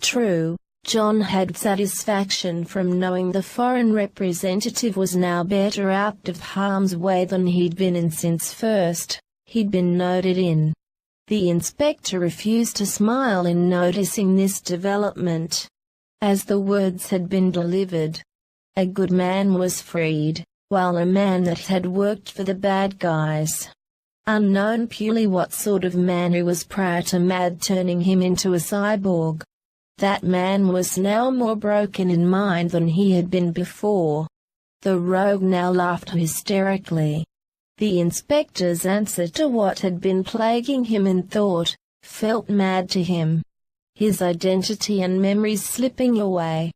True, John had satisfaction from knowing the foreign representative was now better out of harm's way than he'd been in since first he'd been noted in. The inspector refused to smile in noticing this development. As the words had been delivered, a good man was freed, while a man that had worked for the bad guys. Unknown purely what sort of man he was prior to MAD turning him into a cyborg. That man was now more broken in mind than he had been before. The rogue now laughed hysterically. The inspector's answer to what had been plaguing him in thought felt mad to him. His identity and memories slipping away.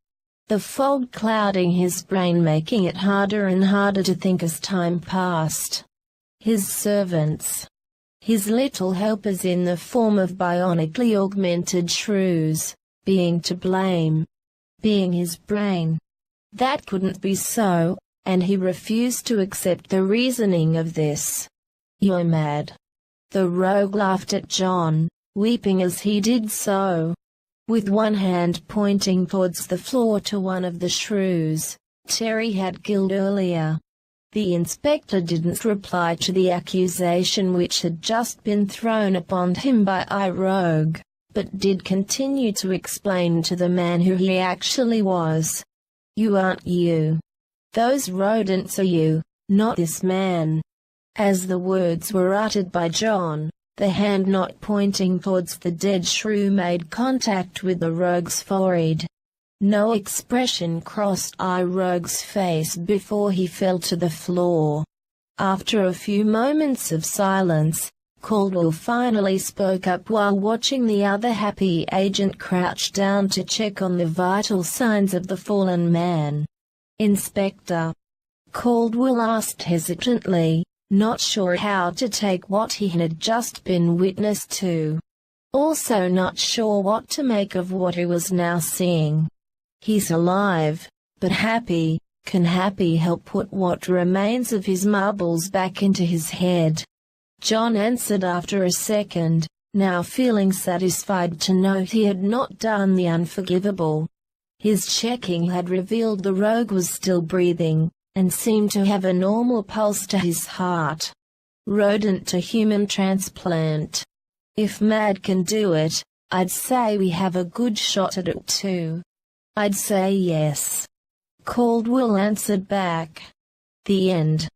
The fog clouding his brain, making it harder and harder to think as time passed. His servants. His little helpers in the form of bionically augmented shrews, being to blame. Being his brain. That couldn't be so, and he refused to accept the reasoning of this. You're mad. The rogue laughed at John, weeping as he did so. With one hand pointing towards the floor to one of the shrews Terry had killed earlier. The inspector didn't reply to the accusation which had just been thrown upon him by iRogue, but did continue to explain to the man who he actually was. You aren't you. Those rodents are you, not this man. As the words were uttered by John, the hand not pointing towards the dead shrew made contact with the rogue's forehead. No expression crossed iRogue's face before he fell to the floor. After a few moments of silence, Caldwell finally spoke up while watching the other happy agent crouch down to check on the vital signs of the fallen man. Inspector, Caldwell asked hesitantly, not sure how to take what he had just been witness to. Also not sure what to make of what he was now seeing. He's alive, but happy. Can happy help put what remains of his marbles back into his head? John answered after a second, now feeling satisfied to note he had not done the unforgivable. His checking had revealed the rogue was still breathing, and seemed to have a normal pulse to his heart. Rodent to human transplant. If MAD can do it, I'd say we have a good shot at it too. I'd say yes. Caldwell answered back. The end.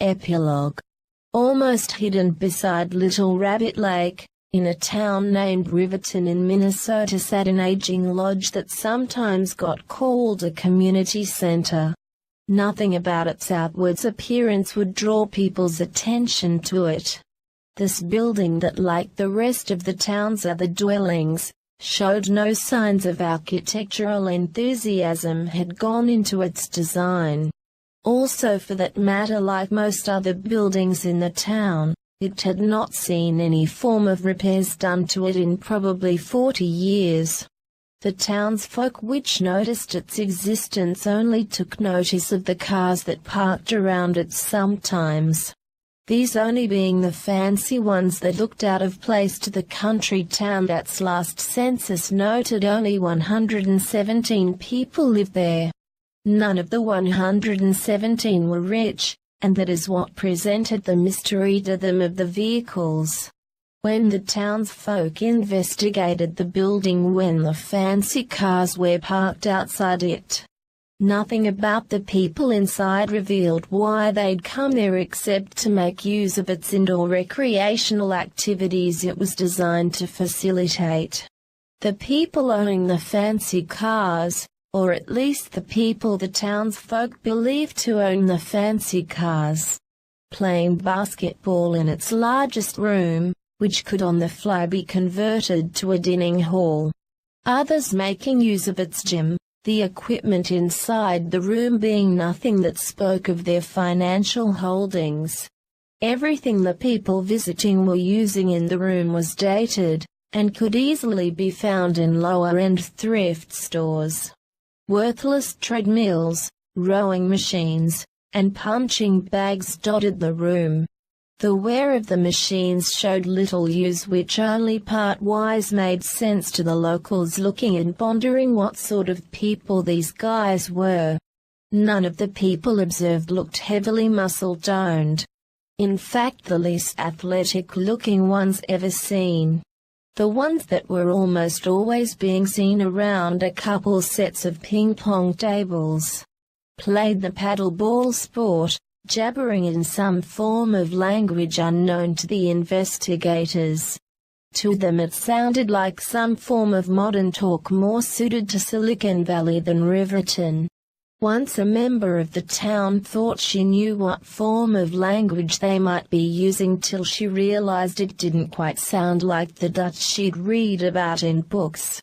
Epilogue. Almost hidden beside Little Rabbit Lake, in a town named Riverton in Minnesota, sat an aging lodge that sometimes got called a community center. Nothing about its outwards appearance would draw people's attention to it. This building that, like the rest of the town's other dwellings, showed no signs of architectural enthusiasm had gone into its design. Also, for that matter, like most other buildings in the town, it had not seen any form of repairs done to it in probably 40 years. The townsfolk which noticed its existence only took notice of the cars that parked around it sometimes. These only being the fancy ones that looked out of place to the country town that's last census noted only 117 people lived there. None of the 117 were rich, and that is what presented the mystery to them of the vehicles. When the townsfolk investigated the building when the fancy cars were parked outside it, nothing about the people inside revealed why they'd come there except to make use of its indoor recreational activities it was designed to facilitate. The people owning the fancy cars, or at least the people the townsfolk believed to own the fancy cars, playing basketball in its largest room, which could on the fly be converted to a dining hall. Others making use of its gym, the equipment inside the room being nothing that spoke of their financial holdings. Everything the people visiting were using in the room was dated, and could easily be found in lower-end thrift stores. Worthless treadmills, rowing machines, and punching bags dotted the room. The wear of the machines showed little use, which only part-wise made sense to the locals looking and pondering what sort of people these guys were. None of the people observed looked heavily muscle-toned. In fact, the least athletic-looking ones ever seen. The ones that were almost always being seen around a couple sets of ping-pong tables played the paddle-ball sport, jabbering in some form of language unknown to the investigators. To them it sounded like some form of modern talk more suited to Silicon Valley than Riverton. Once a member of the town thought she knew what form of language they might be using till she realized it didn't quite sound like the Dutch she'd read about in books.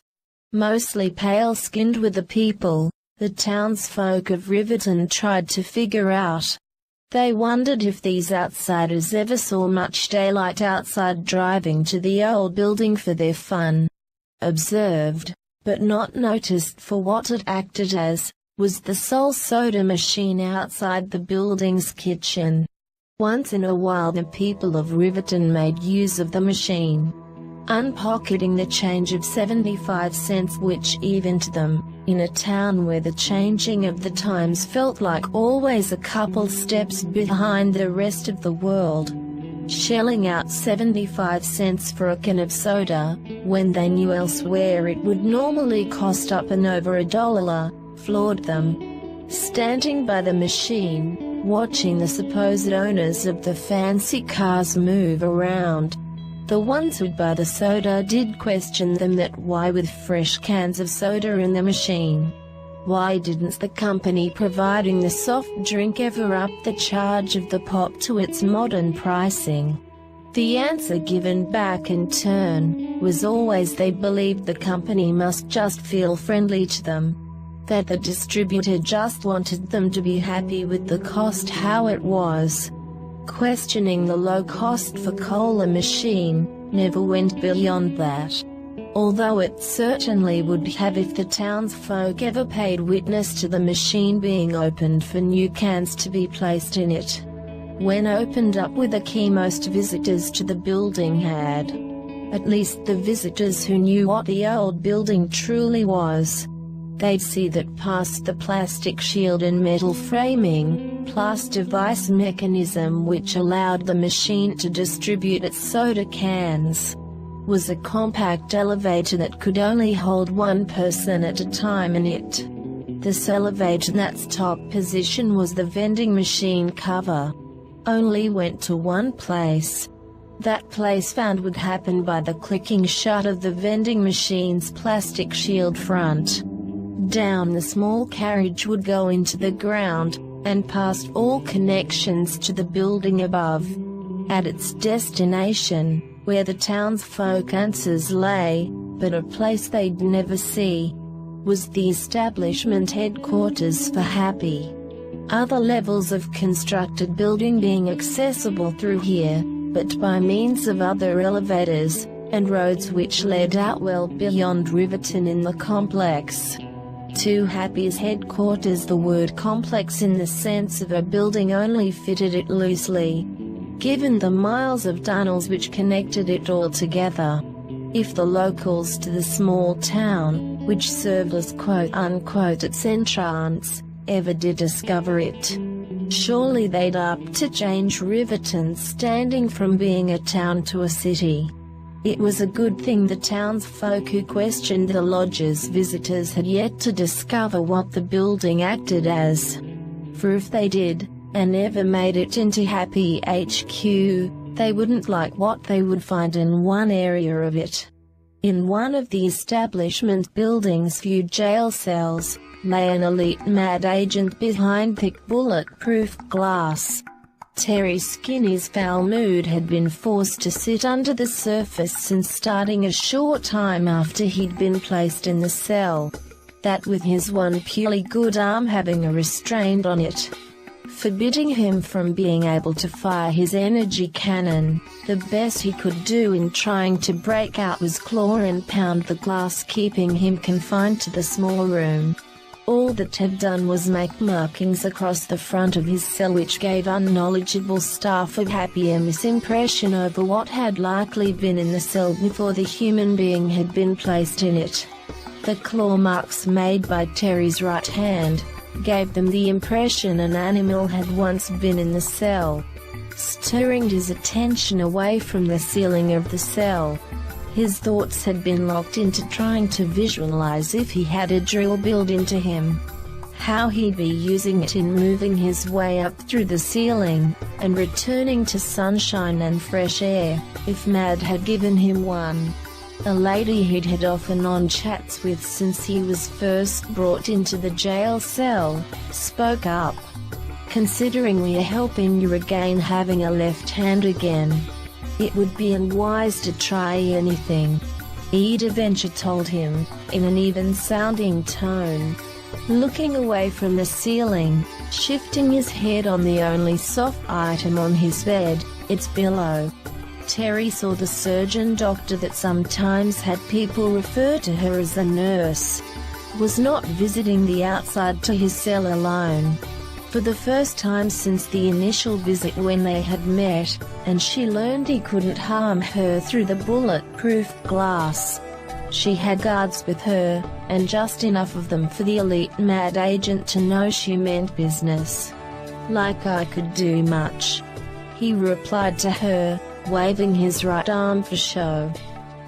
Mostly pale-skinned were the people, the townsfolk of Riverton tried to figure out. They wondered if these outsiders ever saw much daylight outside driving to the old building for their fun. Observed, but not noticed for what it acted as, was the sole soda machine outside the building's kitchen. Once in a while the people of Riverton made use of the machine, unpocketing the change of 75 cents which even to them, in a town where the changing of the times felt like always a couple steps behind the rest of the world. Shelling out 75 cents for a can of soda, when they knew elsewhere it would normally cost up and over $1, floored them. Standing by the machine, watching the supposed owners of the fancy cars move around, the ones who'd buy the soda did question them that why with fresh cans of soda in the machine, why didn't the company providing the soft drink ever up the charge of the pop to its modern pricing? The answer given back in turn was always they believed the company must just feel friendly to them, that the distributor just wanted them to be happy with the cost how it was. Questioning the low cost for cola machine never went beyond that, although it certainly would have if the townsfolk ever paid witness to the machine being opened for new cans to be placed in it. When opened up with a key, most visitors to the building had, at least the visitors who knew what the old building truly was. They'd see that past the plastic shield and metal framing, plus device mechanism which allowed the machine to distribute its soda cans, was a compact elevator that could only hold one person at a time in it. This elevator's top position was the vending machine cover. Only went to one place. That place found would happen by the clicking shut of the vending machine's plastic shield front. Down the small carriage would go into the ground, and past all connections to the building above. At its destination, where the townsfolk answers lay, but a place they'd never see, was the establishment headquarters for Happy. Other levels of constructed building being accessible through here, but by means of other elevators, and roads which led out well beyond Riverton in the complex. To Happy's headquarters, the word complex in the sense of a building only fitted it loosely, given the miles of tunnels which connected it all together. If the locals to the small town, which served as quote-unquote its entrance, ever did discover it. Surely they'd up to change Riverton standing from being a town to a city. It was a good thing the townsfolk who questioned the lodge's visitors had yet to discover what the building acted as. For if they did, and never made it into Happy HQ, they wouldn't like what they would find in one area of it. In one of the establishment building's few jail cells, lay an elite mad agent behind thick bulletproof glass. Terry Skinner's foul mood had been forced to sit under the surface since starting a short time after he'd been placed in the cell. That with his one purely good arm having a restraint on it, forbidding him from being able to fire his energy cannon. The best he could do in trying to break out was claw and pound the glass, keeping him confined to the small room. All that had done was make markings across the front of his cell which gave unknowledgeable staff of Happy a misimpression over what had likely been in the cell before the human being had been placed in it. The claw marks made by Terry's right hand gave them the impression an animal had once been in the cell. Stirring his attention away from the ceiling of the cell, his thoughts had been locked into trying to visualize if he had a drill built into him, how he'd be using it in moving his way up through the ceiling, and returning to sunshine and fresh air, if Mad had given him one. A lady he'd had off and on chats with since he was first brought into the jail cell, spoke up. "Considering we're helping you regain having a left hand again, it would be unwise to try anything," Ida Venture told him, in an even-sounding tone. Looking away from the ceiling, shifting his head on the only soft item on his bed, its pillow, Terry saw the surgeon doctor that sometimes had people refer to her as a nurse was not visiting the outside to his cell alone. For the first time since the initial visit when they had met, and she learned he couldn't harm her through the bulletproof glass, she had guards with her, and just enough of them for the elite mad agent to know she meant business. "Like I could do much," he replied to her, waving his right arm for show.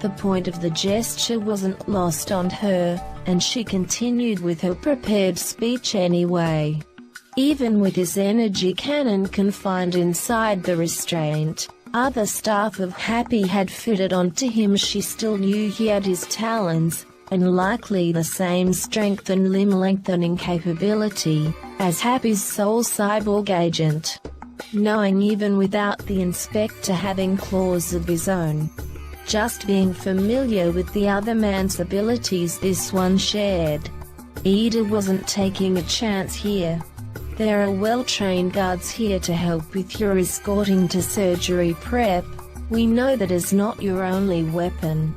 The point of the gesture wasn't lost on her, and she continued with her prepared speech anyway. Even with his energy cannon confined inside the restraint other staff of Happy had fitted onto him, she still knew he had his talons, and likely the same strength and limb lengthening capability, as Happy's sole cyborg agent. Knowing even without the inspector having claws of his own, just being familiar with the other man's abilities this one shared, Ida wasn't taking a chance here. "There are well-trained guards here to help with your escorting to surgery prep. We know that is not your only weapon."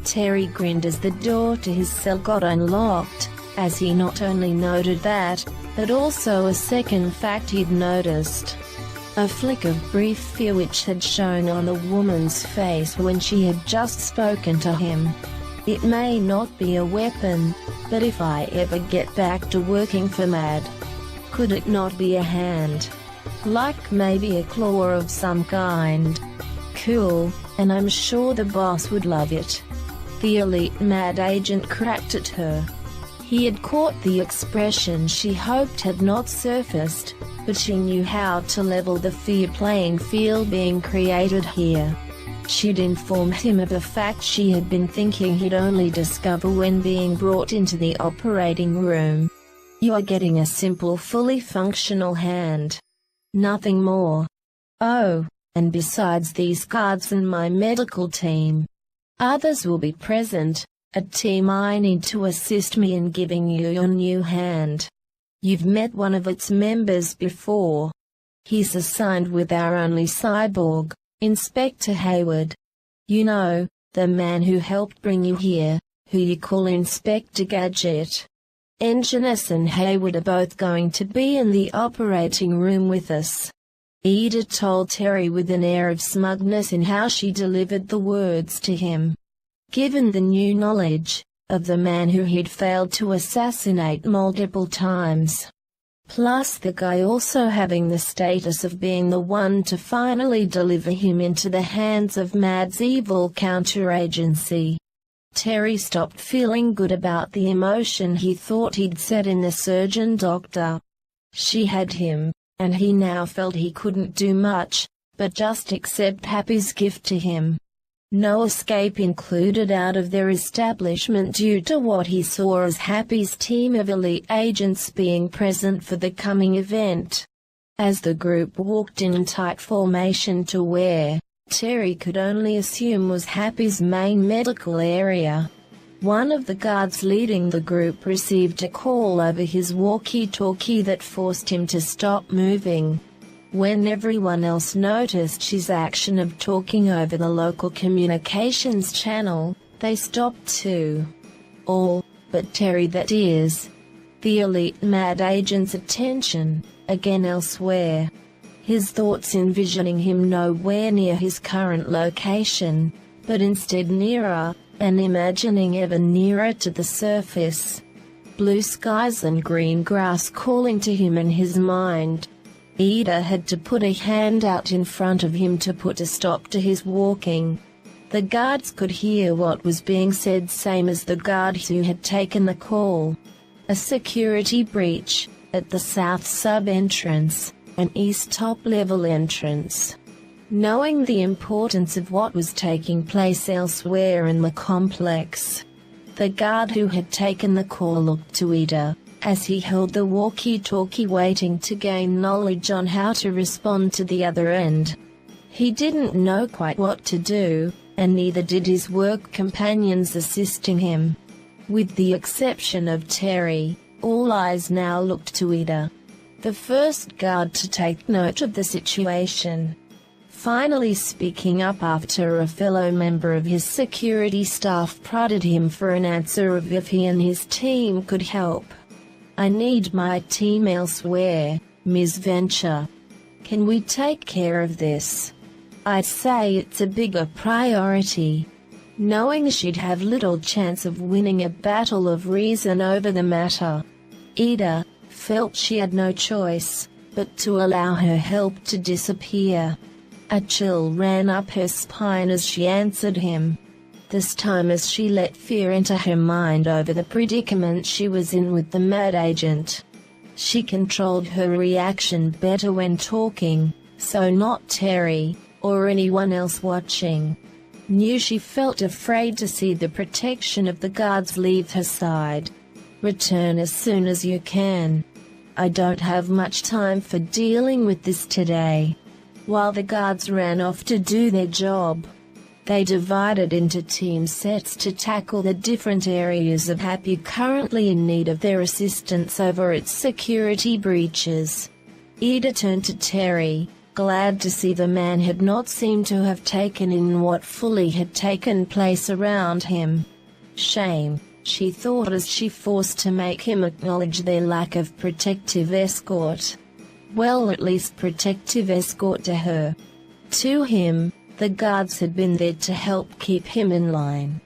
Terry grinned as the door to his cell got unlocked, as he not only noted that, but also a second fact he'd noticed. A flick of brief fear which had shown on the woman's face when she had just spoken to him. "It may not be a weapon, but if I ever get back to working for Mad, could it not be a hand? Like maybe a claw of some kind? Cool, and I'm sure the boss would love it." The elite mad agent cracked at her. He had caught the expression she hoped had not surfaced, but she knew how to level the fear playing field being created here. She'd informed him of a fact she had been thinking he'd only discover when being brought into the operating room. "You are getting a simple fully functional hand. Nothing more. Oh, and besides these guards and my medical team, others will be present, a team I need to assist me in giving you your new hand. You've met one of its members before. He's assigned with our only cyborg, Inspector Hayward. You know, the man who helped bring you here, who you call Inspector Gadget. Engineers and Hayward are both going to be in the operating room with us." Ida told Terry with an air of smugness in how she delivered the words to him. Given the new knowledge of the man who he'd failed to assassinate multiple times, Plus the guy also having the status of being the one to finally deliver him into the hands of Mad's evil counteragency. Terry stopped feeling good about the emotion he thought he'd set in the surgeon-doctor. She had him, and he now felt he couldn't do much, but just accept Happy's gift to him. No escape included out of their establishment due to what he saw as Happy's team of elite agents being present for the coming event. As the group walked in tight formation to where Terry could only assume was Happy's main medical area, one of the guards leading the group received a call over his walkie-talkie that forced him to stop moving. When everyone else noticed his action of talking over the local communications channel, they stopped too. All but Terry, that is. The elite Mad agent's attention, again elsewhere. His thoughts envisioning him nowhere near his current location, but instead nearer, and imagining ever nearer to the surface. Blue skies and green grass calling to him in his mind. Ida had to put a hand out in front of him to put a stop to his walking. The guards could hear what was being said, same as the guard who had taken the call. A security breach at the south sub-entrance, an east top-level entrance. Knowing the importance of what was taking place elsewhere in the complex, the guard who had taken the call looked to Ida, as he held the walkie-talkie waiting to gain knowledge on how to respond to the other end. He didn't know quite what to do, and neither did his work companions assisting him. With the exception of Terry, all eyes now looked to Ida, the first guard to take note of the situation. Finally speaking up after a fellow member of his security staff prodded him for an answer of if he and his team could help. "I need my team elsewhere, Ms. Venture. Can we take care of this?" "I'd say it's a bigger priority." Knowing she'd have little chance of winning a battle of reason over the matter, Ida felt she had no choice but to allow her help to disappear. A chill ran up her spine as she answered him. This time as she let fear enter her mind over the predicament she was in with the Mad agent. She controlled her reaction better when talking, so not Terry, or anyone else watching, knew she felt afraid to see the protection of the guards leave her side. "Return as soon as you can. I don't have much time for dealing with this today." While the guards ran off to do their job, they divided into team sets to tackle the different areas of Happy currently in need of their assistance over its security breaches. Ida turned to Terry, glad to see the man had not seemed to have taken in what fully had taken place around him. Shame, she thought as she forced to make him acknowledge their lack of protective escort. Well, at least protective escort to her. To him, the guards had been there to help keep him in line.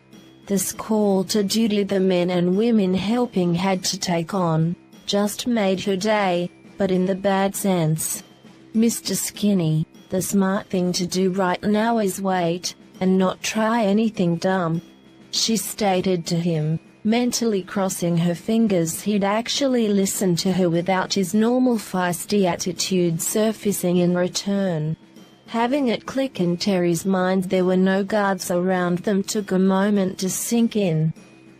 This call to duty the men and women helping had to take on, just made her day, but in the bad sense. "Mr. Skinny, the smart thing to do right now is wait, and not try anything dumb," she stated to him, mentally crossing her fingers he'd actually listened to her without his normal feisty attitude surfacing in return. Having it click in Terry's mind there were no guards around them took a moment to sink in.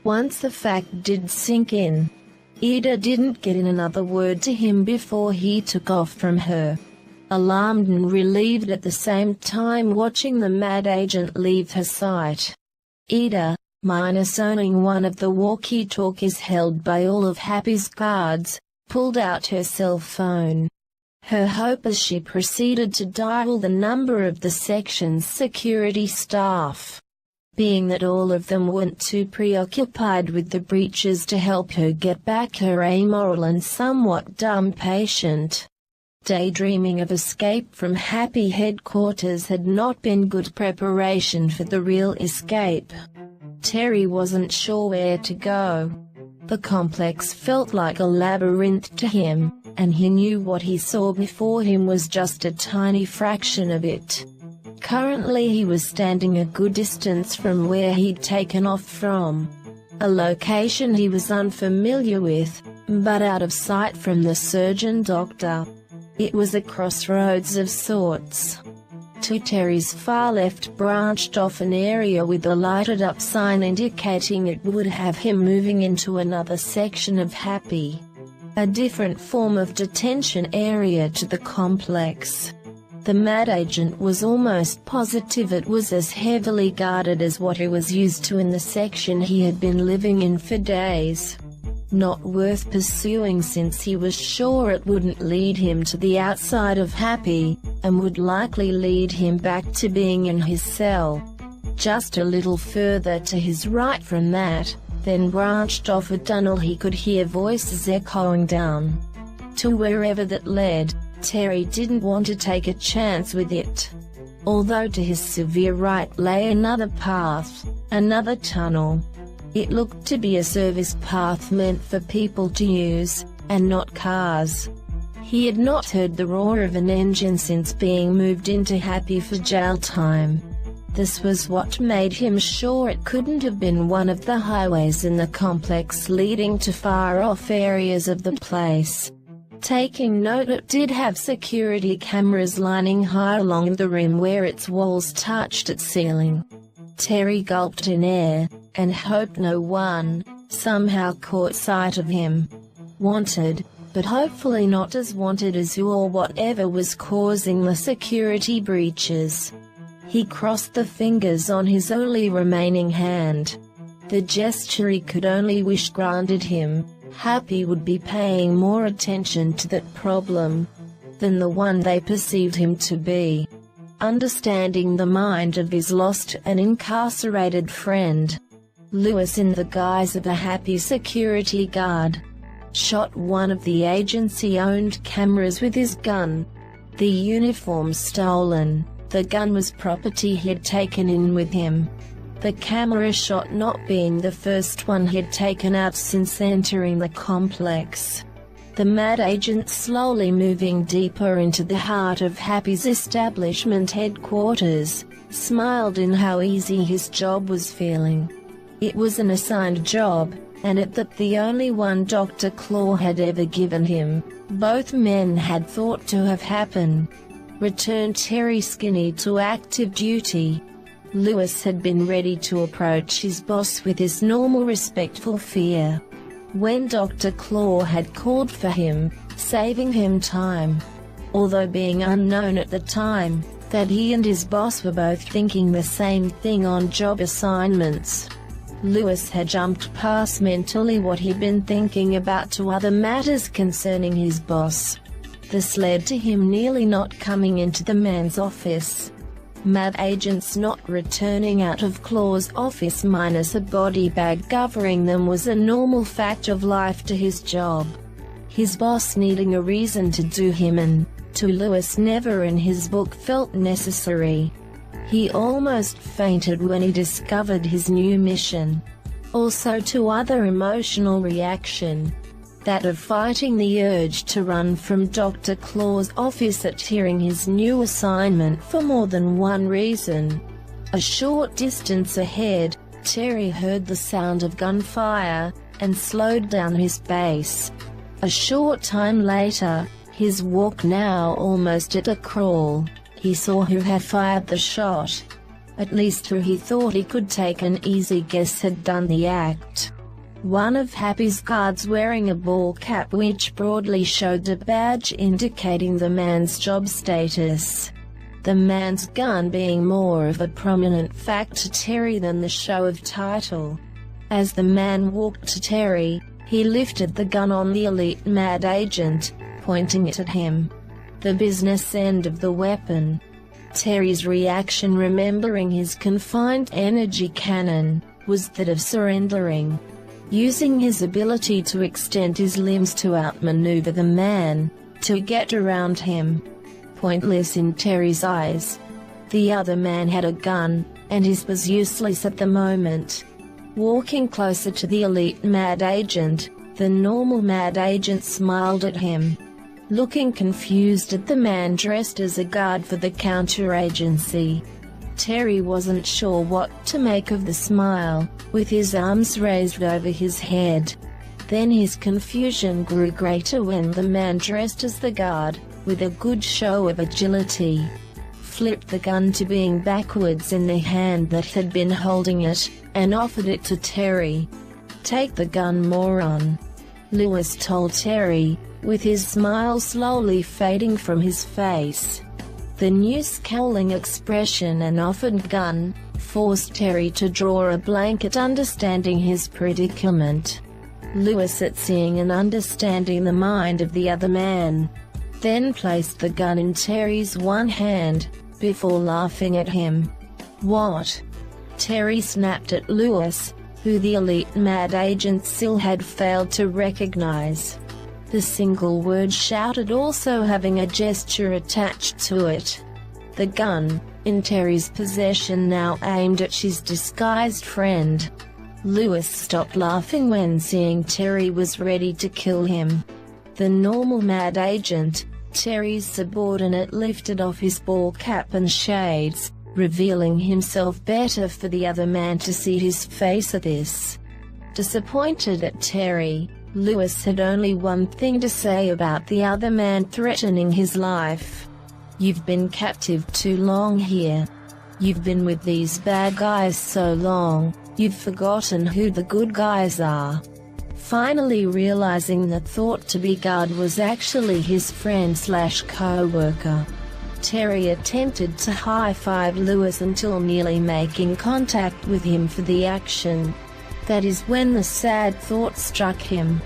Once the fact did sink in, Ida didn't get in another word to him before he took off from her. Alarmed and relieved at the same time watching the Mad agent leave her sight. Ida, minus owning one of the walkie-talkies held by all of Happy's guards, pulled out her cell phone. Her hope as she proceeded to dial the number of the section's security staff, being that all of them weren't too preoccupied with the breaches to help her get back her amoral and somewhat dumb patient. Daydreaming of escape from Happy headquarters had not been good preparation for the real escape. Terry wasn't sure where to go. The complex felt like a labyrinth to him, and he knew what he saw before him was just a tiny fraction of it. Currently he was standing a good distance from where he'd taken off from. A location he was unfamiliar with, but out of sight from the surgeon doctor. It was a crossroads of sorts. To Terry's far left branched off an area with a lighted up sign indicating it would have him moving into another section of Happy. A different form of detention area to the complex. The mad agent was almost positive it was as heavily guarded as what he was used to in the section he had been living in for days. Not worth pursuing since he was sure it wouldn't lead him to the outside of Happy, and would likely lead him back to being in his cell. Just a little further to his right from that, then branched off a tunnel he could hear voices echoing down. To wherever that led, Terry didn't want to take a chance with it. Although to his severe right lay another path, another tunnel. It looked to be a service path meant for people to use, and not cars. He had not heard the roar of an engine since being moved into Happy for jail time. This was what made him sure it couldn't have been one of the highways in the complex leading to far-off areas of the place. Taking note it did have security cameras lining high along the rim where its walls touched its ceiling. Terry gulped in air, and hoped no one, somehow caught sight of him. Wanted, but hopefully not as wanted as who or whatever was causing the security breaches. He crossed the fingers on his only remaining hand. The gesture he could only wish granted him. Happy would be paying more attention to that problem than the one they perceived him to be. Understanding the mind of his lost and incarcerated friend, Lewis, in the guise of a Happy security guard, shot one of the agency-owned cameras with his gun. The uniform stolen, the gun was property he'd taken in with him. The camera shot not being the first one he'd taken out since entering the complex. The mad agent slowly moving deeper into the heart of Happy's establishment headquarters, smiled in how easy his job was feeling. It was an assigned job, and at that the only one Dr. Claw had ever given him. Both men had thought to have happened. Return Terry Skinny to active duty. Lewis had been ready to approach his boss with his normal respectful fear. When Dr. Claw had called for him, saving him time. Although being unknown at the time, that he and his boss were both thinking the same thing on job assignments. Lewis had jumped past mentally what he'd been thinking about to other matters concerning his boss. This led to him nearly not coming into the man's office. Mad agents not returning out of Claw's office minus a body bag covering them was a normal fact of life to his job. His boss needing a reason to do him in, to Lewis never in his book felt necessary. He almost fainted when he discovered his new mission. Also to other emotional reaction. That of fighting the urge to run from Dr. Claw's office at hearing his new assignment for more than one reason. A short distance ahead, Terry heard the sound of gunfire, and slowed down his pace. A short time later, his walk now almost at a crawl, he saw who had fired the shot. At least who he thought he could take an easy guess had done the act. One of Happy's guards wearing a ball cap which broadly showed a badge indicating the man's job status. The man's gun being more of a prominent fact to Terry than the show of title. As the man walked to Terry, he lifted the gun on the elite mad agent, pointing it at him. The business end of the weapon. Terry's reaction, remembering his confined energy cannon, was that of surrendering. Using his ability to extend his limbs to outmaneuver the man, to get around him. Pointless in Terry's eyes. The other man had a gun, and his was useless at the moment. Walking closer to the elite mad agent, the normal mad agent smiled at him. looking confused at the man dressed as a guard for the counteragency. Terry wasn't sure what to make of the smile, with his arms raised over his head. Then his confusion grew greater when the man dressed as the guard, with a good show of agility, flipped the gun to being backwards in the hand that had been holding it, and offered it to Terry. "Take the gun, moron," Lewis told Terry, with his smile slowly fading from his face. The new scowling expression and offered gun forced Terry to draw a blank at understanding his predicament. Lewis, at seeing and understanding the mind of the other man, then placed the gun in Terry's one hand, before laughing at him. "What?" Terry snapped at Lewis, who the elite mad agent still had failed to recognize. The single word shouted also having a gesture attached to it. The gun, in Terry's possession, now aimed at his disguised friend. Lewis stopped laughing when seeing Terry was ready to kill him. The normal mad agent, Terry's subordinate, lifted off his ball cap and shades, revealing himself better for the other man to see his face at this. Disappointed at Terry, Lewis had only one thing to say about the other man threatening his life. "You've been captive too long here. You've been with these bad guys so long, you've forgotten who the good guys are." Finally realizing the thought-to-be guard was actually his friend/co-worker, Terry attempted to high-five Lewis until nearly making contact with him for the action. That is when the sad thought struck him.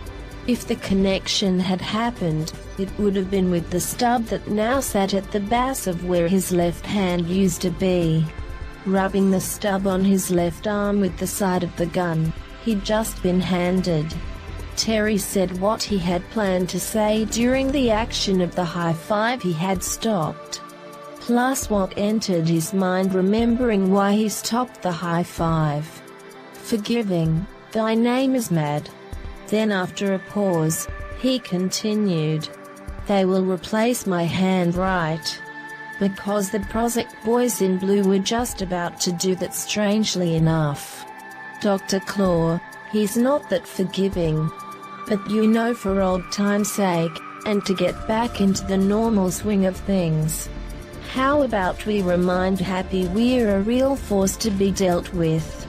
If the connection had happened, it would have been with the stub that now sat at the base of where his left hand used to be. Rubbing the stub on his left arm with the side of the gun he'd just been handed, Terry said what he had planned to say during the action of the high five he had stopped. Plus what entered his mind remembering why he stopped the high five. "Forgiving, thy name is Mad." Then after a pause, he continued, "They will replace my hand, right? Because the Project Boys in Blue were just about to do that, strangely enough. Dr. Claw, he's not that forgiving. But you know, for old time's sake, and to get back into the normal swing of things, how about we remind Happy we're a real force to be dealt with?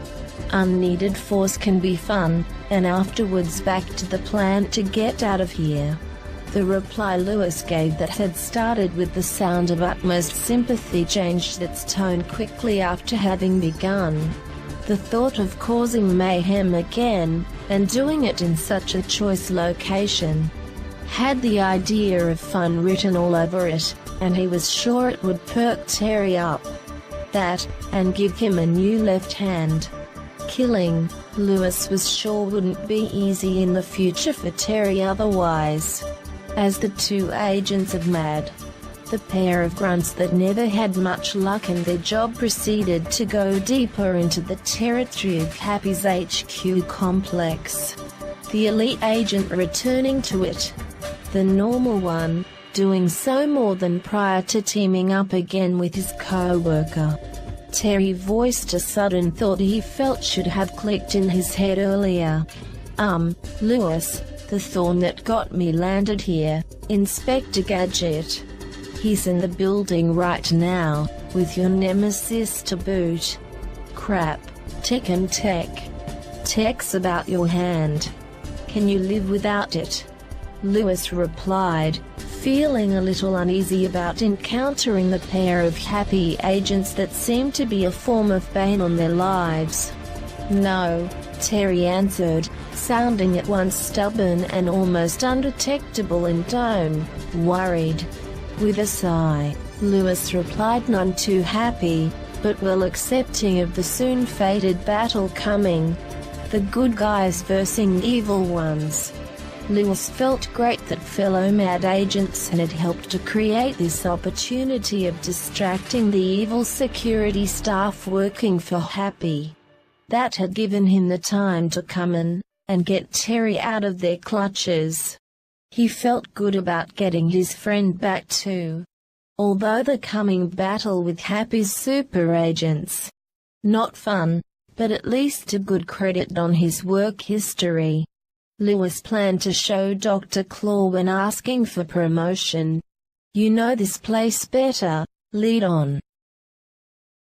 Unneeded force can be fun, and afterwards back to the plan to get out of here." The reply Lewis gave that had started with the sound of utmost sympathy changed its tone quickly after having begun. The thought of causing mayhem again, and doing it in such a choice location, had the idea of fun written all over it, and he was sure it would perk Terry up. That, and give him a new left hand. Killing Lewis was sure wouldn't be easy in the future for Terry otherwise. As the two agents of Mad, the pair of grunts that never had much luck in their job, proceeded to go deeper into the territory of Happy's HQ complex. The elite agent returning to it. The normal one, doing so more than prior to teaming up again with his co-worker. Terry voiced a sudden thought he felt should have clicked in his head earlier. Lewis, the thorn that got me landed here, Inspector Gadget. He's in the building right now, with your nemesis to boot. Crap, tech and tech. Tech's about your hand. Can you live without it? Lewis replied, feeling a little uneasy about encountering the pair of Happy agents that seemed to be a form of bane on their lives. "No," Terry answered, sounding at once stubborn and almost undetectable in tone, worried. With a sigh, Lewis replied, none too happy, but well accepting of the soon fated battle coming. The good guys versus evil ones. Lewis felt great that fellow Mad agents had helped to create this opportunity of distracting the evil security staff working for Happy. That had given him the time to come in and get Terry out of their clutches. He felt good about getting his friend back too. Although the coming battle with Happy's super agents, not fun, but at least a good credit on his work history. Lewis planned to show Dr. Claw when asking for promotion. You know this place better, lead on.